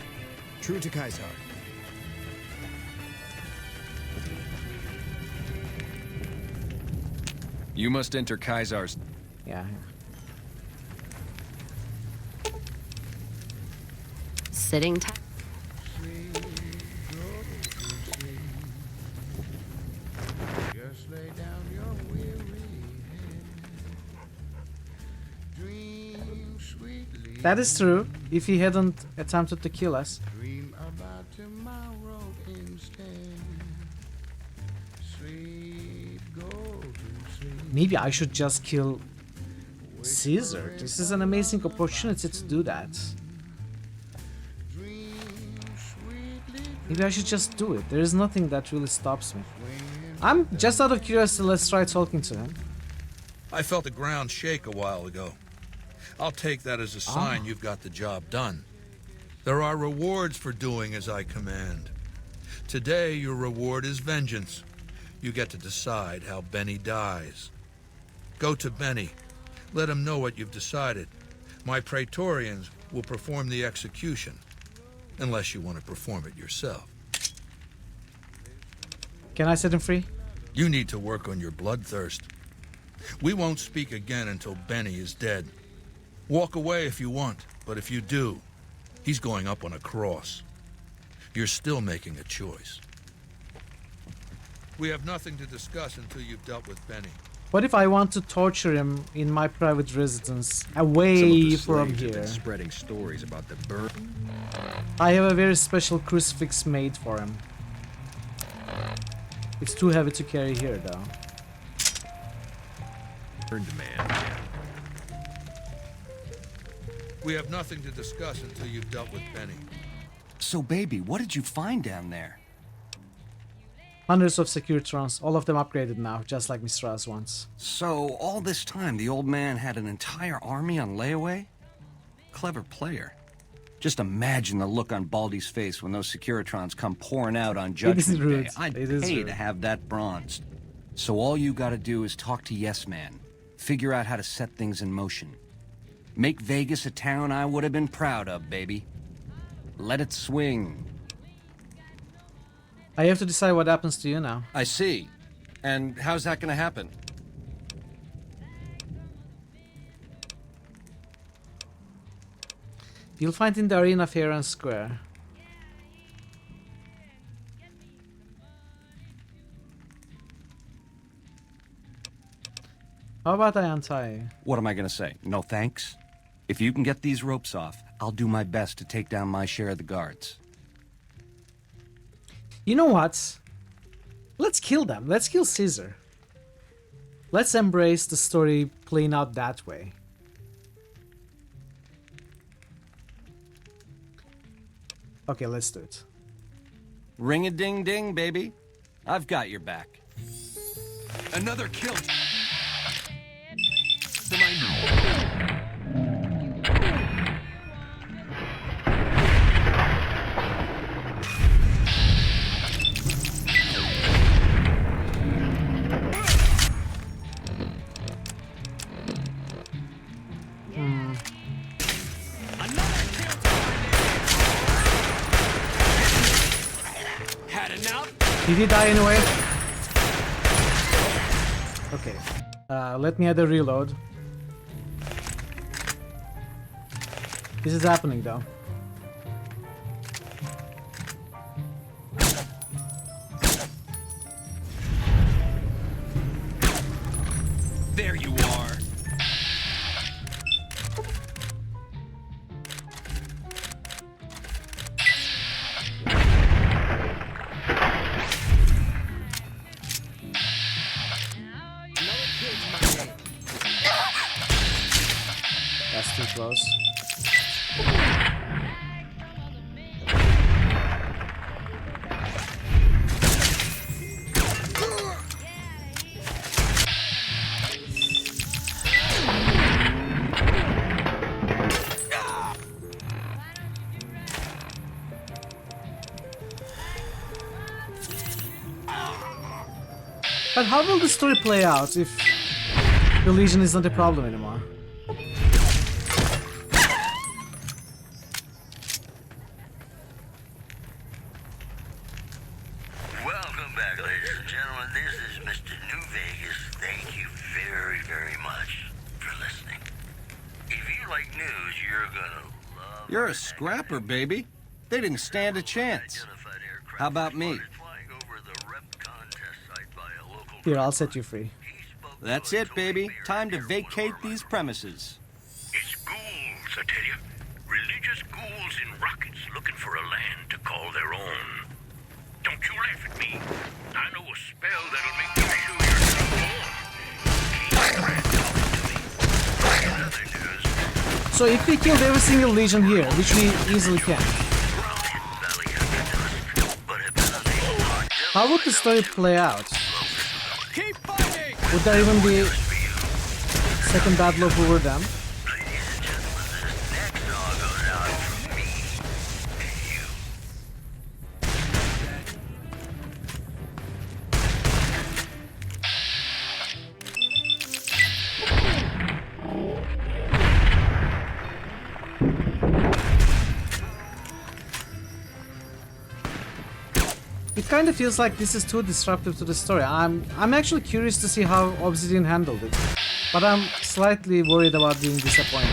True to Kaiser. You must enter Kaiser's. Yeah. Sitting tight. Just lay down your weary head. Dream sweetly. That is true, if he hadn't attempted to kill us. Dream about tomorrow instead. Sweet, go to sleep. Maybe I should just kill Caesar. This is an amazing opportunity to do that. Maybe I should just do it. There is nothing that really stops me. I'm just out of curiosity, let's try talking to him. I felt the ground shake a while ago. I'll take that as a sign you've got the job done. There are rewards for doing as I command. Today, your reward is vengeance. You get to decide how Benny dies. Go to Benny. Let him know what you've decided. My Praetorians will perform the execution, unless you want to perform it yourself. Can I set him free? You need to work on your bloodthirst. We won't speak again until Benny is dead. Walk away if you want, but if you do, he's going up on a cross. You're still making a choice. We have nothing to discuss until you've dealt with Benny. What if I want to torture him in my private residence, away from here? Spreading stories about the bird. I have a very special crucifix made for him. It's too heavy to carry here, though. Man. We have nothing to discuss until you've dealt with Benny. So, baby, what did you find down there? Hundreds of Securitrons, all of them upgraded now, just like Mr. Oz once. So, all this time, the old man had an entire army on layaway? Clever player. Just imagine the look on Baldy's face when those Securitrons come pouring out on Judgment Day. I'd pay to have that bronzed. So all you gotta do is talk to Yes Man. Figure out how to set things in motion. Make Vegas a town I would have been proud of, baby. Let it swing. I have to decide what happens to you now. I see. And how's that gonna happen? You'll find in the arena fair and square. How about I untie you? What am I gonna say? No thanks? If you can get these ropes off, I'll do my best to take down my share of the guards. You know what? Let's kill them. Let's kill Caesar. Let's embrace the story playing out that way. Okay, let's do it. Ring-a-ding-ding, baby. I've got your back. Another kill. Did he die anyway? Okay. Let me add a reload. This is happening though. There you are. But how will the story play out if the Legion is not a problem anymore? Welcome back, ladies and gentlemen. This is Mr. New Vegas. Thank you very, very much for listening. If you like news, you're gonna love... You're a scrapper, baby. They didn't stand a chance. How about me? Here, I'll set you free. That's it, baby. Time to vacate these premises. It's ghouls, I tell you. Religious ghouls in rockets looking for a land to call their own. Don't you laugh at me. I know a spell that'll make you show yourself born. So if we killed every single Legion here, which we easily can, how would the story play out? Would there even be second battle over them? It kind of feels like this is too disruptive to the story. I'm actually curious to see how Obsidian handled it, but I'm slightly worried about being disappointed.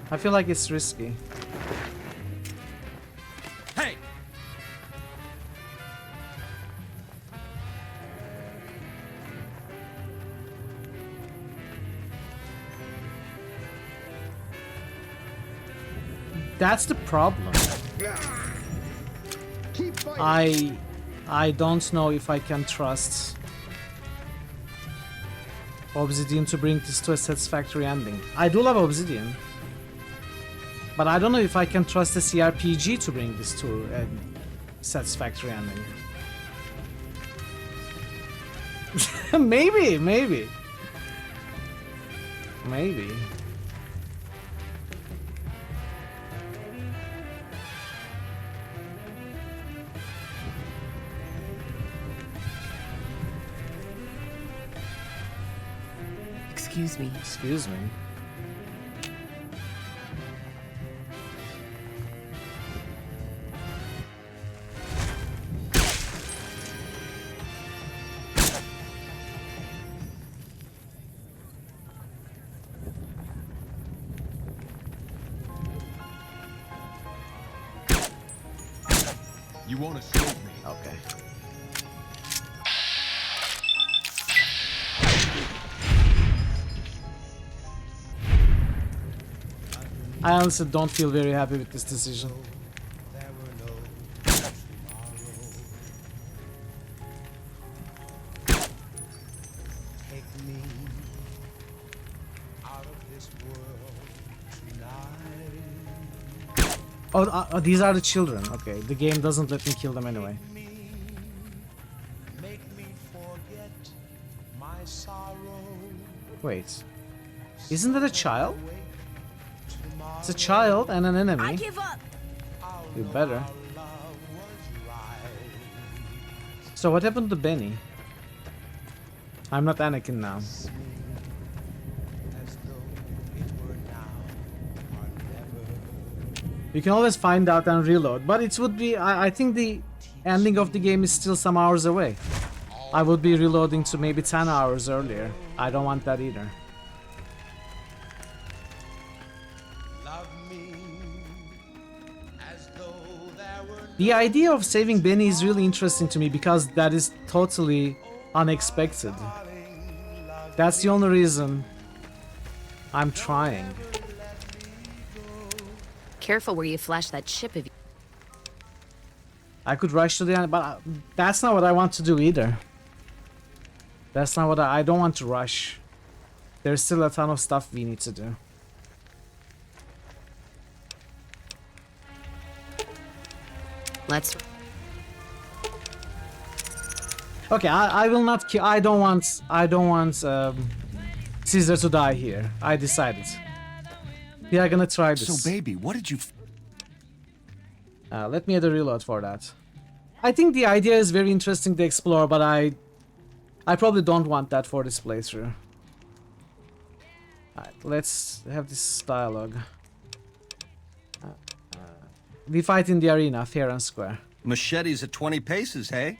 I feel like it's risky. Hey! That's the problem. I don't know if I can trust Obsidian to bring this to a satisfactory ending. I do love Obsidian, but I don't know if I can trust the CRPG to bring this to a satisfactory ending. Maybe. Excuse me. Excuse me. You want to save me? Okay. I honestly don't feel very happy with this decision. Oh, these are the children. Okay, the game doesn't let me kill them anyway. Wait, isn't that a child? It's a child and an enemy. I give up. You better. So what happened to Benny? I'm not Anakin now. You can always find out and reload, but it would be... I think the ending of the game is still some hours away. I would be reloading to maybe 10 hours earlier. I don't want that either. The idea of saving Benny is really interesting to me because that is totally unexpected. That's the only reason I'm trying. Careful where you flash that chip if you... I could rush to the end, but that's not what I want to do either. That's not what I don't want to rush. There's still a ton of stuff we need to do. Let's... Okay, I will not kill. I don't want Caesar to die here. I decided. We are gonna try this. So, baby, what did you... Let me add a reload for that. I think the idea is very interesting to explore, but I probably don't want that for this playthrough. Alright, let's have this dialogue. We fight in the arena, fair and square. Machetes at 20 paces, hey?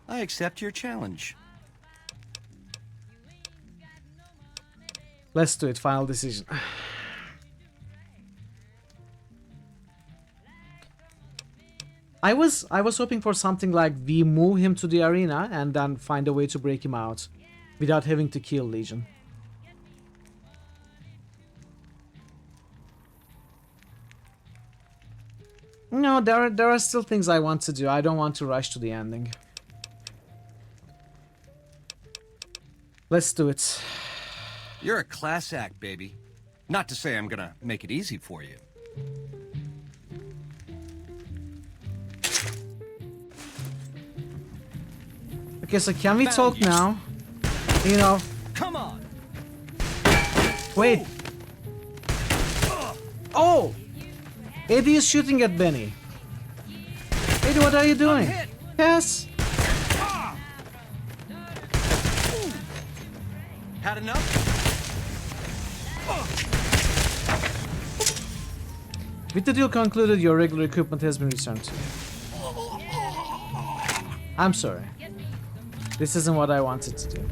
I accept your challenge. Let's do it, final decision. I was hoping for something like we move him to the arena and then find a way to break him out without having to kill Legion. No, there are still things I want to do. I don't want to rush to the ending. Let's do it. You're a class act, baby. Not to say I'm gonna make it easy for you. Okay, so can we talk now? You know. Come on. Wait. Oh! Eddie is shooting at Benny. Eddie, what are you doing? Yes. Had enough? With the deal concluded, your regular equipment has been returned to you. I'm sorry. This isn't what I wanted to do.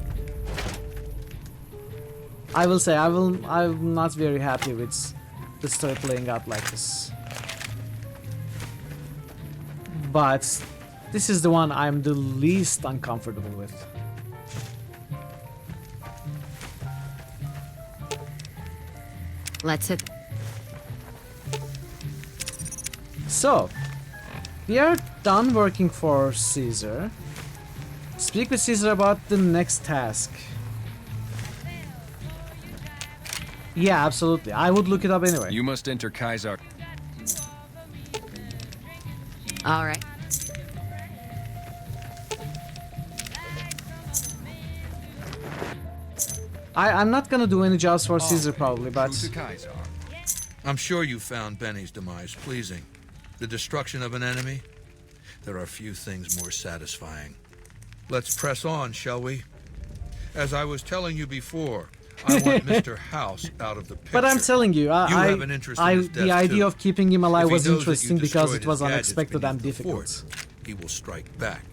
I will say I'm not very happy with the story playing out like this. But this is the one I'm the least uncomfortable with. Let's hit... So, we are done working for Caesar. Speak with Caesar about the next task. Yeah, absolutely. I would look it up anyway. You must enter Kaisar. All right. I'm not gonna do any jobs for Caesar probably, but... I'm sure you found Benny's demise pleasing. The destruction of an enemy? There are few things more satisfying. Let's press on, shall we? As I was telling you before, I want Mr. House out of the picture. But I'm telling you, have an interest in his death the idea too. of keeping him alive If he was knows that you interesting because destroyed it was his gadgets unexpected and beneath the difficult. fort, he will strike back.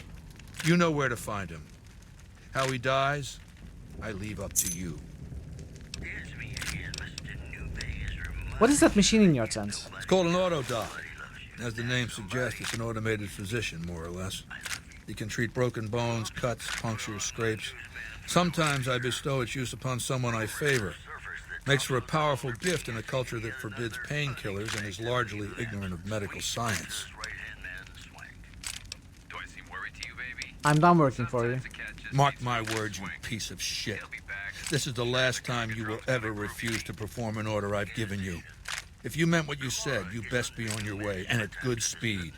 You know where to find him. How he dies, I leave up to you. What is that machine in your tent? It's called an auto-doc. As the name suggests, it's an automated physician, more or less. He can treat broken bones, cuts, punctures, scrapes. Sometimes I bestow its use upon someone I favor. Makes for a powerful gift in a culture that forbids painkillers and is largely ignorant of medical science. I'm done working for you. Mark my words, you piece of shit. This is the last time you will ever refuse to perform an order I've given you. If you meant what you said, you best be on your way, and at good speed.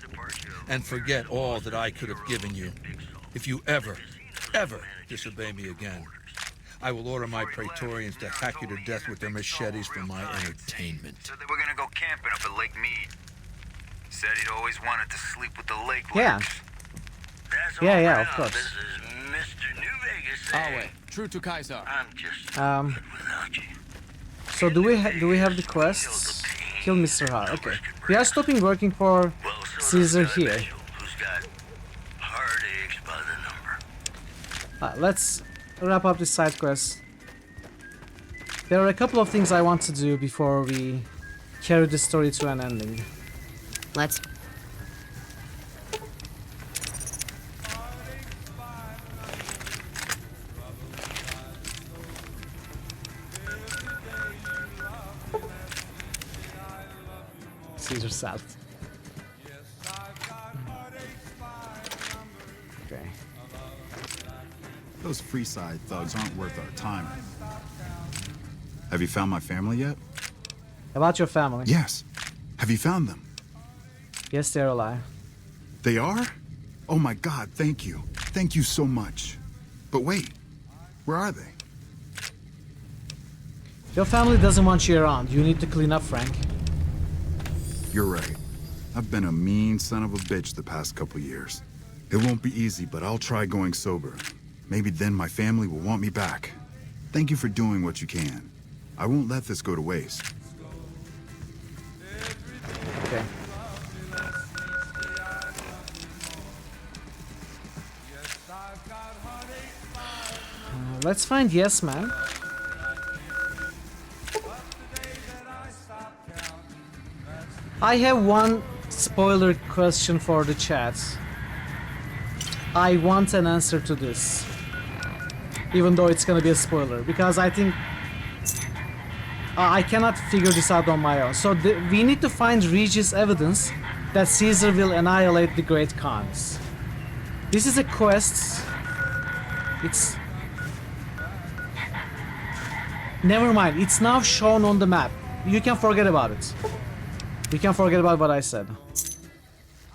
And forget all that I could have given you. If you ever disobey me again, I will order my Praetorians to hack you to death with their machetes for my entertainment. Said they were gonna go camping up at Lake Mead. Said he'd always wanted to sleep with the lake Yeah. Yeah, of course. This is Mr. New Vegas. Awe, true to Kaisar. I'm just So do we have the quests? Kill Mr. Hart. Okay. We are stopping working for Caesar here. who's got heartaches by the number. Let's wrap up this side quest. There are a couple of things I want to do before we carry the story to an ending. Let's... Caesar South. Okay. Those Freeside thugs aren't worth our time. Have you found my family yet? About your family? Yes. Have you found them? Yes, they're alive. They are? Oh my God, thank you. Thank you so much. But wait, where are they? Your family doesn't want you around. You need to clean up, Frank. You're right. I've been a mean son of a bitch the past couple years. It won't be easy, but I'll try going sober. Maybe then my family will want me back. Thank you for doing what you can. I won't let this go to waste. Okay. Let's find Yes Man. I have one spoiler question for the chat. I want an answer to this. Even though it's gonna be a spoiler. Because I think... I cannot figure this out on my own. So we need to find Regis evidence that Caesar will annihilate the Great Khans. This is a quest. It's... Never mind, it's now shown on the map. You can forget about it. You can forget about what I said.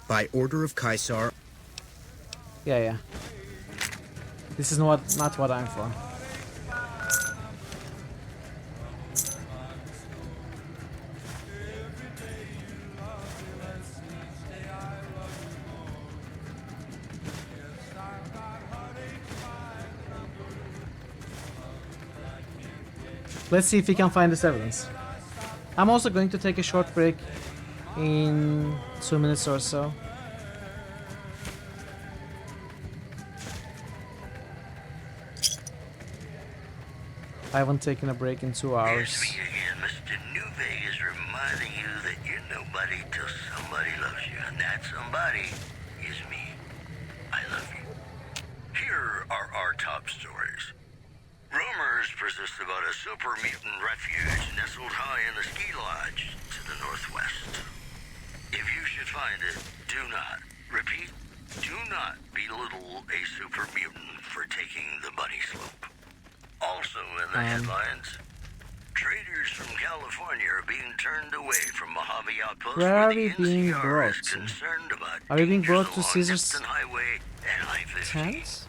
By order of Caesar. Yeah. This is not what I'm for. Let's see if we can find this evidence. I'm also going to take a short break in 2 minutes or so. I haven't taken a break in 2 hours. Here's me again, Mr. New Vegas, reminding you that you're nobody till somebody loves you, and that somebody is me. I love you. Here are our top stories. Rumors persist about a super mutant refuge nestled high in the ski lodge to the northwest. If you should find it, do not, repeat, do not belittle a super mutant for taking the bunny slope. Also in the headlines, traders from California are being turned away from Mojave Outpost Where are the we being NCR brought is to? concerned about Are we being brought to dangers along Caesar's Hempton Highway and I-15. tent?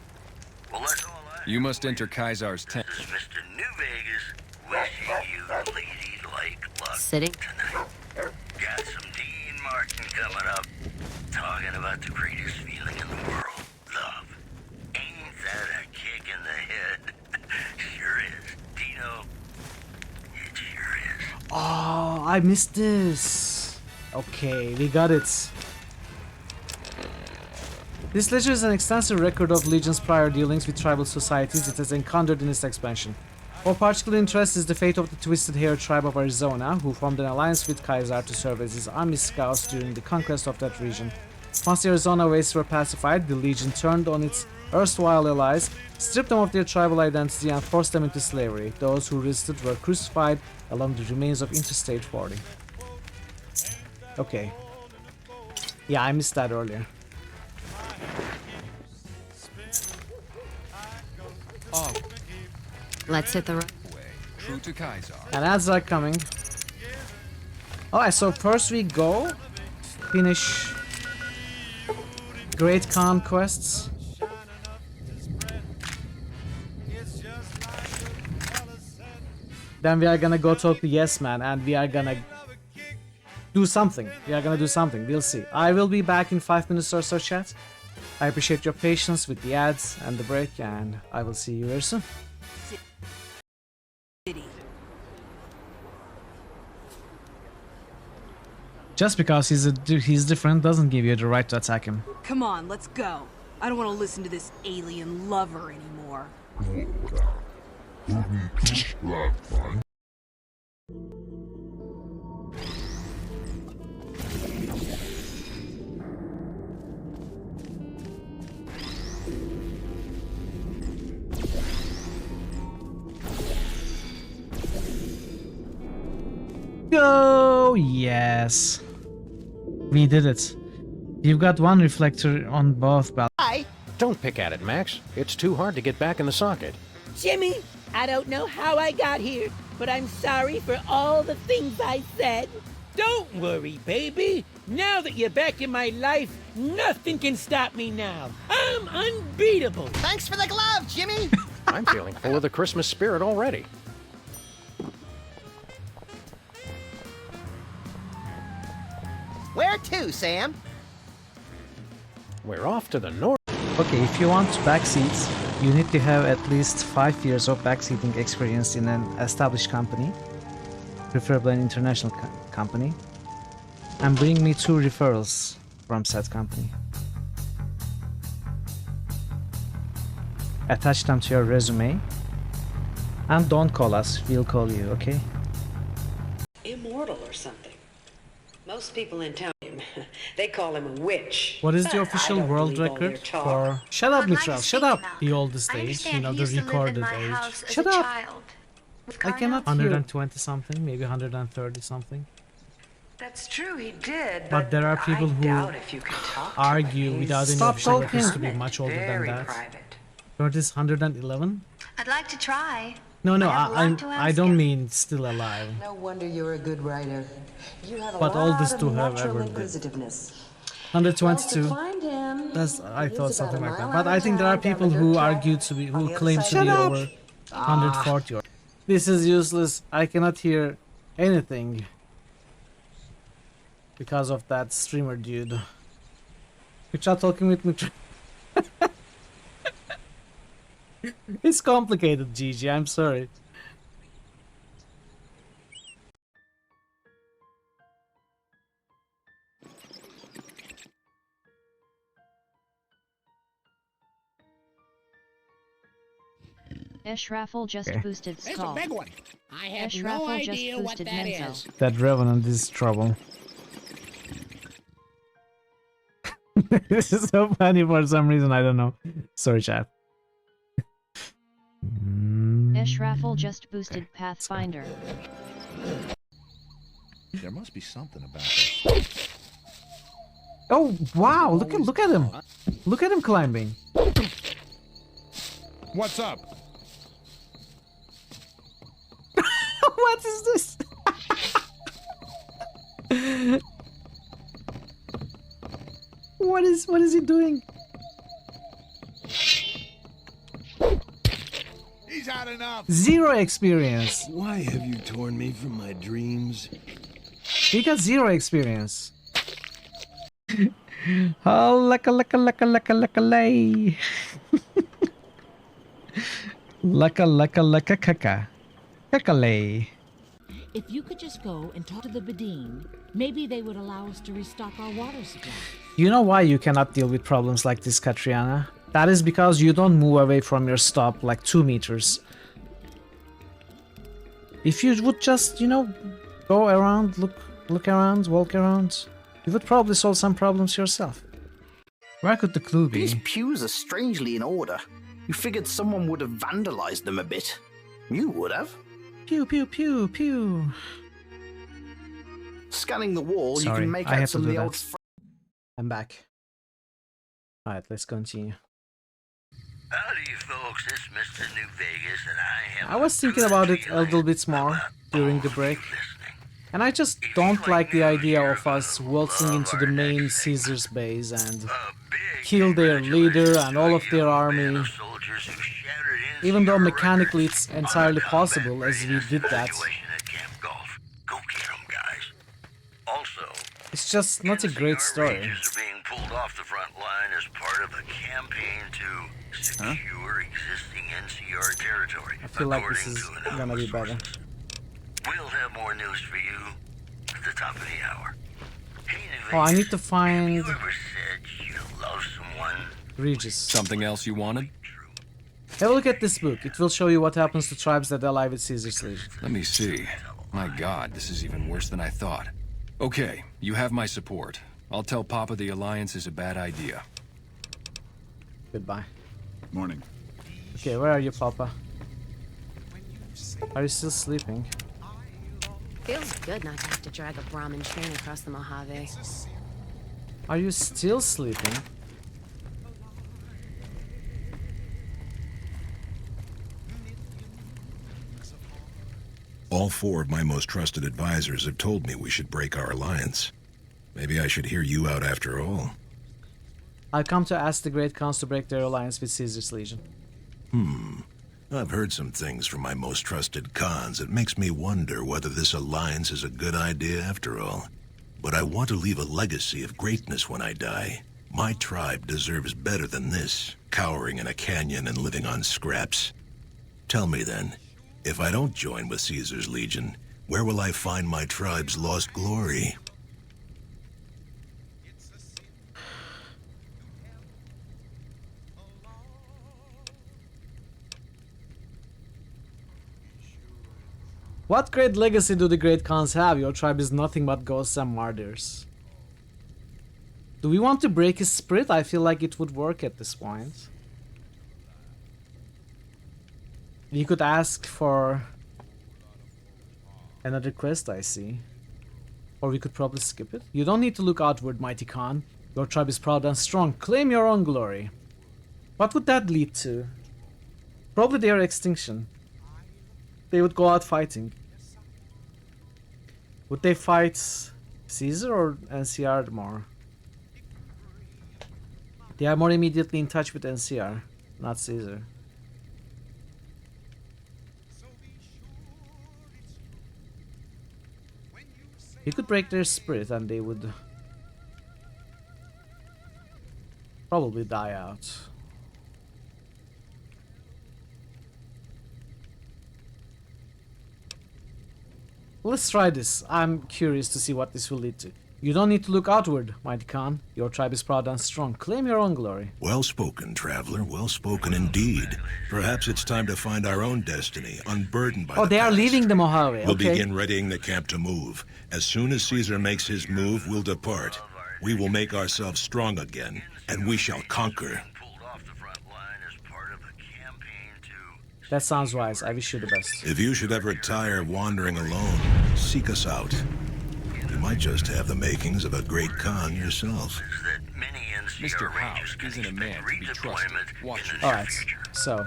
Well, that's all I You must enter Caesar's tent. This is Mr. New Vegas wishing you lady-like luck Sitting. tonight. Got some Dean Martin coming up, talking about the greatest feeling in the world, love. Ain't that a kick in the head? Sure is. Dino, it sure is. Oh, I missed this. Okay, we got it. This ledger is an extensive record of Legion's prior dealings with tribal societies it has encountered in its expansion. Of particular interest is the fate of the Twisted Hair tribe of Arizona, who formed an alliance with Caesar to serve as his army scouts during the conquest of that region. Once the Arizona wastes were pacified, the Legion turned on its erstwhile allies, stripped them of their tribal identity, and forced them into slavery. Those who resisted were crucified along the remains of Interstate 40. Okay. Yeah, I missed that earlier. Oh, Let's hit the road. true to Caesar. And ads are coming. Alright, so first we go finish Great Khan quests. Then we are gonna go talk to Yes Man and we are gonna do something. We'll see. I will be back in 5 minutes or so, chat. I appreciate your patience with the ads and the break, and I will see you very soon. Just because he's different doesn't give you the right to attack him. Come on, let's go. I don't want to listen to this alien lover anymore. Go! Yes. We did it. You've got one reflector on both balconies. Hi. Don't pick at it, Max. It's too hard to get back in the socket. Jimmy, I don't know how I got here, but I'm sorry for all the things I said. Don't worry, baby. Now that you're back in my life, nothing can stop me now. I'm unbeatable. Thanks for the glove, Jimmy. I'm feeling full of the Christmas spirit already. Where to, Sam? We're off to the north. Okay, if you want back seats, you need to have at least 5 years of backseating experience in an established company, preferably an international company, and bring me 2 referrals from said company. Attach them to your resume, and don't call us, we'll call you, okay? Immortal or something. Most people in town, they call him a witch. What is the But I official don't world believe all their record talk. for... Shut up, I'd like to Mitchell, speak shut up! to Malcolm. The oldest I age, understand you know, he the used to live in recorded my age. house as Shut a up! child. With I cannot Carnell. 120 something, maybe 130 something. That's true, he did. But there are people who doubt if you can talk to argue him. without any Stop official talking. records to be much older than Very that. private. But is 111? I'd like to try. No, no, I have a lot to I ask don't him. mean still alive. No wonder you're a good writer. You have a But lot oldest of to have natural ever lived. inquisitiveness. 122. Well, to find him, That's I he thought lives something about like a that. mile But out I of think there are town, down people the who dirt track, argue to be on who the claim other to side be of the over 140. This is useless. I cannot hear anything because of that streamer dude. You're not talking with me. It's complicated, Gigi. I'm sorry. Raffle just Okay. boosted That's a Skull. big one. I have no Raffle just idea what boosted that Menzo. is. That Revenant is trouble. This is so funny for some reason. I don't know. Sorry, chat. Raffle just boosted Pathfinder. There must be something about this. Oh wow! Look at him! Look at him climbing. What's up? What is this? What is he doing? He's had enough. 0 experience. Why have you torn me from my dreams? He got 0 experience. Oh, laka lay. Laka kaka. Kakalay. If you could just go and talk to the Bedine, maybe they would allow us to restock our water supply. You know why you cannot deal with problems like this, Katriana? That is because you don't move away from your stop like 2 meters. If you would just, you know, go around, look around, walk around, you would probably solve some problems yourself. Where could the clue be? These pews are strangely in order. You figured someone would have vandalized them a bit. You would have. Pew, pew, pew, pew. Scanning the wall, Sorry, you can make I out have to some of do the that. old... I'm back. Alright, let's continue. Howdy, folks. It's Mr. New Vegas, and I have... I was thinking about it a little bit more during the break. And I just don't like the idea of us waltzing into the main Caesar's base and kill their leader and all of their army. Even though mechanically it's entirely possible, as we did that. It's just not a great story. Rangers are being pulled off the front line as part of a campaign to secure existing NCR territory. I feel like this is gonna be better. We'll have more news for you at the top of the hour. Hey, New Oh, I Vegas, need to find you ever said you love someone? Regis. Something else you wanted? Have a look at this book. It will show you what happens to tribes that ally with Caesar's Legion. Let me see. My God, this is even worse than I thought. Okay, you have my support. I'll tell Papa the alliance is a bad idea. Goodbye. Morning. Okay, where are you, Papa? Are you still sleeping? Feels good not to have to drag a Brahmin train across the Mojave. Are you still sleeping? All 4 of my most trusted advisors have told me we should break our alliance. Maybe I should hear you out after all. I come to ask the Great Khans to break their alliance with Caesar's Legion. I've heard some things from my most trusted Khans that makes me wonder whether this alliance is a good idea after all. But I want to leave a legacy of greatness when I die. My tribe deserves better than this, cowering in a canyon and living on scraps. Tell me then, if I don't join with Caesar's Legion, where will I find my tribe's lost glory? What great legacy do the Great Khans have? Your tribe is nothing but ghosts and martyrs. Do we want to break his spirit? I feel like it would work at this point. We could ask for another quest, I see. Or we could probably skip it. You don't need to look outward, mighty Khan. Your tribe is proud and strong. Claim your own glory. What would that lead to? Probably their extinction. They would go out fighting. Would they fight Caesar or NCR more? They are more immediately in touch with NCR, not Caesar. You could break their spirit and they would probably die out. Let's try this. I'm curious to see what this will lead to. You don't need to look outward, mighty Khan. Your tribe is proud and strong. Claim your own glory. Well spoken, traveler. Well spoken indeed. Perhaps it's time to find our own destiny, unburdened by Oh, the they are past. leaving the Mojave. We'll Okay. begin readying the camp to move. As soon as Caesar makes his move, we'll depart. We will make ourselves strong again, and we shall conquer. That sounds wise. I wish you the best. If you should ever tire wandering alone, seek us out. You might just have the makings of a great Khan yourself. Mr. House isn't a man to be trusted. Watch your Alright, so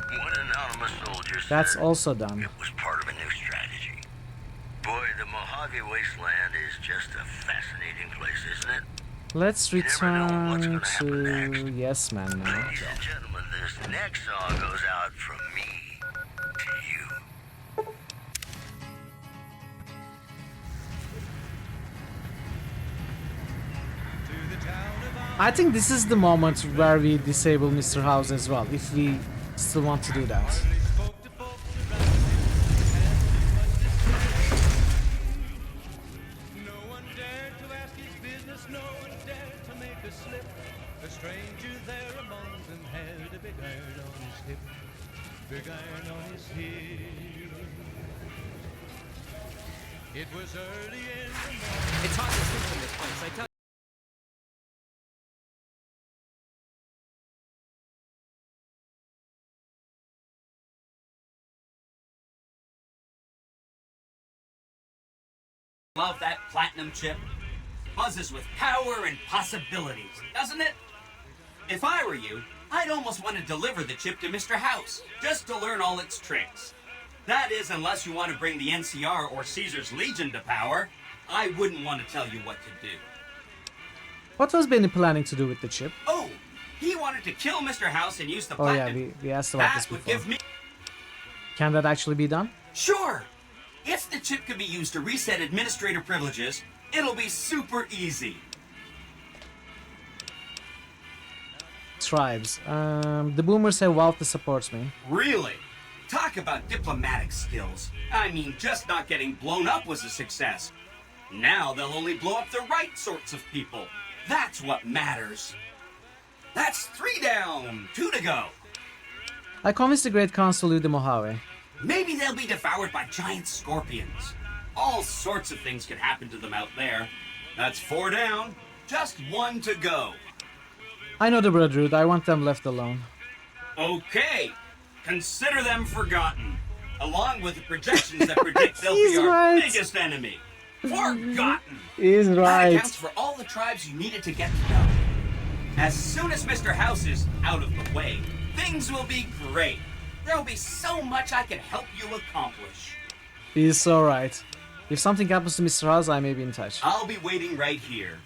that's also done. It was part of a new strategy. Boy, the Mojave Wasteland is just a fascinating place, isn't it? Let's return to Yes Man now. Ladies and gentlemen, this next song goes out from me to you. I think this is the moment where we disable Mr. House as well, if we still want to do that. It was early in the morning. It's hard to sleep in this place, I tell you. Love that platinum chip. Buzzes with power and possibilities, doesn't it? If I were you, I'd almost want to deliver the chip to Mr. House, just to learn all its tricks. That is, unless you want to bring the NCR or Caesar's Legion to power. I wouldn't want to tell you what to do. What was Benny planning to do with the chip? Oh, he wanted to kill Mr. House and use the Oh yeah, platinum. we asked about this That would before. give me... Can that actually be done? Sure! If the chip can be used to reset administrator privileges, it'll be super easy. Tribes. The boomers say Walter supports me. Really? Talk about diplomatic skills. I mean, just not getting blown up was a success. Now they'll only blow up the right sorts of people. That's what matters. That's 3 down, 2 to go. I convinced the Great Khans to leave the Mojave. Maybe they'll be devoured by giant scorpions. All sorts of things could happen to them out there. That's 4 down, just 1 to go. I know the Brotherhood. I want them left alone. Okay, consider them forgotten, along with the projections that predict they'll He's be our right. biggest enemy. Forgotten. He's That right. accounts for all the tribes you needed to get to know. As soon as Mr. House is out of the way, things will be great. There'll be so much I can help you accomplish. He's so right. If something happens to Mr. Oz, I may be in touch. I'll be waiting right here.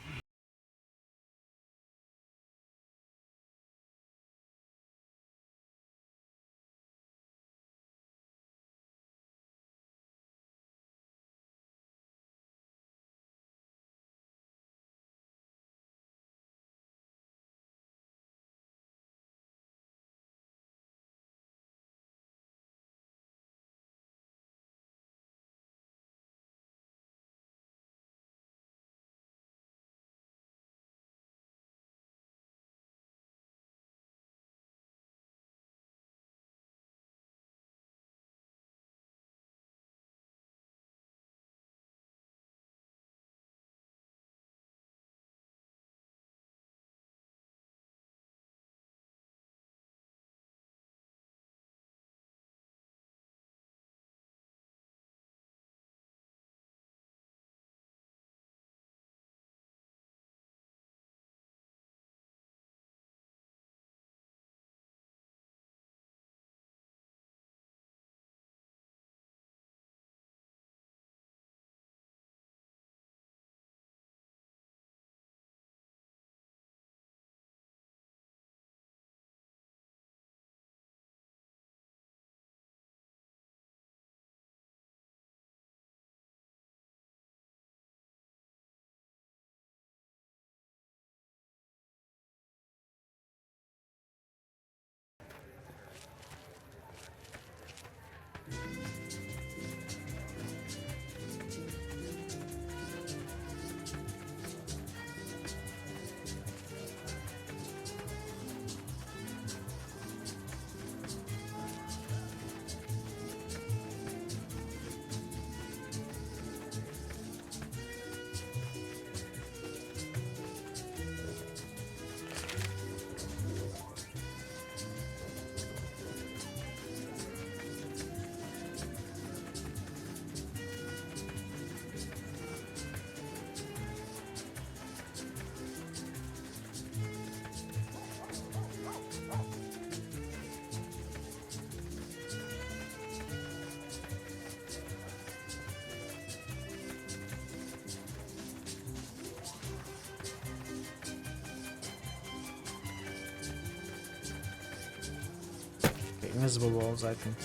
Okay, invisible walls, I think.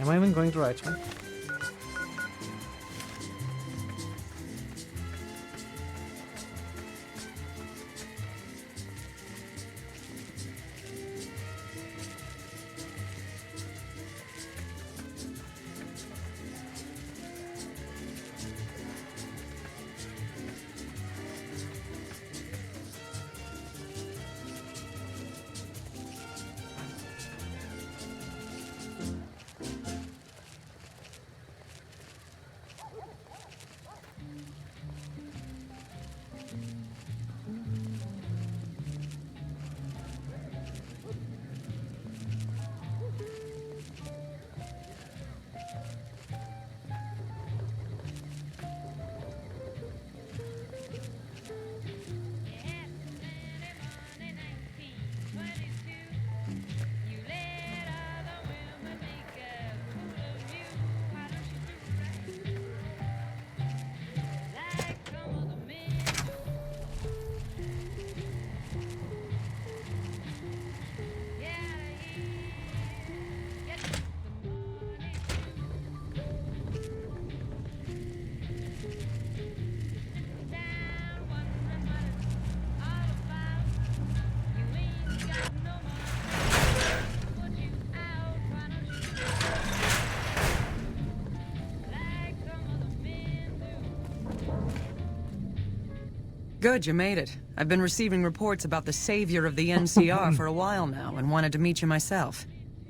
Am I even going the right way? Good, you made it. I've been receiving reports about the savior of the NCR for a while now, and wanted to meet you myself.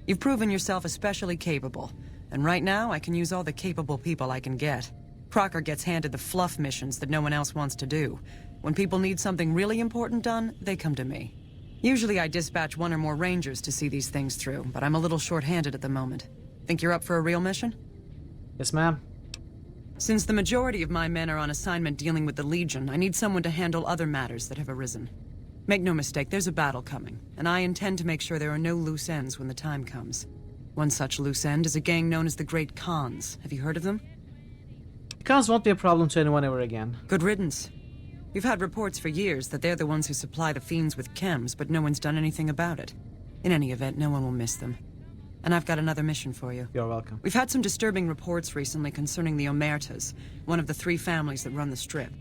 You've proven yourself especially capable, and right now I can use all the capable people I can get. Crocker gets handed the fluff missions that no one else wants to do. When people need something really important done, they come to me. Usually I dispatch one or more rangers to see these things through, but I'm a little short-handed at the moment. Think you're up for a real mission? Yes, ma'am. Since the majority of my men are on assignment dealing with the Legion, I need someone to handle other matters that have arisen. Make no mistake, there's a battle coming, and I intend to make sure there are no loose ends when the time comes. One such loose end is a gang known as the Great Khans. Have you heard of them? The Khans won't be a problem to anyone ever again. Good riddance. We've had reports for years that they're the ones who supply the fiends with chems, but no one's done anything about it. In any event, no one will miss them. And I've got another mission for you. You're welcome. We've had some disturbing reports recently concerning the Omertas, one of the 3 families that run the Strip.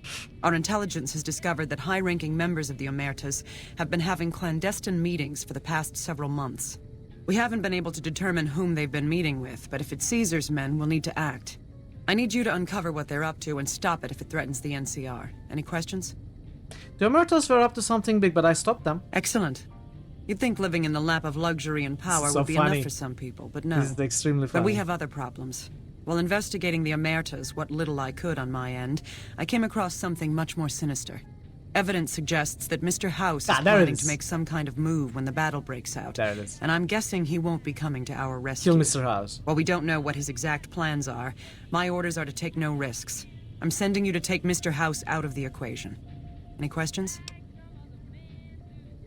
Our intelligence has discovered that high-ranking members of the Omertas have been having clandestine meetings for the past several months. We haven't been able to determine whom they've been meeting with, but if it's Caesar's men, we'll need to act. I need you to uncover what they're up to and stop it if it threatens the NCR. Any questions? The Omertas were up to something big, but I stopped them. Excellent. You'd think living in the lap of luxury and power So would be funny. enough for some people, but no. This is extremely funny. But we have other problems. While investigating the Omertas, what little I could on my end, I came across something much more sinister. Evidence suggests that Mr. House is there it planning is. to make some kind of move when the battle breaks out. There it is. And I'm guessing he won't be coming to our rescue. Kill Mr. House. While we don't know what his exact plans are, my orders are to take no risks. I'm sending you to take Mr. House out of the equation. Any questions?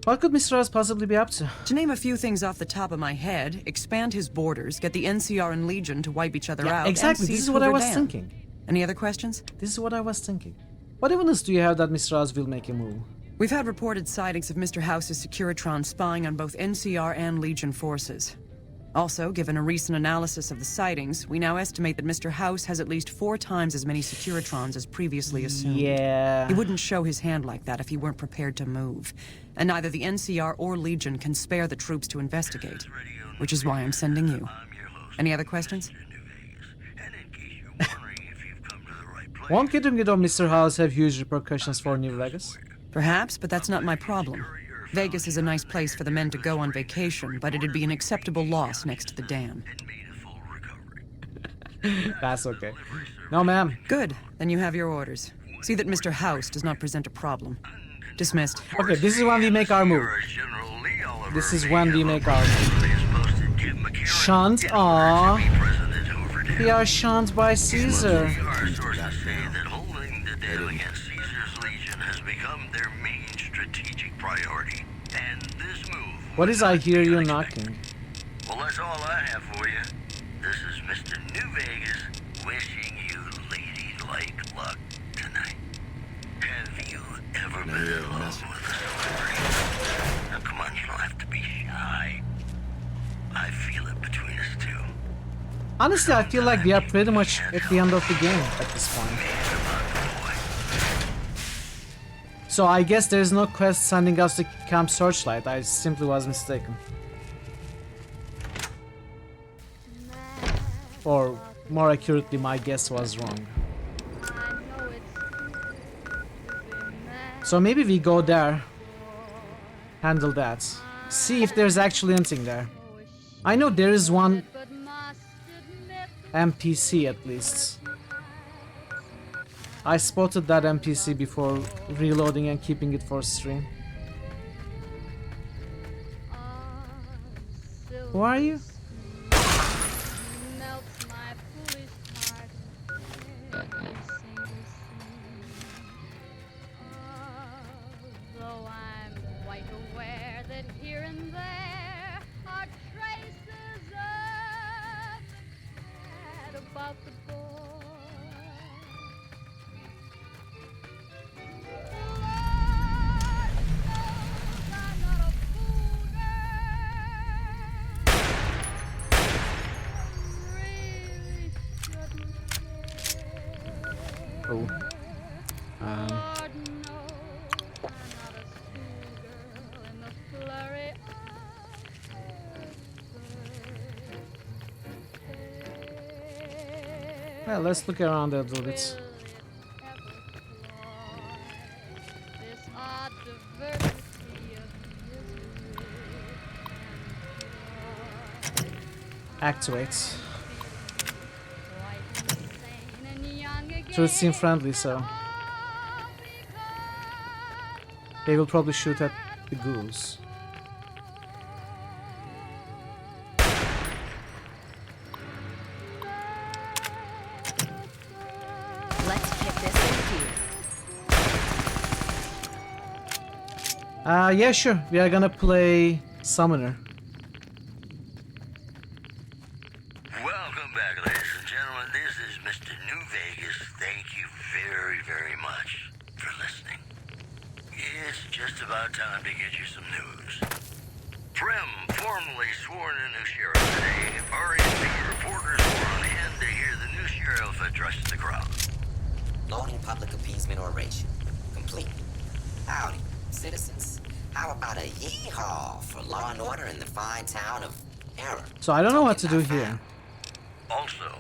What could Mr. House possibly be up to? To name a few things off the top of my head, expand his borders, get the NCR and Legion to wipe each other out. Exactly, and this seize is what I Hoover was Dam. thinking. Any other questions? This is what I was thinking. What evidence do you have that Mr. House will make a move? We've had reported sightings of Mr. House's Securitron spying on both NCR and Legion forces. Also, given a recent analysis of the sightings, we now estimate that Mr. House has at least 4 times as many Securitrons as previously assumed. Yeah. He wouldn't show his hand like that if he weren't prepared to move. And neither the NCR or Legion can spare the troops to investigate, which is why I'm sending you. Any other questions? Won't getting rid of Mr. House have huge repercussions for New Vegas? Perhaps, but that's not my problem. Vegas is a nice place for the men to go on vacation, but it'd be an acceptable loss next to the dam. That's okay. No, ma'am. Good. Then you have your orders. See that Mr. House does not present a problem. Dismissed. Okay, this is when we make our move. This is when we make our move. Shunned? Aww. We are shunned by Caesar. What is I hear you knocking? Well, that's all I have for you. This is Mr. New Vegas wishing you ladylike luck tonight. Have you ever been in love with a celebrity? Now, come on, you don't have to be shy. I feel it between us two. Honestly, I feel like we are pretty much at the end of the game at this point. So I guess there is no quest sending us to Camp Searchlight. I simply was mistaken. Or more accurately, my guess was wrong. So maybe we go there, handle that, see if there's actually anything there. I know there is one NPC at least. I spotted that NPC before reloading and keeping it for stream. Who are you? Oh. Well, let's look around a little bit. Activate. Turrets seem friendly, so they will probably shoot at the ghouls. Yeah, sure. We are gonna play Summoner. Welcome back, ladies and gentlemen. This is Mr. New Vegas. Thank you very, very much for listening. It's just about time to get you some news. Prim formally sworn in new sheriff today. RNB reporters were on hand to hear the new sheriff address the crowd. Loading public appeasement oration. Complete. Howdy, citizens. How about a yee-haw for law and order in the fine town of Error? So I don't know what to do here. Also,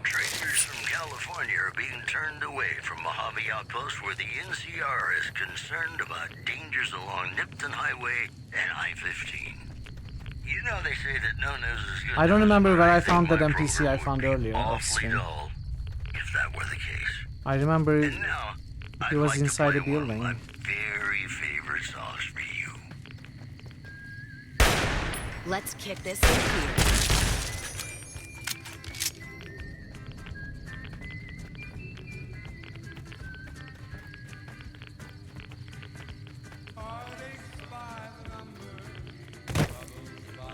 traders from California are being turned away from Mojave Outpost where the NCR is concerned about dangers along Nipton Highway and I-15. You know they say that no news is good. I don't news, remember but where I think found that my NPC I program found would be earlier off awfully stream. dull if that were the case. I remember And now, he I'd was like to inside play the one of building. my very favorite songs for you. Let's kick this in here.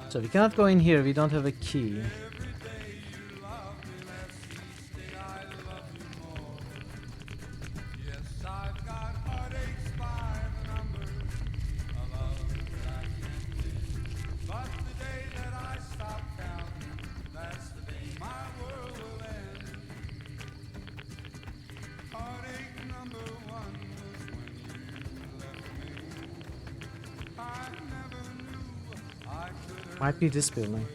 So we cannot go in here, we don't have a key. Might be this building.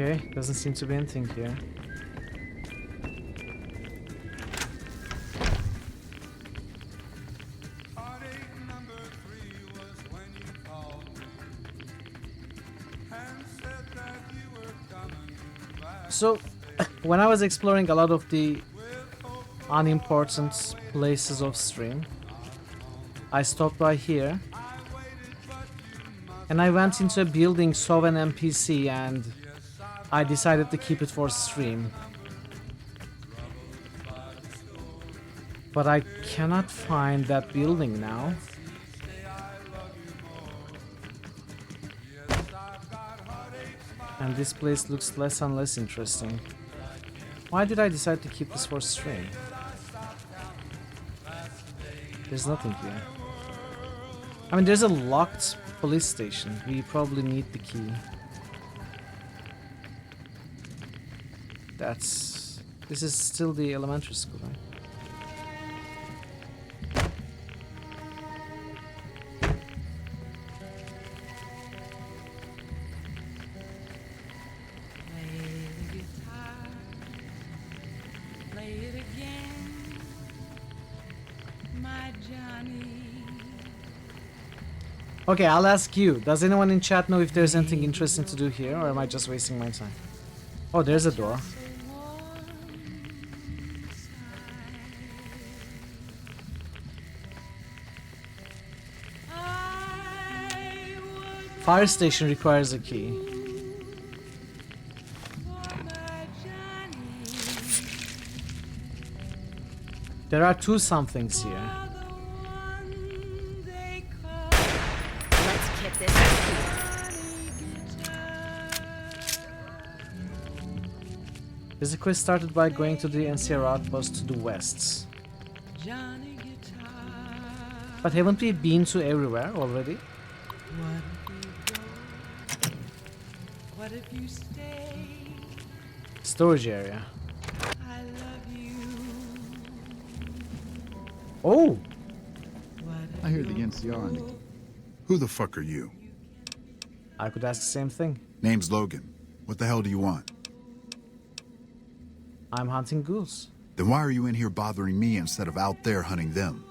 Okay, doesn't seem to be anything here. So, when I was exploring a lot of the unimportant places of stream, I stopped by here and I went into a building, saw an NPC, and I decided to keep it for stream. But I cannot find that building now. And this place looks less and less interesting. Why did I decide to keep this for stream? There's nothing here. I mean, there's a locked police station. We probably need the key. This is still the elementary school, right? Okay, I'll ask you. Does anyone in chat know if there's anything interesting to do here, or am I just wasting my time? Oh, there's a door. Fire station requires a key. There are two somethings here. Let's kick this in here. This quest started by going to the NCR outpost to the west. But haven't we been to everywhere already? What if you stay? Storage area. I love you. Oh! I hear the NCR on the... Who the fuck are you? I could ask the same thing. Name's Logan. What the hell do you want? I'm hunting ghouls. Then why are you in here bothering me instead of out there hunting them?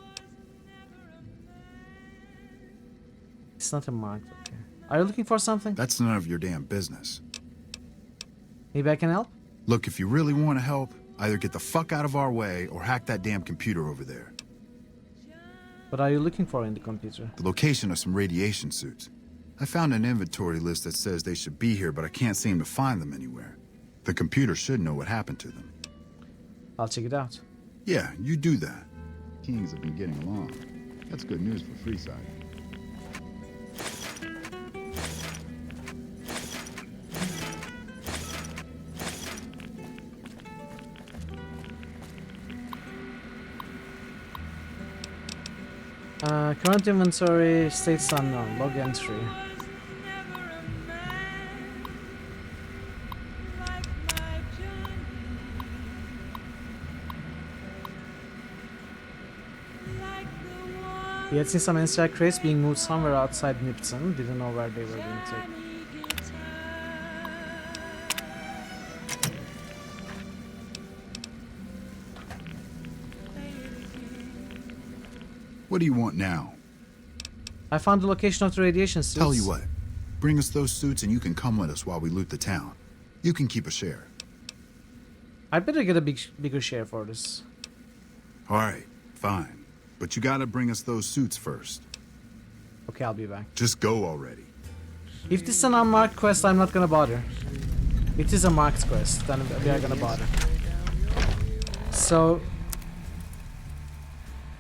It's not a mark. Okay. Are you looking for something? That's none of your damn business. Maybe I can help? Look, if you really want to help, either get the fuck out of our way or hack that damn computer over there. What are you looking for in the computer? The location of some radiation suits. I found an inventory list that says they should be here, but I can't seem to find them anywhere. The computer should know what happened to them. I'll check it out. Yeah, you do that. Kings have been getting along. That's good news for Freeside. Current inventory states unknown. Log entry. He had seen some NCR crates being moved somewhere outside Nipton. Didn't know where they were being taken. What do you want now? I found the location of the radiation suits. Tell you what. Bring us those suits and you can come with us while we loot the town. You can keep a share. I better get a bigger share for this. Alright, fine. But you gotta bring us those suits first. Okay, I'll be back. Just go already. If this is an unmarked quest, I'm not gonna bother. It is a marked quest, then we are gonna bother. So...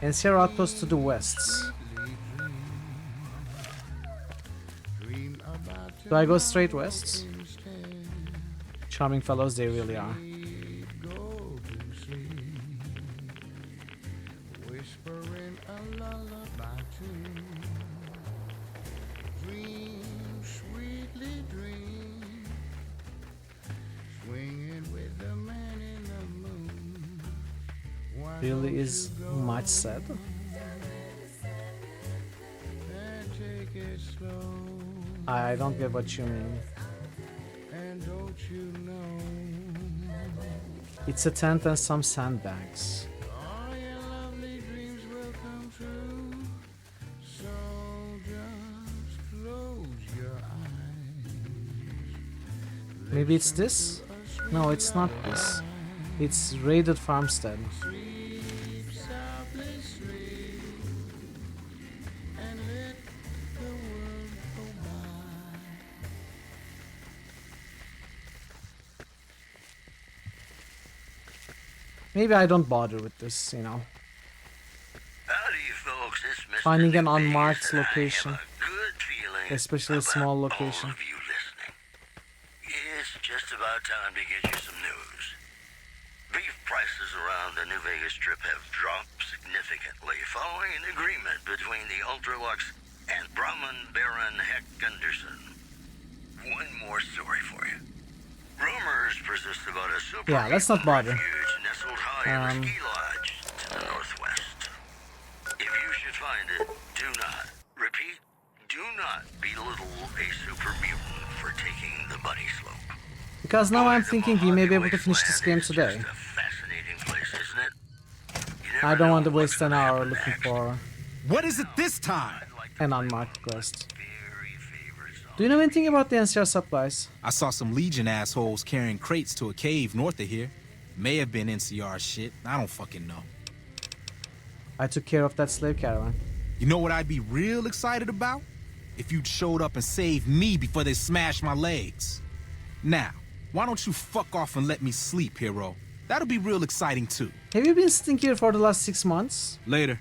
NCR outpost to the west. Do I go straight west? Charming fellows they really are. Really is much said. I don't get what you mean. It's a tent and some sandbags. Maybe it's this? No, it's not this. It's raided farmstead. Maybe I don't bother with this, you know. Howdy, folks. It's Mr. Finding an New unmarked Vegas, and location, I have a good feeling especially a about small all location. of you listening. It's just about time to get you some news. Beef prices around the New Vegas Strip have dropped significantly following an agreement between the Ultralux and Brahman Baron Heck Gunderson. One more story for you. Rumors persist about a super Yeah, let's not bother. refuge nestled high in the ski lodge to the northwest. If you should find it, do not, repeat, do not belittle a super mutant for taking the bunny slope. Because now I'm thinking we may be able to finish this game today. Just a fascinating place, isn't it? I don't want to waste an hour looking for What is it this time? an unmarked quest. Do you know anything about the NCR supplies? I saw some Legion assholes carrying crates to a cave north of here. May have been NCR shit. I don't fucking know. I took care of that slave caravan. You know what I'd be real excited about? If you'd showed up and saved me before they smashed my legs. Now, why don't you fuck off and let me sleep, hero? That'll be real exciting too. Have you been sitting here for the last 6 months? Later.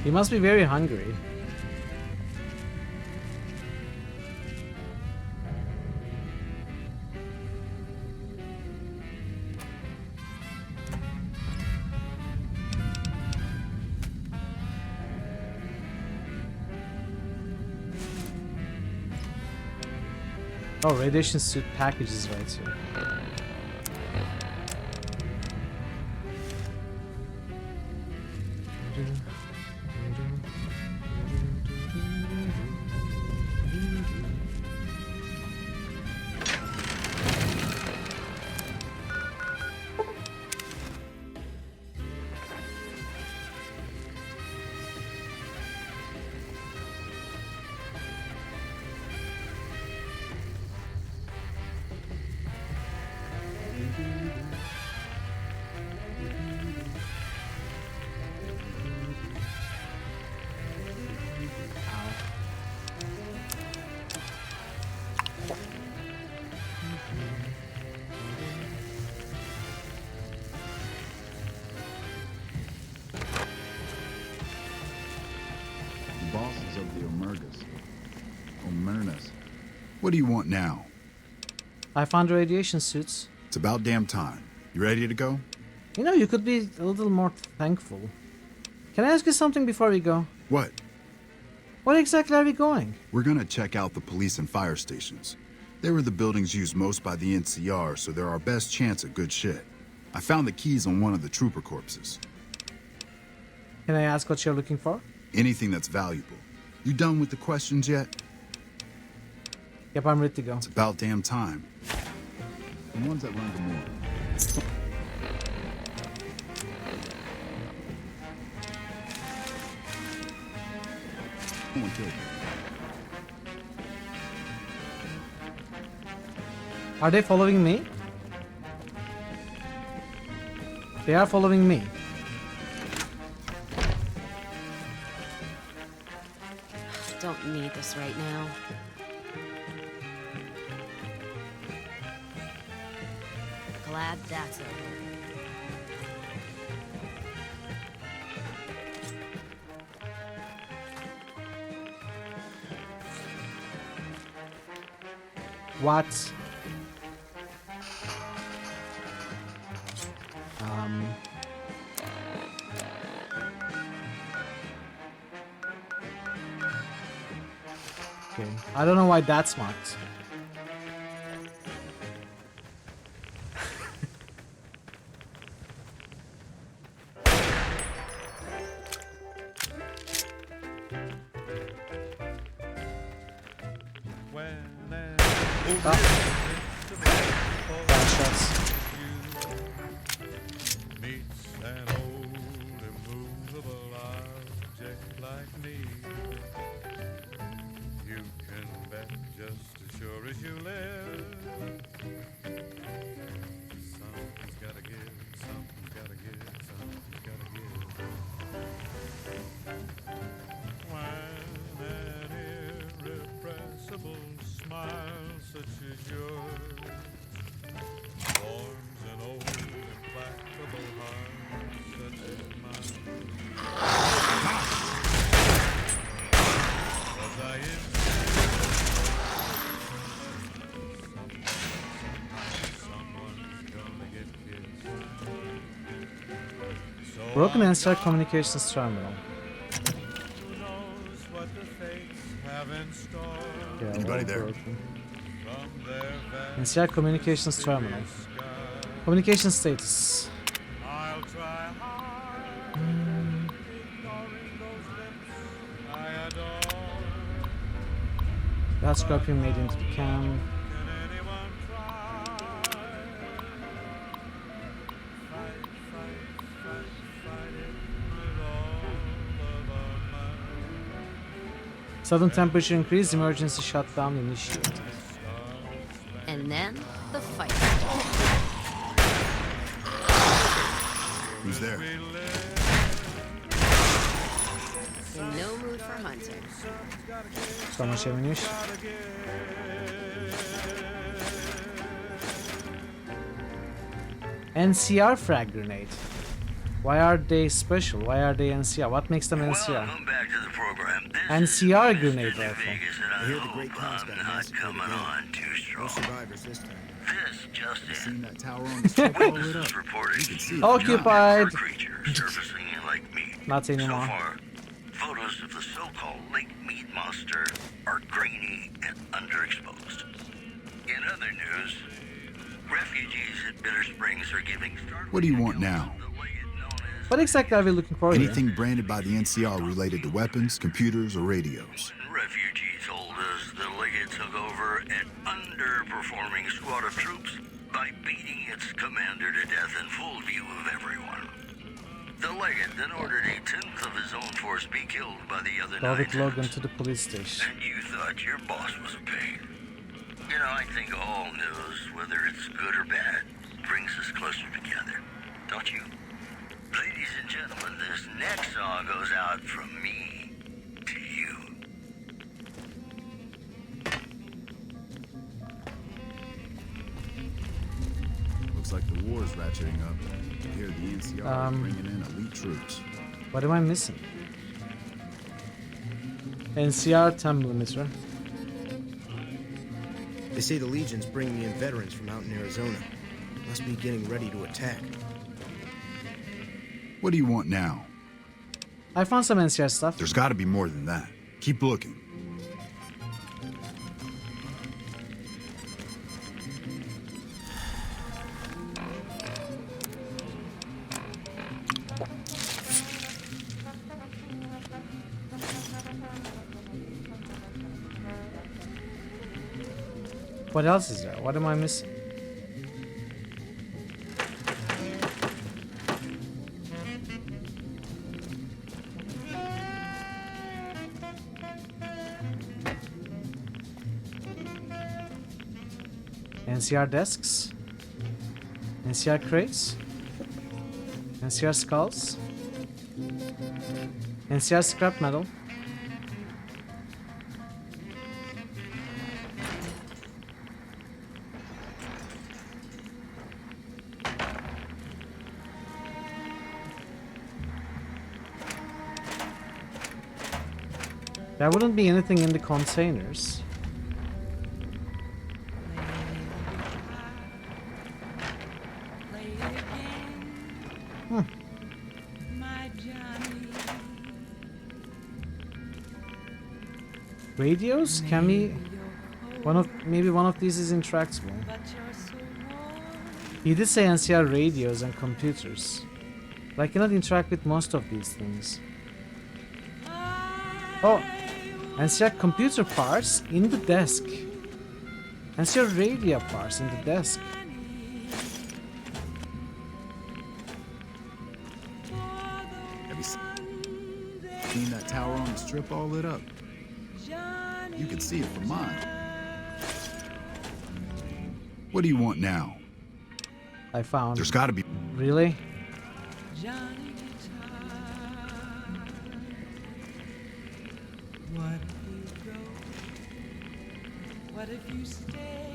He must be very hungry. Oh, radiation suit package is right here. Bosses of the Omernas. What do you want now? I found the radiation suits. It's about damn time. You ready to go? You know, you could be a little more thankful. Can I ask you something before we go? What? Where exactly are we going? We're gonna check out the police and fire stations. They were the buildings used most by the NCR, so they're our best chance at good shit. I found the keys on one of the trooper corpses. Can I ask what you're looking for? Anything that's valuable. You done with the questions yet? Yep, I'm ready to go. It's about damn time. The ones that run Gamora. Someone killed me. Are they following me? They are following me. Don't need this right now. Glad that's over. What? Okay. I don't know why that's marked. Broken NCR communications terminal. Yeah, anybody there? Broken. NCR communications terminal. Communication status. That scorpion made into the cam. Sudden temperature increase, emergency shutdown initiated. And then the fight. Who's there? In no mood for hunting. So much ammunition. NCR frag grenade. Why are they special? Why are they NCR? What makes them NCR? Welcome back to the program. NCR grenade rifle. I hear the great cons got not coming on too strong. No survivors this time. This just in. Seen that tower on the top Witnesses reported Occupied. creatures surfacing in Lake Mead. Not anymore. So far, photos of the so-called Lake Mead monster are grainy and underexposed. other news, refugees at Bitter Springs are giving... What do you want now? What exactly are we looking for Anything here? branded by the NCR related to weapons, computers, or radios. Refugees told us the Legate took over an underperforming squad of troops by beating its commander to death in full view of everyone. The Legate then ordered a tenth of his own force be killed by the other nine David Logan tenths. to the police station. And you thought your boss was a pig. You know, I think all news, whether it's good or bad, brings us closer together. Don't you? Ladies and gentlemen, this next song goes out from me to you. Looks like the war's ratcheting up. I hear the NCR is bringing in elite troops. What am I missing? NCR 10mm. They say the Legion's bringing in veterans from out in Arizona. Must be getting ready to attack. What do you want now? I found some NCR stuff. There's got to be more than that. Keep looking. What else is there? What am I missing? NCR desks, NCR crates, NCR skulls, NCR scrap metal. There wouldn't be anything in the containers. Radios? Can we... maybe one of these is intractable. He did say NCR radios and computers. But I cannot interact with most of these things. Oh! NCR computer parts in the desk. NCR radio parts in the desk. Have you seen that tower on the strip all lit up? You can see it from mine. What do you want now? I found. There's got to be. Really?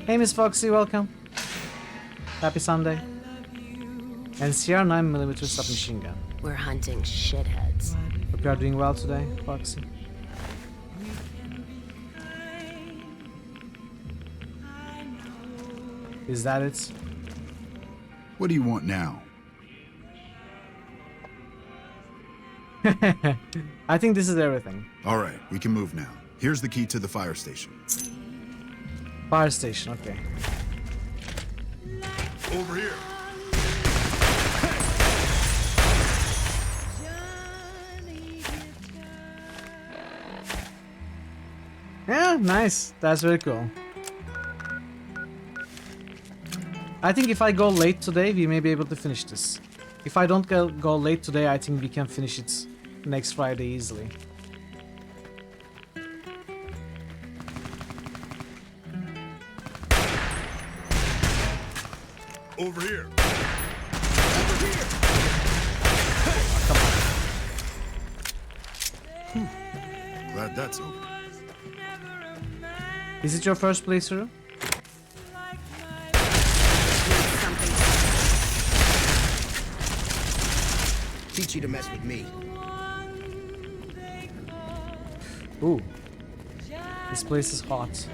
Hey Miss Foxy, welcome. Happy Sunday. NCR 9mm submachine gun. We're hunting shitheads. Hope you are doing well today, Foxy. Is that it? What do you want now? I think this is everything. All right, we can move now. Here's the key to the fire station. Fire station, okay. Over here. Yeah, nice. That's very cool. I think if I go late today, we may be able to finish this. If I don't go late today, I think we can finish it next Friday easily. Over here. Glad that's over. Is it your first playthrough? Teach you to mess with me. Ooh. This place is hot.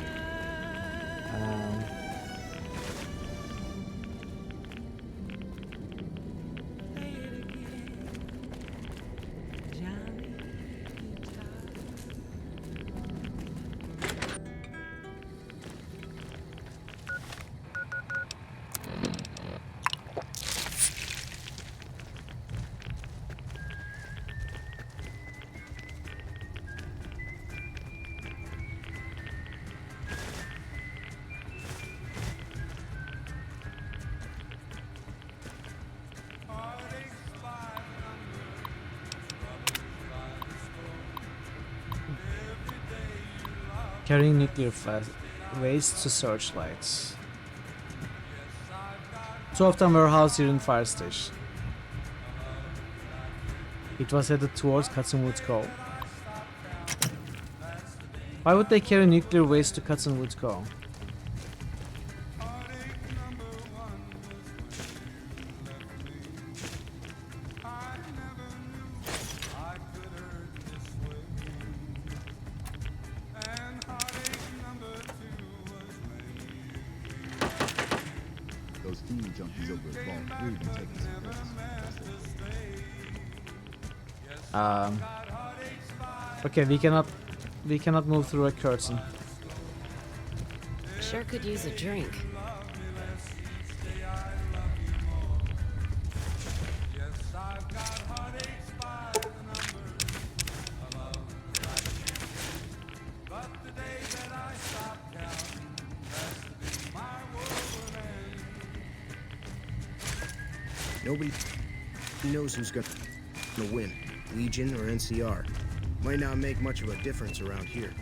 Carrying nuclear waste to searchlights. 2 of them were housed here in fire station. It was headed towards Cottonwood Cove. Why would they carry nuclear waste to Cottonwood Cove? Those teeny junkies over at Vault 3 been taking some risks. Okay, we cannot move through a curtain. Sure could use a drink. Nobody knows who's gonna win, Legion or NCR. Might not make much of a difference around here.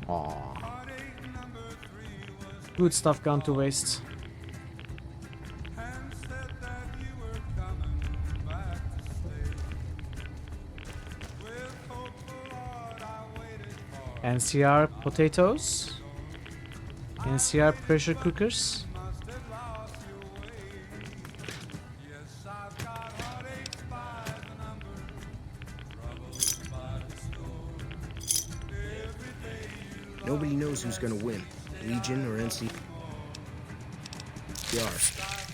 Aww. Good stuff gone to waste. NCR potatoes. NCR pressure cookers. Nobody knows who's gonna win, Legion or NCR.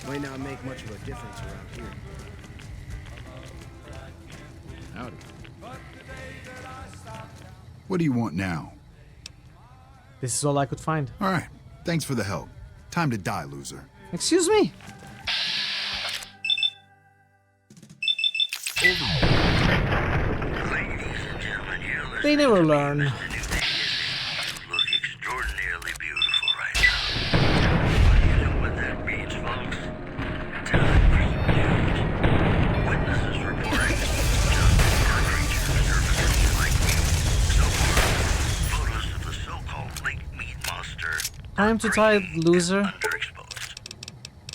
Might not make much of a difference around here. Howdy. What do you want now? This is all I could find. All right. Thanks for the help. Time to die, loser. Excuse me? They never learn. Time to die, loser.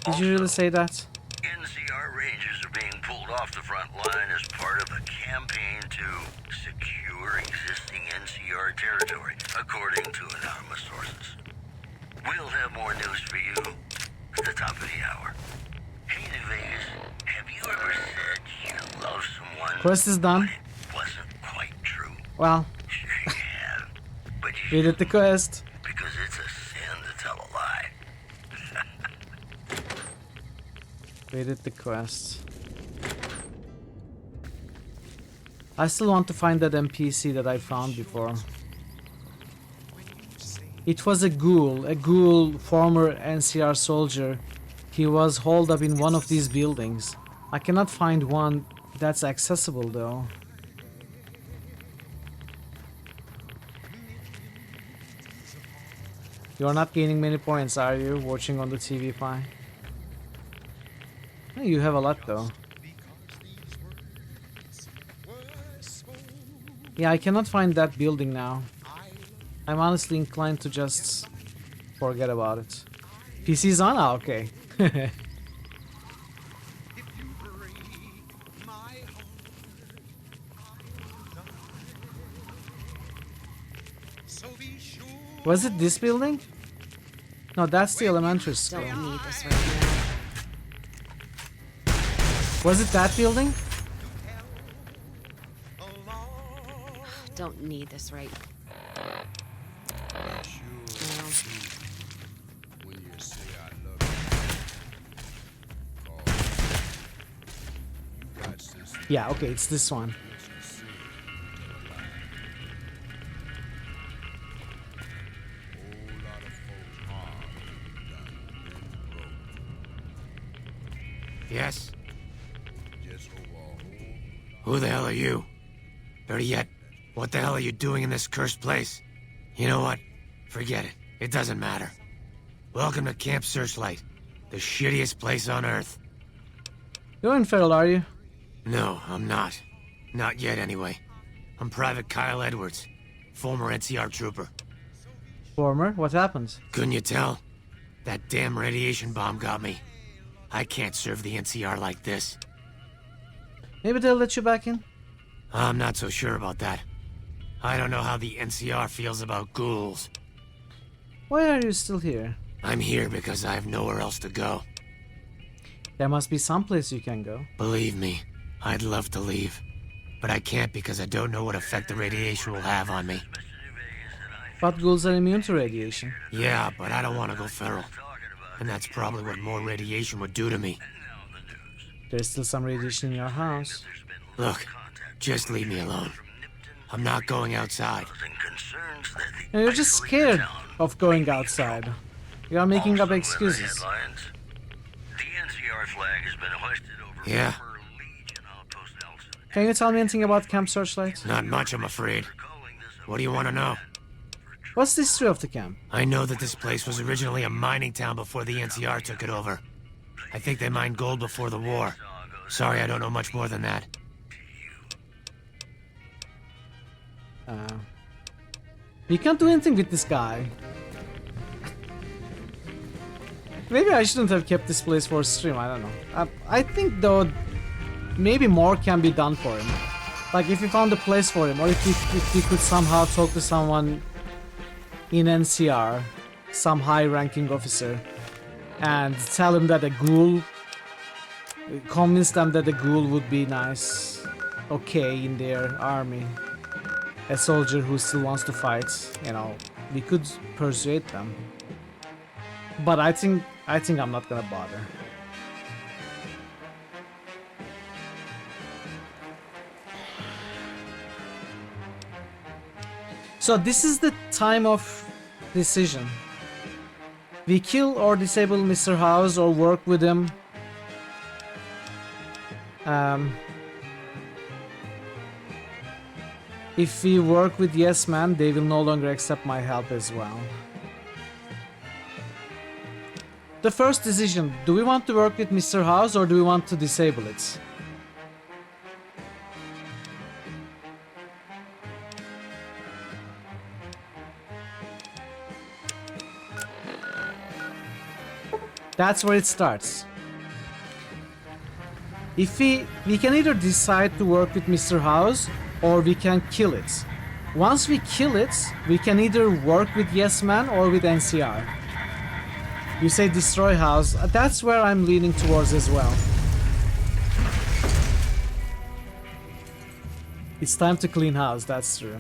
Did you really say that? NCR Rangers are being pulled off the front line as part of a campaign to secure existing NCR territory, according to anonymous sources. We'll have more news for you at the top of the hour. Hey, New Vegas, have you ever said you love someone? Quest is done. It wasn't quite true. Well, Sure you have. But you we did the quest. because it's a sin to tell a lie. We did the quest. I still want to find that NPC that I found before. It was a ghoul former NCR soldier. He was holed up in one of these buildings. I cannot find one that's accessible though. You're not gaining many points, are you, watching on the TV fine? You have a lot though. Yeah, I cannot find that building now. I'm honestly inclined to just forget about it. PC's on? Ah, okay. Was it this building? No, that's the elementary school. Don't need this right now. Was it that building? Don't need this right. Yeah, okay, it's this one. Yes? Who the hell are you? Better yet, what the hell are you doing in this cursed place? You know what? Forget it. It doesn't matter. Welcome to Camp Searchlight, the shittiest place on Earth. You're in Feral, are you? No, I'm not. Not yet, anyway. I'm Private Kyle Edwards, former NCR trooper. Former? What happened? Couldn't you tell? That damn radiation bomb got me. I can't serve the NCR like this. Maybe they'll let you back in? I'm not so sure about that. I don't know how the NCR feels about ghouls. Why are you still here? I'm here because I have nowhere else to go. There must be some place you can go. Believe me, I'd love to leave. But I can't because I don't know what effect the radiation will have on me. But ghouls are immune to radiation. Yeah, but I don't want to go feral. And that's probably what more radiation would do to me. There's still some radiation in your house. Look, just leave me alone. I'm not going outside. No, you're just scared of going outside. You are making up excuses. Yeah. Can you tell me anything about Camp Searchlight? Not much, I'm afraid. What do you want to know? What's the history of the camp? I know that this place was originally a mining town before the NCR took it over. I think they mined gold before the war. Sorry, I don't know much more than that. You can't do anything with this guy. Maybe I shouldn't have kept this place for a stream, I don't know. I think though, maybe more can be done for him. Like if you found a place for him, or if you could somehow talk to someone in NCR, some high-ranking officer, and tell him that a ghoul, convince them that a ghoul would be nice, okay, in their army. A soldier who still wants to fight, you know, we could persuade them. But I think I'm not gonna bother. So this is the time of decision. We kill or disable Mr. House or work with him. If we work with Yes Man, they will no longer accept my help as well. The first decision, do we want to work with Mr. House or do we want to disable it? That's where it starts. If we can either decide to work with Mr. House or we can kill it. Once we kill it, we can either work with Yes Man or with NCR. You say destroy House, that's where I'm leaning towards as well. It's time to clean House, that's true.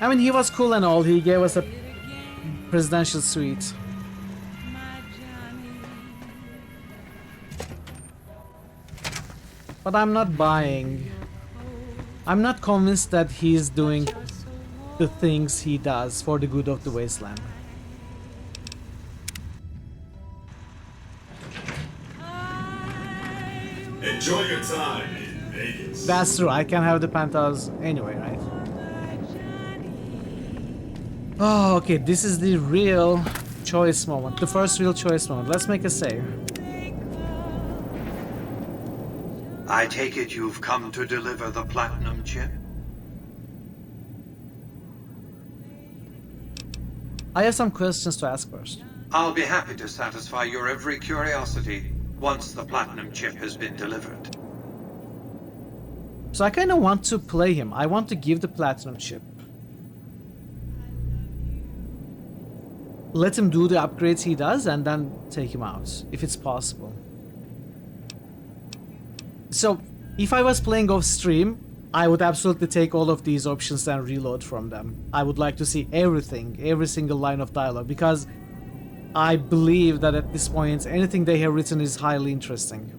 I mean, he was cool and all, he gave us a presidential suite. But I'm not buying. I'm not convinced that he's doing the things he does for the good of the wasteland. Enjoy your time in Vegas. That's true, I can have the penthouse anyway, right? Oh, okay, this is the real choice moment. The first real choice moment. Let's make a save. I take it you've come to deliver the platinum chip? I have some questions to ask first. I'll be happy to satisfy your every curiosity once the platinum chip has been delivered. So I kind of want to play him. I want to give the platinum chip. Let him do the upgrades he does and then take him out, if it's possible. So, if I was playing off stream, I would absolutely take all of these options and reload from them. I would like to see everything, every single line of dialogue, because I believe that at this point, anything they have written is highly interesting.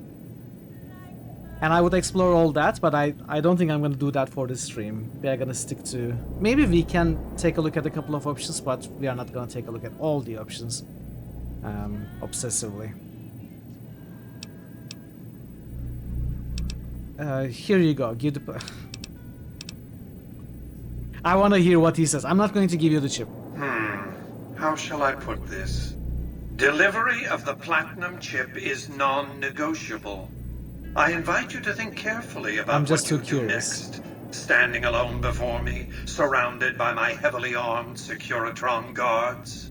And I would explore all that, but I don't think I'm going to do that for this stream. We are going to stick to... Maybe we can take a look at a couple of options, but we are not going to take a look at all the options obsessively. Here you go, give the... I want to hear what he says. I'm not going to give you the chip. How shall I put this? Delivery of the platinum chip is non-negotiable. I invite you to think carefully about I'm just what too you do curious. next. Standing alone before me, surrounded by my heavily armed Securitron guards.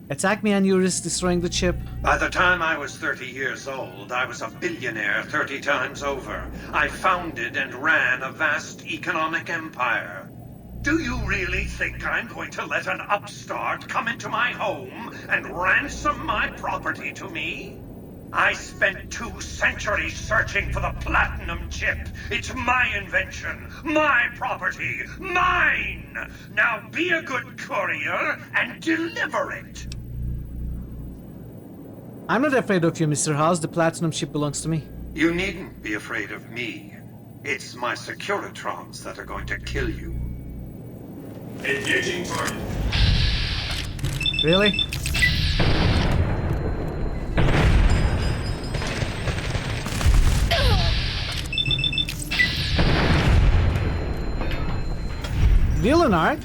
Attack me and you risk destroying the chip. By the time I was 30 years old, I was a billionaire 30 times over. I founded and ran a vast economic empire. Do you really think I'm going to let an upstart come into my home and ransom my property to me? I spent 2 centuries searching for the platinum chip. It's my invention, my property, mine! Now be a good courier and deliver it! I'm not afraid of you, Mr. House. The platinum chip belongs to me. You needn't be afraid of me. It's my Securitrons that are going to kill you. Engaging target. Really? Villain arc?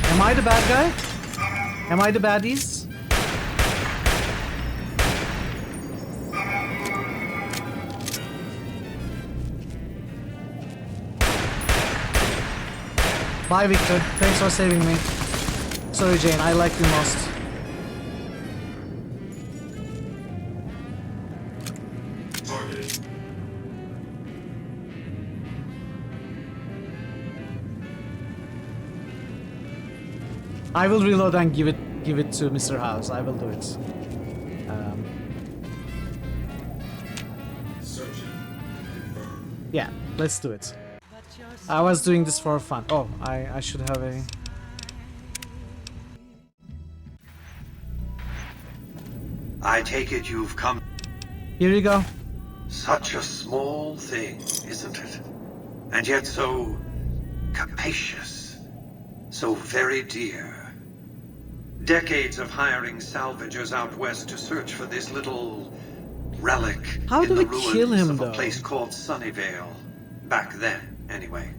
Am I the bad guy? Am I the baddies? Bye, Victor. Thanks for saving me. Sorry, Jane. I like you most. Target. I will reload and give it to Mr. House. I will do it. Yeah, let's do it. I was doing this for fun. Oh, I should have a... I take it you've come... Here you go. Such a small thing, isn't it? And yet so... capacious. So very dear. Decades of hiring salvagers out west to search for this little... relic How in do the we kill ruins him, of though? a place called Sunnyvale. Back then, anyway.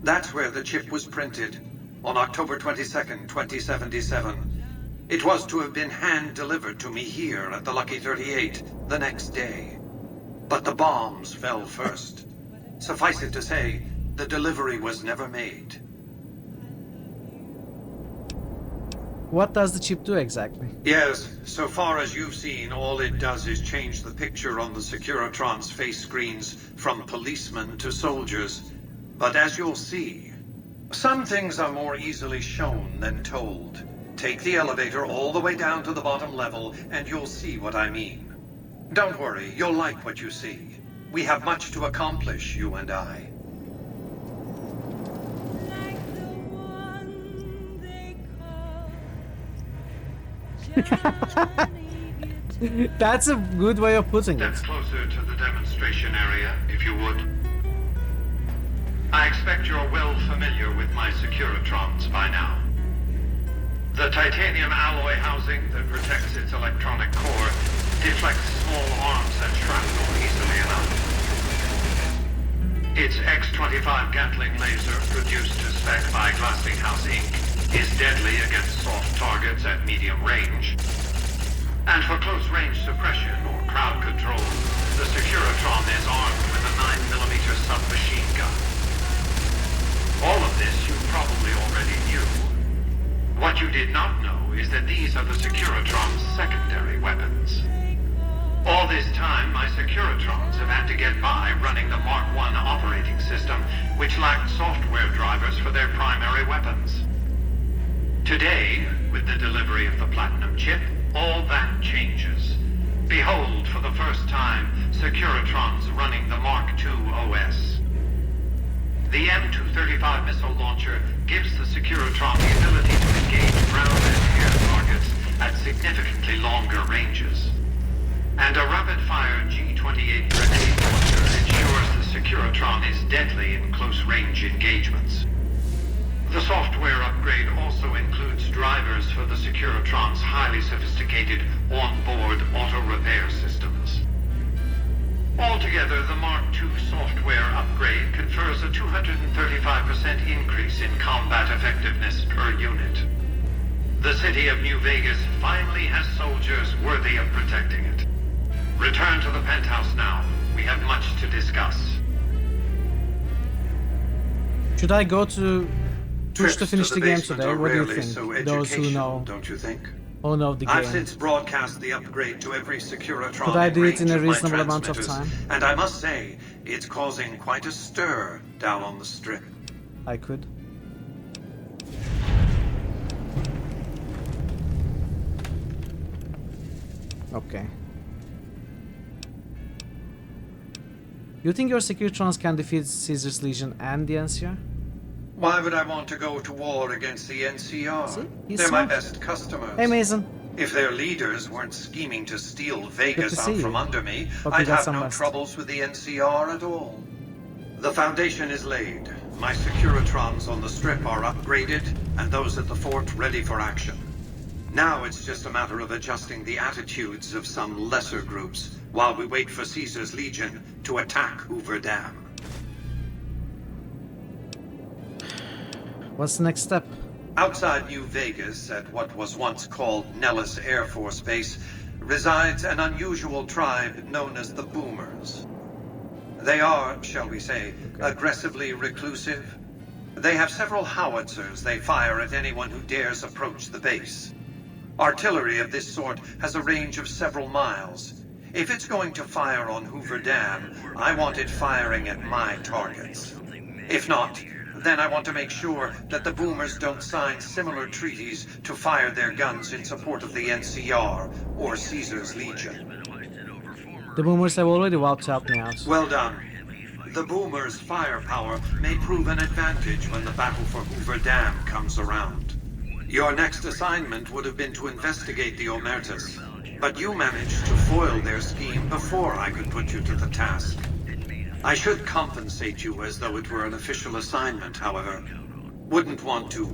That's where the chip was printed, on October 22nd, 2077. It was to have been hand-delivered to me here at the Lucky 38 the next day. But the bombs fell first. Suffice it to say, the delivery was never made. What does the chip do exactly? Yes, so far as you've seen, all it does is change the picture on the Securitron's face screens from policemen to soldiers. But as you'll see, some things are more easily shown than told. Take the elevator all the way down to the bottom level, and you'll see what I mean. Don't worry, you'll like what you see. We have much to accomplish, you and I. That's a good way of putting it. Step closer to the demonstration area, if you would. I expect you're well familiar with my Securitrons by now. The titanium alloy housing that protects its electronic core deflects small arms and shrapnel easily enough. Its X-25 Gatling laser, produced to spec by Glassinghouse Inc., is deadly against soft targets at medium range. And for close-range suppression or crowd control, the Securitron is armed with a 9mm submachine gun. All of this you probably already knew. What you did not know is that these are the Securitron's secondary weapons. All this time, my Securitrons have had to get by running the Mark I operating system, which lacked software drivers for their primary weapons. Today, with the delivery of the Platinum chip, all that changes. Behold, for the first time, Securitrons running the Mark II OS. The M235 missile launcher gives the Securitron the ability to engage ground and air targets at significantly longer ranges. And a rapid-fire G-28 grenade launcher ensures the Securitron is deadly in close-range engagements. The software upgrade also includes drivers for the Securitron's highly sophisticated on-board auto-repair systems. Altogether, the Mark II software upgrade confers a 235% increase in combat effectiveness per unit. The city of New Vegas finally has soldiers worthy of protecting it. Return to the penthouse now. We have much to discuss. Should I go to push to finish Trips the the game basement today? are What do you rarely think? so Those who know. Don't you think? Who know the I've game. since broadcast the upgrade to every Securitron Could I do it in a range of my reasonable amount of transmitters, time? and I must say, it's causing quite a stir down on the strip. I could. Okay. You think your Securitrons can defeat Caesar's Legion and the NCR? Why would I want to go to war against the NCR? See? He's They're smart. my best customers. Hey, Mason. If their leaders weren't scheming to steal Vegas see out you. from under me, Hope you I'd got have some no rest. troubles with the NCR at all. The foundation is laid. My Securitrons on the strip are upgraded, and those at the fort ready for action. Now it's just a matter of adjusting the attitudes of some lesser groups while we wait for Caesar's Legion to attack Hoover Dam. What's the next step? Outside New Vegas, at what was once called Nellis Air Force Base, resides an unusual tribe known as the Boomers. They are, shall we say, aggressively reclusive. They have several howitzers they fire at anyone who dares approach the base. Artillery of this sort has a range of several miles. If it's going to fire on Hoover Dam, I want it firing at my targets. If not, then I want to make sure that the Boomers don't sign similar treaties to fire their guns in support of the NCR or Caesar's Legion. The Boomers have already wiped out me out. Well done. The Boomers' firepower may prove an advantage when the battle for Hoover Dam comes around. Your next assignment would have been to investigate the Omertas, but you managed to foil their scheme before I could put you to the task. I should compensate you as though it were an official assignment, however. Wouldn't want to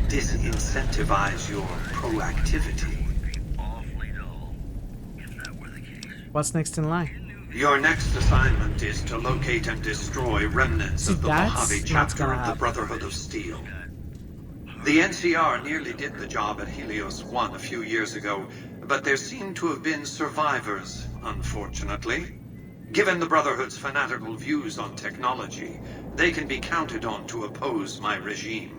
disincentivize your proactivity. What's next in line? Your next assignment is to locate and destroy remnants of the that's Mojave not chapter gonna of the happen. Brotherhood of Steel. The NCR nearly did the job at Helios 1 a few years ago, but there seem to have been survivors, unfortunately. Given the Brotherhood's fanatical views on technology, they can be counted on to oppose my regime.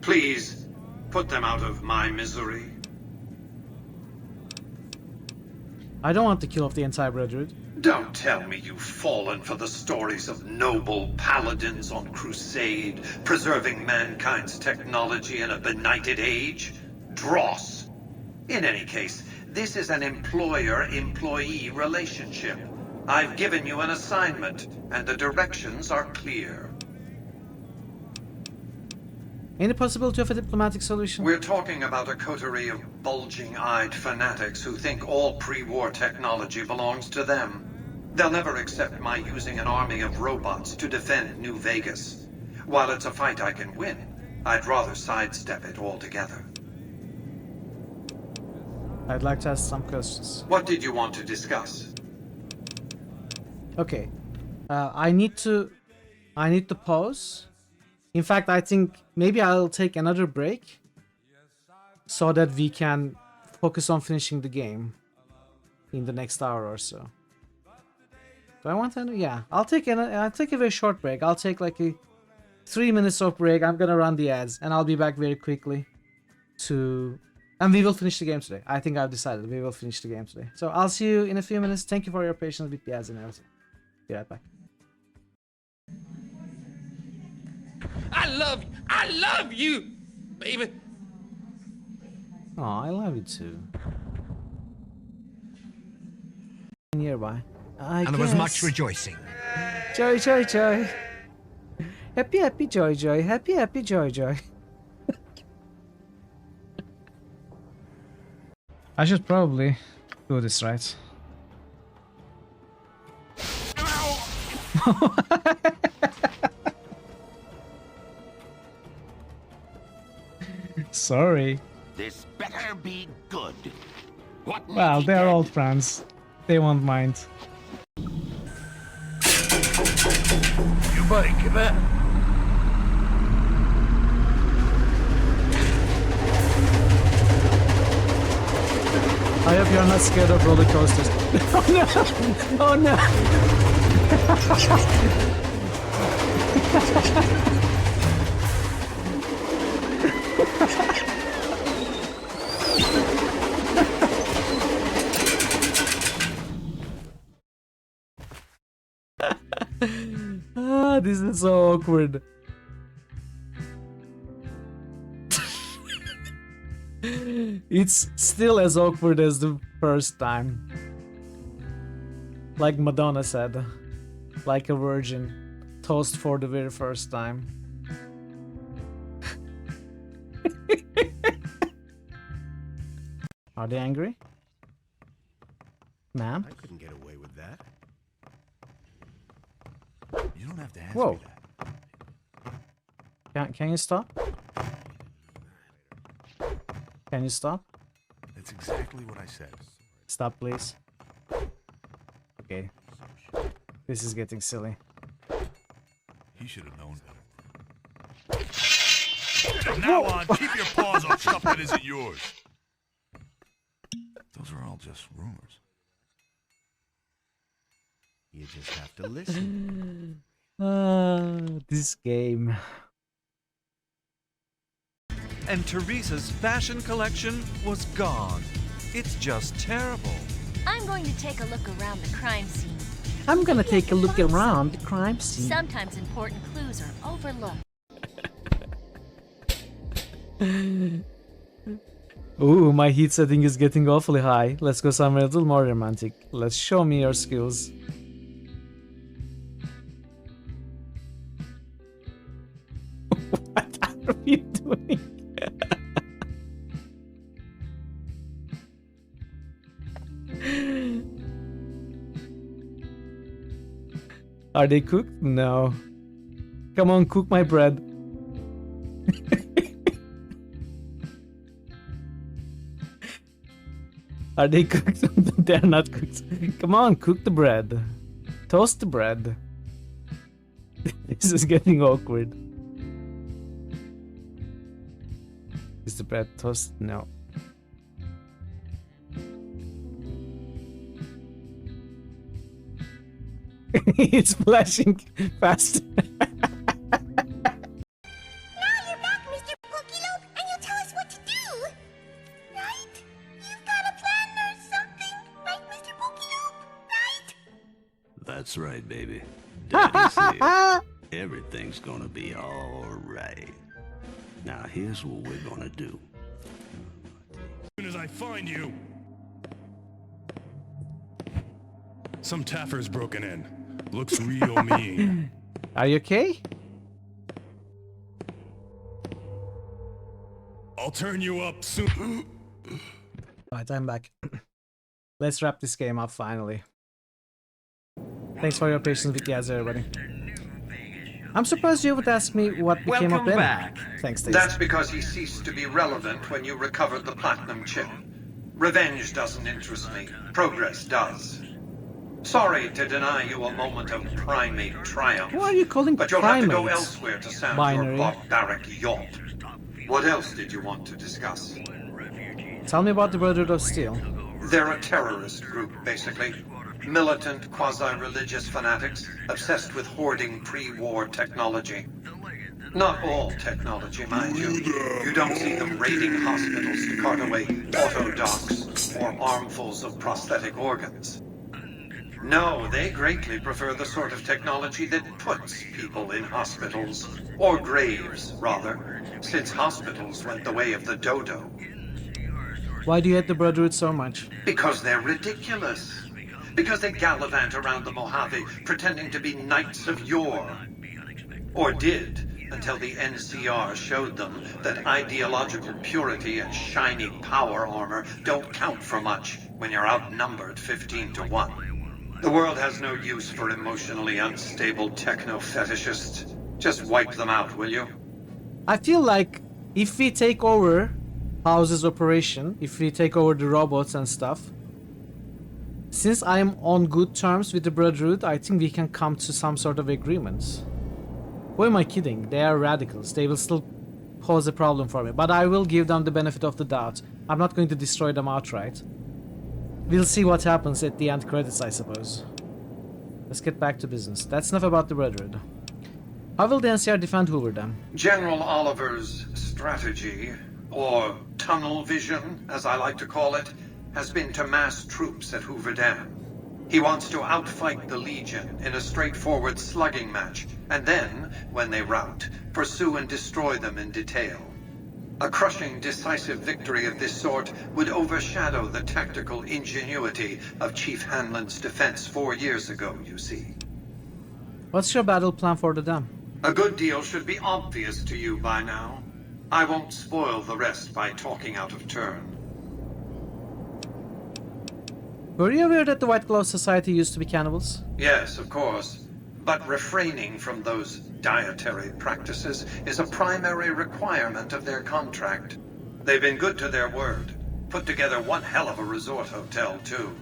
Please, put them out of my misery. I don't want to kill off the entire Brotherhood. Don't tell me you've fallen for the stories of noble paladins on crusade, preserving mankind's technology in a benighted age. Dross. In any case, this is an employer-employee relationship. I've given you an assignment, and the directions are clear. Any possibility of a diplomatic solution? We're talking about a coterie of bulging-eyed fanatics who think all pre-war technology belongs to them. They'll never accept my using an army of robots to defend New Vegas. While it's a fight I can win, I'd rather sidestep it altogether. I'd like to ask some questions. What did you want to discuss? Okay. I need to pause. In fact, I think maybe I'll take another break so that we can focus on finishing the game in the next hour or so. Do I want to? Yeah, I'll take a very short break. I'll take like a 3 minutes of break. I'm gonna run the ads and I'll be back very quickly and we will finish the game today. I think I've decided we will finish the game today. So I'll see you in a few minutes. Thank you for your patience with the ads and everything. Be right back. I love you, baby. Oh, I love you too. Nearby. And there was much rejoicing. Joy, joy, joy. Happy, happy, joy, joy. Happy, happy, joy, joy. I should probably do this right. Sorry. This better be good. What? Well, they're old friends. They won't mind. You buddy, come back. I hope you're not scared of roller coasters. Oh no! Oh no! This is so awkward. It's still as awkward as the first time. Like Madonna said, like a virgin, toast for the very first time. Are they angry? Ma'am? I couldn't get away with that. You don't have to ask Whoa. me that. Can you stop? Can you stop? That's exactly what I said. Stop, please. Okay. This is getting silly. He should have known better. From now on, keep your paws off stuff that isn't yours. Those are all just rumors. You just have to listen. This game. And Teresa's fashion collection was gone. It's just terrible. I'm going to take a look around the crime scene. I'm gonna take a look around the crime scene. Sometimes important clues are overlooked. Ooh, my heat setting is getting awfully high. Let's go somewhere a little more romantic. Let's show me your skills. What are you doing? Are they cooked? No. Come on, cook my bread. Are they cooked? They're not cooked. Come on, cook the bread. Toast the bread. This is getting awkward. Is the bread toast? No. It's flashing faster. Now you're back, Mr. Pokeylope, and you'll tell us what to do. Right? You've got a plan or something, right, Mr. Pokeylope? Right? That's right, baby. Daddy's here. Everything's gonna be all right. Now here's what we're gonna do. As soon as I find you. Some taffer's broken in. Looks real mean. Are you okay? I'll turn you up soon. Alright, I'm back. Let's wrap this game up finally. Thanks for your patience with guys, everybody. I'm surprised you would ask me what became of Benny. Thanks, Stacey. That's because he ceased to be relevant when you recovered the platinum chip. Revenge doesn't interest me. Progress does. Sorry to deny you a moment of primate triumph. Why are you calling but you'll primates? have to go elsewhere to sound Binary. your barbaric yacht. What else did you want to discuss? Tell me about the Brotherhood of Steel. They're a terrorist group, basically. Militant, quasi-religious fanatics, obsessed with hoarding pre-war technology. Not all technology, mind you. You don't see them raiding hospitals to cart away auto docks or armfuls of prosthetic organs. No, they greatly prefer the sort of technology that puts people in hospitals. Or graves, rather, since hospitals went the way of the dodo. Why do you hate the Brotherhood so much? Because they're ridiculous. Because they gallivant around the Mojave, pretending to be knights of yore. Or did, until the NCR showed them that ideological purity and shiny power armor don't count for much when you're outnumbered 15-1. The world has no use for emotionally unstable techno-fetishists. Just wipe them out, will you? I feel like if we take over House's operation, if we take over the robots and stuff, since I am on good terms with the Brotherhood, I think we can come to some sort of agreements. Who am I kidding? They are radicals. They will still pose a problem for me, but I will give them the benefit of the doubt. I'm not going to destroy them outright. We'll see what happens at the end credits, I suppose. Let's get back to business. That's enough about the Redwood. How will the NCR defend Hoover Dam? General Oliver's strategy, or tunnel vision, as I like to call it, has been to mass troops at Hoover Dam. He wants to outfight the Legion in a straightforward slugging match, and then, when they rout, pursue and destroy them in detail. A crushing, decisive victory of this sort would overshadow the tactical ingenuity of Chief Hanlon's defense 4 years ago, you see. What's your battle plan for the dam? A good deal should be obvious to you by now. I won't spoil the rest by talking out of turn. Were you aware that the White Glove Society used to be cannibals? Yes, of course. But refraining from those dietary practices is a primary requirement of their contract. They've been good to their word. Put together one hell of a resort hotel, too.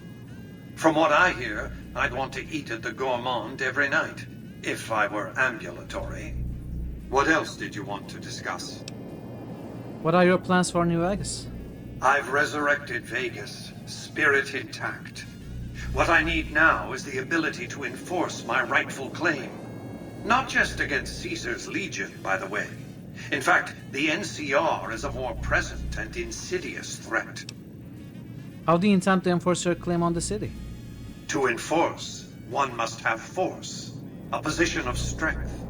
From what I hear, I'd want to eat at the Gourmand every night, if I were ambulatory. What else did you want to discuss? What are your plans for New Vegas? I've resurrected Vegas, spirit intact. What I need now is the ability to enforce my rightful claim. Not just against Caesar's Legion, by the way. In fact, the NCR is a more present and insidious threat. How do you intend to enforce your claim on the city? To enforce, one must have force, a position of strength.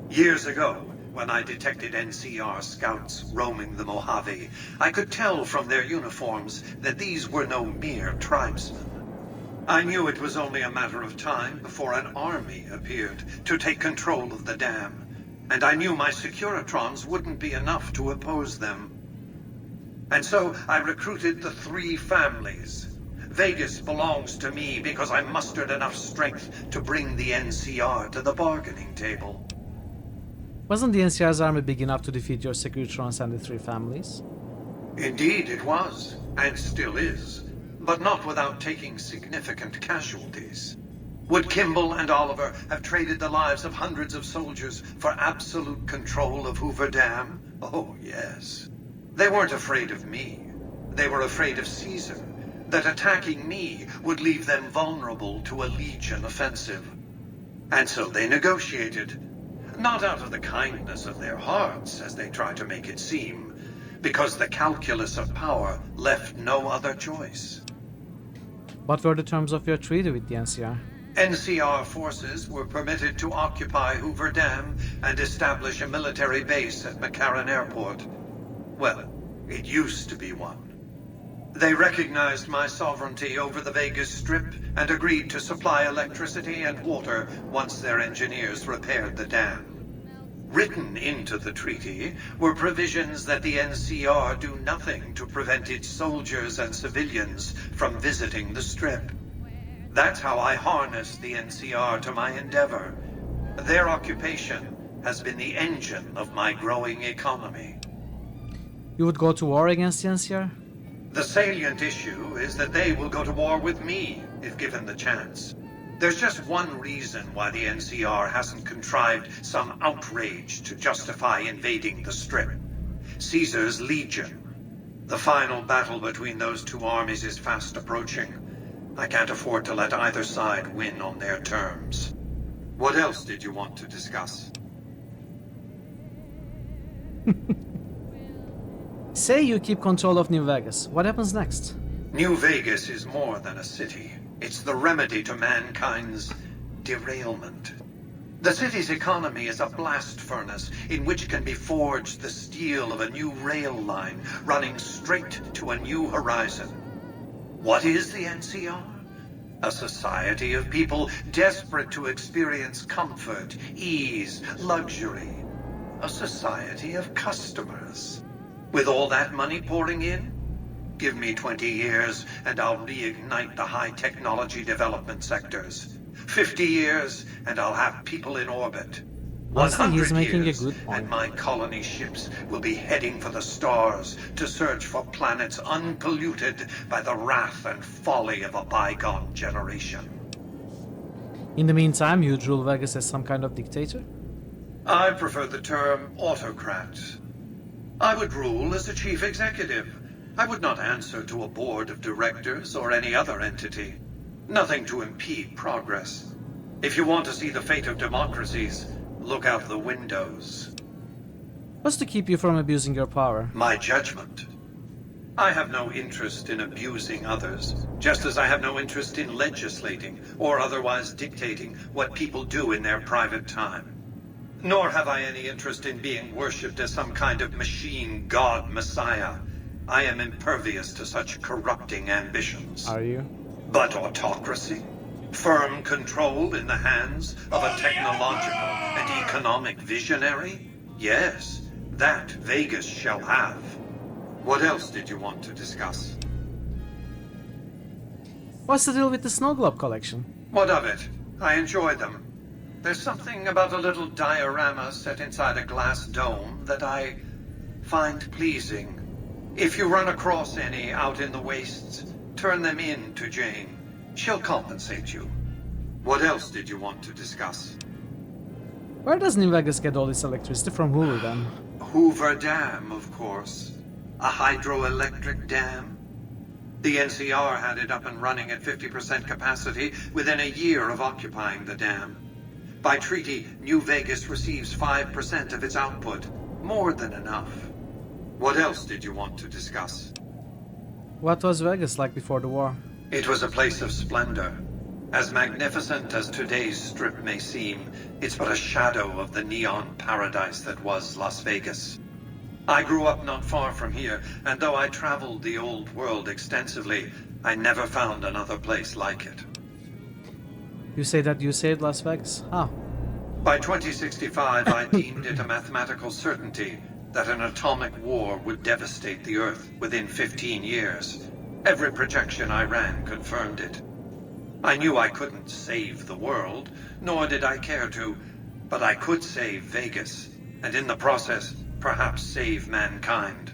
Years ago, when I detected NCR scouts roaming the Mojave, I could tell from their uniforms that these were no mere tribesmen. I knew it was only a matter of time before an army appeared to take control of the dam, and I knew my Securitrons wouldn't be enough to oppose them. And so I recruited the 3 families. Vegas belongs to me because I mustered enough strength to bring the NCR to the bargaining table. Wasn't the NCR's army big enough to defeat your Securitrons and the 3 families? Indeed it was, and still is, but not without taking significant casualties. Would Kimball and Oliver have traded the lives of hundreds of soldiers for absolute control of Hoover Dam? Oh, yes. They weren't afraid of me. They were afraid of Caesar, that attacking me would leave them vulnerable to a Legion offensive. And so they negotiated. Not out of the kindness of their hearts, as they try to make it seem, because the calculus of power left no other choice. What were the terms of your treaty with the NCR? NCR forces were permitted to occupy Hoover Dam and establish a military base at McCarran Airport. Well, it used to be one. They recognized my sovereignty over the Vegas Strip and agreed to supply electricity and water once their engineers repaired the dam. Written into the treaty were provisions that the NCR do nothing to prevent its soldiers and civilians from visiting the Strip. That's how I harnessed the NCR to my endeavor. Their occupation has been the engine of my growing economy. You would go to war against the NCR? The salient issue is that they will go to war with me, if given the chance. There's just one reason why the NCR hasn't contrived some outrage to justify invading the Strip. Caesar's Legion. The final battle between those 2 armies is fast approaching. I can't afford to let either side win on their terms. What else did you want to discuss? Say you keep control of New Vegas. What happens next? New Vegas is more than a city. It's the remedy to mankind's derailment. The city's economy is a blast furnace in which can be forged the steel of a new rail line running straight to a new horizon. What is the NCR? A society of people desperate to experience comfort, ease, luxury. A society of customers. With all that money pouring in, give me 20 years and I'll reignite the high technology development sectors. 50 years and I'll have people in orbit. 100 years and my colony ships will be heading for the stars to search for planets unpolluted by the wrath and folly of a bygone generation. In the meantime, you'd rule Vegas as some kind of dictator? I prefer the term autocrat. I would rule as the chief executive, I would not answer to a board of directors or any other entity. Nothing to impede progress. If you want to see the fate of democracies, look out the windows. What's to keep you from abusing your power? My judgment. I have no interest in abusing others, just as I have no interest in legislating or otherwise dictating what people do in their private time. Nor have I any interest in being worshipped as some kind of machine god messiah. I am impervious to such corrupting ambitions. Are you? But autocracy? Firm control in the hands of a technological and economic visionary? Yes, that Vegas shall have. What else did you want to discuss? What's the deal with the snow globe collection? What of it? I enjoy them. There's something about a little diorama set inside a glass dome that I find pleasing. If you run across any out in the wastes, turn them in to Jane. She'll compensate you. What else did you want to discuss? Where does New Vegas get all this electricity from? Hoover, then? Hoover Dam, of course. A hydroelectric dam. The NCR had it up and running at 50% capacity within a year of occupying the dam. By treaty, New Vegas receives 5% of its output. More than enough. What else did you want to discuss? What was Vegas like before the war? It was a place of splendor. As magnificent as today's strip may seem, it's but a shadow of the neon paradise that was Las Vegas. I grew up not far from here, and though I traveled the old world extensively, I never found another place like it. You say that you saved Las Vegas? How? By 2065, I deemed it a mathematical certainty that an atomic war would devastate the Earth within 15 years. Every projection I ran confirmed it. I knew I couldn't save the world, nor did I care to, but I could save Vegas, and in the process, perhaps save mankind.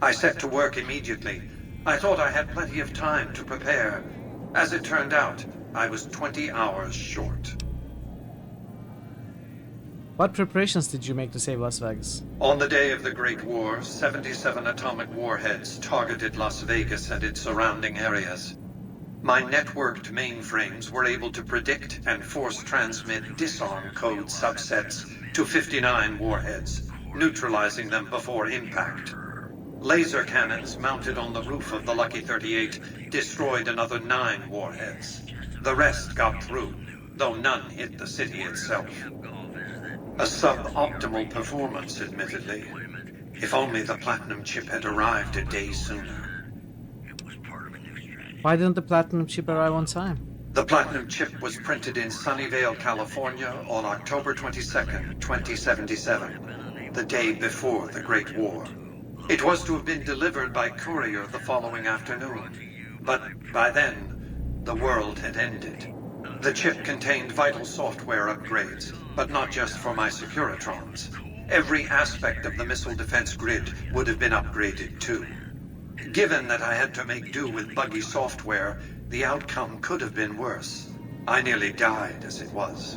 I set to work immediately. I thought I had plenty of time to prepare. As it turned out, I was 20 hours short. What preparations did you make to save Las Vegas? On the day of the Great War, 77 atomic warheads targeted Las Vegas and its surrounding areas. My networked mainframes were able to predict and force transmit disarm code subsets to 59 warheads, neutralizing them before impact. Laser cannons mounted on the roof of the Lucky 38 destroyed another 9 warheads. The rest got through, though none hit the city itself. A suboptimal performance, admittedly. If only the platinum chip had arrived a day sooner. Why didn't the platinum chip arrive on time? The platinum chip was printed in Sunnyvale, California on October 22nd, 2077, the day before the Great War. It was to have been delivered by courier the following afternoon, but by then, the world had ended. The chip contained vital software upgrades, but not just for my Securitrons. Every aspect of the missile defense grid would have been upgraded too. Given that I had to make do with buggy software, the outcome could have been worse. I nearly died as it was.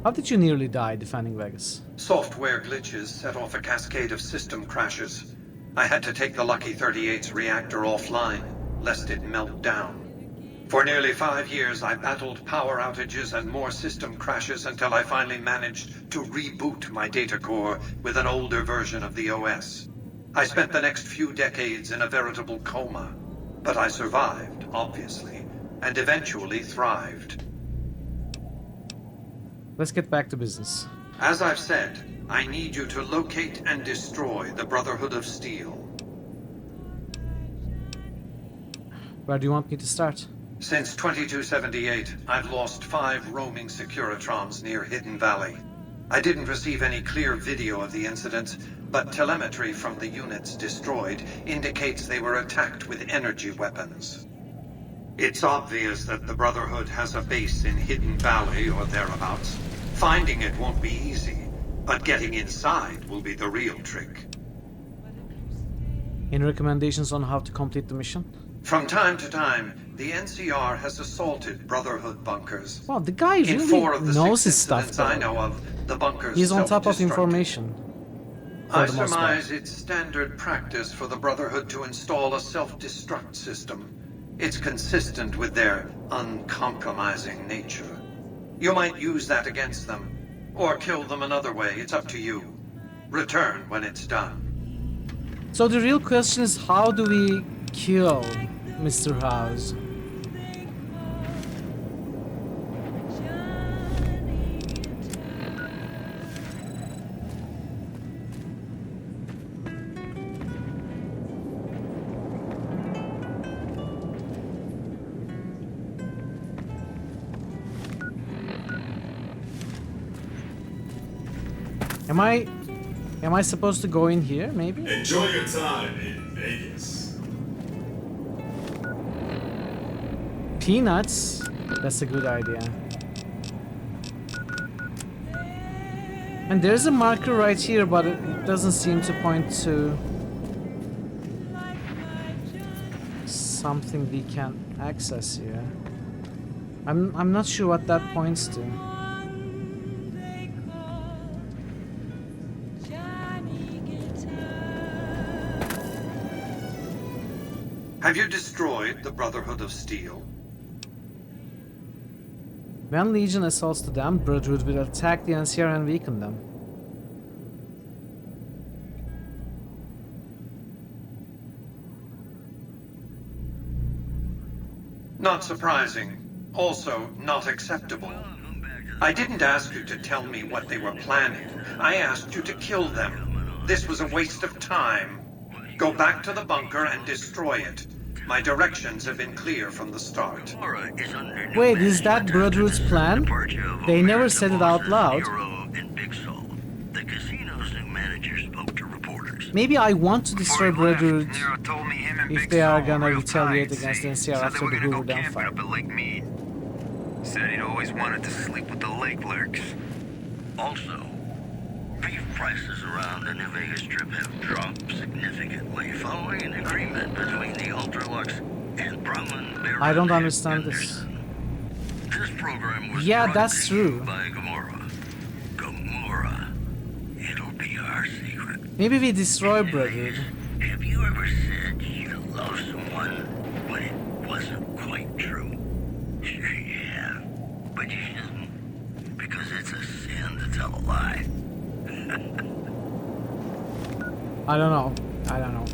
How did you nearly die defending Vegas? Software glitches set off a cascade of system crashes. I had to take the Lucky 38's reactor offline, lest it melt down. For nearly 5 years, I battled power outages and more system crashes until I finally managed to reboot my data core with an older version of the OS. I spent the next few decades in a veritable coma, but I survived, obviously, and eventually thrived. Let's get back to business. As I've said, I need you to locate and destroy the Brotherhood of Steel. Where do you want me to start? Since 2278, I've lost 5 roaming Securitrons near Hidden Valley. I didn't receive any clear video of the incident, but telemetry from the units destroyed indicates they were attacked with energy weapons. It's obvious that the Brotherhood has a base in Hidden Valley or thereabouts. Finding it won't be easy, but getting inside will be the real trick. Any recommendations on how to complete the mission? From time to time, the NCR has assaulted Brotherhood bunkers. Wow, the guy In really 4 of the knows 6 his stuff. incidents I know of, the bunkers He's on top of self-destructed. information. I the most surmise part. it's standard practice for the Brotherhood to install a self-destruct system. It's consistent with their uncompromising nature. You might use that against them, or kill them another way. It's up to you. Return when it's done. So the real question is, how do we kill Mr. House? Am I supposed to go in here, maybe? Enjoy your time in Vegas. Peanuts? That's a good idea. And there's a marker right here, but it doesn't seem to point to something we can access here. I'm not sure what that points to. Have you destroyed the Brotherhood of Steel? When Legion assaults the Damned Brotherhood will attack the NCR and weaken them. Not surprising. Also, not acceptable. I didn't ask you to tell me what they were planning. I asked you to kill them. This was a waste of time. Go back to the bunker and destroy it. My directions have been clear from the start. Wait, is that Brotherhood's plan? They never said it out loud. The casino's new manager spoke to reporters. Maybe I want to destroy Brotherhood if they are gonna retaliate against the NCR after the Hoover Dam fight. Said he'd always wanted to sleep with the lake lurks. Also, beef prices around the New Vegas Strip have dropped significantly following an agreement between the Ultralux and Brahman. I don't understand this. This program was Yeah, that's true. by Gamora. Gamora. It'll be our secret. Maybe we destroy Brotherhood. Have you ever said you love someone when it wasn't quite true? Sure you have. But you shouldn't. Because it's a sin to tell a lie. I don't know. I don't know.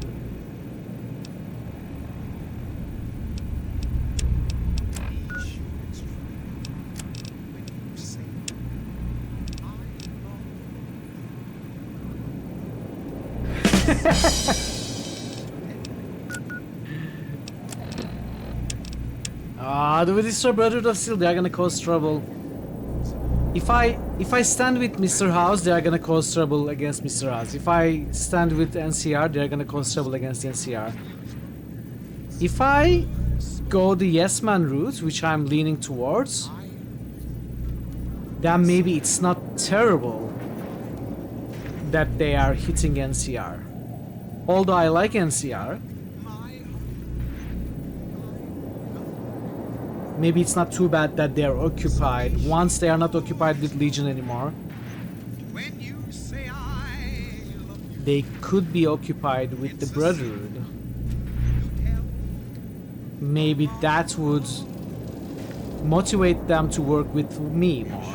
Do we destroy Brotherhood of Steel? They are gonna cause trouble. If I stand with Mr. House, they are gonna cause trouble against Mr. House. If I stand with NCR, they are gonna cause trouble against the NCR. If I go the yes man route, which I'm leaning towards, then maybe it's not terrible that they are hitting NCR. Although I like NCR, maybe it's not too bad that they are occupied. Once they are not occupied with Legion anymore, they could be occupied with the Brotherhood. Maybe that would motivate them to work with me more.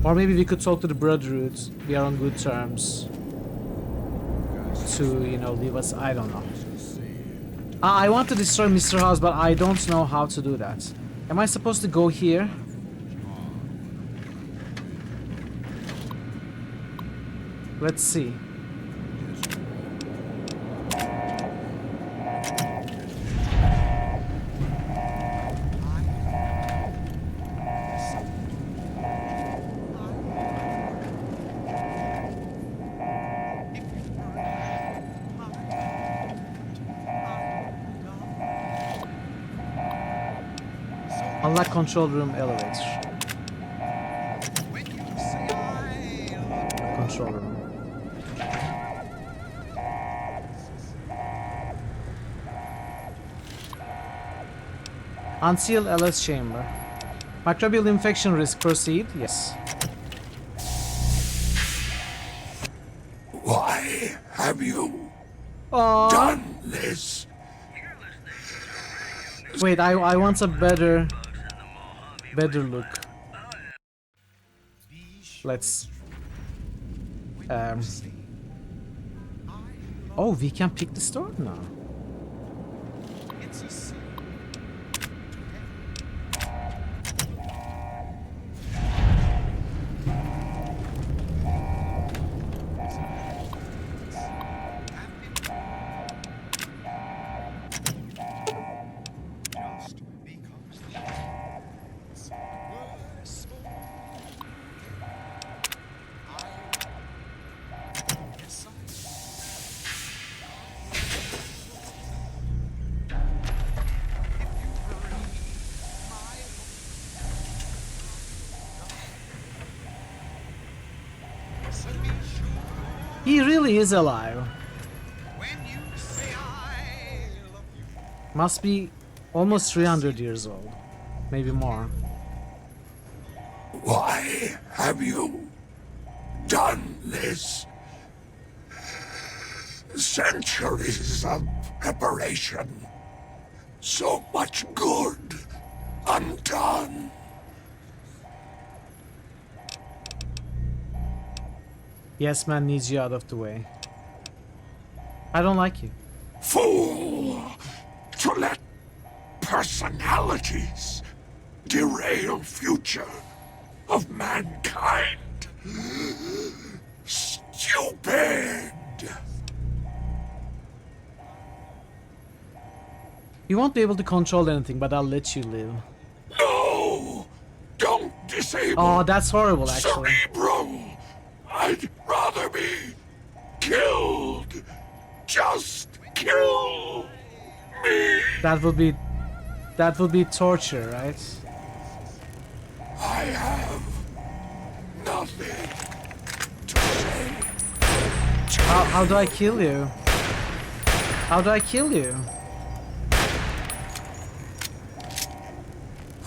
Or maybe we could talk to the Brotherhood. We are on good terms. To, you know, leave us. I don't know. I want to destroy Mr. House, but I don't know how to do that. Am I supposed to go here? Let's see. Unlock control room elevator. Control room. Unseal LS chamber. Microbial infection risk. Proceed. Yes. Why have you Aww. done this? Wait, I want a better look. Let's oh, we can pick the store now. He really is alive. Must be almost 300 years old. Maybe more. Why have you done this? Centuries of preparation. So much good undone. Yes, man needs you out of the way. I don't like you. Fool! To let personalities derail future of mankind. Stupid! You won't be able to control anything, but I'll let you live. No! Don't disable. Oh, that's horrible, actually. Cerebro! I'd rather be killed. Just kill me. That would be torture, right? I have nothing to say. How do I kill you? How do I kill you?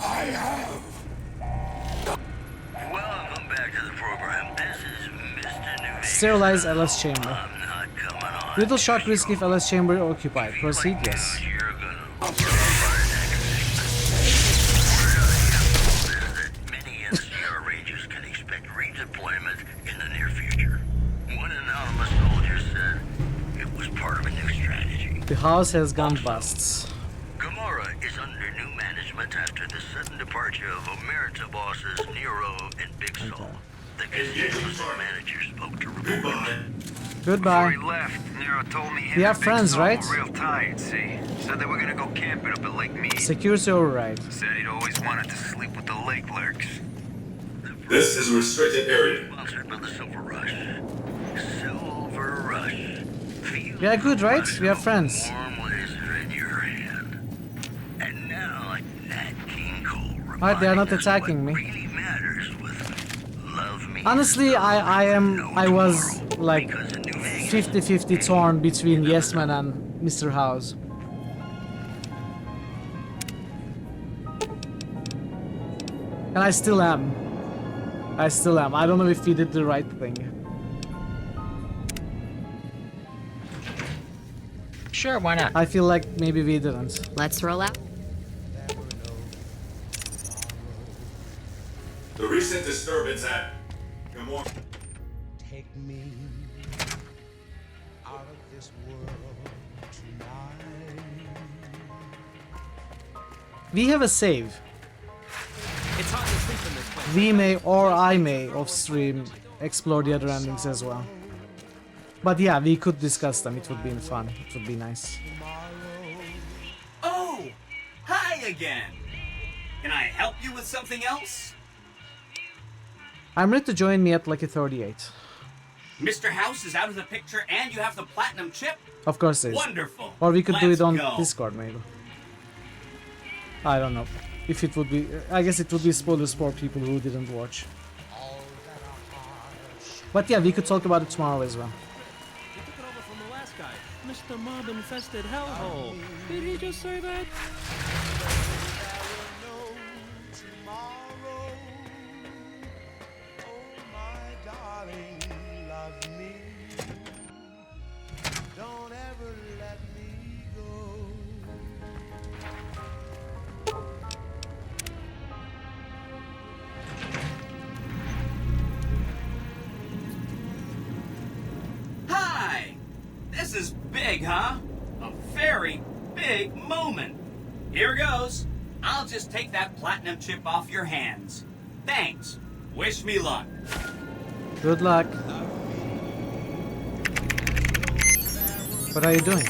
I have. Welcome back to the program. This is Mr. New Vegas. Sterilize LS chamber. I'm not coming on. Little shark risk if LS chamber occupied. Proceed, yes. You're gonna many NCR Rangers can expect redeployment in the near future. One anonymous soldier said it was part of a new strategy. The house has gone busts. Gamora is under new management after the sudden departure of Omerta bosses Nero and Big Sol. The casino's manager spoke to reporters. Goodbye. Before he left, Nero told me him We are and Big friends, Sol right? were real tired, see? Said they were gonna go camping up at Lake Mead. Security override. Said he'd always wanted to sleep with the lake lurks. This is a restricted area. Sponsored by the Silver Rush. Silver Rush. Feel We are good, right? We are friends. warm laser in your hand. And now Nat King Cole Alright, they are not reminds us attacking what me. really matters with love me. Honestly, I was like 50-50 torn between Yes Man and Mr. House. And I still am. I still am. I don't know if he did the right thing. Sure, why not? I feel like maybe we didn't. Let's roll out. The recent disturbance at Gamora. Take me out of this world tonight. We have a save. It's hard to sleep in this place. We may, or I may, off stream, explore the other endings as well. But yeah, we could discuss them. It would be fun. It would be nice. Oh, hi again. Can I help you with something else? I'm ready to join me at Lucky 38. Mr. House is out of the picture and you have the platinum chip? Of course it is. Wonderful. Or we could do Let's it on go. Discord maybe. I don't know. If it would be... I guess it would be spoilers for people who didn't watch. But yeah, we could talk about it tomorrow as well. We took it over from the last guy, Mr. Mob-infested hellhole. Did he just say that? This is big, huh? A very big moment. Here goes. I'll just take that platinum chip off your hands. Thanks. Wish me luck. Good luck. What are you doing?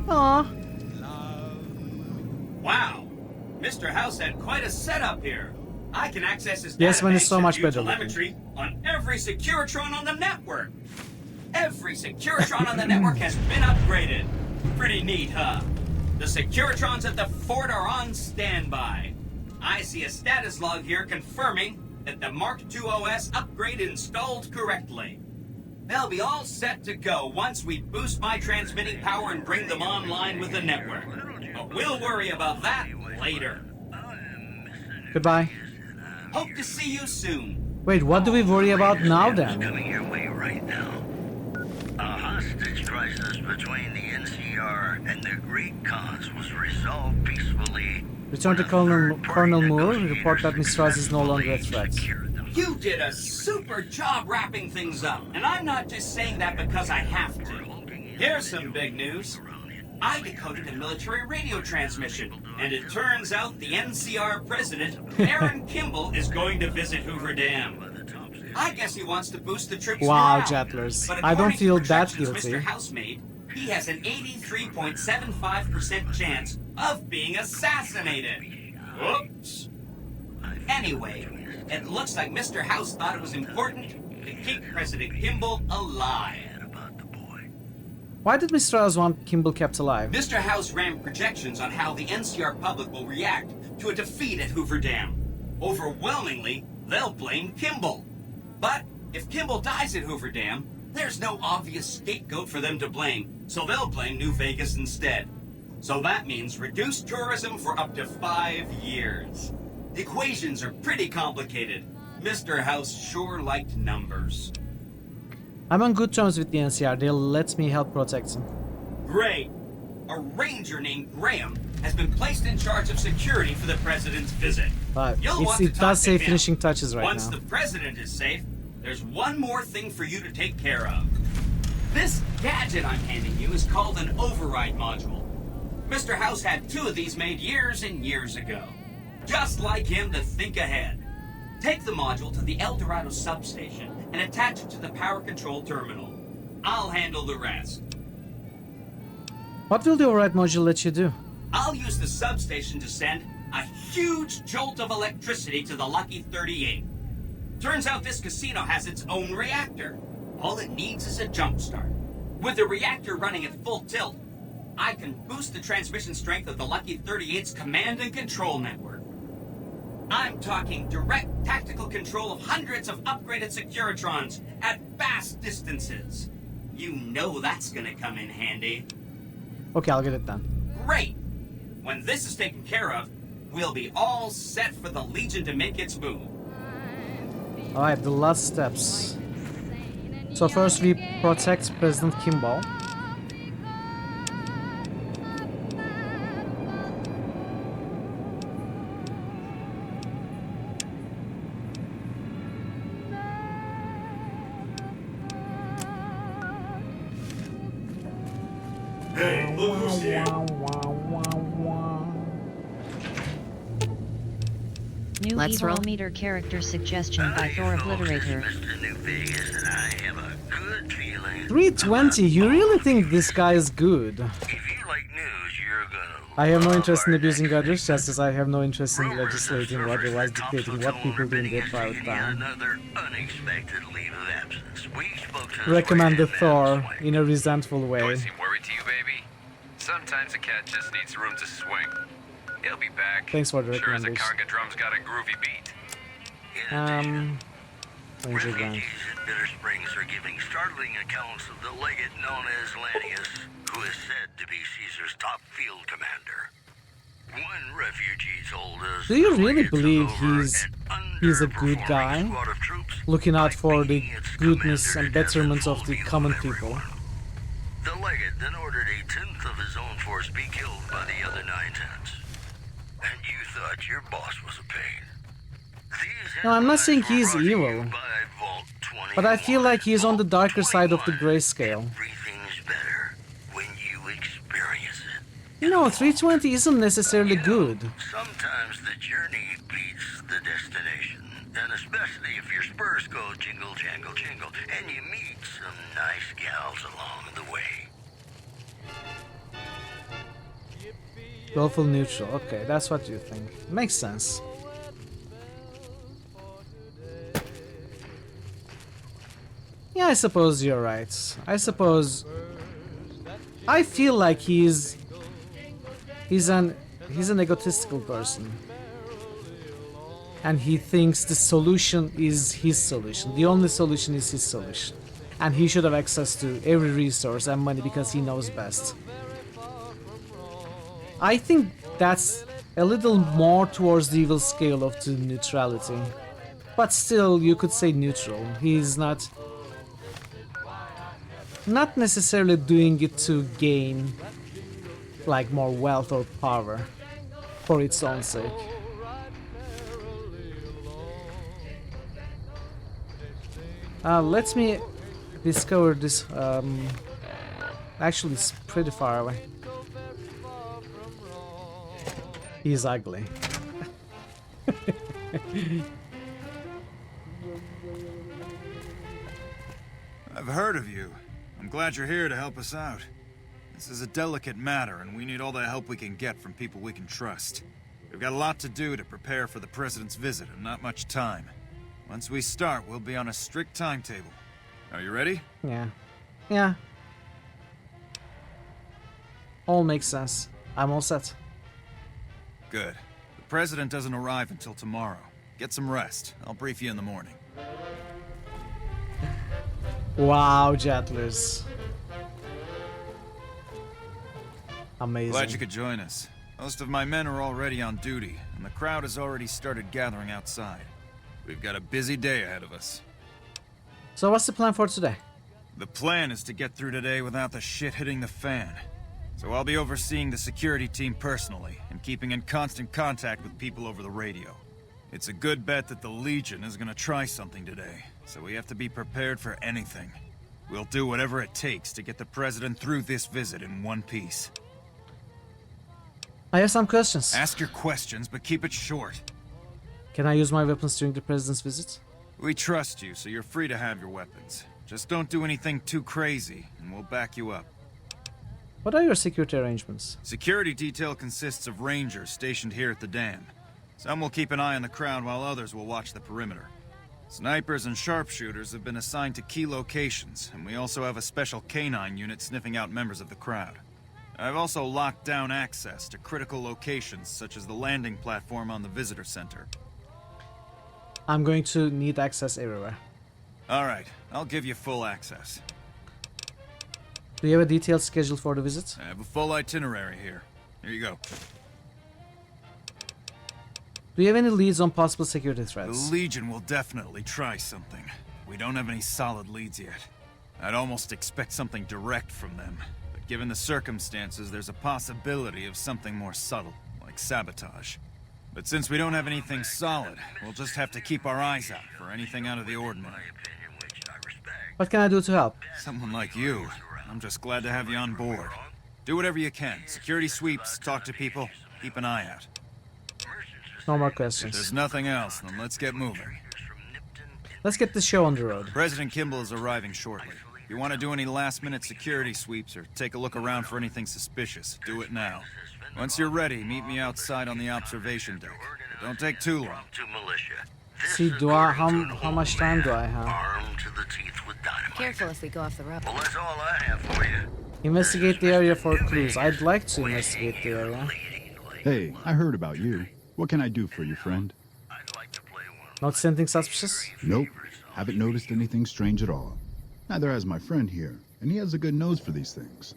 Aww. Wow. Mr. House had quite a setup here. I can access his Yes, man, it's database so and much view better looking. telemetry on every Securitron on the network. Every Securitron on the network has been upgraded. Pretty neat, huh? The Securitrons at the fort are on standby. I see a status log here confirming that the Mark II OS upgrade installed correctly. They'll be all set to go once we boost my transmitting power and bring them online with the network. But we'll worry about that later. Goodbye. Hope to see you soon. Wait, what do we worry about now then? Coming your way right now. A hostage crisis between the NCR and the Great Cause was resolved peacefully. Return to Colonel Moore. Report that Miss Rice is no longer a threat. You did a super job wrapping things up, and I'm not just saying that because I have to. Here's some big news. I decoded a military radio transmission, and it turns out the NCR president, Aaron Kimball, is going to visit Hoover Dam. I guess he wants to boost the troops Wow, morale. Jettlers. But I don't according to feel that projections guilty. Mr. House made, he has an 83.75% chance of being assassinated. Whoops. Anyway, it looks like Mr. House thought it was important to keep President Kimball alive. Why did Mr. House want Kimball kept alive? Mr. House ran projections on how the NCR public will react to a defeat at Hoover Dam. Overwhelmingly, they'll blame Kimball. But if Kimball dies at Hoover Dam, there's no obvious scapegoat for them to blame, so they'll blame New Vegas instead. So that means reduced tourism for up to 5 years. The equations are pretty complicated. Mr. House sure liked numbers. I'm on good terms with the NCR. They'll let me help protect him. Great. A ranger named Graham has been placed in charge of security for the president's visit. But You'll want to it talk does to say him. finishing touches right Once now. the president is safe, there's one more thing for you to take care of. This gadget I'm handing you is called an override module. Mr. House had 2 of these made years and years ago. Just like him to think ahead. Take the module to the El Dorado substation and attach it to the power control terminal. I'll handle the rest. What will the override module let you do? I'll use the substation to send a huge jolt of electricity to the Lucky 38. Turns out this casino has its own reactor. All it needs is a jump start. With the reactor running at full tilt, I can boost the transmission strength of the Lucky 38's command and control network. I'm talking direct tactical control of hundreds of upgraded Securitrons at vast distances. You know that's gonna come in handy. Okay, I'll get it done. Great! When this is taken care of, we'll be all set for the Legion to make its move. Alright, the last steps. So first we protect President Kimball. Hey, look who's here. New Let's evil roll. meter character suggestion by Thor Obliterator. Mr. New Vegas and I have a good feeling. 320, you really think this guy is good? If you like news, you're gonna I have no interest in abusing others, just as I have no interest in legislating or otherwise dictating what people do in their private time. another unexpected leave of absence. We spoke to Recommend the Thor in a resentful way. Worried to you, baby? Sometimes a cat just needs room to swing. He'll be back. Thanks for the Sure as a recommendation. conga drum's got a groovy beat. Ranger Grant. at Bitter Springs are giving startling accounts of the legate known as Lannius, who is said to be Caesar's top field commander. One refugee told us Do you really believe he's a good guy? Looking out for the goodness and betterment of the common people. the legate then ordered a tenth of his own force be killed by the other 9/10. And you thought your boss was a pain. No, I'm not saying he's evil. But I feel like he's on the darker side of the grayscale. No, 320 isn't necessarily good. Sometimes the journey beats the destination. And especially if your spurs go jingle, jangle, jingle, and you meet some nice gals along the way. Willful neutral. Okay, that's what you think. Makes sense. Yeah, I suppose you're right. I suppose... I feel like he's an egotistical person. And he thinks the solution is his solution. The only solution is his solution. And he should have access to every resource and money because he knows best. I think that's a little more towards the evil scale of the neutrality. But still, you could say neutral. He's not necessarily doing it to gain like more wealth or power for its own sake. Let me discover this. Actually, it's pretty far away. He's ugly. I've heard of you. I'm glad you're here to help us out. This is a delicate matter, and we need all the help we can get from people we can trust. We've got a lot to do to prepare for the President's visit, and not much time. Once we start, we'll be on a strict timetable. Are you ready? Yeah. Yeah. All makes sense. I'm all set. Good. The President doesn't arrive until tomorrow. Get some rest. I'll brief you in the morning. Wow, Jettlers. Amazing. Glad you could join us. Most of my men are already on duty, and the crowd has already started gathering outside. We've got a busy day ahead of us. So what's the plan for today? The plan is to get through today without the shit hitting the fan. So I'll be overseeing the security team personally, and keeping in constant contact with people over the radio. It's a good bet that the Legion is gonna try something today, so we have to be prepared for anything. We'll do whatever it takes to get the President through this visit in one piece. I have some questions. Ask your questions, but keep it short. Can I use my weapons during the President's visit? We trust you, so you're free to have your weapons. Just don't do anything too crazy, and we'll back you up. What are your security arrangements? Security detail consists of rangers stationed here at the dam. Some will keep an eye on the crowd while others will watch the perimeter. Snipers and sharpshooters have been assigned to key locations, and we also have a special canine unit sniffing out members of the crowd. I've also locked down access to critical locations such as the landing platform on the visitor center. I'm going to need access everywhere. Alright, I'll give you full access. Do you have a detailed schedule for the visit? I have a full itinerary here. Here you go. Do you have any leads on possible security threats? The Legion will definitely try something. We don't have any solid leads yet. I'd almost expect something direct from them. But given the circumstances, there's a possibility of something more subtle, like sabotage. But since we don't have anything solid, we'll just have to keep our eyes out for anything out of the ordinary. What can I do to help? Someone like you. I'm just glad to have you on board. Do whatever you can. Security sweeps, talk to people, keep an eye out. No more If questions. there's nothing else, then let's get moving. Let's get the show on the road. President Kimball is arriving shortly. If you want to do any last-minute security sweeps or take a look around for anything suspicious, do it now. Once you're ready, meet me outside on the observation deck. But don't take too long. See, how much time do I have? Armed to the teeth with dynamite. Careful if we go off the road. Well, that's all I have for you. Investigate the area for clues. I'd like to investigate the area. Hey, I heard about you. What can I do for you, friend? Not something suspicious? Nope. Haven't noticed anything strange at all. Neither has my friend here, and he has a good nose for these things.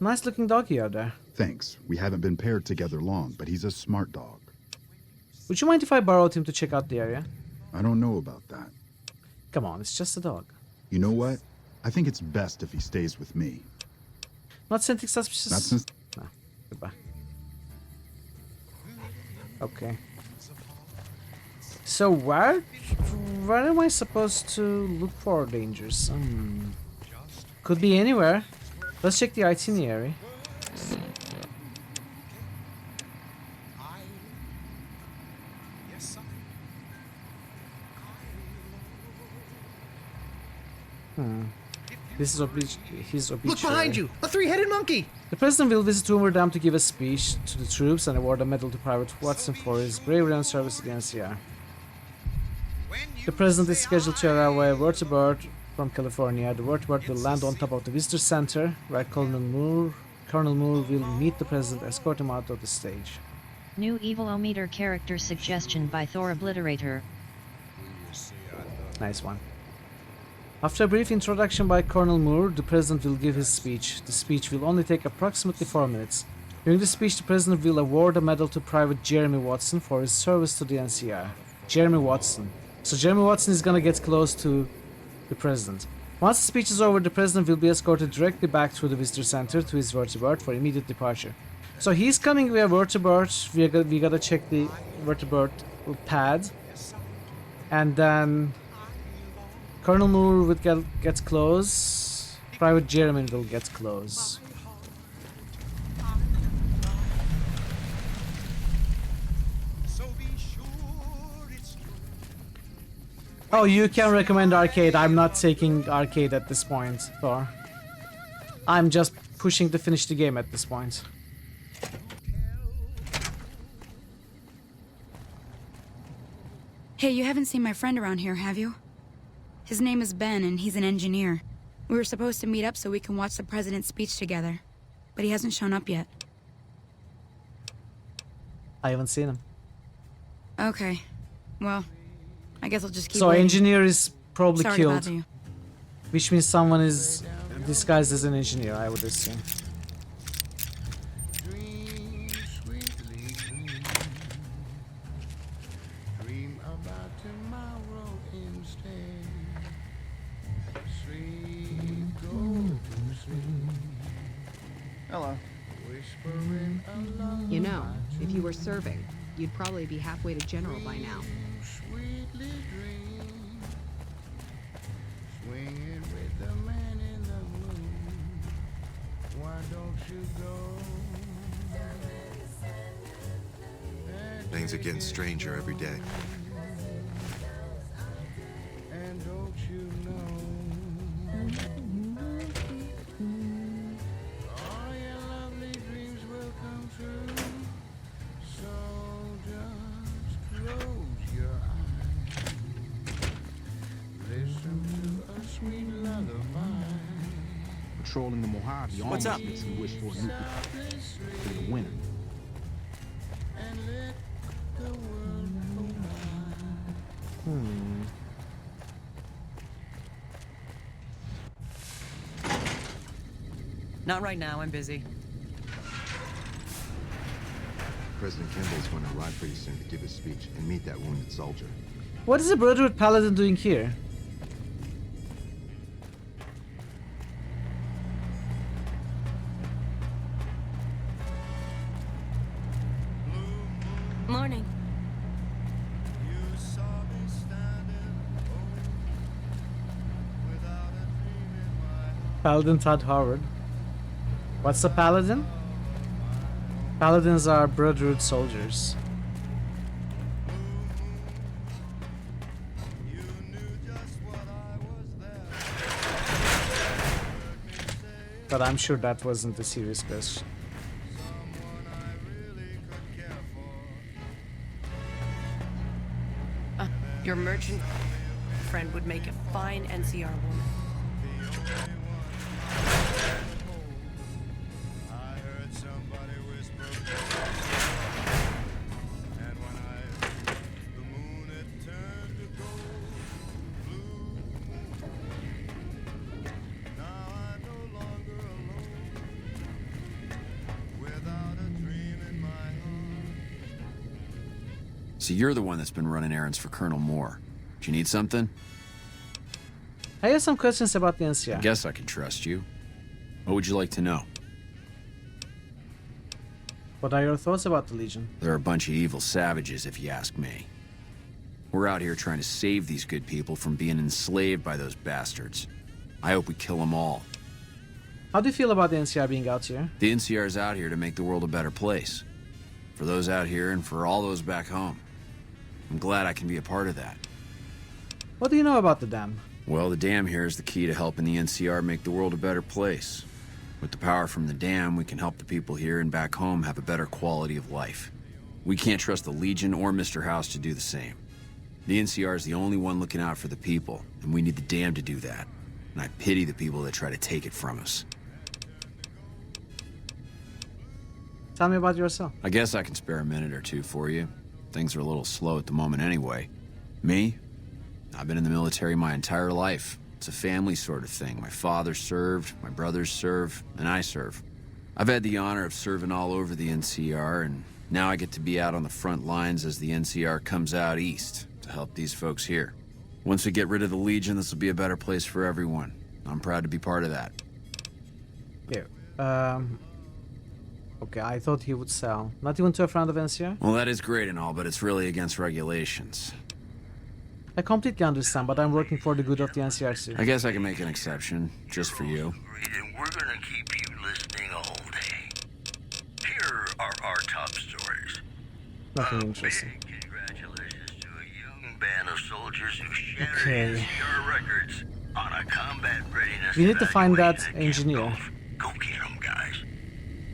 Nice looking dog you have there. Thanks. We haven't been paired together long, but he's a smart dog. Would you mind if I borrowed him to check out the area? I don't know about that. Come on, it's just a dog. You know what? I think it's best if he stays with me. Not something suspicious? Not since... No. Goodbye. Okay. So where am I supposed to look for dangers? Could be anywhere. Let's check the itinerary. This is his obituary. Look behind you! A three-headed monkey! The president will visit Hoover Dam to give a speech to the troops and award a medal to Private Watson for his bravery and service to the NCR. The president is scheduled to arrive via vertibird from California. The vertibird will land on top of the visitor center, where Colonel Moore will meet the president, escort him out of the stage. New Evil-O-Meter character suggestion by Thor Obliterator. Nice one. After a brief introduction by Colonel Moore, the president will give his speech. The speech will only take approximately 4 minutes. During the speech, the president will award a medal to Private Jeremy Watson for his service to the NCR. Jeremy Watson. So Jeremy Watson is gonna get close to the president. Once the speech is over, the president will be escorted directly back through the visitor center to his vertibird for immediate departure. So he's coming via vertibird. We gotta check the vertibird pad, and then Colonel Moore will get close. Private Jeremy will get close. Oh, you can recommend arcade. I'm not taking arcade at this point, Thor. I'm just pushing to finish the game at this point. Hey, you haven't seen my friend around here, have you? His name is Ben, and he's an engineer. We were supposed to meet up so we can watch the president's speech together, but he hasn't shown up yet. I haven't seen him. Okay. Well, I guess I'll just keep So waiting. engineer is probably Sorry to killed. bother you. Which means someone is disguised as an engineer, I would assume. Hello. You know, if you were serving, you'd probably be halfway to general by now. Things are getting stranger every day. Patrolling the Mojave What's up? makes me wish for a new for the winner. Not right now, I'm busy. President Kimball's going to arrive pretty soon to give his speech and meet that wounded soldier. What is the Brotherhood Paladin doing here? Morning. Paladin Todd Howard. What's a paladin? Paladins are Brotherhood soldiers. But I'm sure that wasn't a serious question. Your merchant friend would make a fine NCR woman. So you're the one that's been running errands for Colonel Moore. Do you need something? I have some questions about the NCR. I guess I can trust you. What would you like to know? What are your thoughts about the Legion? They're a bunch of evil savages, if you ask me. We're out here trying to save these good people from being enslaved by those bastards. I hope we kill them all. How do you feel about the NCR being out here? The NCR's out here to make the world a better place. For those out here and for all those back home. I'm glad I can be a part of that. What do you know about the dam? Well, the dam here is the key to helping the NCR make the world a better place. With the power from the dam, we can help the people here and back home have a better quality of life. We can't trust the Legion or Mr. House to do the same. The NCR is the only one looking out for the people, and we need the dam to do that. And I pity the people that try to take it from us. Tell me about yourself. I guess I can spare a minute or two for you. Things are a little slow at the moment anyway. Me? I've been in the military my entire life. It's a family sort of thing. My father served, my brothers serve, and I serve. I've had the honor of serving all over the NCR, and now I get to be out on the front lines as the NCR comes out east to help these folks here. Once we get rid of the Legion, this will be a better place for everyone. I'm proud to be part of that. Yeah, okay, I thought he would sell. Not even to a friend of NCR? Well, that is great and all, but it's really against regulations. I completely understand, but I'm working for the good of the NCRC. I guess I can make an exception, just for you. And we're gonna keep you listening all day. Here are our top stories. Nothing interesting. Big congratulations to a young band of soldiers who shattered Okay. NCR records on a combat readiness. We need to find that evaluation at engineer. Camp Gulf. Go get them, guys.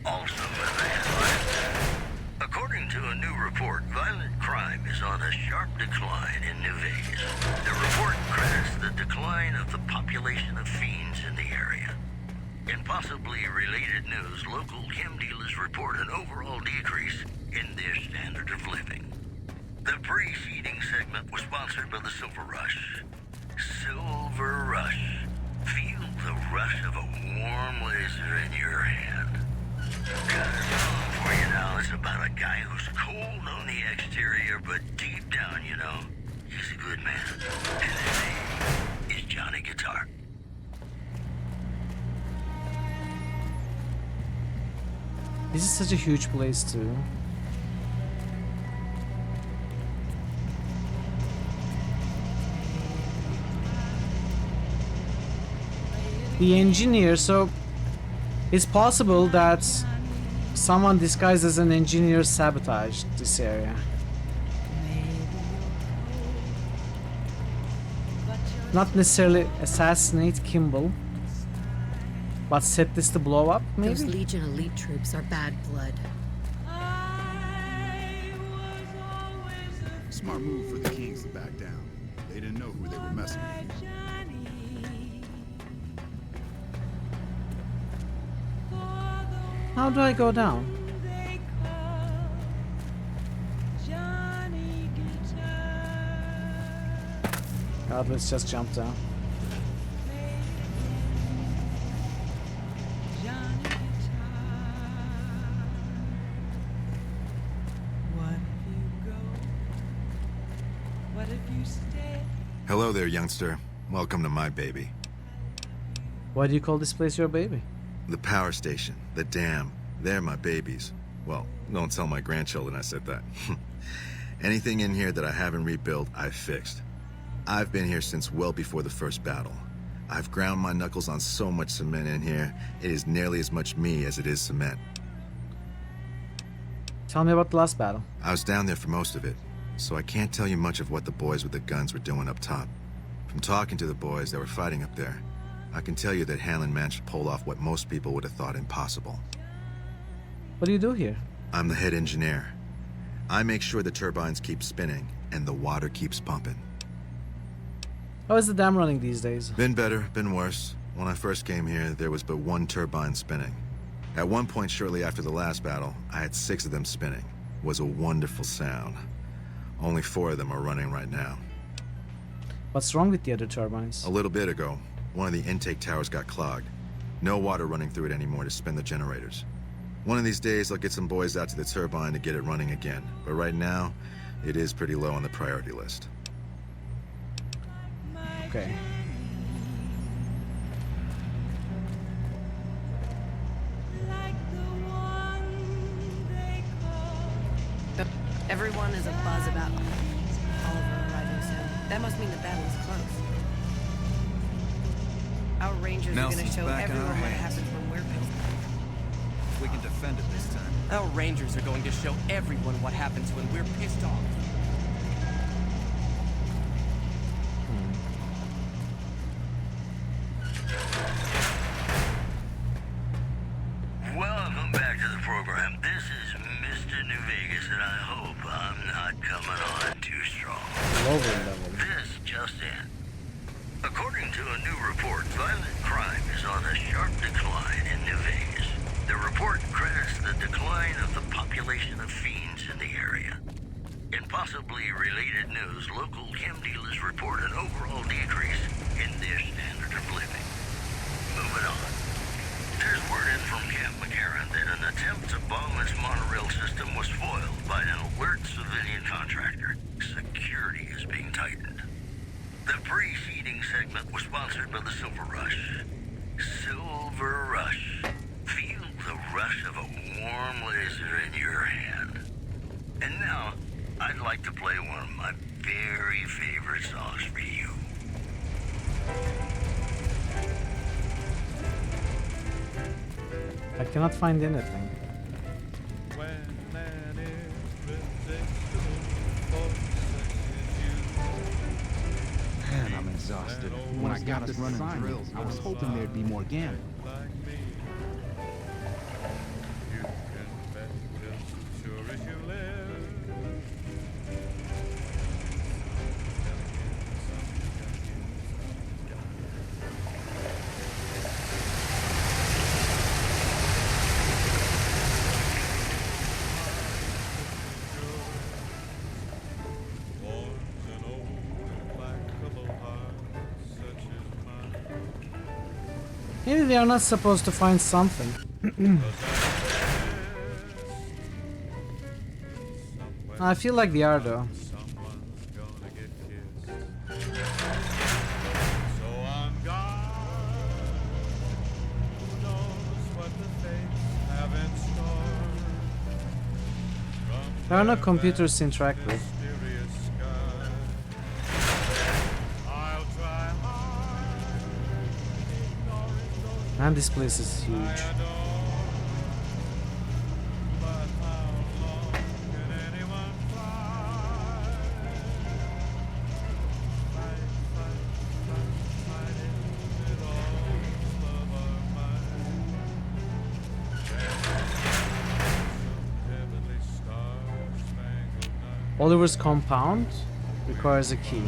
Also in the headlines. According to a new report, violent crime is on a sharp decline in New Vegas. The report credits the decline of the population of fiends in the area. In possibly related news, local chem dealers report an overall decrease in their standard of living. The preceding segment was sponsored by the Silver Rush. Silver Rush. Feel the rush of a warm laser in your hand. Got a song for you now. It's about a guy who's cold on the exterior, but deep down, you know, he's a good man. And his name is Johnny Guitar. This is such a huge place too. The engineer, so it's possible that someone disguised as an engineer sabotaged this area. Not necessarily assassinate Kimball, but set this to blow up, maybe? Those Legion elite troops are bad blood. Smart move for the Kings to back down. They didn't know who they were messing with. How do I go down? God, let's just jump down. Hello there, youngster. Welcome to my baby. Why do you call this place your baby? The power station, the dam, they're my babies. Well, don't tell my grandchildren I said that. Anything in here that I haven't rebuilt, I've fixed. I've been here since well before the first battle. I've ground my knuckles on so much cement in here, it is nearly as much me as it is cement. Tell me about the last battle. I was down there for most of it, so I can't tell you much of what the boys with the guns were doing up top. From talking to the boys that were fighting up there, I can tell you that Hanlon managed to pull off what most people would have thought impossible. What do you do here? I'm the head engineer. I make sure the turbines keep spinning and the water keeps pumping. How is the dam running these days? Been better, been worse. When I first came here, there was but one turbine spinning. At one point shortly after the last battle, I had 6 of them spinning. It was a wonderful sound. Only 4 of them are running right now. What's wrong with the other turbines? A little bit ago, one of the intake towers got clogged. No water running through it anymore to spin the generators. One of these days, I'll get some boys out to the turbine to get it running again. But right now, it is pretty low on the priority list. Okay. Everyone is a buzz about Oliver arriving That must mean the battle is close. Our rangers are Nelson's gonna show back in our everyone what hands. happens when we're pissed. We can defend it this time. Our rangers are going to show everyone what happens when we're pissed off. Welcome back to the program. This is Mr. New Vegas, and I hope I'm not coming on too strong. Lower level. This just in. According to a new report, violent crime is on a sharp decline in New Vegas. The report credits the decline of the population of fiends in the area. In possibly related news, local chem dealers report an overall decrease in their standard of living. Moving on. There's word in from Camp McCarran that an attempt to bomb its monorail system was foiled by an alert civilian contractor. Security is being tightened. The preceding segment was sponsored by the Silver Rush. Silver Rush. Feel the rush of a warm laser in your hand. And now, I'd like to play one of my very favorite songs for you. I cannot find anything. Man, I'm exhausted. When I got this running drills, I was hoping there'd be more gambling. Maybe they are not supposed to find something. I feel like they are though. There are no computers to interact with. Man, this place is huge. Oliver's compound requires a key.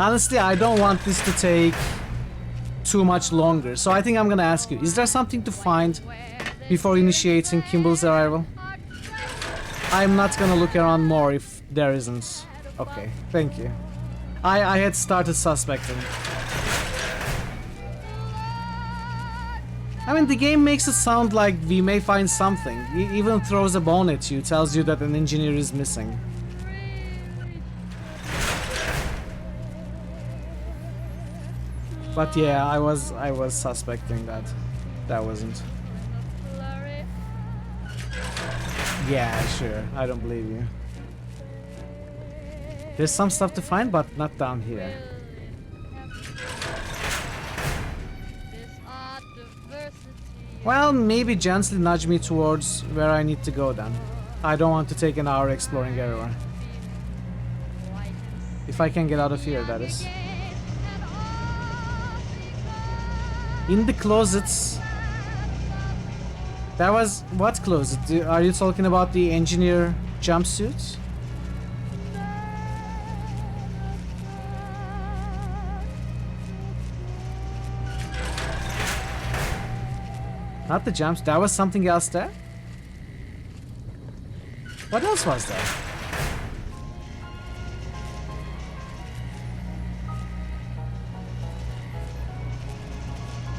Honestly, I don't want this to take too much longer, so I think I'm gonna ask you, is there something to find before initiating Kimball's arrival? I'm not gonna look around more if there isn't. Okay, thank you. I had started suspecting. I mean, the game makes it sound like we may find something. It even throws a bone at you, tells you that an engineer is missing. But yeah, I was suspecting that wasn't. Yeah, sure. I don't believe you. There's some stuff to find, but not down here. Well, maybe gently nudge me towards where I need to go then. I don't want to take an hour exploring everywhere. If I can get out of here, that is. In the closets. That was what closet? Are you talking about the engineer jumpsuit? Not the jumps. That was something else there. What else was there?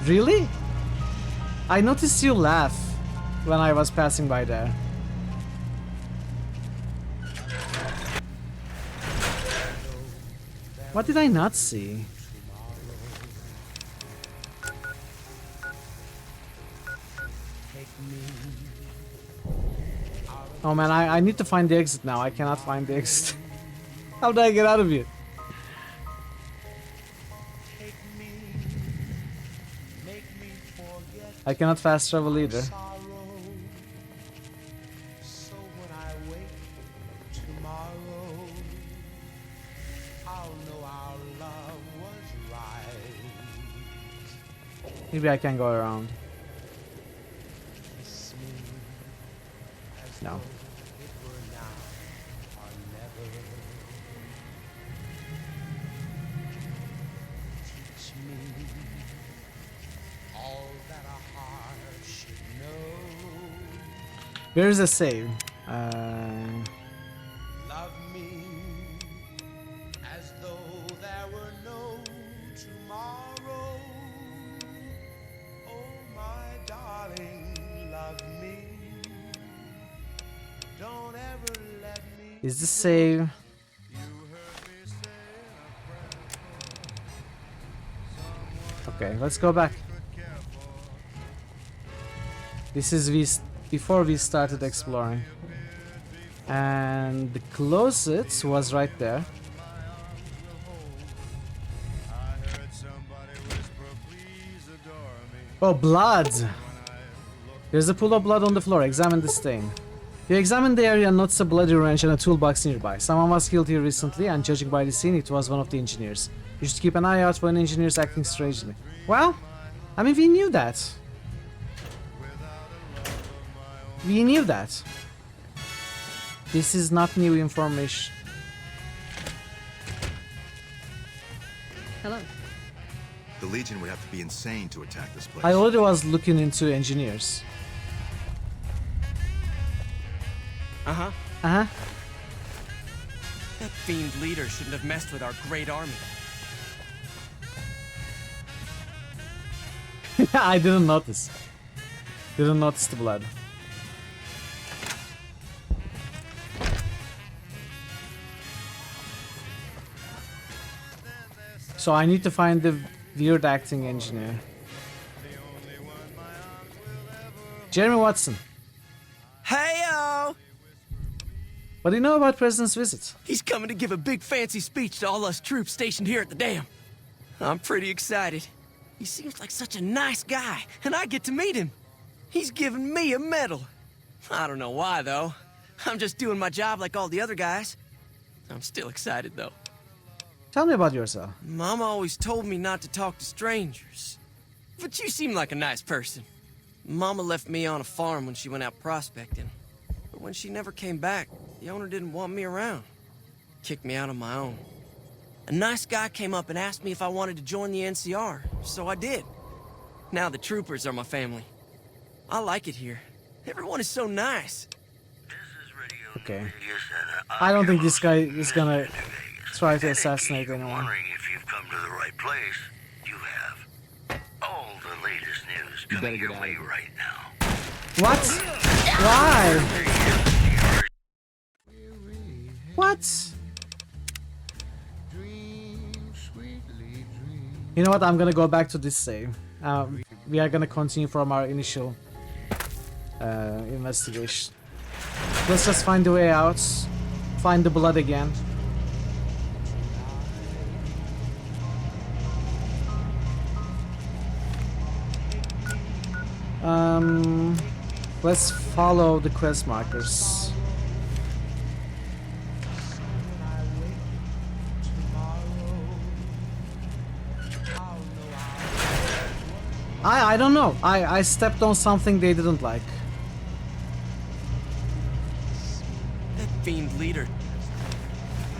Really? I noticed you laugh when I was passing by there. What did I not see? Oh man, I need to find the exit now. I cannot find the exit. How do I get out of here? I cannot fast travel either. Maybe I can go around. No. Where is a save? Love me as though there were no tomorrow. Oh my darling, love me. Don't ever let me. Is this save? Okay, let's go back. This is before we started exploring. And the closet was right there. Oh, blood! There's a pool of blood on the floor. Examine the stain. You examine the area and notice a bloody wrench and a toolbox nearby. Someone was killed here recently, and judging by the scene, it was one of the engineers. You should keep an eye out for engineers acting strangely. Well, I mean, we knew that. We knew that. This is not new information. Hello. The Legion would have to be insane to attack this place. I already was looking into engineers. Uh-huh. Uh-huh. That fiend leader shouldn't have messed with our great army. I didn't notice. Didn't notice the blood. So I need to find the weird acting engineer. Jeremy Watson. Hey-o! What do you know about President's visit? He's coming to give a big fancy speech to all us troops stationed here at the dam. I'm pretty excited. He seems like such a nice guy, and I get to meet him. He's giving me a medal. I don't know why, though. I'm just doing my job like all the other guys. I'm still excited, though. Tell me about yourself. Mama always told me not to talk to strangers. But you seem like a nice person. Mama left me on a farm when she went out prospecting. But when she never came back, the owner didn't want me around. Kicked me out on my own. A nice guy came up and asked me if I wanted to join the NCR, so I did. Now the troopers are my family. I like it here. Everyone is so nice. Okay. I don't think this guy is gonna try to assassinate anyone. Wondering if you've come to the right place. You have. All the latest news coming your way right now. What? Why? What? You know what? I'm gonna go back to this save. We are gonna continue from our initial investigation. Let's just find the way out. Find the blood again. Let's follow the quest markers. I don't know. I stepped on something they didn't like. That fiend leader.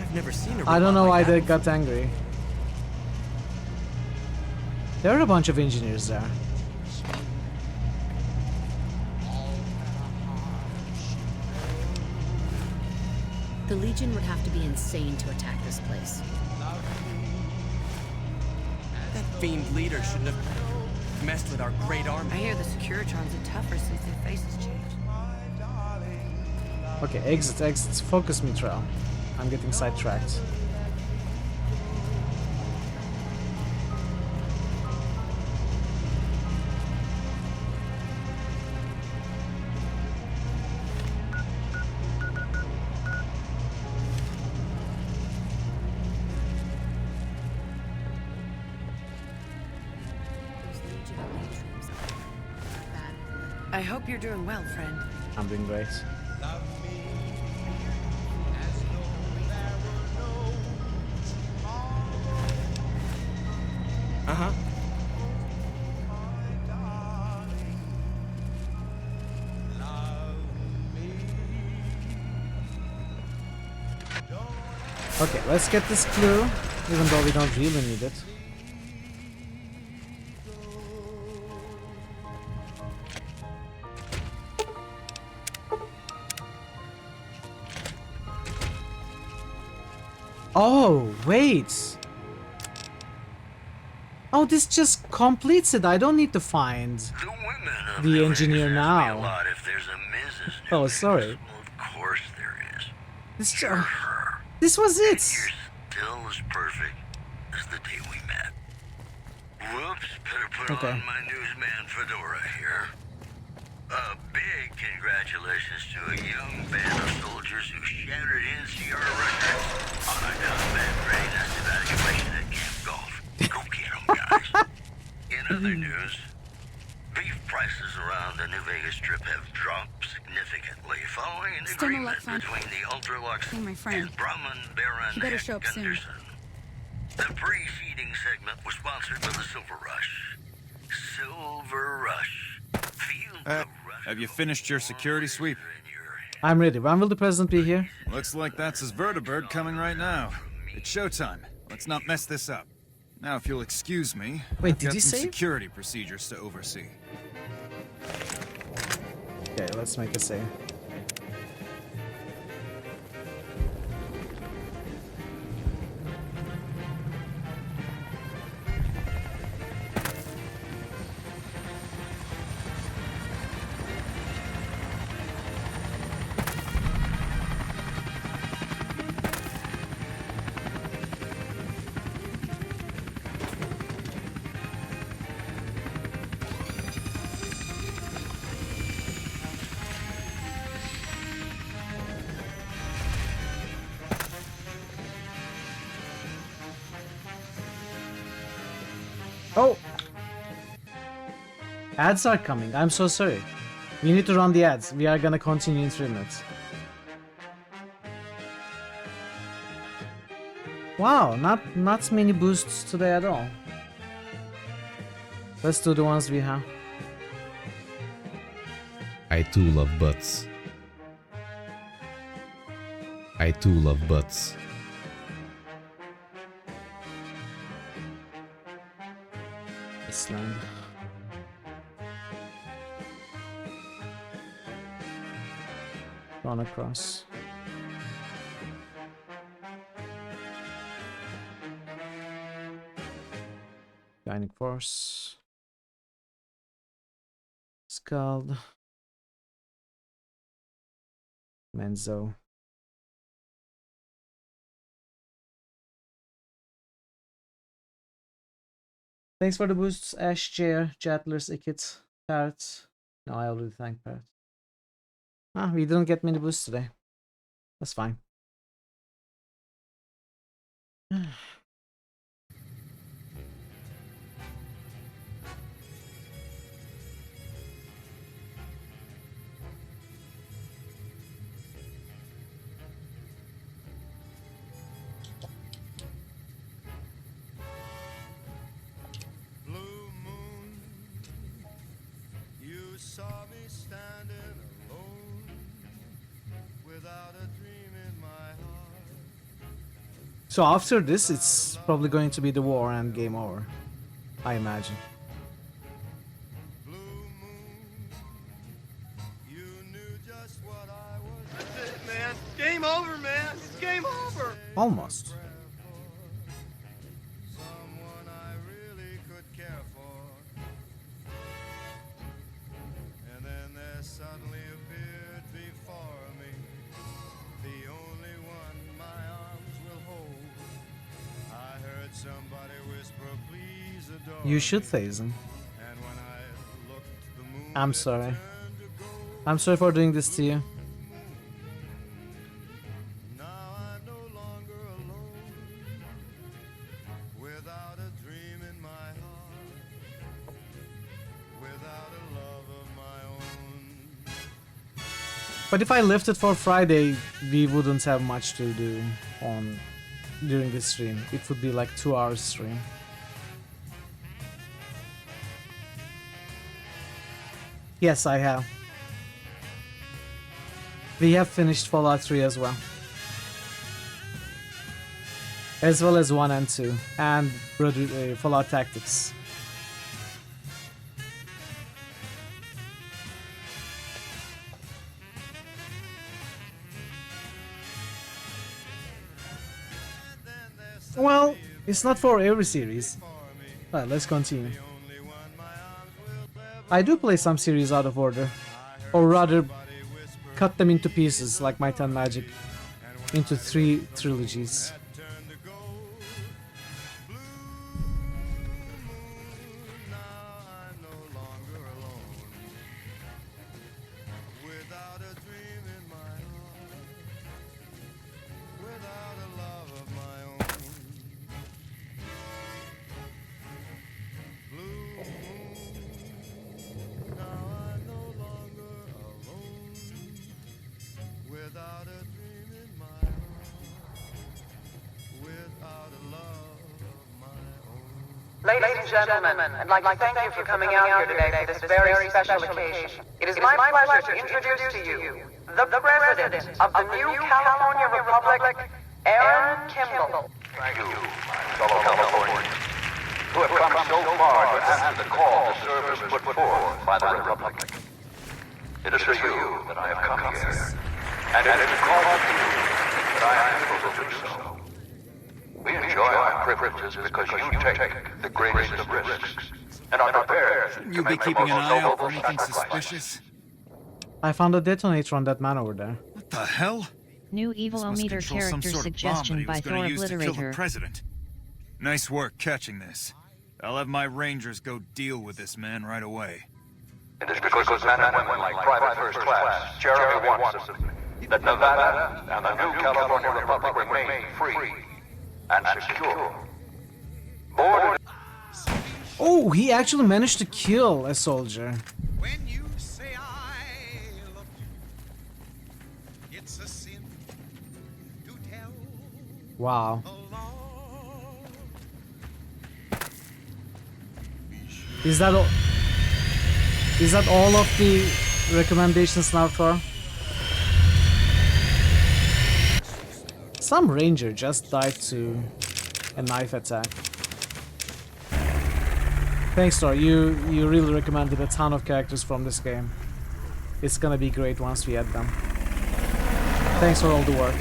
I've never seen her. I don't know why like they got angry. There are a bunch of engineers there. The Legion would have to be insane to attack this place. That fiend leader shouldn't have messed with our great army. I hear the Securitrons are tougher since their faces changed. Okay, exit. Focus me, Trail. I'm getting sidetracked. I hope you're doing well, friend. I'm doing great. Uh-huh. Okay, let's get this clue, even though we don't really need it. Oh, wait. Oh, this just completes it. I don't need to find the engineer now. Oh, sorry. Of course there is. This was it. Still as perfect as the day we met. Whoops, better put on my newsman fedora here. A big congratulations to a young band of soldiers who shattered NCR records on a combat readiness evaluation at Camp Golf. Go get 'em, guys. In other news, beef prices around the New Vegas Strip have dropped significantly following an agreement between the Ultralux and Brahman Baron You better show up soon. Anderson. The preceding segment was sponsored by the Silver Rush. Silver Rush. Feel the rush. Have you finished your security sweep? I'm ready. When will the president be here? Looks like that's his vertibird coming right now. It's showtime. Let's not mess this up. Now, if you'll excuse me, Wait, I've did got he some save? security procedures to oversee. Okay, let's make a save. Oh! Ads are coming. I'm so sorry. We need to run the ads. We are gonna continue in 3 minutes. Wow, not many boosts today at all. Let's do the ones we have. I too love butts. I too love butts. Iceland. Run across. Guiding force. Scald. Menzo. Thanks for the boosts, Ash, Chair, Chattlers, Ikit, Parrot. No, I already thanked Parrot. Ah, we didn't get many boosts today. That's fine. So after this, it's probably going to be the war and game over, I imagine. That's it, man. Game over, man. It's game over. Almost. And then there suddenly appeared before me the only one my arms will hold. I heard somebody whisper, please adore You should me. phase him. And when I looked, the moon I'm sorry. I'm sorry for doing this to you. now I'm no longer alone without a dream in my heart, without a love of my own. But if I left it for Friday, we wouldn't have much to do on during this stream. It would be like 2 hours stream. Yes, I have. We have finished Fallout 3 as well. As well as 1 and 2. And Fallout Tactics. Well, it's not for every series. Alright, let's continue. I do play some series out of order. Or rather, cut them into pieces, like Might and Magic, into 3 trilogies. Ladies and gentlemen, I'd like to thank you for coming out here today for this very special occasion. It is my pleasure to introduce to you the President of the new California Republic, Aaron Kimball. Thank you, my fellow Californians, who have come so far to answer the call the service put forth by the Republic. It is for you that I have come here, and it is because of you that I am able to do so. We enjoy our privileges because you take the greatest of risks, and are prepared Shouldn't to you be make the keeping an most eye out for noble anything sacrifices. suspicious? I found a detonator on that man over there. What the hell? New This must Evilometer control some character sort of bomb that suggestion he was by gonna Thor use to kill the Obliterator. president. Nice work catching this. I'll have my rangers go deal with this man right away. It is because of men and women like Private First Class, Jeremy Watson, that Nevada and the new California Republic remain free and secure. Border. Oh, he actually managed to kill a soldier. When you say I love you, it's a sin to tell. Wow. Is that all? Is that all of the recommendations now, Thor? Some ranger just died to a knife attack. Thanks, Thor. You really recommended a ton of characters from this game. It's gonna be great once we add them. Thanks for all the work.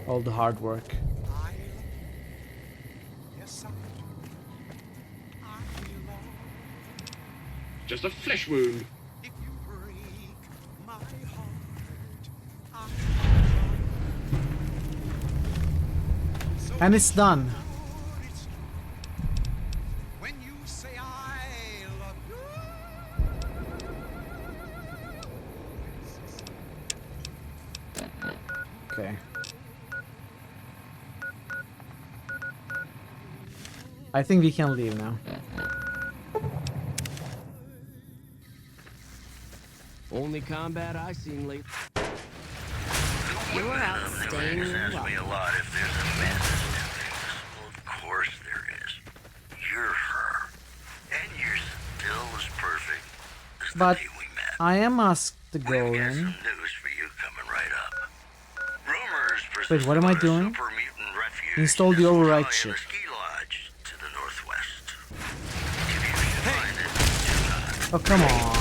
All the hard work. Just a flesh wound. And it's done. When you say I love you. Okay. I think we can leave now. Only combat I seen lately. You're out staying well. Me a lot if there's a message to this. Well, of course there is. You're her. But I am asked to go in. News for you coming right up. Rumors Wait, what am I doing? super mutant refuge Install the override chip. ski lodge to the northwest. If you should find it, Oh, come on.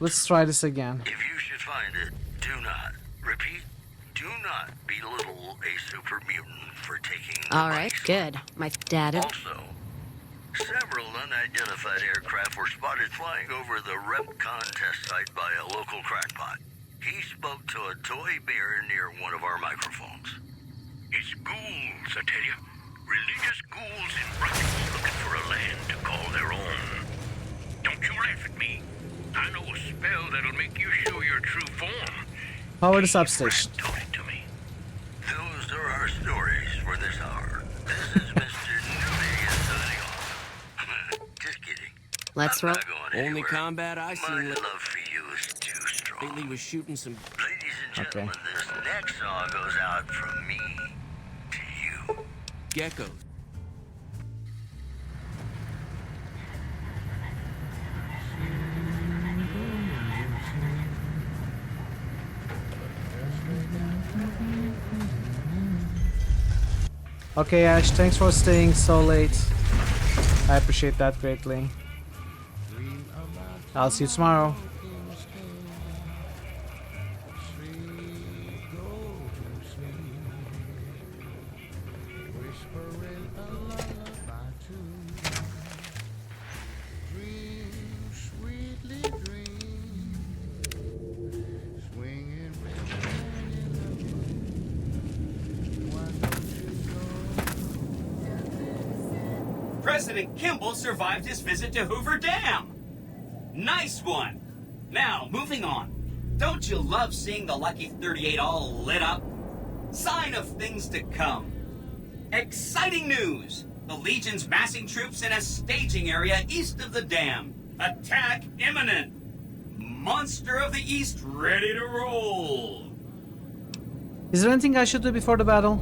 Let's try this again. if you should find it, do not. Repeat, do not belittle a super mutant for taking the All right, good. My dad. Also, several unidentified aircraft were spotted flying over the RepCon test site by a local crackpot. He spoke to a toy bear near one of our microphones. It's ghouls, I tell you. Religious ghouls in Brussels looking for a land to call their own. Don't you laugh at me. I know a spell that'll make you show your true form. Power the substation. Those are our stories for this hour. This is Mr. Newbie signing off. Just kidding. Let's roll. Only combat I My seen love for you is too strong. lately was shooting some. Ladies and gentlemen, this next song goes out from me to you. Geckos. Okay, Ash, thanks for staying so late. I appreciate that greatly. I'll see you tomorrow. President Kimball survived his visit to Hoover Dam. Nice one. Now, moving on. Don't you love seeing the Lucky 38 all lit up? Sign of things to come. Exciting news! The Legion's massing troops in a staging area east of the dam. Attack imminent. Monster of the East ready to roll. Is there anything I should do before the battle?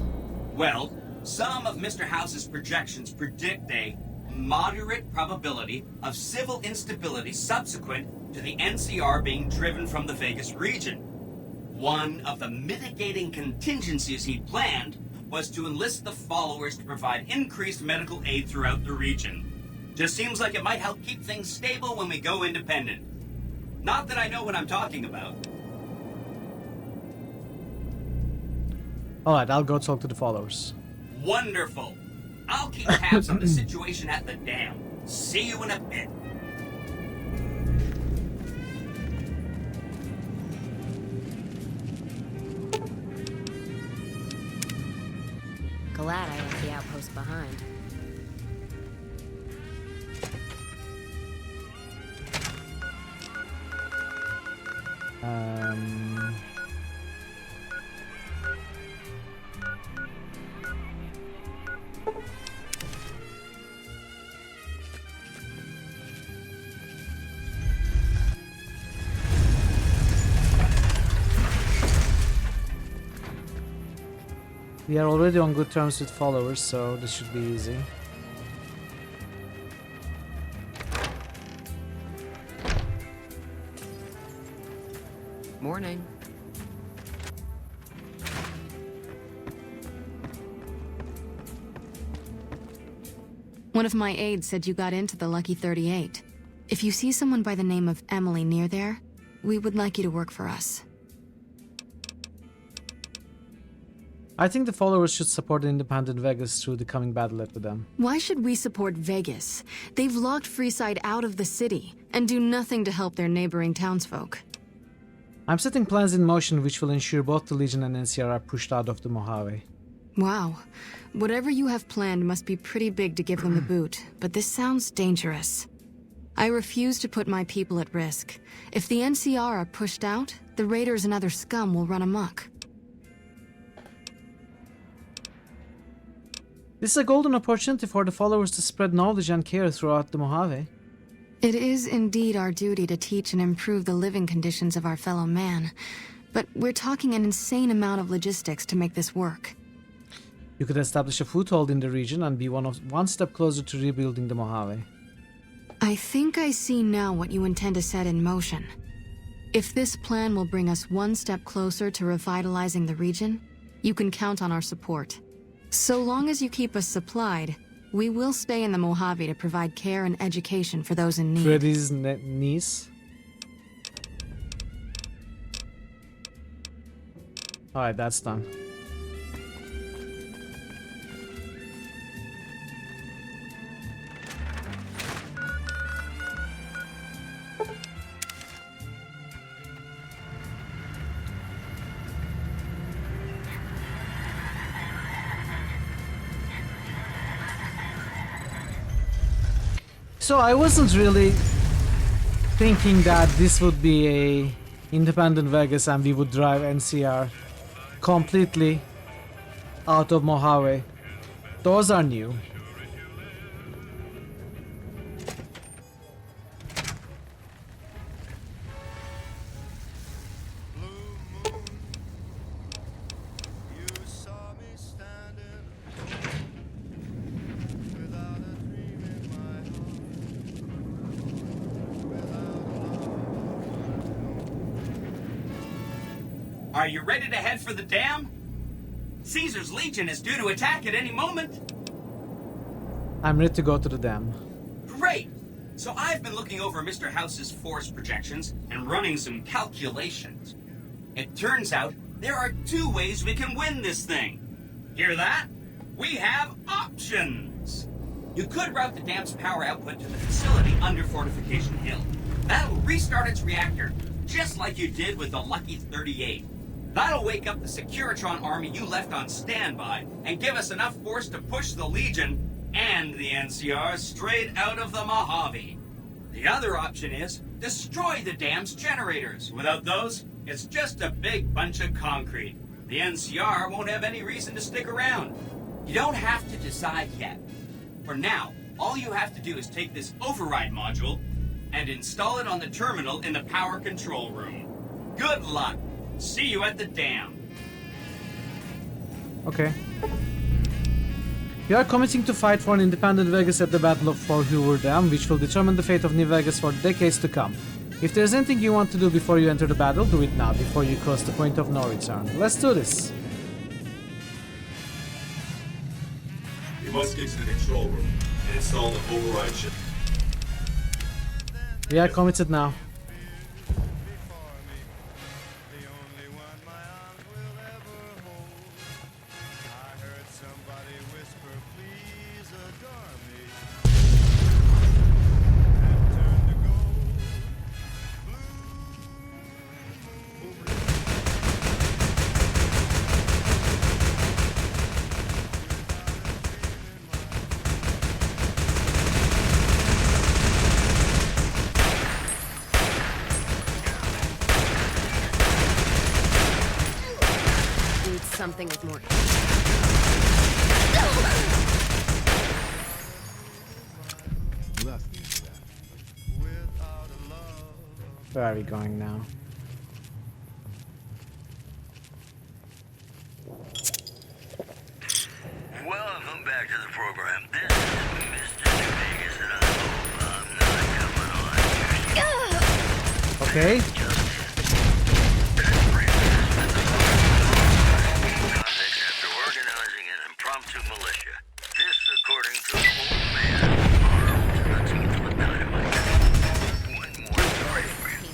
Well, some of Mr. House's projections predict a moderate probability of civil instability subsequent to the NCR being driven from the Vegas region. One of the mitigating contingencies he planned was to enlist the followers to provide increased medical aid throughout the region. Just seems like it might help keep things stable when we go independent. Not that I know what I'm talking about. Alright, I'll go talk to the followers. Wonderful. I'll keep tabs on the situation at the dam. See you in a bit. Glad I left the outpost behind. We are already on good terms with followers, so this should be easy. Morning. One of my aides said you got into the Lucky 38. If you see someone by the name of Emily near there, we would like you to work for us. I think the followers should support the independent Vegas through the coming battle with them. Why should we support Vegas? They've locked Freeside out of the city and do nothing to help their neighboring townsfolk. I'm setting plans in motion which will ensure both the Legion and NCR are pushed out of the Mojave. Wow. Whatever you have planned must be pretty big to give them the boot, but this sounds dangerous. I refuse to put my people at risk. If the NCR are pushed out, the Raiders and other scum will run amok. This is a golden opportunity for the followers to spread knowledge and care throughout the Mojave. It is indeed our duty to teach and improve the living conditions of our fellow man, but we're talking an insane amount of logistics to make this work. You could establish a foothold in the region and be one step closer to rebuilding the Mojave. I think I see now what you intend to set in motion. If this plan will bring us one step closer to revitalizing the region, you can count on our support. So long as you keep us supplied, we will stay in the Mojave to provide care and education for those in need. Freddy's niece. Alright, that's done. So I wasn't really thinking that this would be a independent Vegas and we would drive NCR completely out of Mojave. Those are new. Are you ready to head for the dam? Caesar's Legion is due to attack at any moment. I'm ready to go to the dam. Great! So I've been looking over Mr. House's force projections and running some calculations. It turns out there are two ways we can win this thing. Hear that? We have options. You could route the dam's power output to the facility under Fortification Hill. That'll restart its reactor, just like you did with the Lucky 38. That'll wake up the Securitron army you left on standby and give us enough force to push the Legion and the NCR straight out of the Mojave. The other option is destroy the dam's generators. Without those, it's just a big bunch of concrete. The NCR won't have any reason to stick around. You don't have to decide yet. For now, all you have to do is take this override module and install it on the terminal in the power control room. Good luck. See you at the dam. Okay. We are committing to fight for an independent Vegas at the Battle of Fort Hoover Dam, which will determine the fate of New Vegas for decades to come. If there's anything you want to do before you enter the battle, do it now, before you cross the point of no return. Let's do this. You must get to the control room and install the override chip. We are committed now. Something with more. Where are we going now? Welcome back to the program. This is Mr. New Vegas, and I hope I'm not coming on. Okay. After organizing an impromptu militia. This, according to an old man armed to the teeth with dynamite. One more story for you.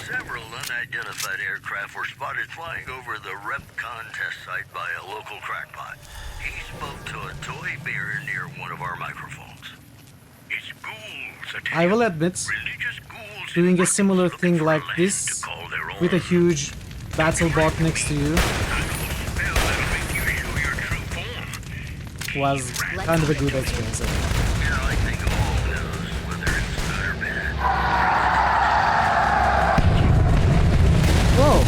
Several unidentified aircraft were spotted flying over the RepCon test site by a local crackpot. He spoke to a toy bear near one of our microphones. It's ghouls. I will admit, doing a similar thing like this with a huge battle bot next to you was kind of a good experience. Whoa!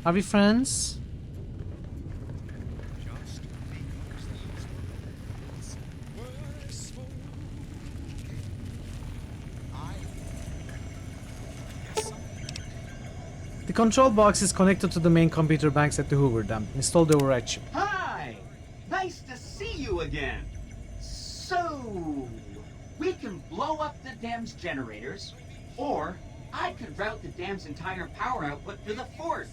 Are we friends? The control box is connected to the main computer banks at the Hoover Dam. Install the override chip. Hi! Nice to see you again. So, we can blow up the dam's generators, or I could route the dam's entire power output to the Force.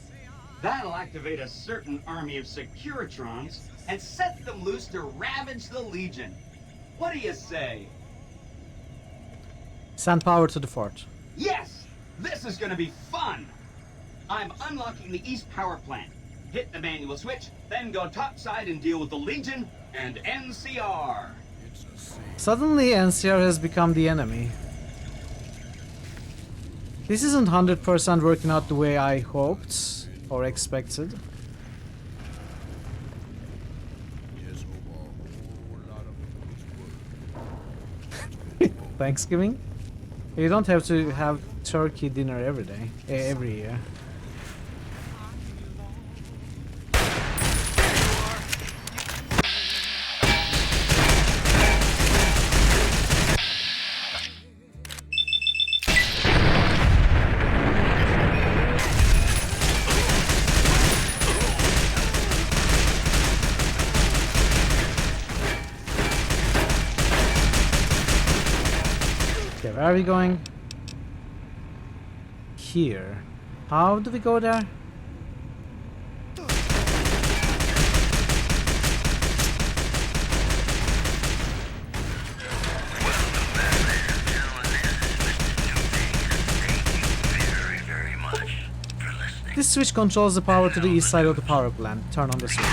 That'll activate a certain army of Securitrons and set them loose to ravage the Legion. What do you say? Send power to the fort. Yes! This is gonna be fun! I'm unlocking the East Power Plant. Hit the manual switch, then go topside and deal with the Legion and NCR. Suddenly, NCR has become the enemy. This isn't 100% working out the way I hoped or expected. Thanksgiving? You don't have to have turkey dinner every day, every year. Where are we going? Here. How do we go there? This switch controls the power to the east side of the power plant. Turn on the switch.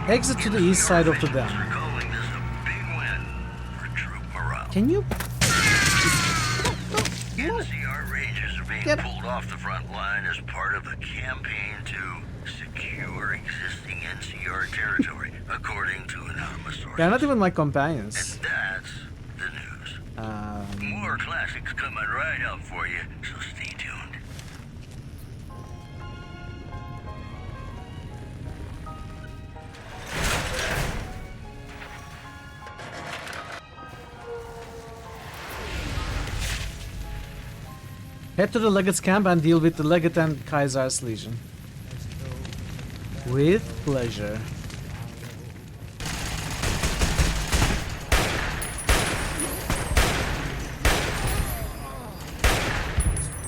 Exit to the east side of the dam. Can you? NCR Rangers are being pulled off the front line as part of a campaign to secure existing NCR territory, according to anonymous sources. They're not even my companions. And that's the news. More classics coming right up for you, so stay tuned. Head to the Legate's camp and deal with the Legate and Kaiser's Legion. With pleasure.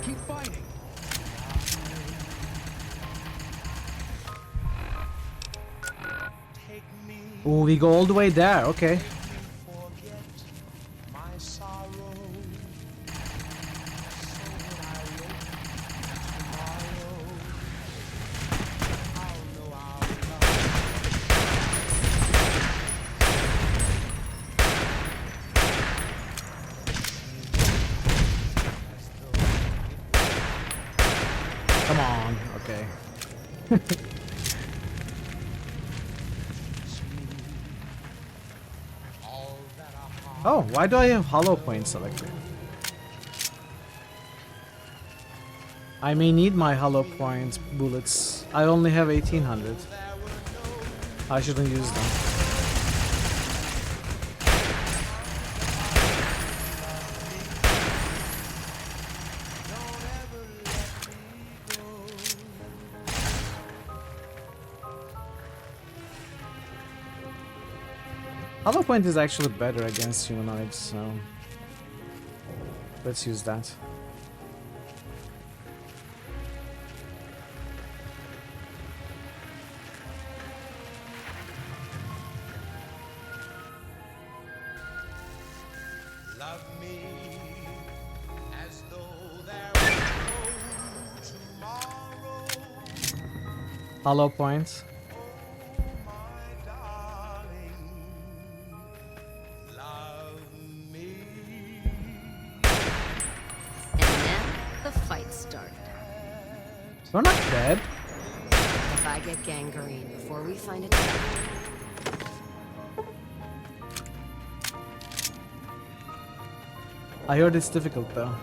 Keep fighting. Oh, we go all the way there, okay. Come on, okay. Oh, why do I have hollow point selected? I may need my hollow point bullets. I only have 1800. I shouldn't use them. Hollow point is actually better against humanoids, so let's use that. Love me as though there was no tomorrow. Hollow point. We're not dead. If I get gangrene before we find a trap. I heard it's difficult though.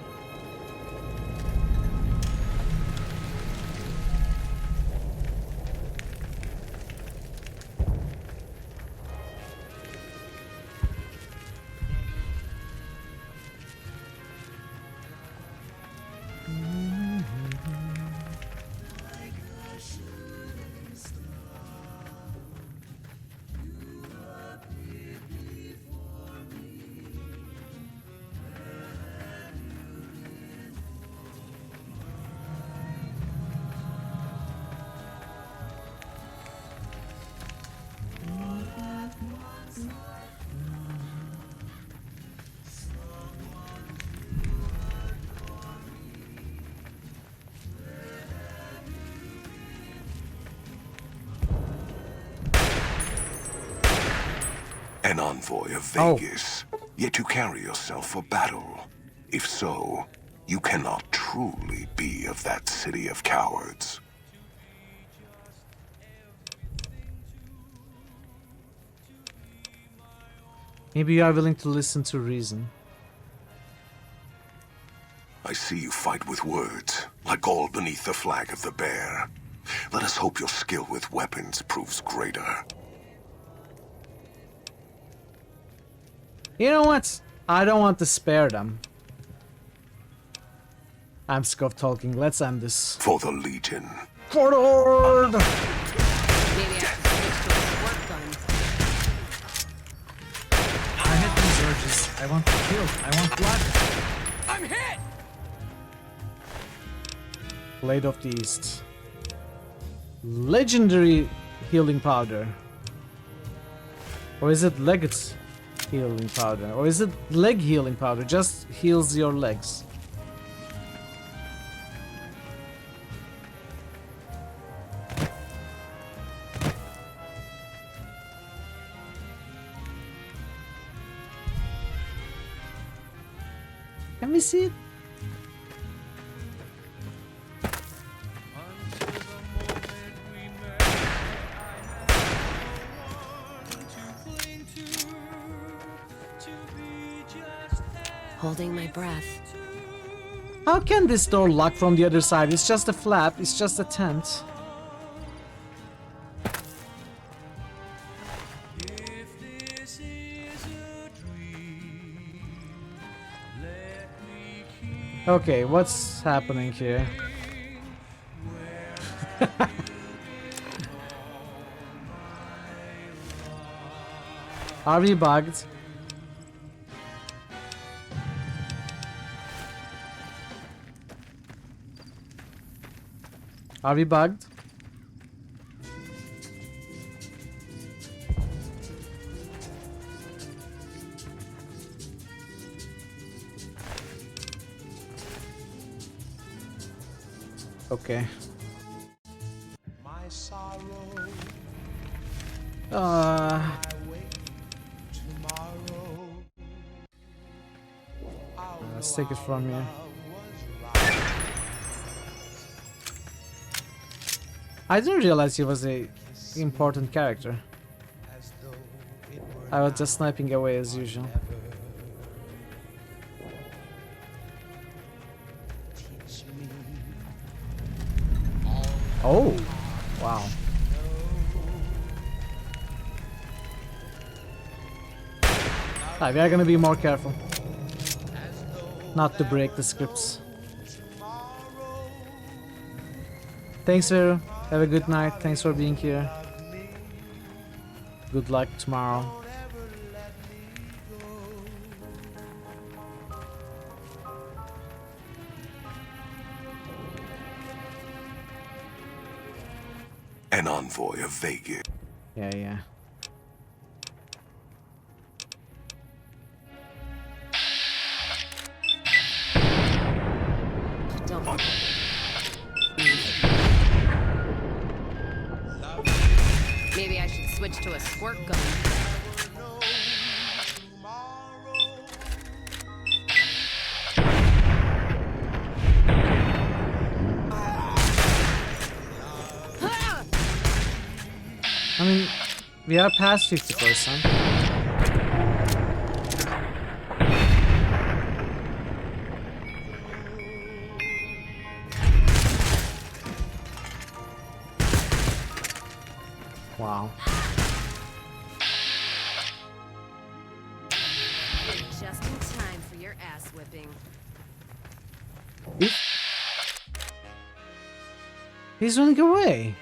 An envoy of Vegas, yet you carry yourself for battle. If so, you cannot truly be of that city of cowards. Maybe you are willing to listen to reason. I see you fight with words, like gold beneath the flag of the bear. Let us hope your skill with weapons proves greater. You know what? I don't want to spare them. I'm sick of talking. Let's end this. For the Legion. For the Horde! Maybe I should switch to a squirt gun. I had these urges. I want to kill. I want blood. I'm hit! Blade of the East. Legendary healing powder. Or is it legged healing powder? Or is it leg healing powder? Just heals your legs. Can we see it? Holding my breath. How can this door lock from the other side? It's just a flap, it's just a tent. Okay, what's happening here? Are we bugged? Are we bugged? Okay. Let's take it from here. I didn't realize he was a important character. I was just sniping away as usual. Oh, wow. Alright, we are gonna be more careful. Not to break the scripts. Thanks, Vero. Have a good night. Thanks for being here. Good luck tomorrow. An envoy of Vegas. Yeah. Don't. Maybe I should switch to a squirt gun. I mean, we are past 50%. Wow. Just in time for your ass whipping. He's running away.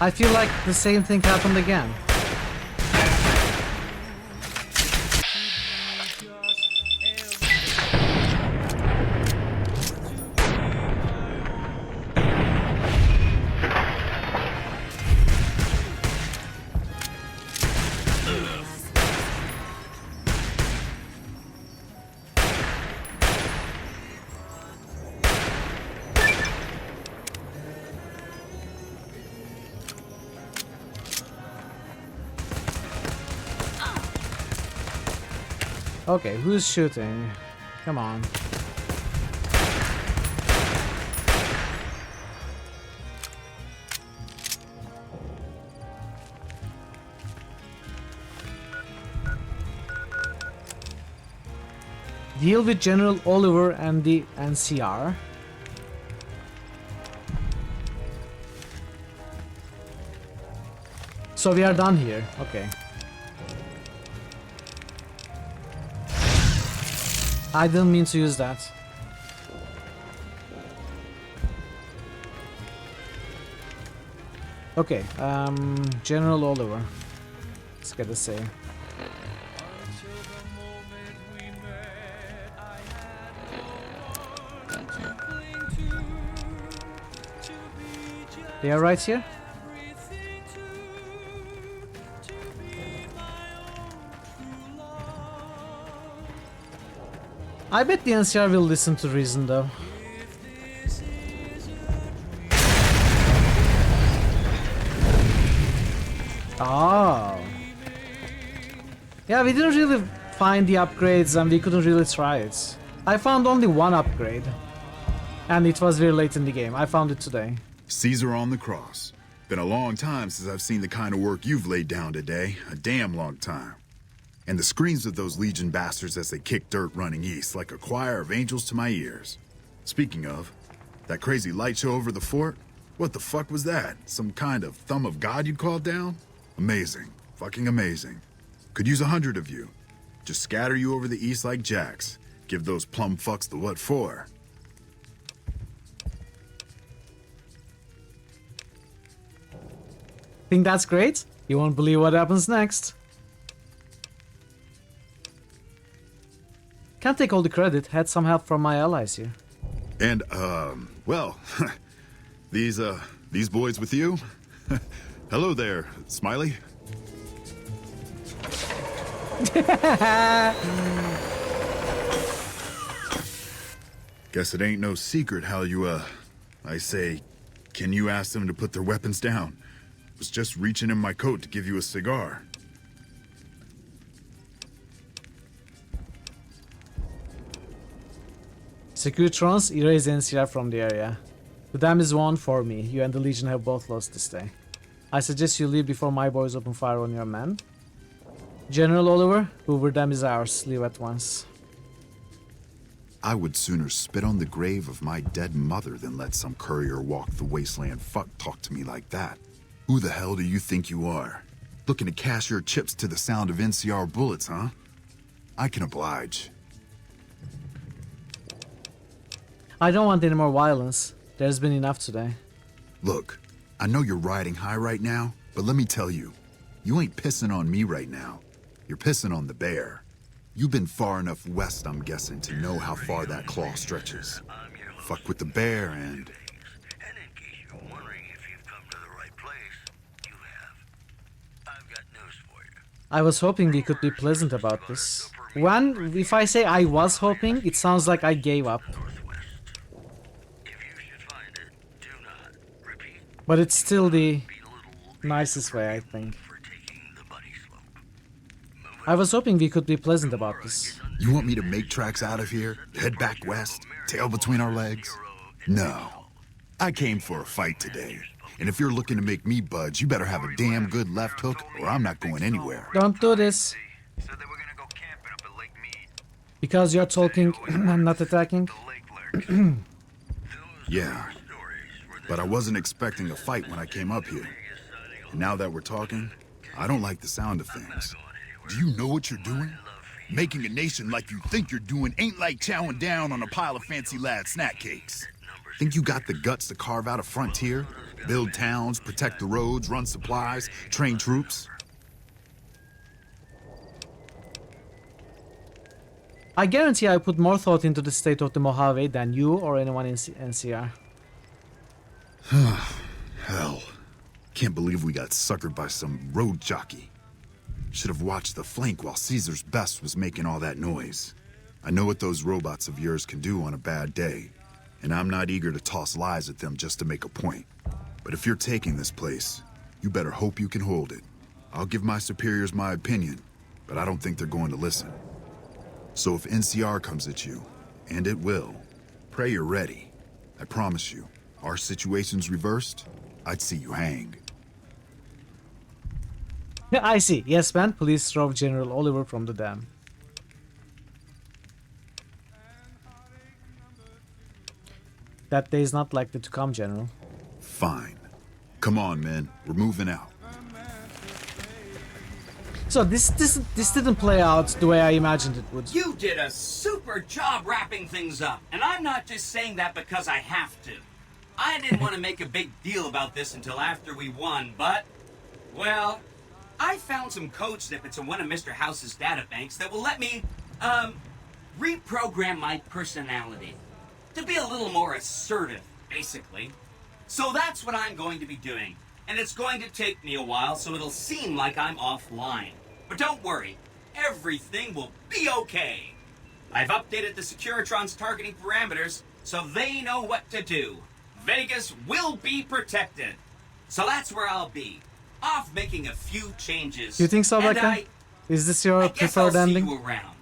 I feel like the same thing happened again. Okay, who's shooting? Come on. Deal with General Oliver and the NCR. So we are done here. Okay. I didn't mean to use that. Okay, General Oliver. Let's get a say. They are right here? I bet the NCR will listen to reason though. Oh. Yeah, we didn't really find the upgrades and we couldn't really try it. I found only one upgrade. And it was very late in the game. I found it today. Caesar on the cross. Been a long time since I've seen the kind of work you've laid down today. A damn long time. And the screams of those Legion bastards as they kick dirt running east like a choir of angels to my ears. Speaking of, that crazy light show over the fort? What the fuck was that? Some kind of thumb of God you called down? Amazing. Fucking amazing. Could use 100 of you. Just scatter you over the east like jacks. Give those plum fucks the what for. Think that's great? You won't believe what happens next. Can't take all the credit. Had some help from my allies here. And, well, these boys with you? Hello there, Smiley. Guess it ain't no secret how you, I say, can you ask them to put their weapons down? Was just reaching in my coat to give you a cigar. Securitrons erase NCR from the area. The dam is won for me. You and the Legion have both lost this day. I suggest you leave before my boys open fire on your men. General Oliver, Hoover Dam is ours. Leave at once. I would sooner spit on the grave of my dead mother than let some courier walk the wasteland fuck talk to me like that. Who the hell do you think you are? Looking to cash your chips to the sound of NCR bullets, huh? I can oblige. I don't want any more violence. There's been enough today. Look, I know you're riding high right now, but let me tell you, you ain't pissing on me right now. You're pissing on the bear. You've been far enough west, I'm guessing, to know how far that claw stretches. Fuck with the bear and... I was hoping we could be pleasant about this. If I say I was hoping, it sounds like I gave up. But it's still the nicest way, I think. I was hoping we could be pleasant about this. You want me to make tracks out of here? Head back west? Tail between our legs? No. I came for a fight today. And if you're looking to make me budge, you better have a damn good left hook or I'm not going anywhere. Don't do this. Because you're talking and not attacking? Yeah. But I wasn't expecting a fight when I came up here. And now that we're talking, I don't like the sound of things. Do you know what you're doing? Making a nation like you think you're doing ain't like chowing down on a pile of fancy lad snack cakes. Think you got the guts to carve out a frontier? Build towns, protect the roads, run supplies, train troops? I guarantee I put more thought into the state of the Mojave than you or anyone in NCR. Hell. Can't believe we got suckered by some road jockey. Should have watched the flank while Caesar's best was making all that noise. I know what those robots of yours can do on a bad day, and I'm not eager to toss lies at them just to make a point. But if you're taking this place, you better hope you can hold it. I'll give my superiors my opinion, but I don't think they're going to listen. So if NCR comes at you, and it will, pray you're ready. I promise you, our situation's reversed, I'd see you hanged. I see. Yes, man. Police drove General Oliver from the dam. That day's not likely to come, General. Fine. Come on, men. We're moving out. So this didn't play out the way I imagined it would. You did a super job wrapping things up, and I'm not just saying that because I have to. I didn't want to make a big deal about this until after we won, but, well, I found some code snippets in one of Mr. House's databanks that will let me, reprogram my personality to be a little more assertive, basically. So that's what I'm going to be doing, and it's going to take me a while, so it'll seem like I'm offline. But don't worry, everything will be okay. I've updated the Securitron's targeting parameters, so they know what to do. Vegas will be protected. So that's where I'll be. Off making a few changes. You think so, Becca? Is this your preferred ending? See you around.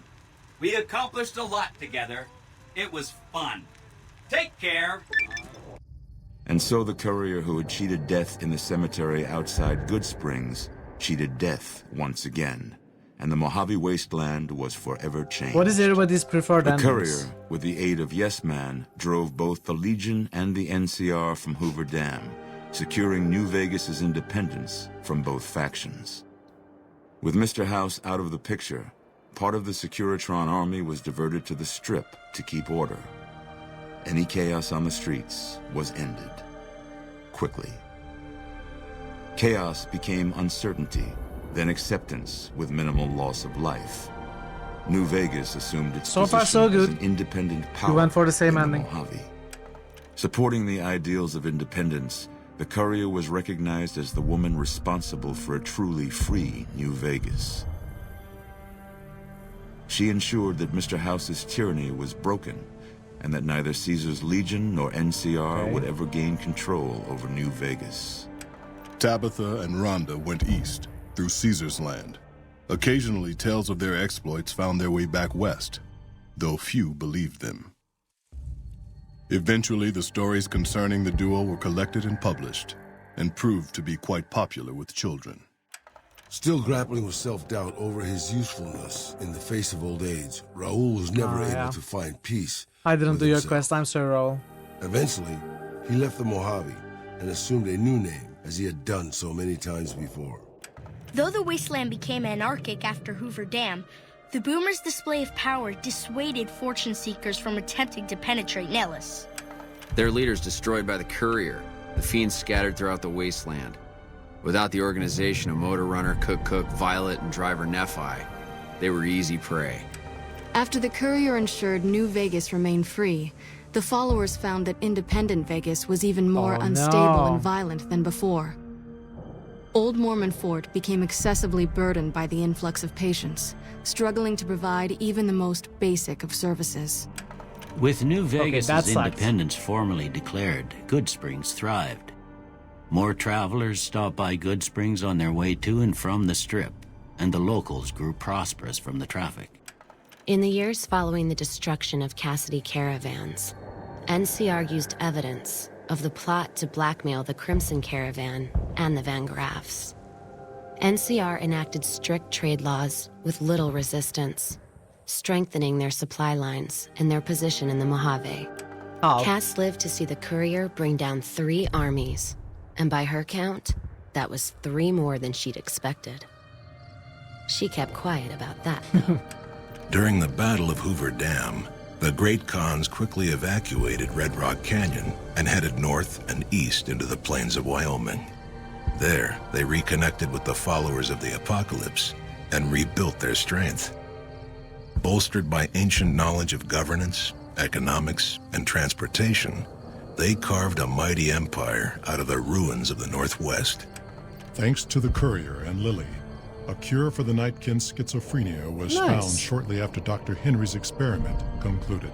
We accomplished a lot together. It was fun. Take care. And so the courier who had cheated death in the cemetery outside Good Springs cheated death once again. And the Mojave wasteland was forever changed. What is everybody's preferred ending? The courier, with the aid of Yes Man, drove both the Legion and the NCR from Hoover Dam, securing New Vegas's independence from both factions. With Mr. House out of the picture, part of the Securitron army was diverted to the Strip to keep order. Any chaos on the streets was ended. Quickly. Chaos became uncertainty, then acceptance with minimal loss of life. New Vegas assumed its so far, position so good. as an independent power. You went for the same in ending. The Mojave. Supporting the ideals of independence, the courier was recognized as the woman responsible for a truly free New Vegas. She ensured that Mr. House's tyranny was broken, and that neither Caesar's Legion nor NCR would ever gain control over New Vegas. Tabitha and Rhonda went east, through Caesar's land. Occasionally, tales of their exploits found their way back west, though few believed them. Eventually, the stories concerning the duo were collected and published, and proved to be quite popular with children. Still grappling with self-doubt over his usefulness in the face of old age, Raul was never able to find peace. I didn't do your quest, I'm sorry, Raul. Eventually, he left the Mojave and assumed a new name, as he had done so many times before. Though the wasteland became anarchic after Hoover Dam, the Boomers' display of power dissuaded fortune seekers from attempting to penetrate Nellis. Their leaders destroyed by the courier, the fiends scattered throughout the wasteland. Without the organization of Motor Runner, Cook, Violet, and Driver Nephi, they were easy prey. After the courier ensured New Vegas remained free, the followers found that independent Vegas was even more unstable and violent than before. Old Mormon Fort became excessively burdened by the influx of patients, struggling to provide even the most basic of services. With New Vegas's independence formally declared, Good Springs thrived. More travelers stopped by Good Springs on their way to and from the Strip, and the locals grew prosperous from the traffic. In the years following the destruction of Cassidy caravans, NCR used evidence of the plot to blackmail the Crimson Caravan and the Van Graffs. NCR enacted strict trade laws with little resistance, strengthening their supply lines and their position in the Mojave. Cass lived to see the courier bring down 3 armies, and by her count, that was 3 more than she'd expected. She kept quiet about that, though. During the Battle of Hoover Dam, The Great Khans quickly evacuated Red Rock Canyon and headed north and east into the plains of Wyoming. There, they reconnected with the followers of the Apocalypse and rebuilt their strength. Bolstered by ancient knowledge of governance, economics, and transportation, they carved a mighty empire out of the ruins of the Northwest. Thanks to the Courier and Lily, a cure for the Nightkin's schizophrenia was found shortly after Dr. Henry's experiment concluded.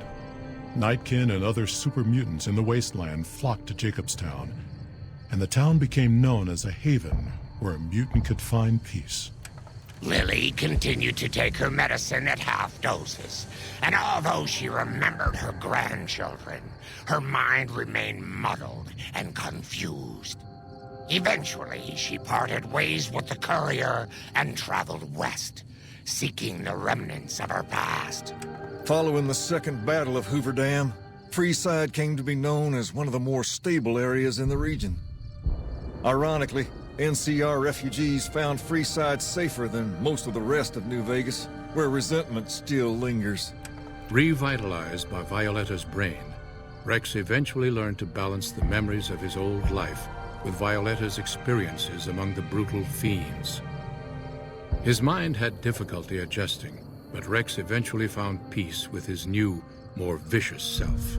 Nightkin and other super mutants in the wasteland flocked to Jacobstown, and the town became known as a haven where a mutant could find peace. Lily continued to take her medicine at half doses, and although she remembered her grandchildren, her mind remained muddled and confused. Eventually, she parted ways with the Courier and traveled west, seeking the remnants of her past. Following the Second Battle of Hoover Dam, Freeside came to be known as one of the more stable areas in the region. Ironically, NCR refugees found Freeside safer than most of the rest of New Vegas, where resentment still lingers. Revitalized by Violetta's brain, Rex eventually learned to balance the memories of his old life with Violetta's experiences among the brutal fiends. His mind had difficulty adjusting, but Rex eventually found peace with his new, more vicious self.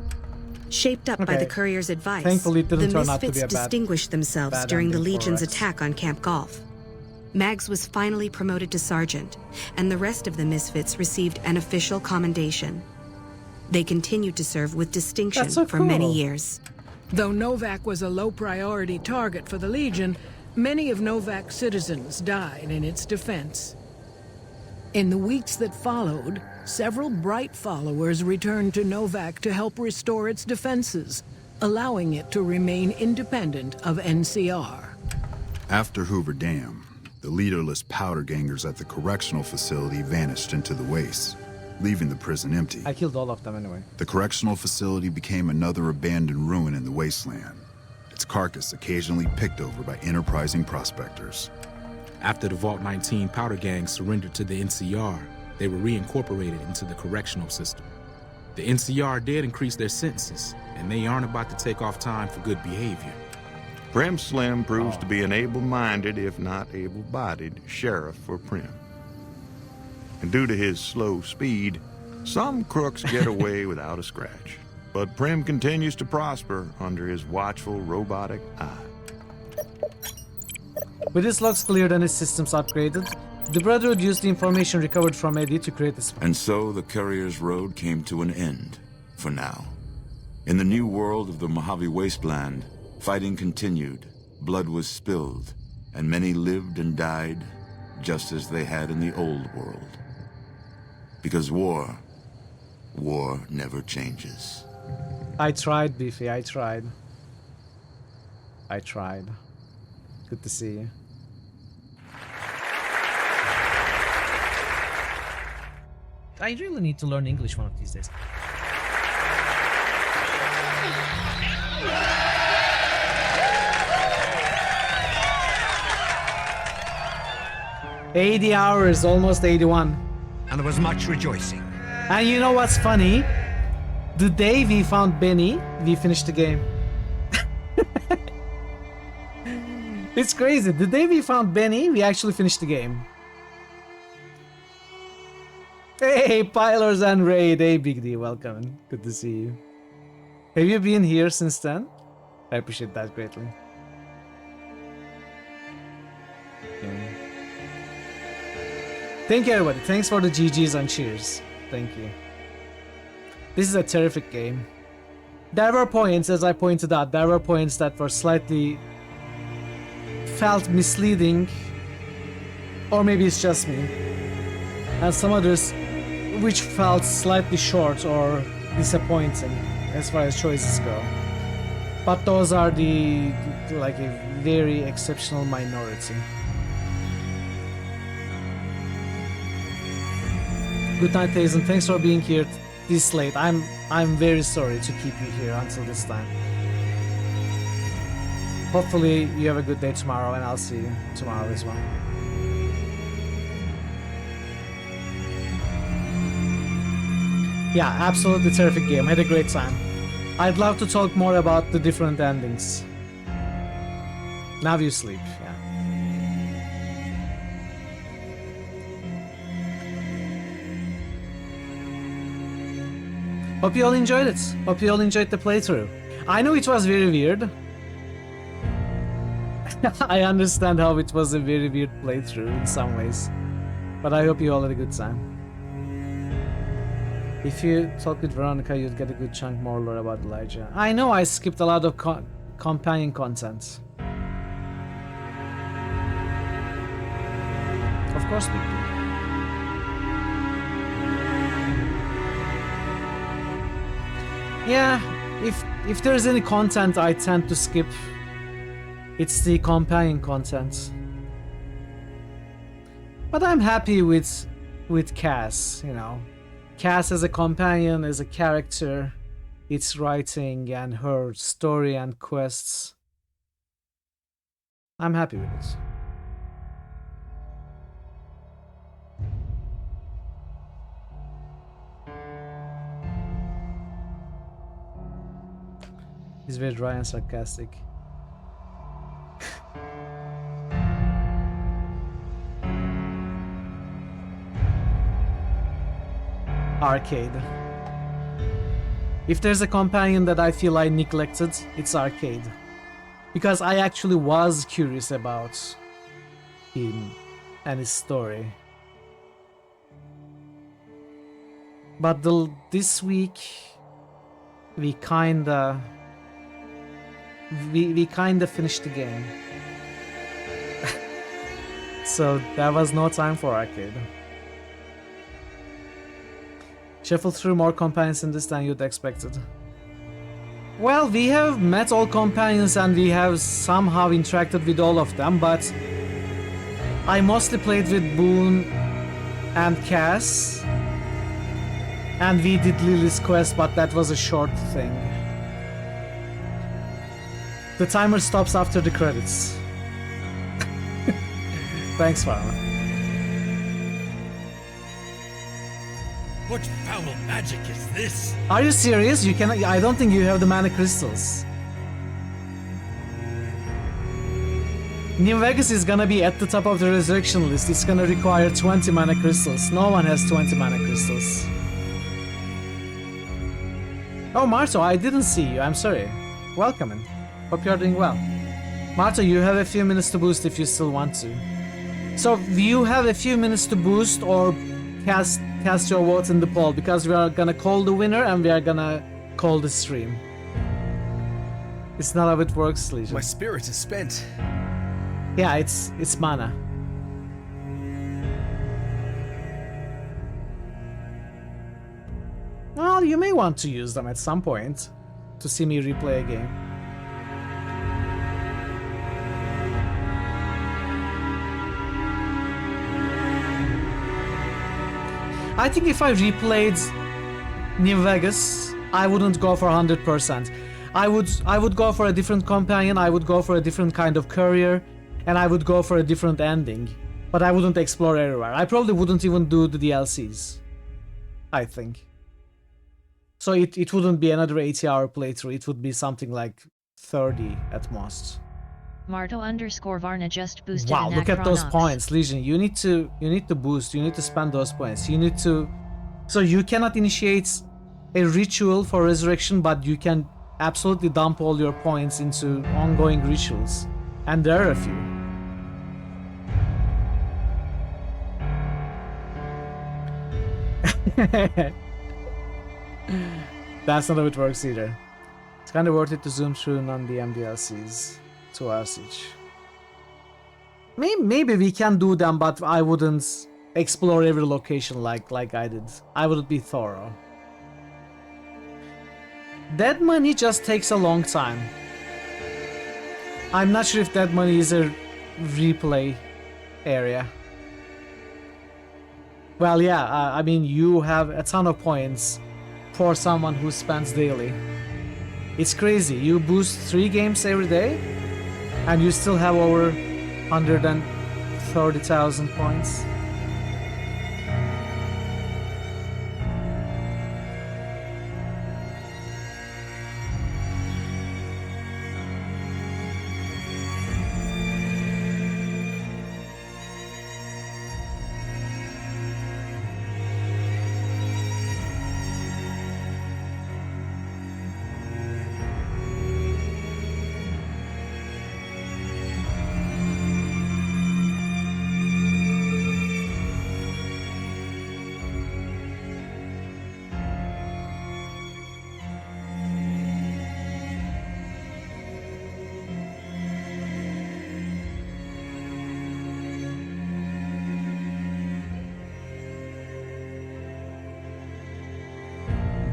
Shaped up by the Courier's advice, Thankfully, it didn't the turn out to be Misfits a bad- distinguished themselves bad during the ending for Legion's Rex. attack on Camp Golf. Mags was finally promoted to sergeant, and the rest of the Misfits received an official commendation. They continued to serve with distinction That's so for many cool. years. Though Novak was a low-priority target for the Legion, many of Novak's citizens died in its defense. In the weeks that followed, several Bright followers returned to Novak to help restore its defenses, allowing it to remain independent of NCR. After Hoover Dam, the leaderless powder gangers at the correctional facility vanished into the wastes, leaving the prison empty. I killed all of them anyway. The correctional facility became another abandoned ruin in the wasteland, its carcass occasionally picked over by enterprising prospectors. After the Vault 19 powder gang surrendered to the NCR, they were reincorporated into the correctional system. The NCR did increase their sentences, and they aren't about to take off time for good behavior. Prim Slim proves to be an able-minded, if not able-bodied, sheriff for Prim. And due to his slow speed, some crooks get away without a scratch. But Prim continues to prosper under his watchful, robotic eye. With his logs cleared and his systems upgraded, the Brotherhood used the information recovered from Eddie to create this. And so the Courier's road came to an end, for now. In the new world of the Mojave Wasteland, fighting continued, blood was spilled, and many lived and died just as they had in the old world. Because war never changes. I tried, Beefy, I tried. Good to see you. I really need to learn English one of these days. $80 hours, almost 81. And there was much rejoicing. And you know what's funny? The day we found Benny, we finished the game. It's crazy. The day we found Benny, we actually finished the game. Hey, Pilers and Raid. Hey, Big D, welcome. Good to see you. Have you been here since then? I appreciate that greatly. Okay. Thank you, everybody. Thanks for the GGs and cheers. Thank you. This is a terrific game. There were points, as I pointed out, there were points that were slightly felt misleading, or maybe it's just me, and some others which felt slightly short or disappointing as far as choices go. But those are the like a very exceptional minority. Good night, Hazen. Thanks for being here this late. I'm very sorry to keep you here until this time. Hopefully you have a good day tomorrow, and I'll see you tomorrow as well. Yeah, absolutely terrific game. Had a great time. I'd love to talk more about the different endings. Now you sleep, yeah. Hope you all enjoyed it. Hope you all enjoyed the playthrough. I know it was very weird. I understand how it was a very weird playthrough in some ways. But I hope you all had a good time. If you talk with Veronica, you'd get a good chunk more lore about Elijah. I know I skipped a lot of companion content. Of course we do. Yeah, if there's any content I tend to skip, it's the companion content. But I'm happy with Cass, you know. Cass as a companion, as a character, its writing and her story and quests. I'm happy with it. He's very dry and sarcastic. Arcade. If there's a companion that I feel I neglected, it's Arcade. Because I actually was curious about him and his story. But this week we kinda finished the game. So there was no time for Arcade. Shuffled through more companions in this than you'd expected. Well, we have met all companions and we have somehow interacted with all of them, but I mostly played with Boone and Cass, and we did Lily's quest, but that was a short thing. The timer stops after the credits. Thanks, Farmer. What foul magic is this? Are you serious? You can. I don't think you have the mana crystals. New Vegas is gonna be at the top of the resurrection list. It's gonna require 20 mana crystals. No one has 20 mana crystals. Oh, Marto, I didn't see you. I'm sorry. Welcome in. Hope you're doing well. Marto, you have a few minutes to boost if you still want to. So, you have a few minutes to boost or cast your vote in the poll, because we are gonna call the winner and we are gonna call the stream. It's not how it works, Legion. My spirit is spent. Yeah, it's mana. Well, you may want to use them at some point to see me replay a game. I think if I replayed New Vegas, I wouldn't go for 100%. I would go for a different companion, I would go for a different kind of courier, and I would go for a different ending. But I wouldn't explore everywhere. I probably wouldn't even do the DLCs. I think. So it wouldn't be another 80-hour playthrough, it would be something like 30 at most. Marto_Varna just boosted. Wow, look at those points, Legion. You need to boost, you need to spend those points. You need to. So you cannot initiate a ritual for resurrection, but you can absolutely dump all your points into ongoing rituals. And there are a few. That's not how it works either. It's kind of worth it to zoom through non-DM DLCs. 2 hours each. Maybe we can do them, but I wouldn't explore every location like I did. I wouldn't be thorough. Dead Money just takes a long time. I'm not sure if Dead Money is a replay area. Well, yeah, I mean, you have a ton of points for someone who spends daily. It's crazy. You boost 3 games every day, and you still have over 130,000 points.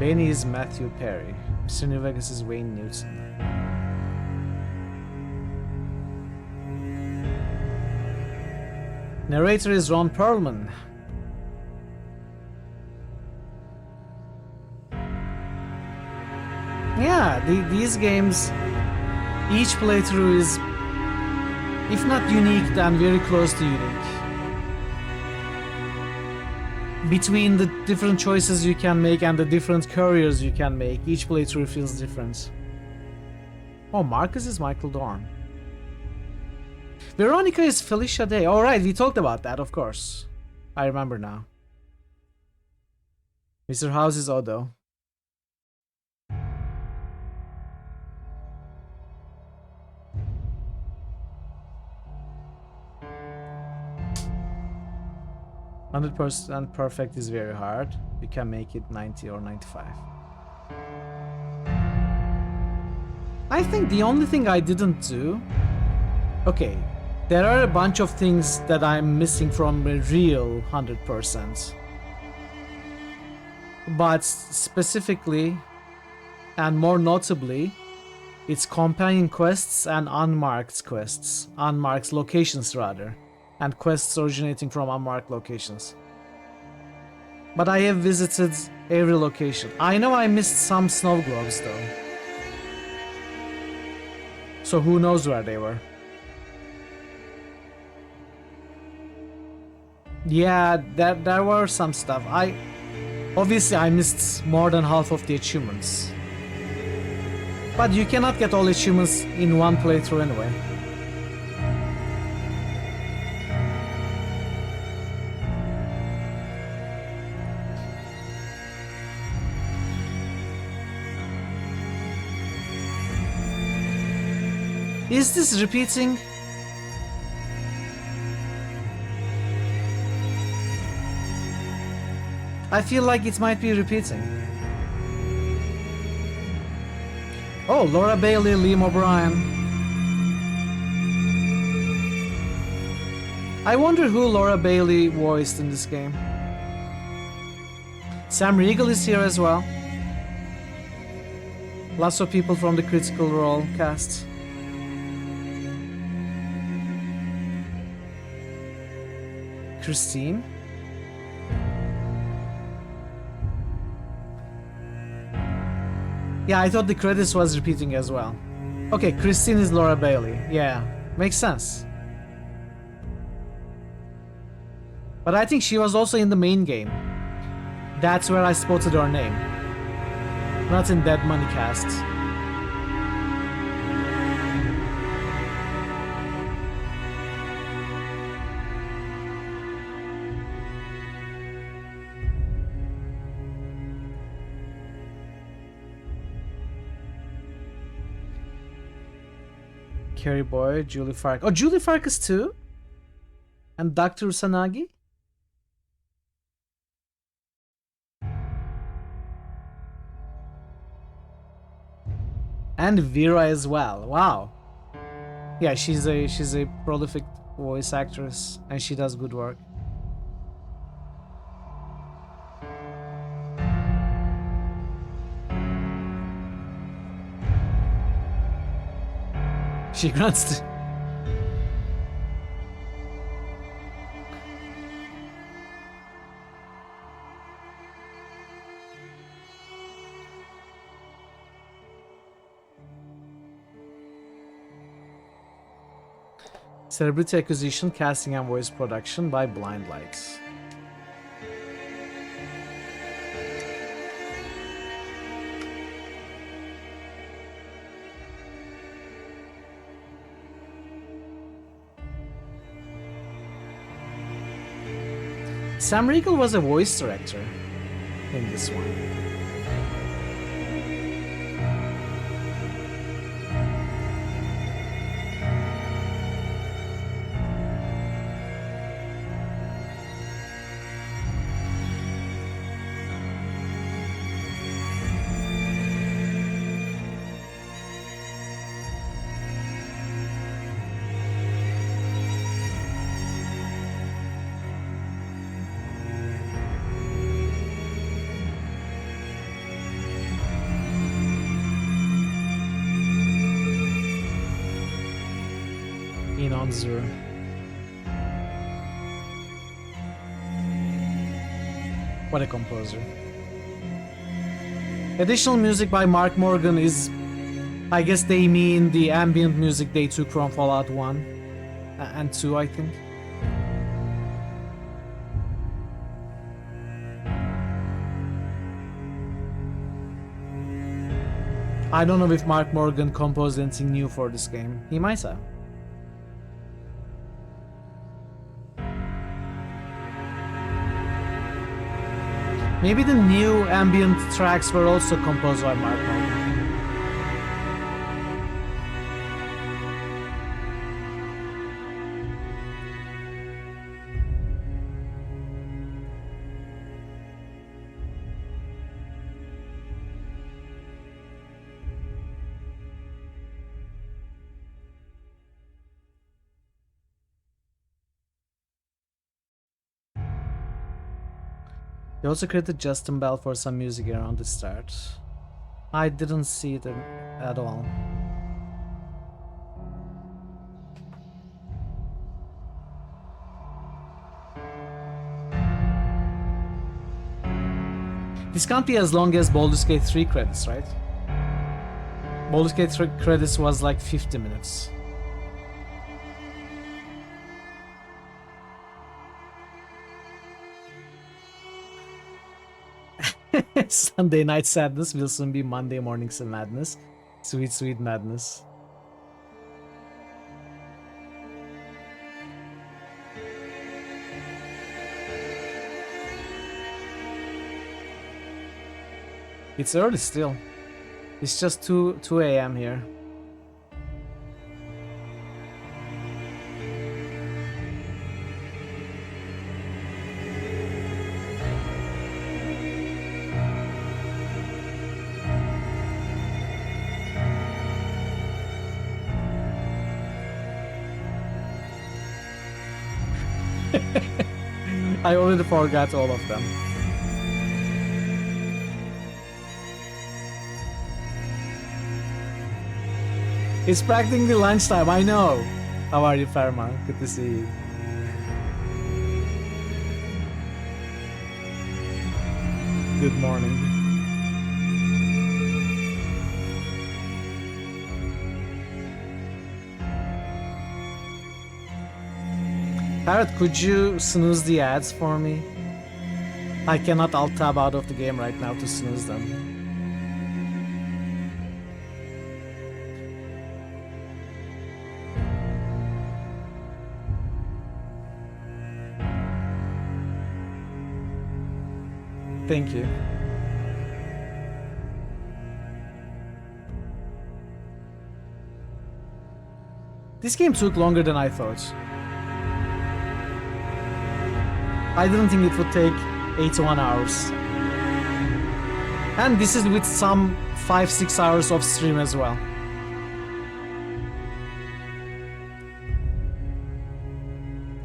Benny is Matthew Perry. Mr. New Vegas is Wayne Newton. Narrator is Ron Perlman. Yeah, these games, each playthrough is, if not unique, then very close to unique. Between the different choices you can make and the different careers you can make, each playthrough feels different. Oh, Marcus is Michael Dorn. Veronica is Felicia Day. All right, we talked about that, of course. I remember now. Mr. House is Odo. %, perfect is very hard. You can make it 90 or 95. I think the only thing I didn't do... Okay, there are a bunch of things that I'm missing from a real 100%. But specifically, and more notably, it's companion quests and unmarked quests. Unmarked locations, rather. And quests originating from unmarked locations. But I have visited every location. I know I missed some snow globes though. So who knows where they were. Yeah, there were some stuff. Obviously I missed more than half of the achievements. But you cannot get all achievements in one playthrough anyway. Is this repeating? I feel like it might be repeating. Oh, Laura Bailey, Liam O'Brien. I wonder who Laura Bailey voiced in this game. Sam Riegel is here as well. Lots of people from the Critical Role cast. Christine. Yeah, I thought the credits was repeating as well. Okay, Christine is Laura Bailey. Yeah, makes sense. But I think she was also in the main game. That's where I spotted her name. Not in Dead Money cast. Carrie Boyd, Julie Farkas. Oh, Julie Farkas too? And Dr. Usanagi? And Vera as well. Wow. Yeah, she's a prolific voice actress and she does good work. She grunts to... Celebrity acquisition, casting and voice production by Blind Lights. Sam Riegel was a voice director in this one. on Zur. What a composer. Additional music by Mark Morgan is, I guess they mean the ambient music they took from Fallout 1 and 2, I think. I don't know if Mark Morgan composed anything new for this game. He might have. Maybe the new ambient tracks were also composed by Mark Morgan. They also credited Justin Bell for some music around the start. I didn't see it at all. This can't be as long as Baldur's Gate 3 credits, right? Baldur's Gate 3 credits was like 50 minutes. Sunday night sadness will soon be Monday morning madness. Sweet, sweet madness. It's early still. It's just 2 a.m. here. I already forgot all of them. It's practically lunchtime, I know. How are you, Farma? Good to see you. Good morning. Parrot, could you snooze the ads for me? I cannot alt-tab out of the game right now to snooze them. Thank you. This game took longer than I thought. I didn't think it would take 81 hours. And this is with some 5-6 hours of stream as well.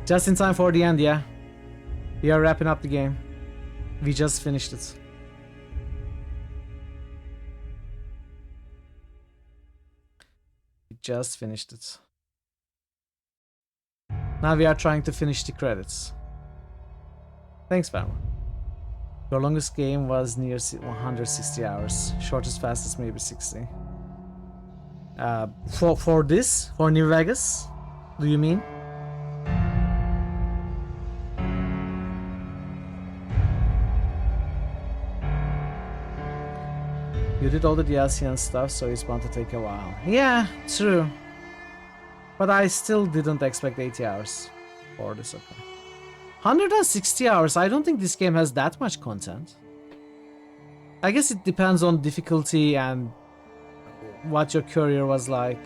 Just in time for the end, yeah. We are wrapping up the game. We just finished it. We just finished it. Now we are trying to finish the credits. Thanks, Farmer. Your longest game was near 160 hours. Shortest, fastest, maybe 60. For this? For New Vegas? Do you mean? You did all the DLC and stuff, so it's bound to take a while. Yeah, true. But I still didn't expect 80 hours for this, okay. 160 hours, I don't think this game has that much content. I guess it depends on difficulty and what your career was like,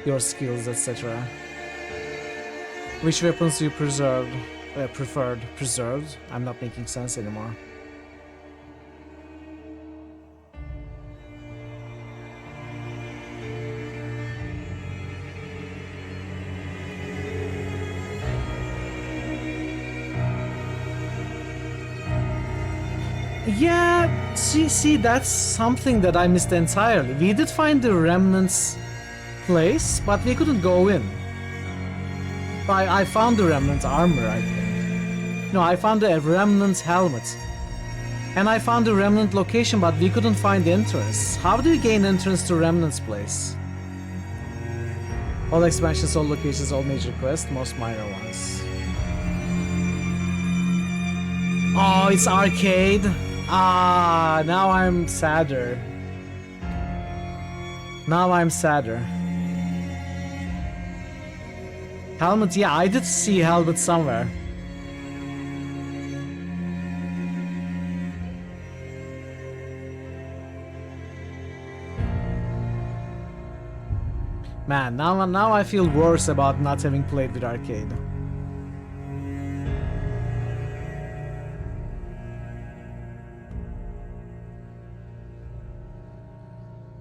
your skills, etc. Which weapons you preferred? Preserved? I'm not making sense anymore. Yeah, see, that's something that I missed entirely. We did find the remnants place, but we couldn't go in. I found the Remnant armor, I think. No, I found the Remnant helmet. And I found the Remnant location, but we couldn't find the entrance. How do you gain entrance to Remnant's place? All expansions, all locations, all major quests, most minor ones. Oh, it's arcade. Ah, now I'm sadder. Now I'm sadder. Helmet, yeah, I did see helmet somewhere. Man, now I feel worse about not having played with arcade.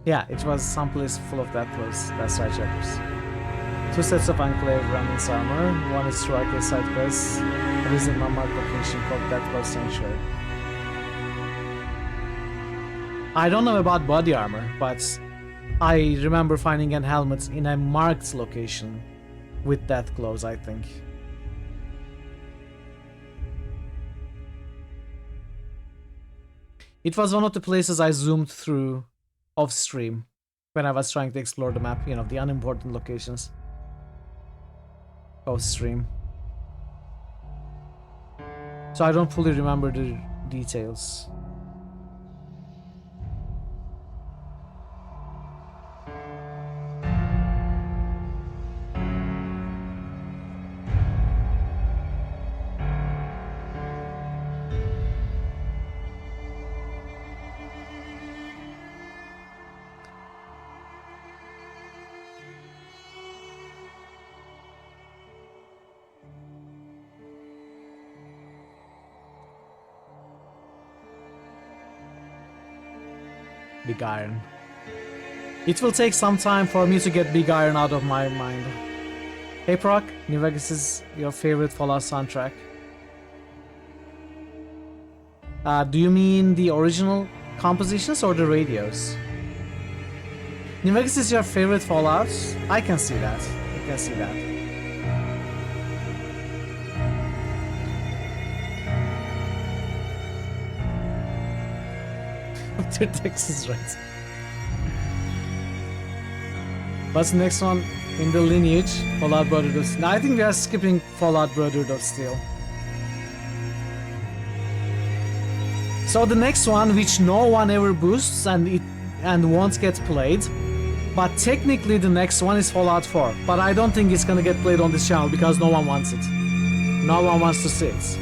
Yeah, it was someplace full of that place. That's right, checkers. 2 sets of Enclave Remnant's armor. One is through arcade side quests. There is an unmarked location called Deathblood Sanctuary. I don't know about body armor, but I remember finding an helmet in a marked location with death gloves, I think. It was one of the places I zoomed through off stream when I was trying to explore the map, you know, the unimportant locations off stream. So I don't fully remember the details. Big Iron. It will take some time for me to get Big Iron out of my mind. Hey Proc, New Vegas is your favorite Fallout soundtrack. Do you mean the original compositions or the radios? New Vegas is your favorite Fallout? I can see that. I can see that. Their text is right. What's the next one in the lineage? Fallout Brotherhood of Steel. No, I think we are skipping Fallout Brotherhood of Steel. So the next one, which no one ever boosts and won't get played, but technically the next one is Fallout 4. But I don't think it's gonna get played on this channel because no one wants it. No one wants to see it.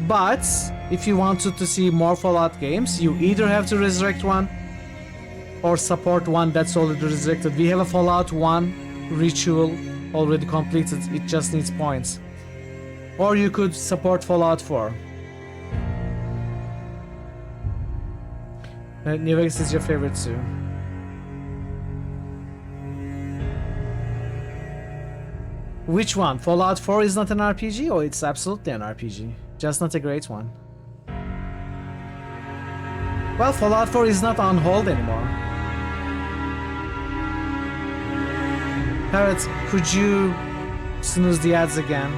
But if you wanted to see more Fallout games, you either have to resurrect one or support one that's already resurrected. We have a Fallout 1 ritual already completed, it just needs points. Or you could support Fallout 4. New Vegas is your favorite too. Which one? Fallout 4 is not an RPG or it's absolutely an RPG? Just not a great one. Well, Fallout 4 is not on hold anymore. Parrot, could you snooze the ads again?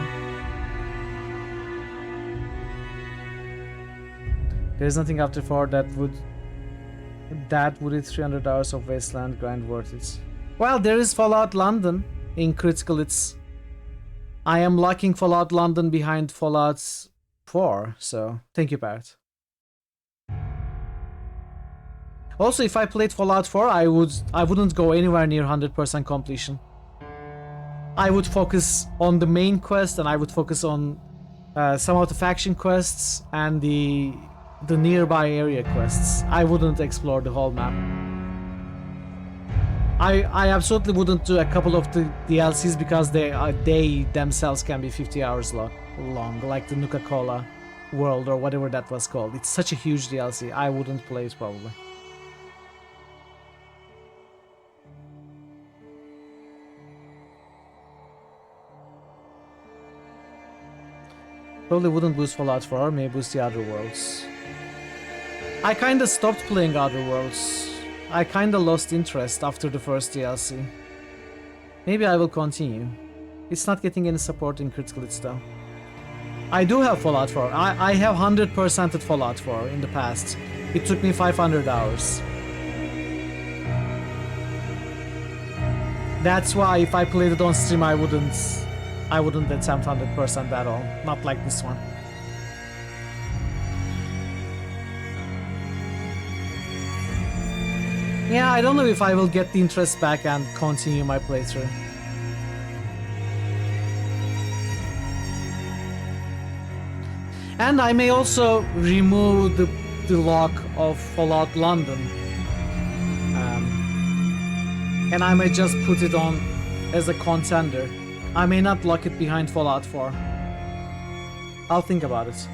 There's nothing after 4 that would it 300 hours of Wasteland grind worth it. Well, there is Fallout London in Critical Hits. I am locking Fallout London behind Fallout 4, so thank you, Parrot. Also, if I played Fallout 4, I wouldn't go anywhere near 100% completion. I would focus on the main quest, and I would focus on some of the faction quests and the nearby area quests. I wouldn't explore the whole map. I absolutely wouldn't do a couple of the DLCs because they themselves can be 50 hours long, like the Nuka-Cola world or whatever that was called. It's such a huge DLC. I wouldn't play it probably. Probably wouldn't boost Fallout 4, may boost the Other Worlds. I kinda stopped playing Other Worlds. I kinda lost interest after the first DLC. Maybe I will continue. It's not getting any support in critical hits though. I do have Fallout 4. I have 100%ed Fallout 4 in the past. It took me 500 hours. That's why if I played it on stream, I wouldn't attempt 100% at all. Not like this one. Yeah, I don't know if I will get the interest back and continue my playthrough. And I may also remove the lock of Fallout London. And I may just put it on as a contender. I may not lock it behind Fallout 4. I'll think about it.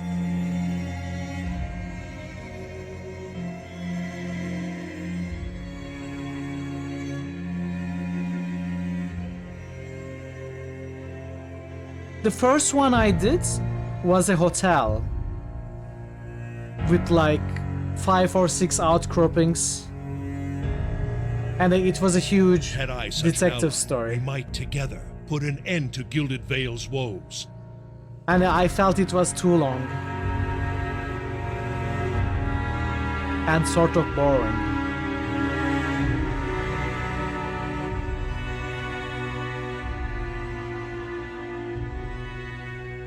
The first one I did was a hotel with like 5 or 6 outcroppings, and it was a huge detective story. We might together put an end to Gilded Vale's woes. And I felt it was too long and sort of boring.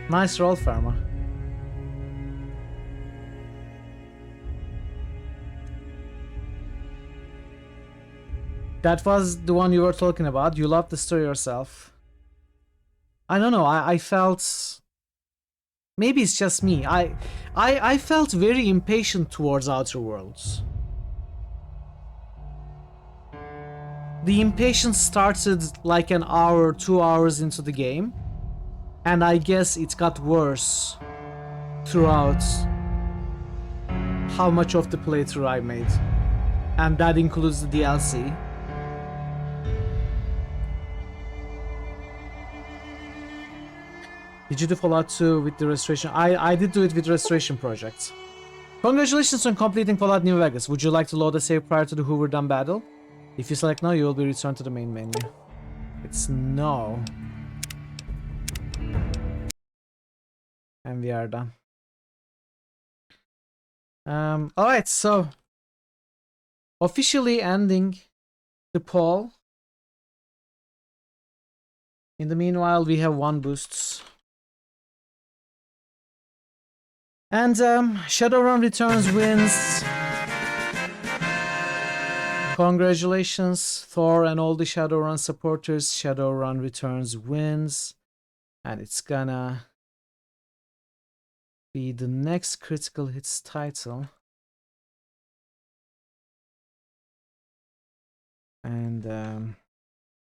Nice roll, Pharma. That was the one you were talking about. You loved the story yourself. I don't know. I felt... Maybe it's just me. I felt very impatient towards Outer Worlds. The impatience started like an hour or 2 hours into the game. And I guess it got worse throughout how much of the playthrough I made. And that includes the DLC. Did you do Fallout 2 with the restoration? I did do it with restoration projects. Congratulations on completing Fallout New Vegas. Would you like to load a save prior to the Hoover Dam battle? If you select no, you will be returned to the main menu. It's no. And we are done. Alright, so officially ending the poll. In the meanwhile, we have 1 boosts. And Shadowrun Returns wins. Congratulations, Thor and all the Shadowrun supporters. Shadowrun Returns wins. And it's gonna be the next Critical Hits title. And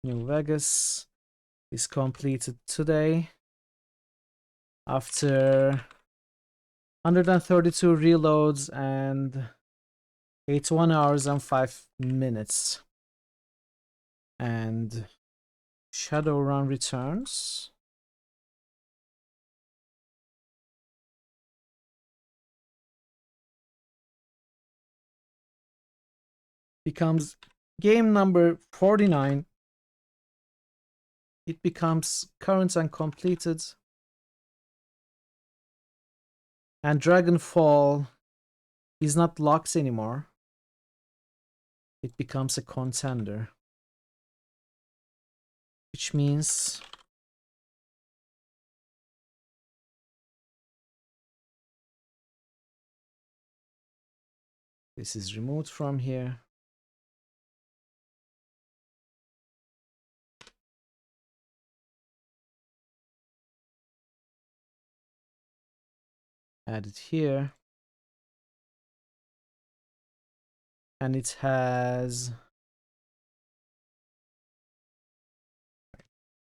New Vegas is completed today after 132 reloads and 81 hours and 5 minutes. And Shadowrun Returns becomes game number 49. It becomes current and completed. And Dragonfall is not locked anymore. It becomes a contender. Which means this is removed from here. Add it here. And it has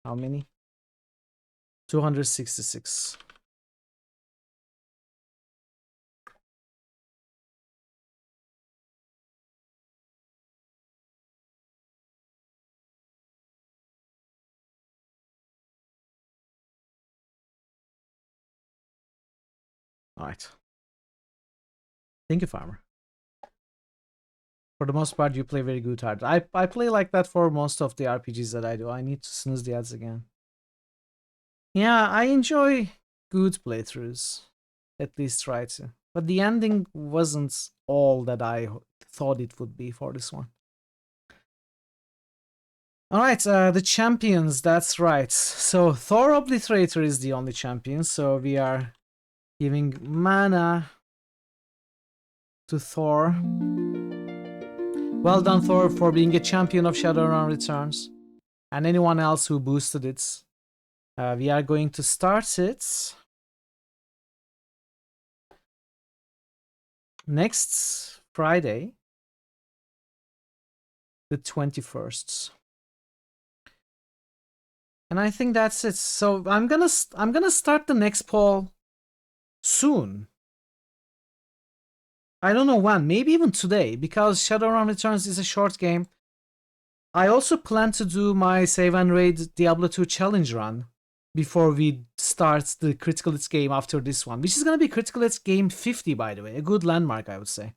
how many? 266. All right. Thank you, Farmer. For the most part, you play very good hard. I play like that for most of the RPGs that I do. I need to snooze the ads again. Yeah, I enjoy good playthroughs. At least try to. But the ending wasn't all that I thought it would be for this one. Alright, the champions, that's right. So Thor Obliterator is the only champion, so we are giving mana to Thor. Well done, Thor, for being a champion of Shadowrun Returns. And anyone else who boosted it. We are going to start it next Friday, the 21st. And I think that's it. So I'm gonna start the next poll soon. I don't know when, maybe even today, because Shadowrun Returns is a short game. I also plan to do my save and raid Diablo 2 challenge run before we start the Critical Hits game after this one, which is gonna be Critical Hits game 50, by the way, a good landmark, I would say.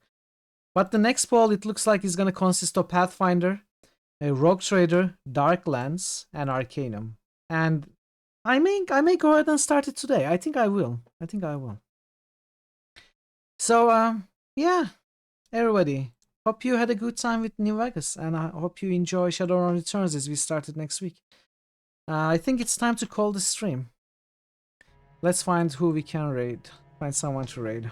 But the next poll, it looks like, is gonna consist of Pathfinder, a Rogue Trader, Darklands, and Arcanum. And I may go ahead and start it today. I think I will. So, yeah, everybody. Hope you had a good time with New Vegas, and I hope you enjoy Shadowrun Returns as we started next week. I think it's time to call the stream. Let's find who we can raid. Find someone to raid.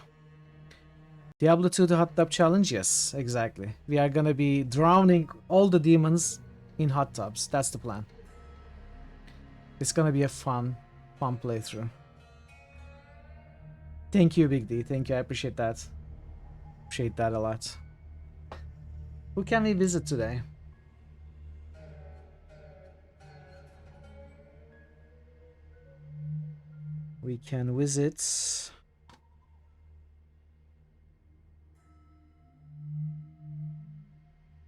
Diablo 2 the Hot Tub Challenge? Yes, exactly. We are gonna be drowning all the demons in hot tubs. That's the plan. It's gonna be a fun playthrough. Thank you, Big D. Thank you. I appreciate that. Appreciate that a lot. Who can we visit today? We can visit...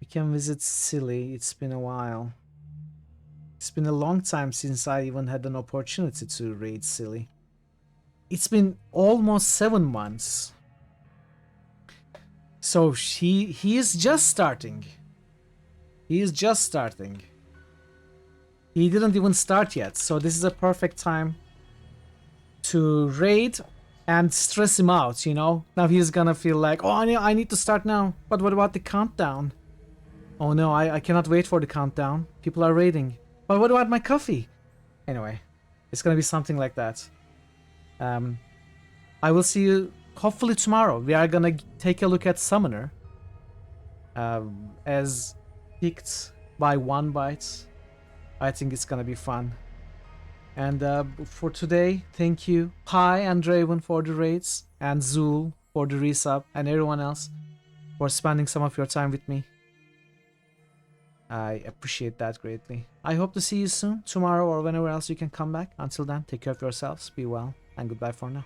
We can visit Silly. It's been a while. It's been a long time since I even had an opportunity to raid Silly. It's been almost 7 months. So he is just starting. He is just starting. He didn't even start yet, so this is a perfect time to raid and stress him out, you know? Now he's gonna feel like, oh, I need to start now. But what about the countdown? Oh no, I cannot wait for the countdown. People are raiding. But what about my coffee? Anyway, it's gonna be something like that. I will see you hopefully tomorrow. We are gonna take a look at Summoner. As picked by One Byte. I think it's gonna be fun. And for today, thank you, Pi and Draven for the raids, and Zool for the resub, and everyone else for spending some of your time with me. I appreciate that greatly. I hope to see you soon, tomorrow or whenever else you can come back. Until then, take care of yourselves, be well, and goodbye for now.